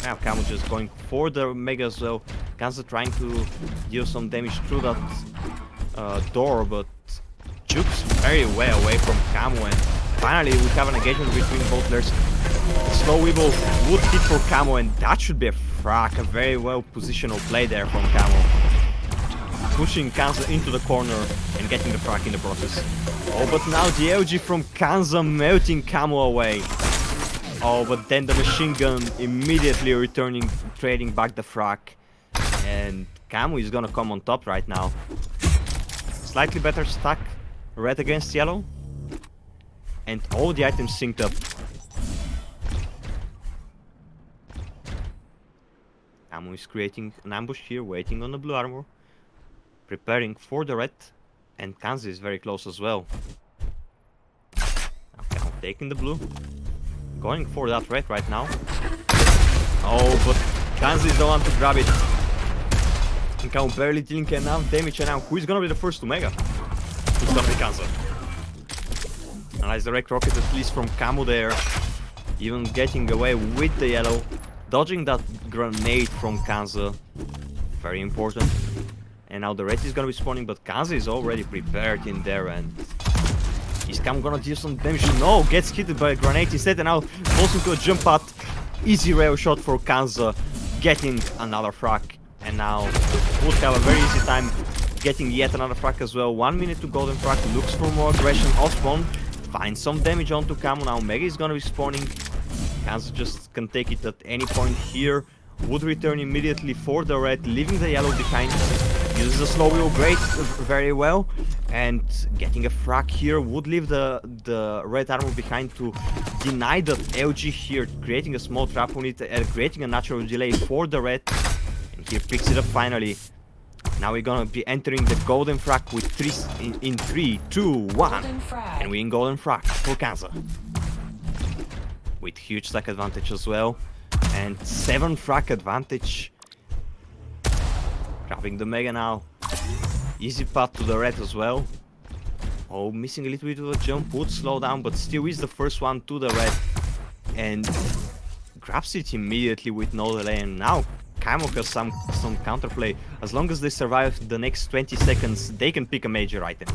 Now, Chamo just going for the mega as well. KANZA trying to deal some damage through that door, but jukes very well away from Chamo, and finally we have an engagement between both players. Slow Weevil would hit for Chamo, and that should be a frag, a very well positional play there from Chamo. Pushing KANZA into the corner and getting the frag in the process. Oh, but now the LG from KANZA melting Chamo away. Oh, but then the machine gun immediately returning, trading back the frag. And Chamo is gonna come on top right now. Slightly better stack, red against yellow. And all the items synced up. Chamo is creating an ambush here, waiting on the blue armor. Preparing for the red, and KANZA is very close as well. Now taking the blue, going for that red right now. Oh, but KANZA is the one to grab it. And Chamo barely dealing enough damage, and now who is gonna be the first to mega? It's gonna be KANZA. Nice direct rocket at least from Chamo there, even getting away with the yellow, dodging that grenade from KANZA, very important. And now the red is gonna be spawning, but KANZA is already prepared in there, and is Chamo gonna deal some damage? No, gets hit by a grenade instead, and now falls into a jump pad. Easy rail shot for KANZA, getting another frag, and now would have a very easy time getting yet another frag as well. 1 minute to golden frag, looks for more aggression off spawn, finds some damage onto Chamo. Now Mega is gonna be spawning. KANZA just can take it at any point here. Would return immediately for the red, leaving the yellow behind. Uses the slow wheel great, very well, and getting a frag here would leave the red armor behind to deny the LG here, creating a small trap on it, creating a natural delay for the red, and here picks it up finally. Now we're gonna be entering the golden frag with 3, 2, 1, and we in golden frag for KANZA. With huge stack advantage as well, and 7 frag advantage. Grabbing the mega now. Easy path to the red as well. Oh, missing a little bit of a jump, would slow down, but still is the first one to the red. And grabs it immediately with no delay, and now Chamo has some counterplay. As long as they survive the next 20 seconds, they can pick a major item.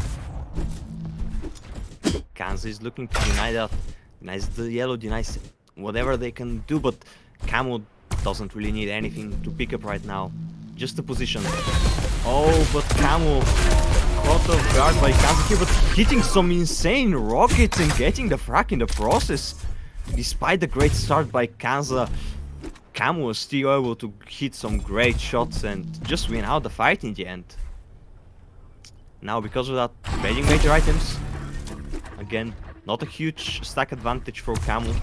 KANZA is looking to deny that. Denies the yellow, denies whatever they can do, but Chamo doesn't really need anything to pick up right now. Just the position. Oh, but Chamo caught off guard by KANZA here, but hitting some insane rockets and getting the frag in the process. Despite the great start by KANZA, Chamo was still able to hit some great shots and just win out the fight in the end. Now, because of that, trading major items. Again, not a huge stack advantage for Chamo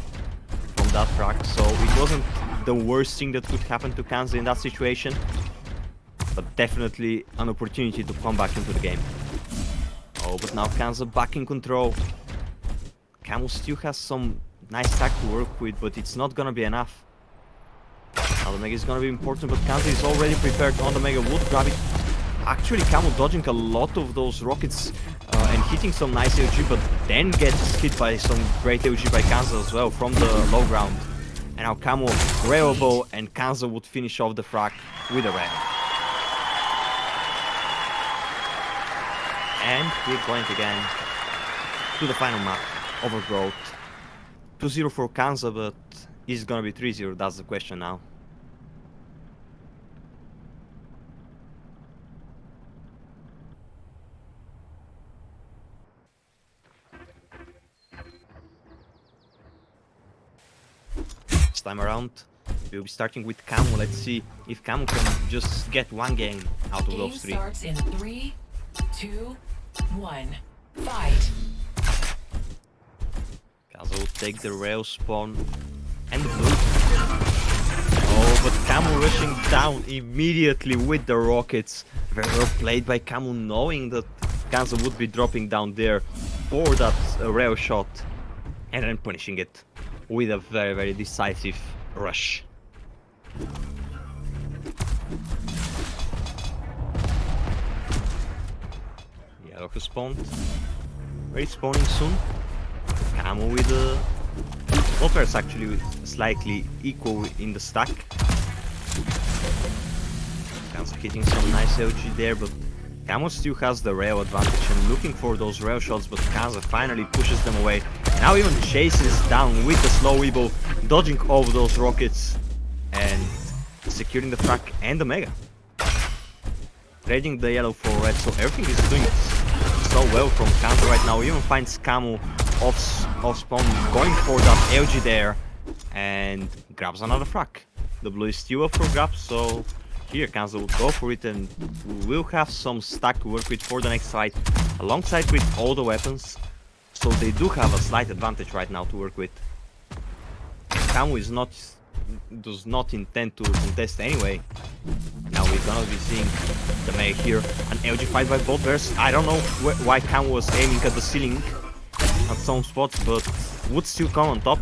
from that frag, so it wasn't the worst thing that could happen to KANZA in that situation. But definitely an opportunity to come back into the game. Oh, but now KANZA back in control. Chamo still has some nice stack to work with, but it's not gonna be enough. Now the Mega is gonna be important, but KANZA is already prepared on the Mega, would grab it. Actually, Chamo dodging a lot of those rockets and hitting some nice AOG, but then gets hit by some great AOG by KANZA as well from the low ground. And now Chamo railable, and KANZA would finish off the frag with a rail. And we're going again to the final map, Overgrowth. 2-0 for KANZA, but is it gonna be 3-0? That's the question now. This time around, we'll be starting with Chamo. Let's see if Chamo can just get one game out of those three. Game starts in 3, 2, 1. Fight. KANZA will take the rail spawn and the blue. Oh, but Chamo rushing down immediately with the rockets. Very well played by Chamo, knowing that KANZA would be dropping down there for that rail shot, and then punishing it with a very, very decisive rush. Yellow has spawned. Respawning soon. Chamo with the Julbars actually slightly equal in the stack. KANZA hitting some nice LG there, but Chamo still has the rail advantage and looking for those rail shots, but KANZA finally pushes them away. Now even chases down with the slow Weeble, dodging all those rockets and securing the frag and the Mega. Trading the yellow for red, so everything is doing so well from KANZA right now. Even finds Chamo off spawn, going for that LG there, and grabs another frag. The blue is still up for grabs, so here KANZA will go for it, and will have some stack to work with for the next fight, alongside with all the weapons. So they do have a slight advantage right now to work with. Chamo does not intend to contest anyway. Now we're gonna be seeing the Mega here. An LG fight by Julbars. I don't know why Chamo was aiming at the ceiling at some spots, but would still come on top.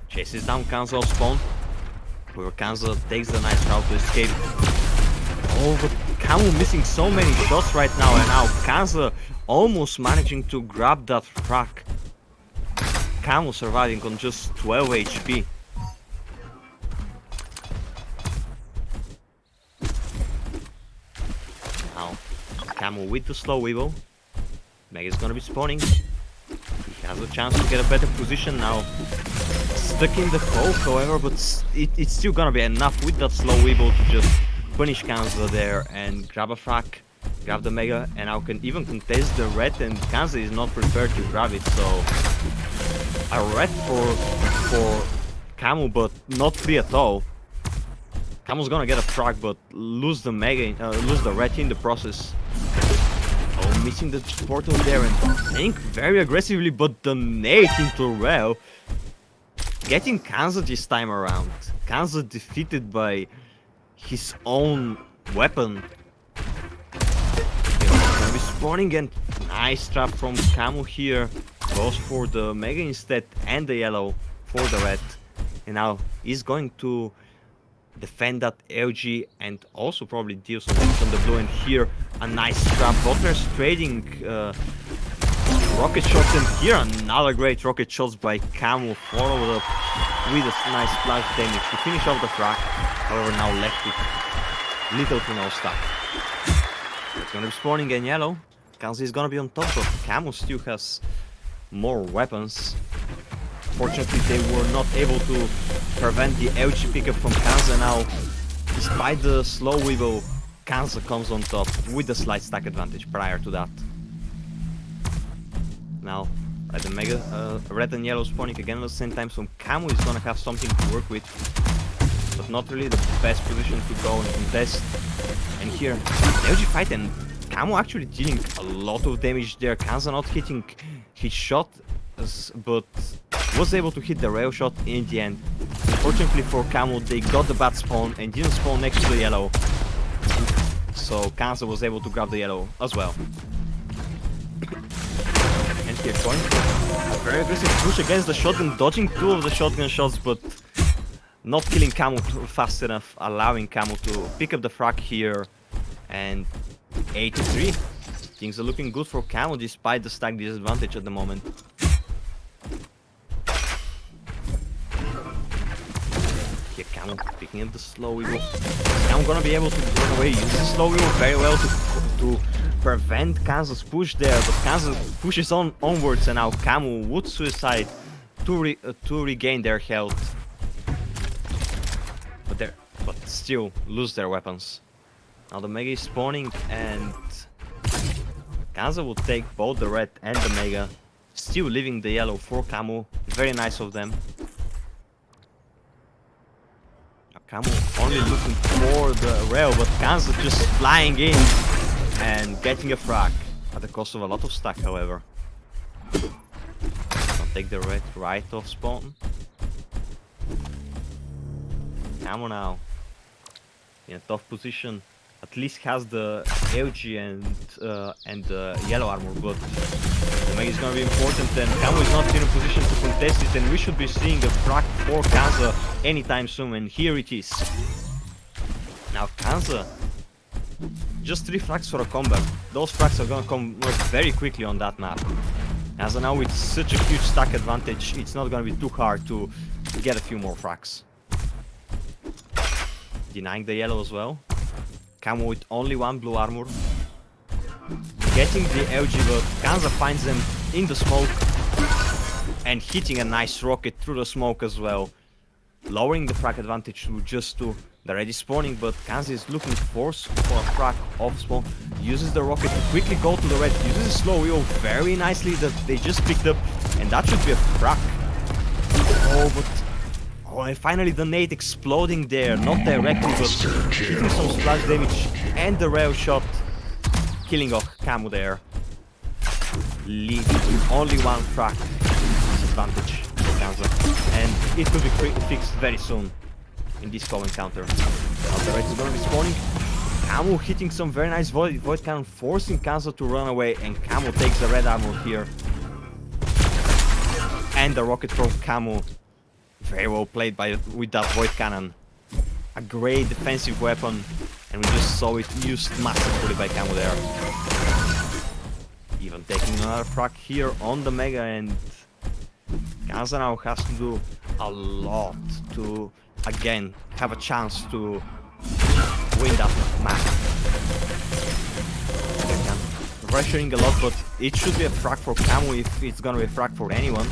Chases down KANZA off spawn, where KANZA takes the nice route to escape. Oh, but Chamo missing so many shots right now, and now KANZA almost managing to grab that frag. Chamo surviving on just 12 HP. Now, Chamo with the slow Weeble. Mega is gonna be spawning. He has a chance to get a better position now. Stuck in the hole, however, but it's still gonna be enough with that slow Weeble to just punish KANZA there and grab a frag, grab the Mega, and now can even contest the red, and KANZA is not prepared to grab it, so a red for Chamo, but not free at all. Chamo's gonna get a frag, but lose the Mega, lose the red in the process. Oh, missing the portal there and playing very aggressively, but the nade into rail. Getting KANZA this time around. KANZA defeated by his own weapon. Gonna be spawning, and nice trap from Chamo here. Goes for the Mega instead and the yellow for the red. And now he's going to defend that LG and also probably deal some damage on the blue. And here a nice trap. Julbars trading rocket shots, and here another great rocket shots by Chamo, followed up with a nice splash damage to finish off the frag. However, now left with little to no stack. It's gonna be spawning in yellow. KANZA is gonna be on top, but Chamo still has more weapons. Fortunately, they were not able to prevent the LG pickup from KANZA now. Despite the slow Weeble, KANZA comes on top with the slight stack advantage prior to that. Now, the Mega red and yellow spawning again at the same time, so Chamo is gonna have something to work with, but not really the best position to go and contest. And here, the LG fight, and Chamo actually dealing a lot of damage there. KANZA not hitting his shot, but was able to hit the rail shot in the end. Unfortunately for Chamo, they got the bad spawn and didn't spawn next to the yellow, so KANZA was able to grab the yellow as well. And here, going for a very aggressive push against the shotgun, dodging 2 of the shotgun shots, but not killing Chamo fast enough, allowing Chamo to pick up the frag here. And 83. Things are looking good for Chamo despite the stack disadvantage at the moment. Here, Chamo picking up the slow evil. Chamo gonna be able to run away. Uses the slow evil very well to prevent KANZA's push there, but KANZA pushes onwards, and now Chamo would suicide to regain their health. But still lose their weapons. Now the Mega is spawning, and KANZA will take both the red and the Mega, still leaving the yellow for Chamo. Very nice of them. Now Chamo only looking for the rail, but KANZA just flying in and getting a frag at the cost of a lot of stack, however. I'll take the red right off spawn. Chamo now in a tough position. At least has the LG and the yellow armor, but the Mega is gonna be important, and Chamo is not in a position to contest it, and we should be seeing a frag for KANZA anytime soon, and here it is. Now KANZA, just 3 frags for a comeback. Those frags are gonna come very quickly on that map. KANZA now with such a huge stack advantage, it's not gonna be too hard to get a few more frags. Denying the yellow as well. Chamo with only 1 blue armor. Getting the LG, but KANZA finds them in the smoke and hitting a nice rocket through the smoke as well. Lowering the frag advantage to just 2. They're already spawning, but KANZA is looking for a frag off spawn. Uses the rocket to quickly go to the red. Uses a slow wheel very nicely that they just picked up, and that should be a frag. Oh, but... Oh, and finally the nade exploding there, not directly, but hitting some splash damage, and the rail shot killing off Chamo there, leaving with only 1 frag disadvantage for KANZA, and it will be fixed very soon in this co encounter. Now the red is gonna be spawning. Chamo hitting some very nice void cannon, forcing KANZA to run away, and Chamo takes the red armor here, and the rocket from Chamo. Very well played with that void cannon. A great defensive weapon, and we just saw it used masterfully by Chamo there. Even taking another frag here on the Mega, and KANZA now has to do a lot to again have a chance to win that map. Pressuring a lot, but it should be a frag for Chamo if it's gonna be a frag for anyone.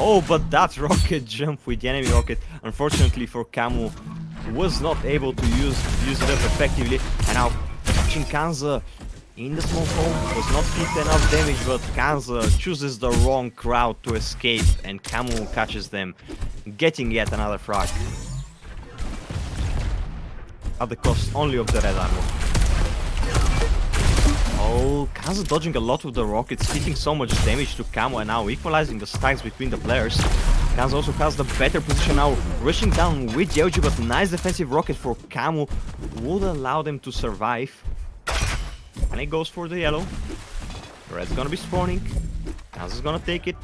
Oh, but that rocket jump with the enemy rocket, unfortunately for Chamo, was not able to use it up effectively. And now catching KANZA in the smoke hole, was not hit enough damage, but KANZA chooses the wrong route to escape, and Chamo catches them, getting yet another frag at the cost only of the red armor. Oh, KANZA dodging a lot of the rockets, hitting so much damage to Chamo, and now equalizing the stacks between the players. KANZA also has the better position now, rushing down with the LG, but nice defensive rocket for Chamo would allow them to survive. And it goes for the yellow. The red's gonna be spawning. KANZA's gonna take it.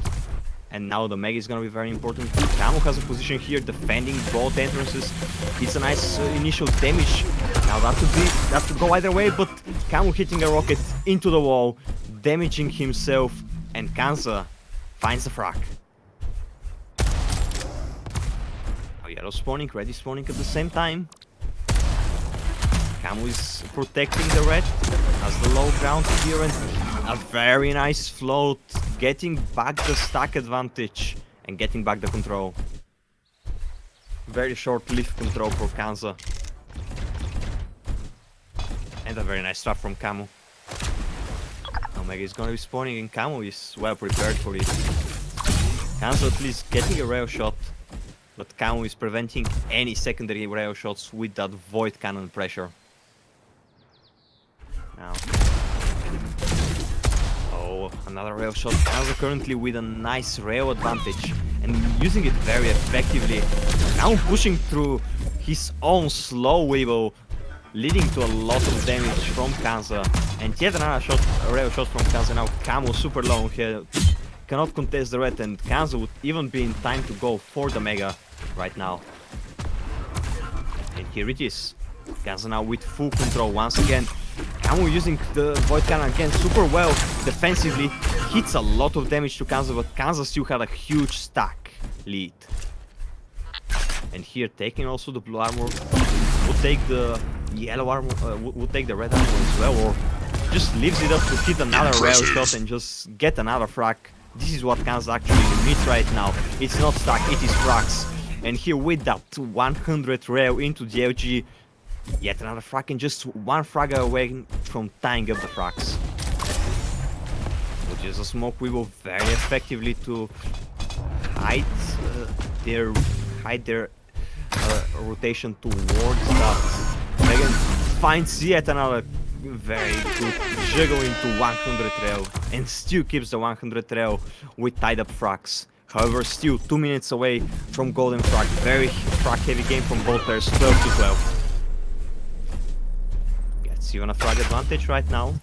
And now the Mega is gonna be very important. Chamo has a position here defending both entrances. It's a nice initial damage. Now that could go either way, but Chamo hitting a rocket into the wall, damaging himself, and KANZA finds the frag. Now yellow spawning, red is spawning at the same time. Chamo is protecting the red, has the low ground here, and a very nice float, getting back the stack advantage and getting back the control. Very short-lived control for KANZA. And a very nice trap from Chamo. Omega is gonna be spawning and Chamo is well prepared for it. KANZA at least getting a rail shot, but Chamo is preventing any secondary rail shots with that void cannon pressure. Now. Oh, another rail shot. KANZA currently with a nice rail advantage and using it very effectively. Now pushing through his own slow weevil, leading to a lot of damage from KANZA. And yet another shot, a rail shot from KANZA. Now Chamo super low here, cannot contest the red, and KANZA would even be in time to go for the Mega right now. And here it is. KANZA now with full control once again. Chamo using the void cannon again super well defensively. Hits a lot of damage to KANZA, but KANZA still had a huge stack lead. And here taking also the blue armor, will take the yellow armor, will take the red armor as well, or just leaves it up to hit another rail shot and just get another frag. This is what KANZA actually needs right now. It's not stack, it is frags. And here with that 100 rail into the LG, yet another frag and just one frag away from tying up the frags. Which is a smoke we will very effectively to hide their rotation towards that. Megan finds yet another very good juggle into 100 rail and still keeps the 100 rail with tied up frags. However, still 2 minutes away from golden frag. Very frag heavy game from both players, 12 to 12. Gets even a frag advantage right now.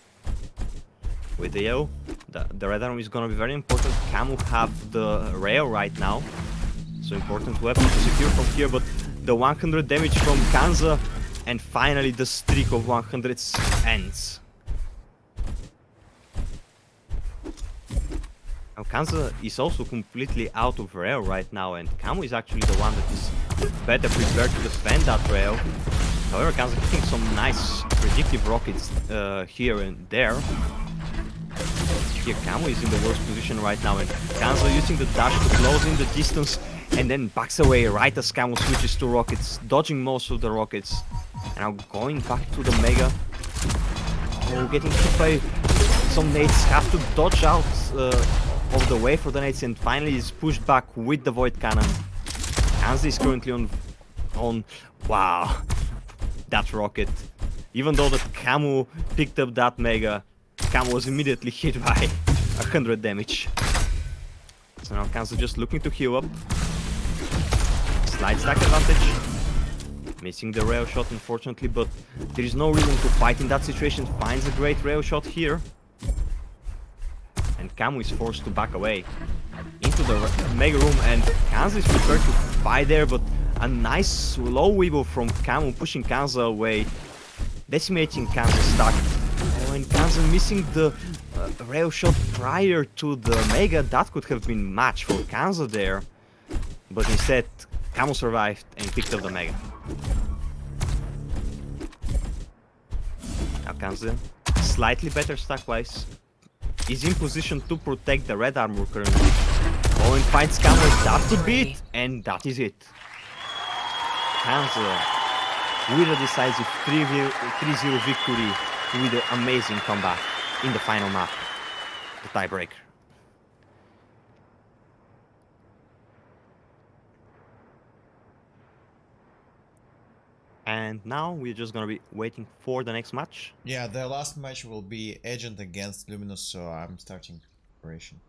With the yellow, the red arm is gonna be very important. Chamo have the rail right now, so important weapon to secure from here, but the 100 damage from KANZA, and finally the streak of 100s ends. Now KANZA is also completely out of rail right now, and Chamo is actually the one that is better prepared to defend that rail. However, KANZA hitting some nice predictive rockets here and there. Here Chamo is in the worst position right now, and KANZA using the dash to close in the distance and then backs away right as Chamo switches to rockets, dodging most of the rockets. And now going back to the Mega. Oh, getting hit by some nades, have to dodge out of the way for the nades, and finally is pushed back with the void cannon. KANZA is currently on wow, that rocket. Even though that Chamo picked up that Mega, Chamo was immediately hit by 100 damage. So now KANZA just looking to heal up. Slight stack advantage. Missing the rail shot unfortunately, but there is no reason to fight in that situation. Finds a great rail shot here. And Chamo is forced to back away into the Mega Room, and KANZA is prepared to fight there, but a nice slow weevil from Chamo pushing KANZA away, decimating KANZA's stack. Oh, and KANZA missing the rail shot prior to the Mega. That could have been match for KANZA there, but instead Chamo survived and picked up the Mega. Now KANZA, slightly better stack-wise, is in position to protect the red armor currently. Oh, and finds Chamo, that could be it, and that is it. KANZA with a decisive 3-0 victory with an amazing comeback in the final map, the tiebreaker. And now we're just gonna be waiting for the next match. Yeah, the last match will be Agent against Luminus, so I'm starting preparation.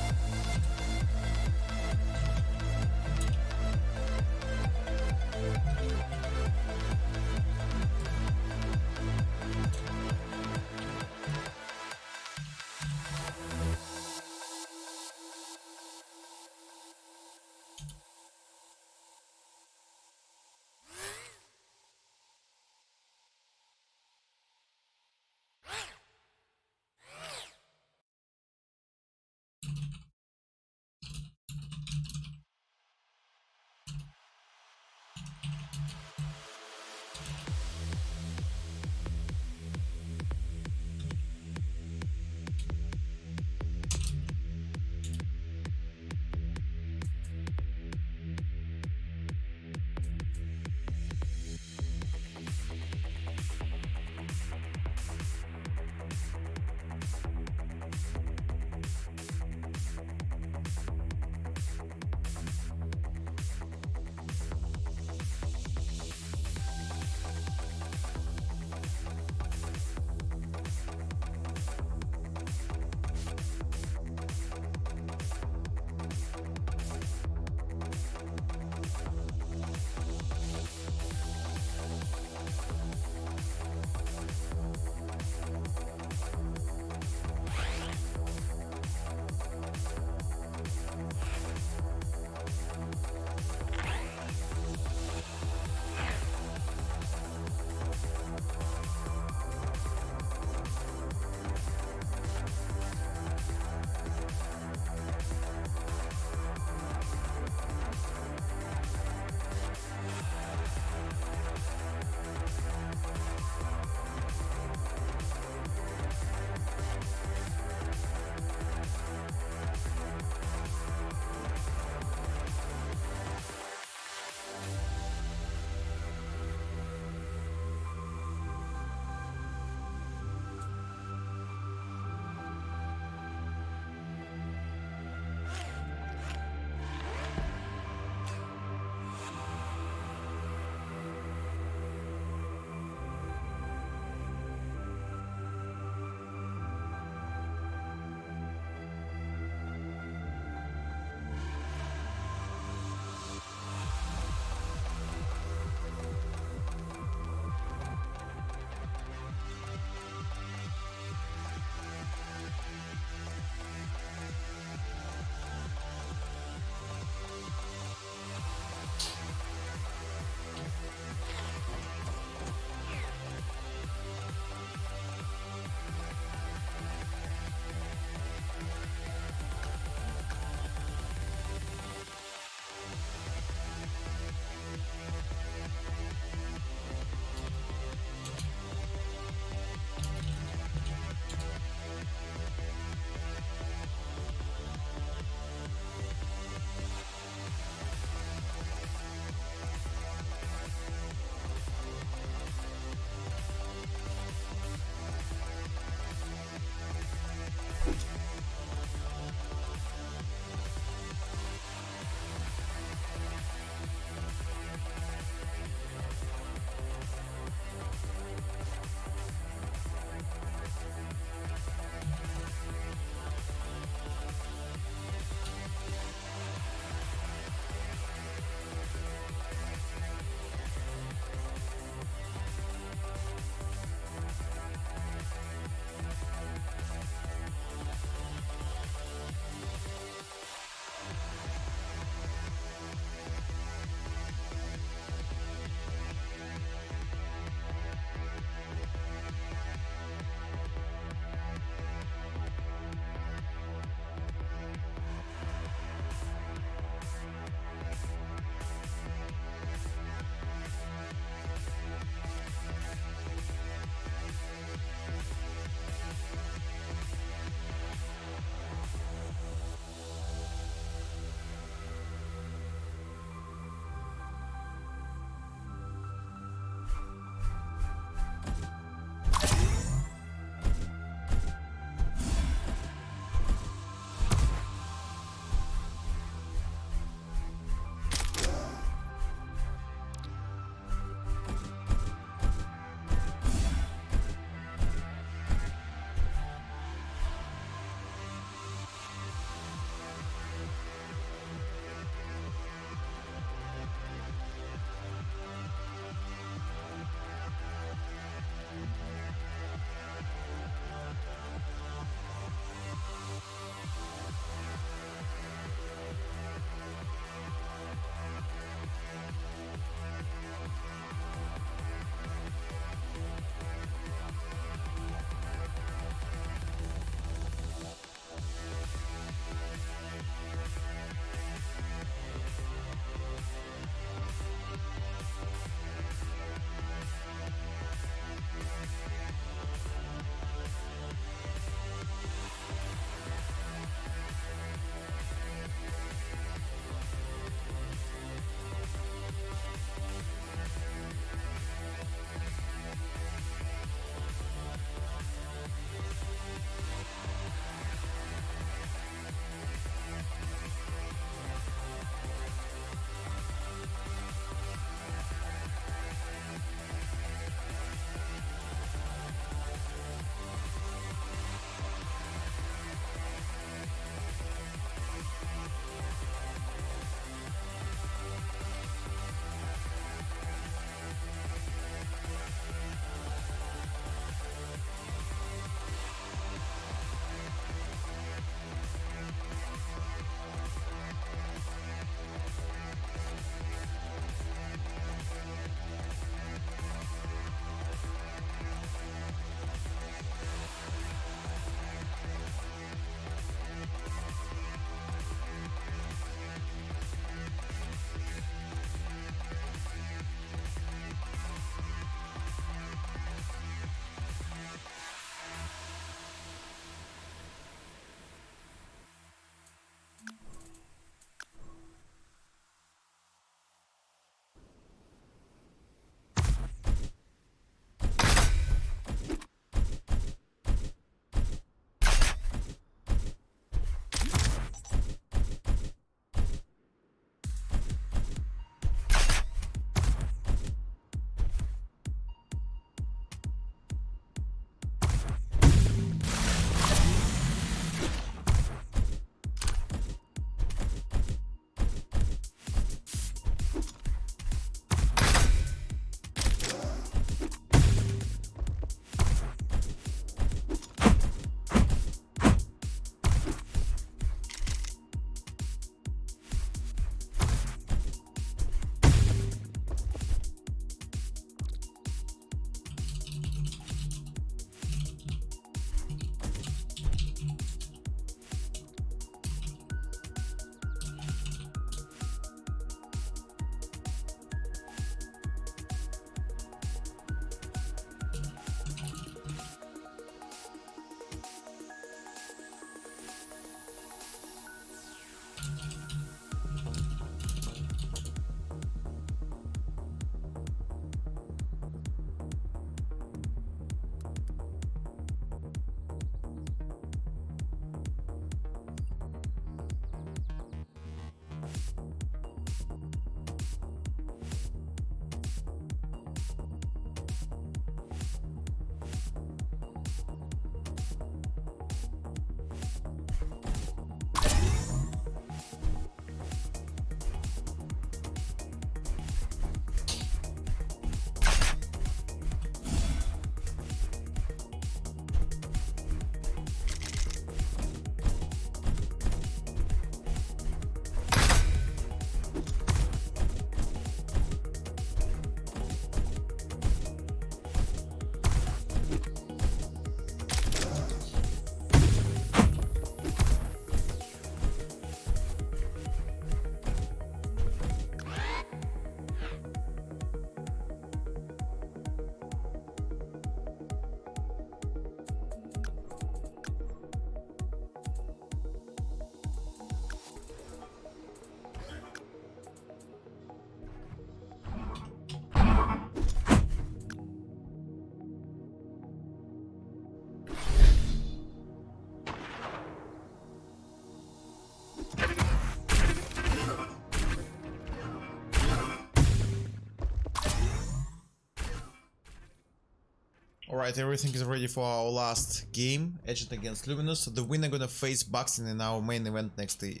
Alright, everything is ready for our last game, Agent against Luminus. The winner gonna face baksteen in our main event next week.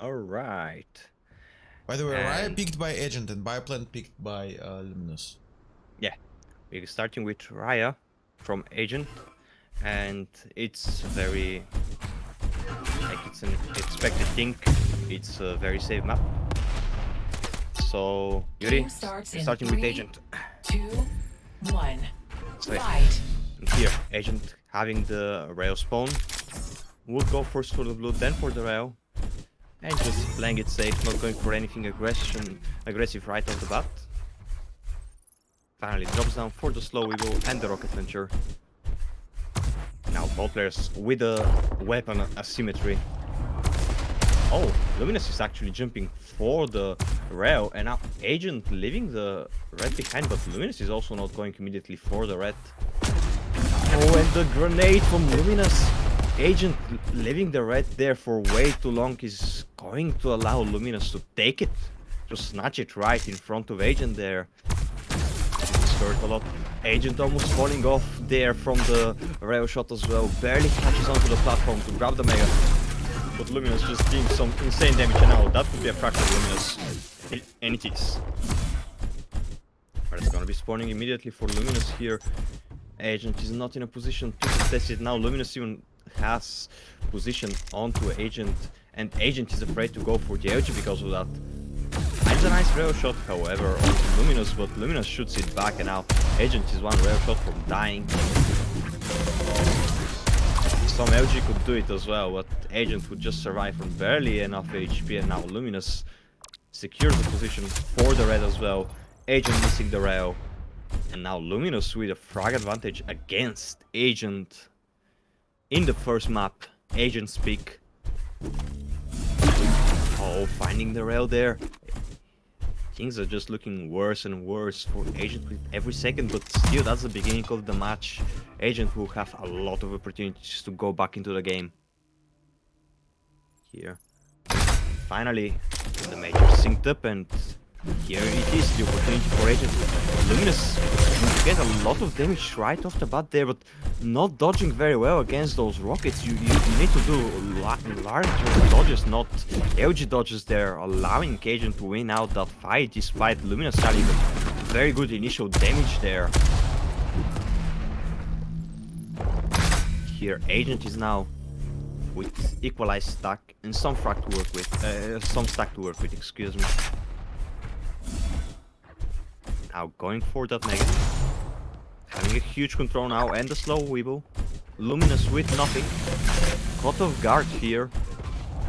Alright. By the way, Raya picked by Agent and Bioplan picked by Luminus. Yeah, we're starting with Raya from Agent, and it's very, like, it's an expected thing. It's a very safe map. So, Yuri, starting with Agent. 2, 1. So, yeah. Fight. And here, Agent having the rail spawn would go first for the blue, then for the rail, and just playing it safe, not going for anything aggressive right off the bat. Finally drops down for the slow wiggle and the rocket launcher. Now both players with a weapon asymmetry. Oh, Luminus is actually jumping for the rail, and now Agent leaving the red behind, but Luminus is also not going immediately for the red. Oh, and the grenade from Luminus. Agent leaving the red there for way too long is going to allow Luminus to take it, to snatch it right in front of Agent there. This hurt a lot. Agent almost falling off there from the rail shot as well, barely catches onto the platform to grab the Mega. But Luminus just doing some insane damage, and now that could be a fracture Luminus. And it is. But it's gonna be spawning immediately for Luminus here. Agent is not in a position to contest it now. Luminus even has position onto Agent, and Agent is afraid to go for the LG because of that. It's a nice rail shot, however, onto Luminus, but Luminus shoots it back, and now Agent is one rail shot from dying. Some LG could do it as well, but Agent would just survive from barely enough HP, and now Luminus secures the position for the red as well. Agent missing the rail, and now Luminus with a frag advantage against Agent. In the first map, Agent's pick. Oh, finding the rail there. Things are just looking worse and worse for Agent with every second, but still, that's the beginning of the match. Agent will have a lot of opportunities to go back into the game. Here. Finally, the major synced up, and here it is, the opportunity for Agent. Luminus get a lot of damage right off the bat there, but not dodging very well against those rockets. You need to do larger dodges, not LG dodges there, allowing Agent to win out that fight despite Luminus having a very good initial damage there. Here Agent is now with equalized stack and some frag to work with, some stack to work with, excuse me. Now going for that Mega. Having a huge control now and the slow weeble. Luminus with nothing. Caught off guard here.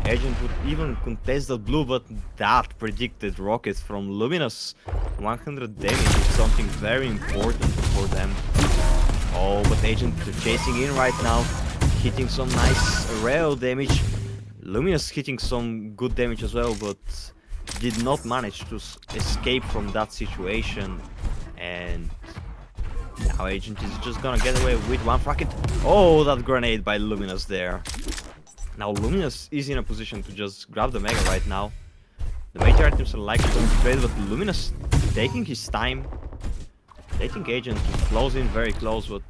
Agent would even contest that blue, but that predicted rocket from Luminus. 100 damage is something very important for them. Oh, but Agent chasing in right now. Hitting some nice rail damage. Luminus hitting some good damage as well, but did not manage to escape from that situation, and now Agent is just gonna get away with one frag. Oh, that grenade by Luminus there. Now Luminus is in a position to just grab the Mega right now. The major items are likely going to trade, but Luminus taking his time, letting Agent to close in very close, but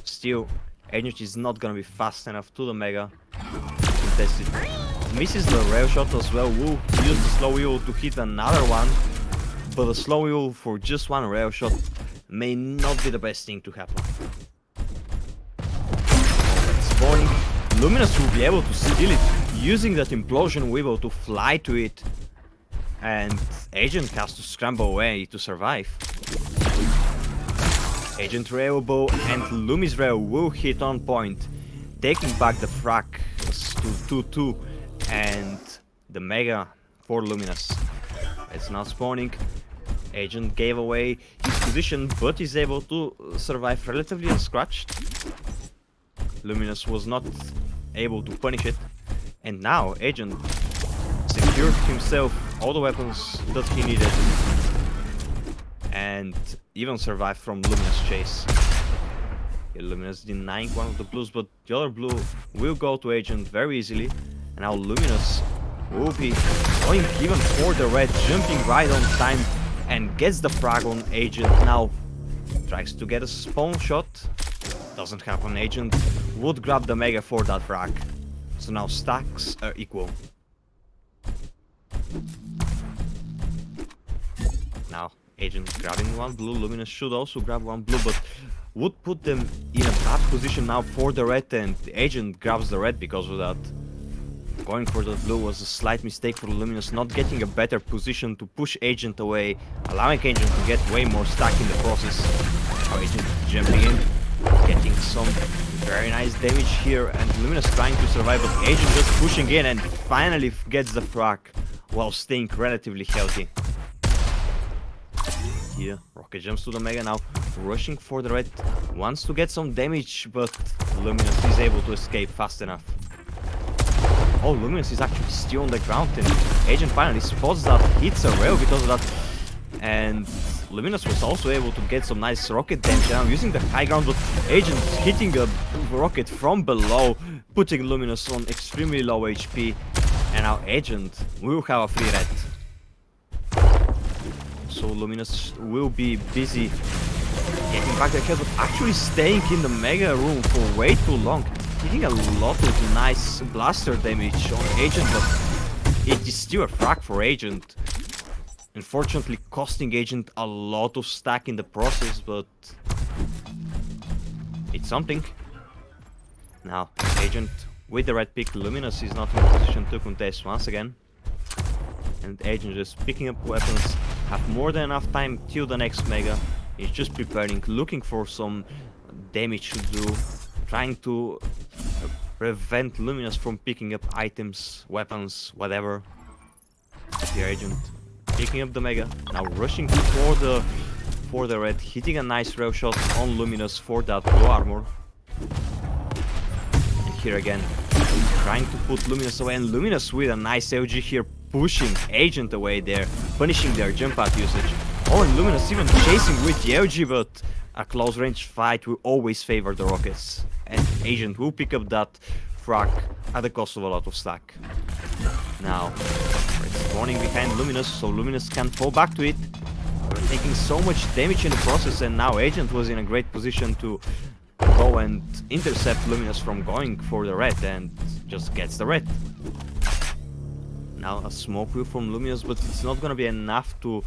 still Agent is not gonna be fast enough to the Mega to contest it. Misses the rail shot as well. Will use the slow wheel to hit another one, but the slow wheel for just one rail shot may not be the best thing to happen. Spawning, Luminus will be able to steal it, using that implosion wheel to fly to it, and Agent has to scramble away to survive. Agent rail bow and Lumi's rail will hit on point, taking back the frag to 2-2. And the Mega for Luminus. It's now spawning. Agent gave away his position, but is able to survive relatively unscratched. Luminus was not able to punish it, and now Agent secured himself all the weapons that he needed, and even survived from Luminus chase. Luminus denying one of the blues, but the other blue will go to Agent very easily. And now Luminus will be going even for the red, jumping right on time, and gets the frag on Agent. Now Tries to get a spawn shot. Doesn't happen. Agent would grab the Mega for that frag. So now stacks are equal. Now Agent grabbing one blue. Luminus should also grab one blue, but would put them in a bad position now for the red, and the Agent grabs the red because of that. Going for the blue was a slight mistake for Luminus, not getting a better position to push Agent away, allowing Agent to get way more stack in the process. Now Agent jumping in, getting some very nice damage here, and Luminus trying to survive, but Agent just pushing in and finally gets the frag while staying relatively healthy. Here, Rocket jumps to the Mega now, rushing for the red, wants to get some damage, but Luminus is able to escape fast enough. Oh, Luminus is actually still on the ground, and Agent finally spots that, hits a rail because of that, and Luminus was also able to get some nice rocket damage now using the high ground, but Agent hitting a rocket from below, putting Luminus on extremely low HP, and now Agent will have a free red. So Luminus will be busy getting back their kills, but actually staying in the Mega room for way too long. Hitting a lot of nice blaster damage on Agent, but it is still a frag for Agent. Unfortunately costing Agent a lot of stack in the process, but it's something. Now Agent with the red pick, Luminus is not in a position to contest once again. And Agent just picking up weapons, have more than enough time till the next Mega. He's just preparing, looking for some damage to do, trying to prevent Luminus from picking up items, weapons, whatever. Here Agent picking up the Mega, now rushing for the red, hitting a nice rail shot on Luminus for that blue armor. And here again, trying to put Luminus away, and Luminus with a nice LG here, pushing Agent away there, punishing their jump out usage. Oh, and Luminus even chasing with the LG, but a close range fight will always favor the rockets, and Agent will pick up that frag at the cost of a lot of stack. Now, it's spawning behind Luminus, so Luminus can fall back to it. We're taking so much damage in the process, and now Agent was in a great position to go and intercept Luminus from going for the red, and just gets the red. Now a smoke wheel from Luminus, but it's not gonna be enough to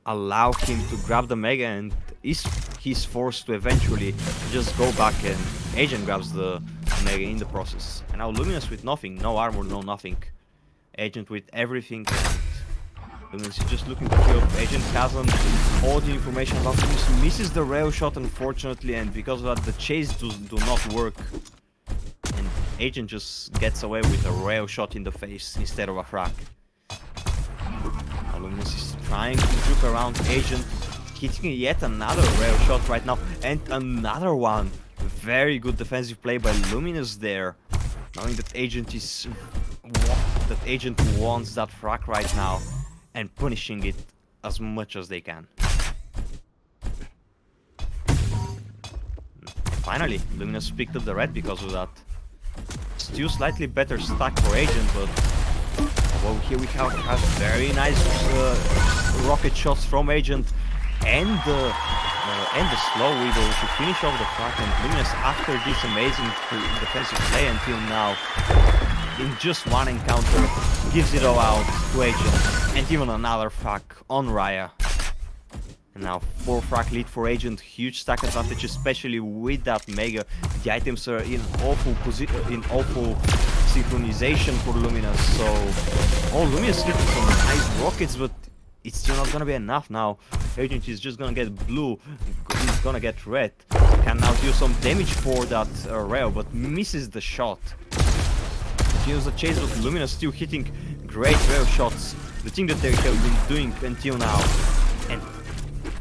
allow him to grab the Mega, and he's forced to eventually just go back, and Agent grabs the Mega in the process. And now Luminus with nothing, no armor, no nothing. Agent with everything, and Luminus is just looking to kill. Agent hasn't all the information about Luminus, misses the rail shot unfortunately, and because of that the chase do not work. And Agent just gets away with a rail shot in the face instead of a frag. Now Luminus is trying to juke around Agent, hitting yet another rail shot right now, and another one. Very good defensive play by Luminus there, knowing that Agent wants that frag right now, and punishing it as much as they can. Finally, Luminus picked up the red because of that. Still slightly better stack for Agent, but well, here we have very nice rocket shots from Agent, and the slow wiggle to finish off the frag. And Luminus, after this amazing defensive play until now, in just one encounter, gives it all out to Agent, and even another frag on Raya. And now 4 frag lead for Agent, huge stack advantage, especially with that Mega. The items are in awful synchronization for Luminus, so Luminus getting some nice rockets, but it's still not gonna be enough now. Agent is just gonna get blue, he's gonna get red. Can now do some damage for that rail, but misses the shot. Continues the chase, but Luminus still hitting great rail shots, the thing that they have been doing until now. And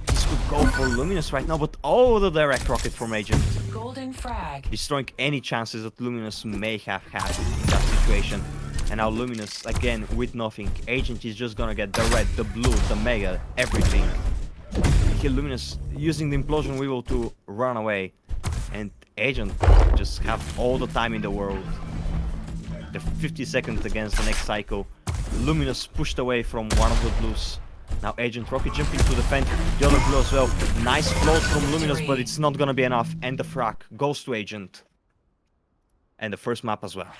this could go for Luminus right now, but the direct rocket from Agent, Golden frag. destroying any chances that Luminus may have had in that situation. And now Luminus again with nothing. Agent is just gonna get the red, the blue, the Mega, everything. Here Luminus using the implosion wheel to run away, and Agent just have all the time in the world. The 50 seconds against the next cycle. Luminus pushed away from one of the blues. Now Agent Rocket jumping to defend the other blue as well. Nice float from Luminous, but it's not gonna be enough. And the frag goes to Agent. And the first map as well.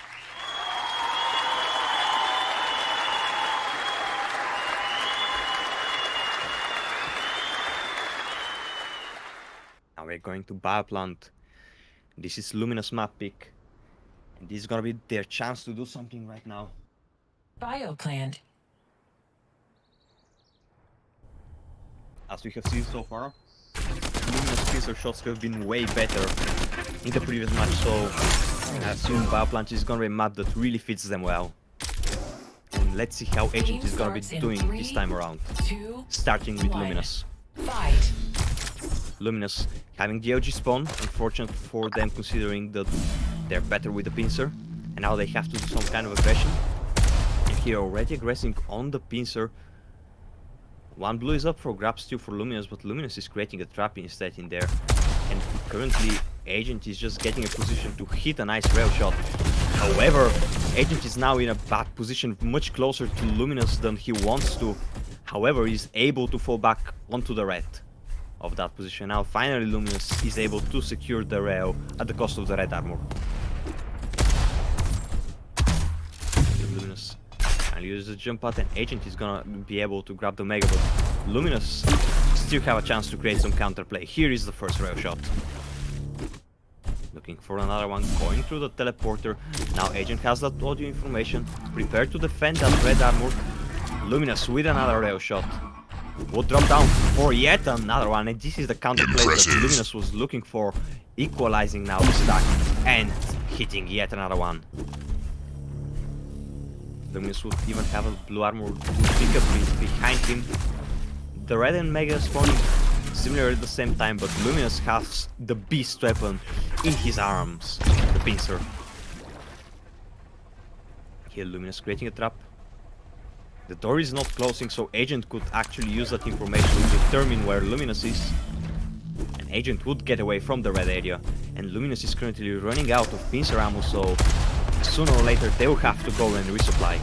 Now we're going to Bioplant. This is Luminous map pick. And this is gonna be their chance to do something right now. Bioplant. As we have seen so far, Luminous pincer shots have been way better in the previous match, so I assume Bioplant is gonna be a map that really fits them well. And let's see how Agent is gonna be doing this time around. Starting with Luminous. Fight. Luminous having the OG spawn, unfortunate for them considering that they're better with the pincer. And now they have to do some kind of aggression. And here already aggressing on the pincer. One blue is up for grab steal for Luminous, but Luminous is creating a trap instead in there. And currently Agent is just getting a position to hit a nice rail shot. However, Agent is now in a bad position, much closer to Luminous than he wants to. However, he's able to fall back onto the red of that position. Now finally Luminous is able to secure the rail at the cost of the red armor. Luminous and uses the jump pad, and Agent is gonna be able to grab the Mega, but Luminous still have a chance to create some counterplay. Here is the first rail shot. Looking for another one, going through the teleporter. Now Agent has that audio information, prepared to defend that red armor. Luminous with another rail shot. Would drop down for yet another one, and this is the counterplay that Luminous was looking for, equalizing now the stack and hitting yet another one. Luminous would even have a blue armor to pick up behind him. The red and Mega spawning similar at the same time, but Luminous has the beast weapon in his arms, the pincer. Here Luminous creating a trap. The door is not closing, so Agent could actually use that information to determine where Luminous is. And Agent would get away from the red area. And Luminous is currently running out of pincer ammo, so sooner or later they will have to go and resupply.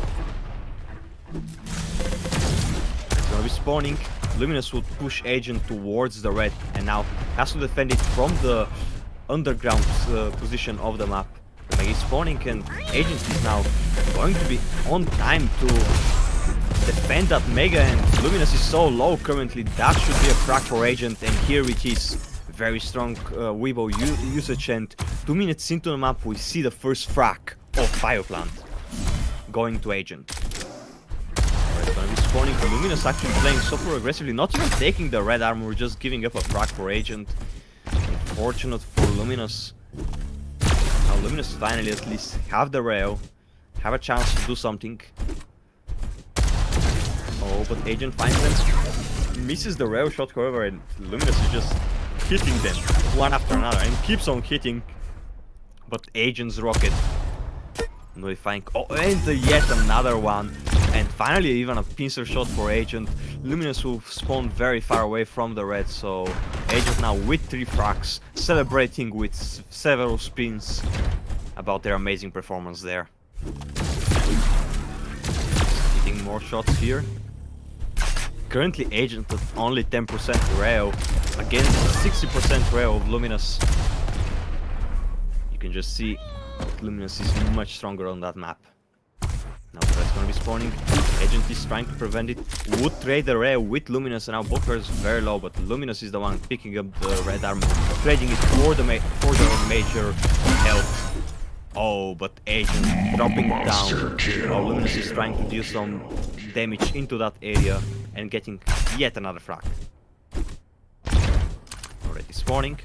It's gonna be spawning. Luminous would push Agent towards the red and now has to defend it from the underground position of the map. The Mega is spawning and Agent is now going to be on time to defend that Mega, and Luminous is so low currently. That should be a frag for Agent, and here it is. Very strong Weibo usage, and 2 minutes into the map we see the first frag of Bioplant going to Agent. Alright, gonna be spawning. Luminous actually playing super aggressively, not even taking the red armor, just giving up a frag for Agent. Unfortunate for Luminous. Now Luminous finally at least have the rail, have a chance to do something. Oh, but Agent finds them, misses the rail shot, however, and Luminous is just hitting them one after another and keeps on hitting. But Agent's rocket nullifying. Oh, and yet another one. And finally even a pincer shot for Agent. Luminous will spawn very far away from the red, so Agent now with 3 frags, celebrating with several spins about their amazing performance there. Hitting more shots here. Currently Agent at only 10% rail against 60% rail of Luminous. You can just see Luminous is much stronger on that map. Now the red's gonna be spawning. Agent is trying to prevent it. Would trade the rail with Luminous, and now both players very low, but Luminous is the one picking up the red armor, trading it for the major health. Oh, but Agent dropping down. Oh, Luminous is trying to deal some damage into that area and getting yet another frag. Already spawning.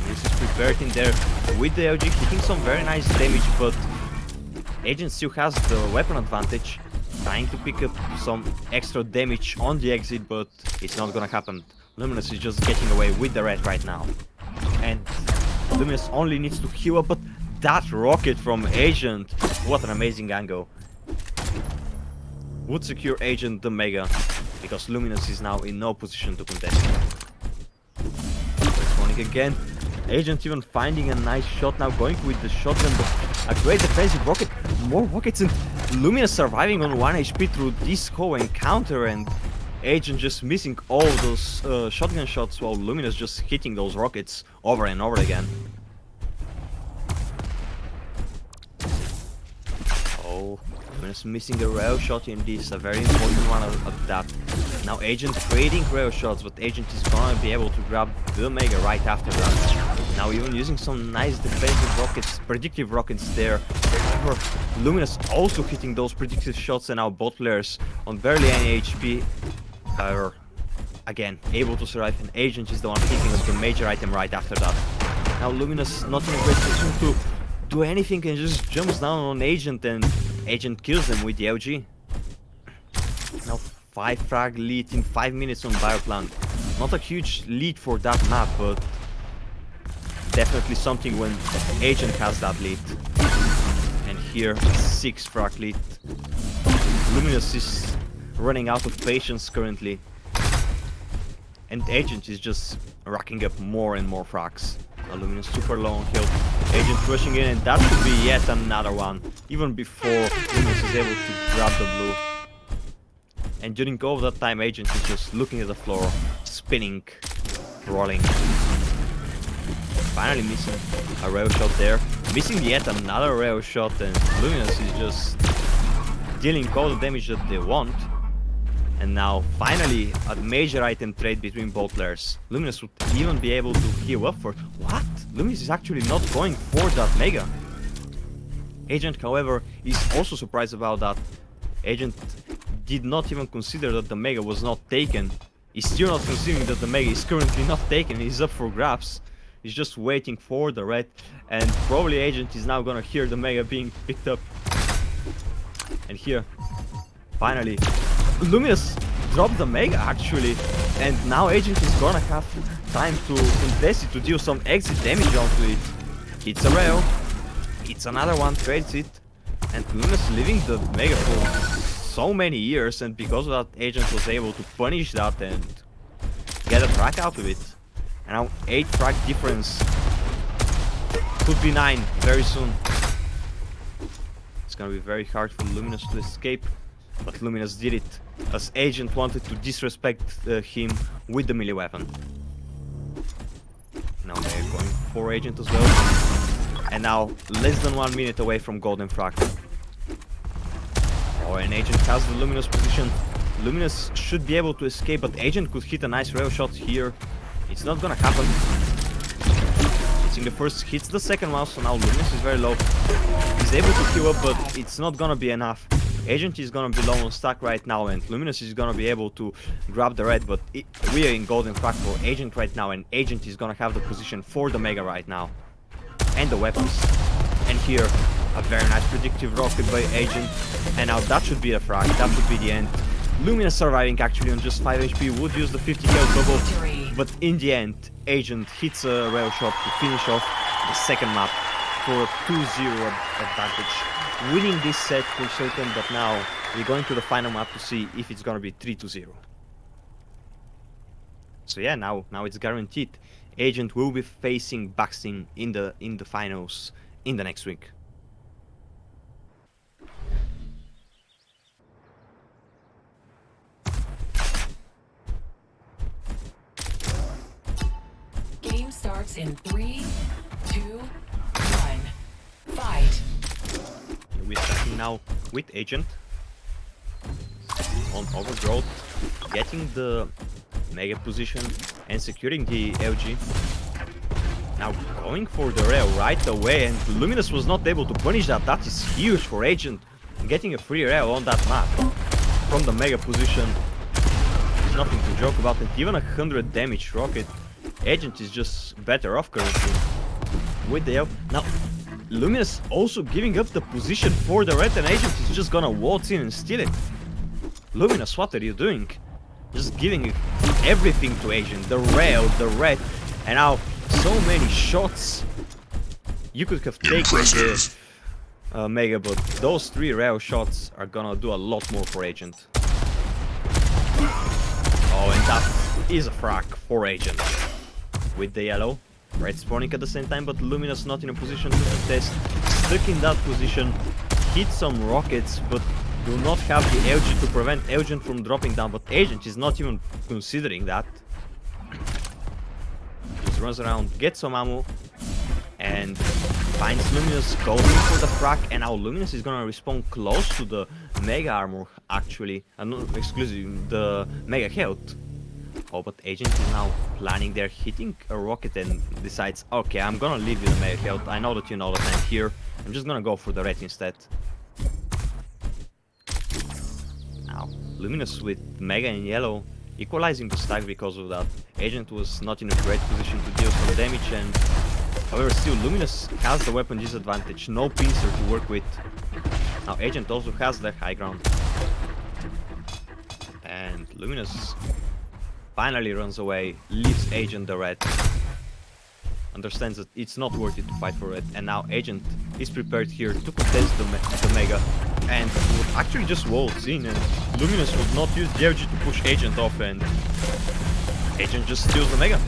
This is prepared in there with the LG, hitting some very nice damage, but Agent still has the weapon advantage, trying to pick up some extra damage on the exit, but it's not gonna happen. Luminous is just getting away with the red right now. And Luminous only needs to heal up, but that rocket from Agent, what an amazing angle. Would secure Agent the Mega, because Luminous is now in no position to contest. Spawning again. Agent even finding a nice shot now, going with the shotgun, but a great defensive rocket, more rockets, and Luminous surviving on 1 HP through this whole encounter, and Agent just missing all those shotgun shots while Luminus just hitting those rockets over and over again. Oh, Luminus missing a rail shot in this, a very important one of that. Now Agent trading rail shots, but Agent is gonna be able to grab the Mega right after that. Now even using some nice defensive rockets, predictive rockets there. However, Luminus also hitting those predictive shots, and now both players on barely any HP. However, again, able to survive, and Agent is the one picking up the major item right after that. Now Luminus not in a great position to do anything and just jumps down on Agent, and Agent kills them with the LG. Now 5 frag lead in 5 minutes on Bioplan. Not a huge lead for that map, but definitely something when Agent has that lead. And here 6 frag lead. Luminus is running out of patience currently, and Agent is just racking up more and more frags. Luminus super low on health. Agent rushing in, and that should be yet another one, even before Luminus is able to grab the blue. And during all of that time, Agent is just looking at the floor, spinning, rolling. Finally missing a rail shot there, missing yet another rail shot, and Luminus is just dealing all the damage that they want. And now, finally, a major item trade between both players. Luminus would even be able to heal up for... What? Luminus is actually not going for that Mega. Agent, however, is also surprised about that. Agent did not even consider that the Mega was not taken. He's still not considering that the Mega is currently not taken. He's up for grabs. He's just waiting for the red. And probably Agent is now gonna hear the Mega being picked up. And here, finally, Luminus dropped the Mega actually, and now Agent is gonna have time to contest it, to deal some exit damage onto it. Hits a rail, hits another one, trades it, and Luminus leaving the Mega for so many years, and because of that Agent was able to punish that and get a frag out of it. And now 8 frag difference, could be 9 very soon. It's gonna be very hard for Luminus to escape. But Luminus did it, as Agent wanted to disrespect him with the melee weapon. Now they're going for Agent as well. And now less than 1 minute away from golden frag. Oh, and Agent has the Luminus position. Luminus should be able to escape, but Agent could hit a nice rail shot here. It's not gonna happen. Hitting the first, hits the second one, so now Luminus is very low. He's able to heal up, but it's not gonna be enough. Agent is gonna be low on stack right now, and Luminus is gonna be able to grab the red, but we are in golden frag for Agent right now, and Agent is gonna have the position for the Mega right now. And the weapons. And here, a very nice predictive rocket by Agent. And now that should be the frag, that should be the end. Luminus surviving actually on just 5 HP, would use the 50 health bubble, but in the end, Agent hits a rail shot to finish off the second map for a 2-0 advantage. Winning this set for certain, but now we're going to the final map to see if it's gonna be 3-0. So yeah, now it's guaranteed. Agent will be facing baksteen in the finals in the next week. Game starts in 3, 2, 1. Fight. We're starting now with Agent on Overgrowth, getting the Mega position and securing the LG. Now going for the rail right away, and Luminus was not able to punish that. That is huge for Agent. Getting a free rail on that map from the Mega position is nothing to joke about, and even a 100 damage rocket. Agent is just better off currently with the help. Now Luminus also giving up the position for the red, and Agent is just gonna waltz in and steal it. Luminus, what are you doing? Just giving everything to Agent. The rail, the red, and now so many shots. You could have taken the Mega, but those 3 rail shots are gonna do a lot more for Agent. Oh, and that is a frag for Agent. With the yellow. Red spawning at the same time, but Luminus not in a position to contest. Stuck in that position, hit some rockets, but do not have the LG to prevent Agent from dropping down, but Agent is not even considering that. Just runs around, gets some ammo, and finds Luminus, goes in for the frag, and now Luminus is gonna respawn close to the Mega Armor, actually. No, exclusive, the Mega Health. Oh, but Agent is now planning there, hitting a rocket and decides, okay, I'm gonna leave you the Mega Health. I know that you know that I'm here. I'm just gonna go for the red instead. Now, Luminus with Mega in yellow, equalizing the stack because of that. Agent was not in a great position to deal some damage, and however, still, Luminus has the weapon disadvantage, no pincer to work with. Now, Agent also has the high ground. And Luminus finally runs away, leaves Agent the red. Understands that it's not worth it to fight for it, and now Agent is prepared here to contest the Mega, and would actually just waltz in, and Luminus would not use the LG to push Agent off, and Agent just steals the Mega.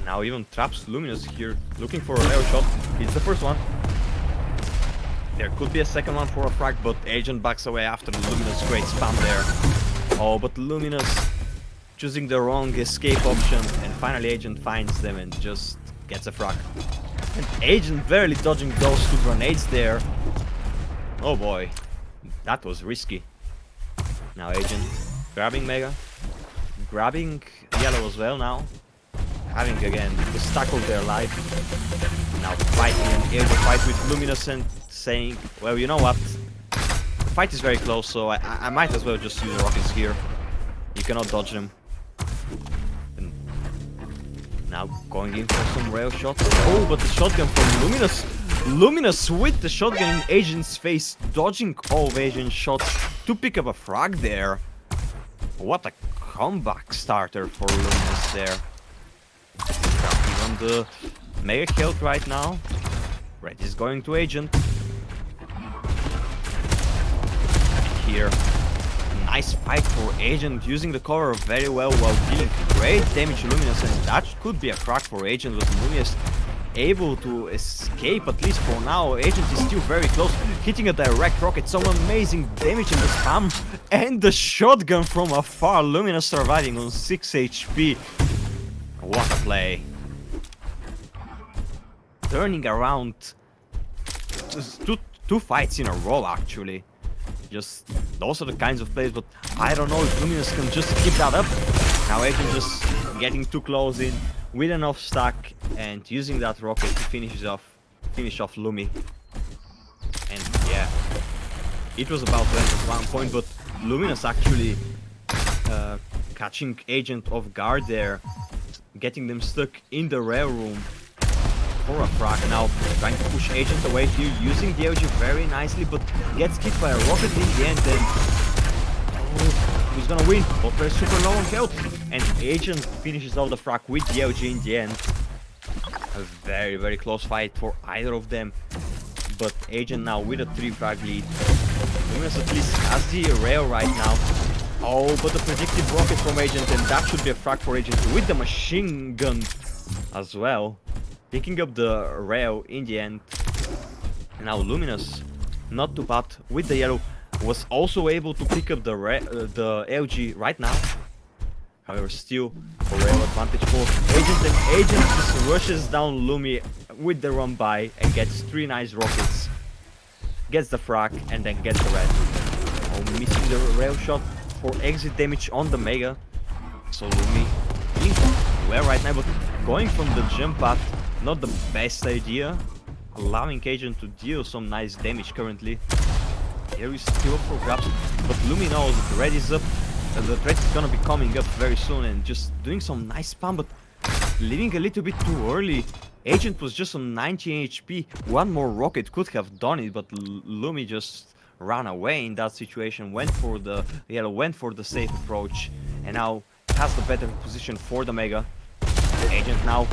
Now even traps Luminus here, looking for a arrow shot. It's the first one. There could be a second one for a frag, but Agent backs away after the Luminus. Great spam there. Oh, but Luminus choosing the wrong escape option, and finally Agent finds them and just gets a frag. And Agent barely dodging those two grenades there. Oh boy, that was risky. Now Agent grabbing Mega, grabbing yellow as well now. Having again the stack of their life. Now fighting an able fight with Luminus and saying, well, you know what? The fight is very close, so I might as well just use rockets here. You cannot dodge them. And now going in for some rail shots. Oh, but the shotgun from Luminus. Luminus with the shotgun in Agent's face, dodging all of Agent's shots to pick up a frag there. What a comeback starter for Luminus there. Even the Mega Health right now. Red is going to Agent. Here, nice fight for Agent, using the cover very well while dealing great damage to Luminus, and that could be a crack for Agent, but Luminus able to escape, at least for now. Agent is still very close, hitting a direct rocket, some amazing damage in the spam, and the shotgun from afar. Luminus surviving on 6 HP. What a play. Turning around two fights in a row, actually. Just those are the kinds of plays, but I don't know if Luminus can just keep that up. Now Agent just getting too close in with enough stack and using that rocket to finish off Lumi. And yeah, it was about to end at one point, but Luminus actually catching Agent off guard there, getting them stuck in the rail room for a frag. Now trying to push Agent away here, using the LG very nicely, but gets hit by a rocket in the end, and oh, who's gonna win? Both are super low on health, and Agent finishes off the frag with the LG in the end. A very, very close fight for either of them, but Agent now with a 3 frag lead. Luminus at least has the rail right now. Oh, but the predicted rocket from Agent, and that should be a frag for Agent with the machine gun as well. Picking up the rail in the end. And now Luminus, not too bad with the yellow, was also able to pick up the LG right now. However, still a rail advantage for Agent, and Agent just rushes down Lumi with the run by and gets 3 nice rockets. Gets the frag and then gets the red. Oh, missing the rail shot for exit damage on the Mega. So Lumi doing well right now, but going from the jump path, not the best idea. Allowing Agent to deal some nice damage currently. Here is still up for grabs, but Lumi knows that the red is up, and the threat is gonna be coming up very soon, and just doing some nice spam, but leaving a little bit too early. Agent was just on 90 HP. One more rocket could have done it, but Lumi just ran away in that situation, went for the yellow, went for the safe approach, and now has the better position for the Mega. Agent now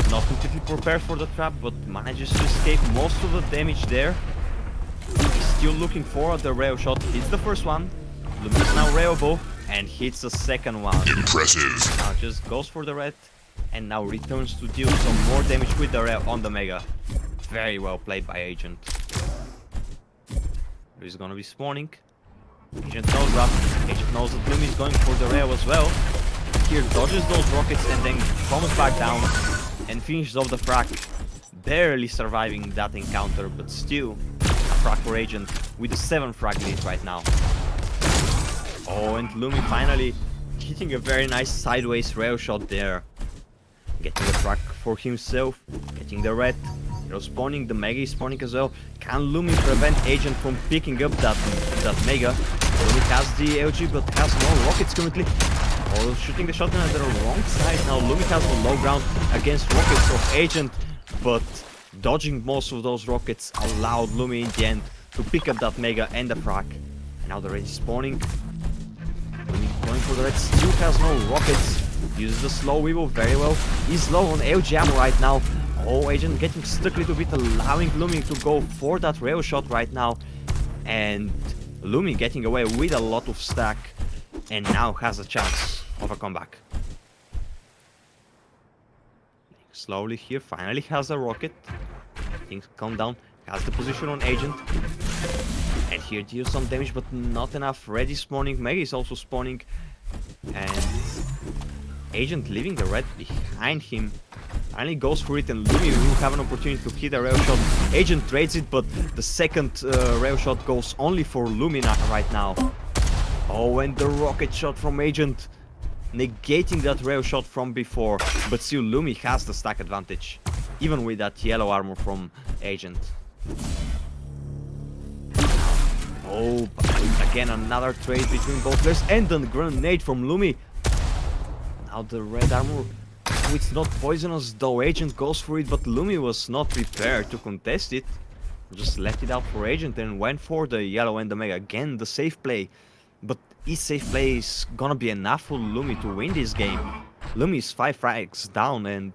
not completely prepared for the trap, but manages to escape most of the damage there. He's still looking for the rail shot. Hits the first one. Luminus now railable and hits the second one. Impressive. Now just goes for the red and now returns to deal some more damage with the rail on the Mega. Very well played by Agent. He's gonna be spawning. Agent knows that. Agent knows that Lumi is going for the rail as well. Here dodges those rockets and then comes back down and finishes off the frag. Barely surviving that encounter, but still a frag for Agent with a 7 frag lead right now. Oh, and Lumi finally hitting a very nice sideways rail shot there. Getting the frag for himself, getting the red. Spawning, the Mega is spawning as well. Can Lumi prevent Agent from picking up that Mega? Lumi has the LG but has no rockets currently. Oh, shooting the shotgun at the wrong side. Now Lumi has the low ground against rockets of Agent, but dodging most of those rockets allowed Lumi in the end to pick up that Mega and the frag. And now the red is spawning. Lumi going for the red, still has no rockets. Uses the slow weevil very well. He's low on LG ammo right now. Oh, Agent getting stuck a little bit, allowing Lumi to go for that rail shot right now. And Lumi getting away with a lot of stack and now has a chance of a comeback. Slowly here, finally has a rocket. Things calm down, has the position on Agent. And here deals some damage, but not enough. Red is spawning, Mega is also spawning. And Agent leaving the red behind him. Finally goes for it, and Lumi will have an opportunity to hit a rail shot. Agent trades it, but the second rail shot goes only for Lumi right now. Oh, and the rocket shot from Agent, negating that rail shot from before. But still, Lumi has the stack advantage, even with that yellow armor from Agent. Oh, again another trade between both players, and the grenade from Lumi. Now the red armor. It's not poisonous, though Agent goes for it, but Lumi was not prepared to contest it. Just left it out for Agent and went for the yellow and the Mega. Again, the safe play. But his safe play is gonna be enough for Lumi to win this game. Lumi is 5 frags down and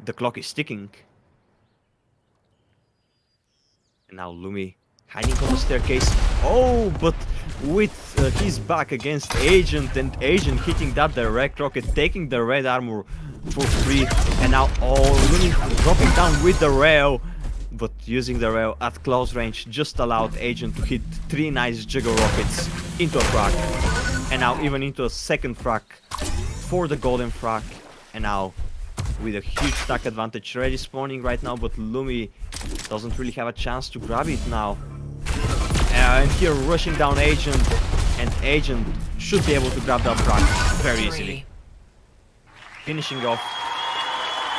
the clock is ticking. And now Lumi hiding on the staircase. Oh, but with his back against Agent, and Agent hitting that direct rocket, taking the red armor for free. And now, oh, Lumi dropping down with the rail, but using the rail at close range just allowed Agent to hit 3 nice Juggle rockets into a frag. And now even into a second frag for the golden frag. And now with a huge stack advantage, ready spawning right now, but Lumi doesn't really have a chance to grab it now. And here rushing down Agent, and Agent should be able to grab that frag very easily. Finishing off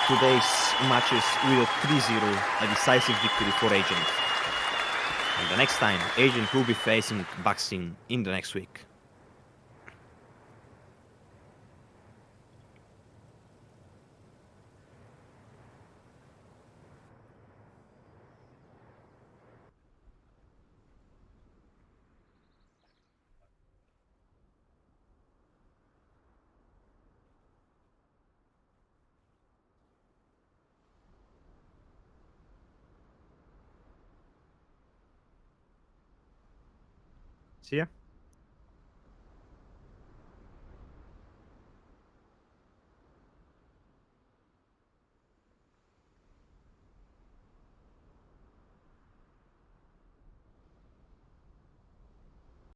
today's matches with a 3-0, a decisive victory for Agent. And the next time, Agent will be facing baksteen in the next week. See ya.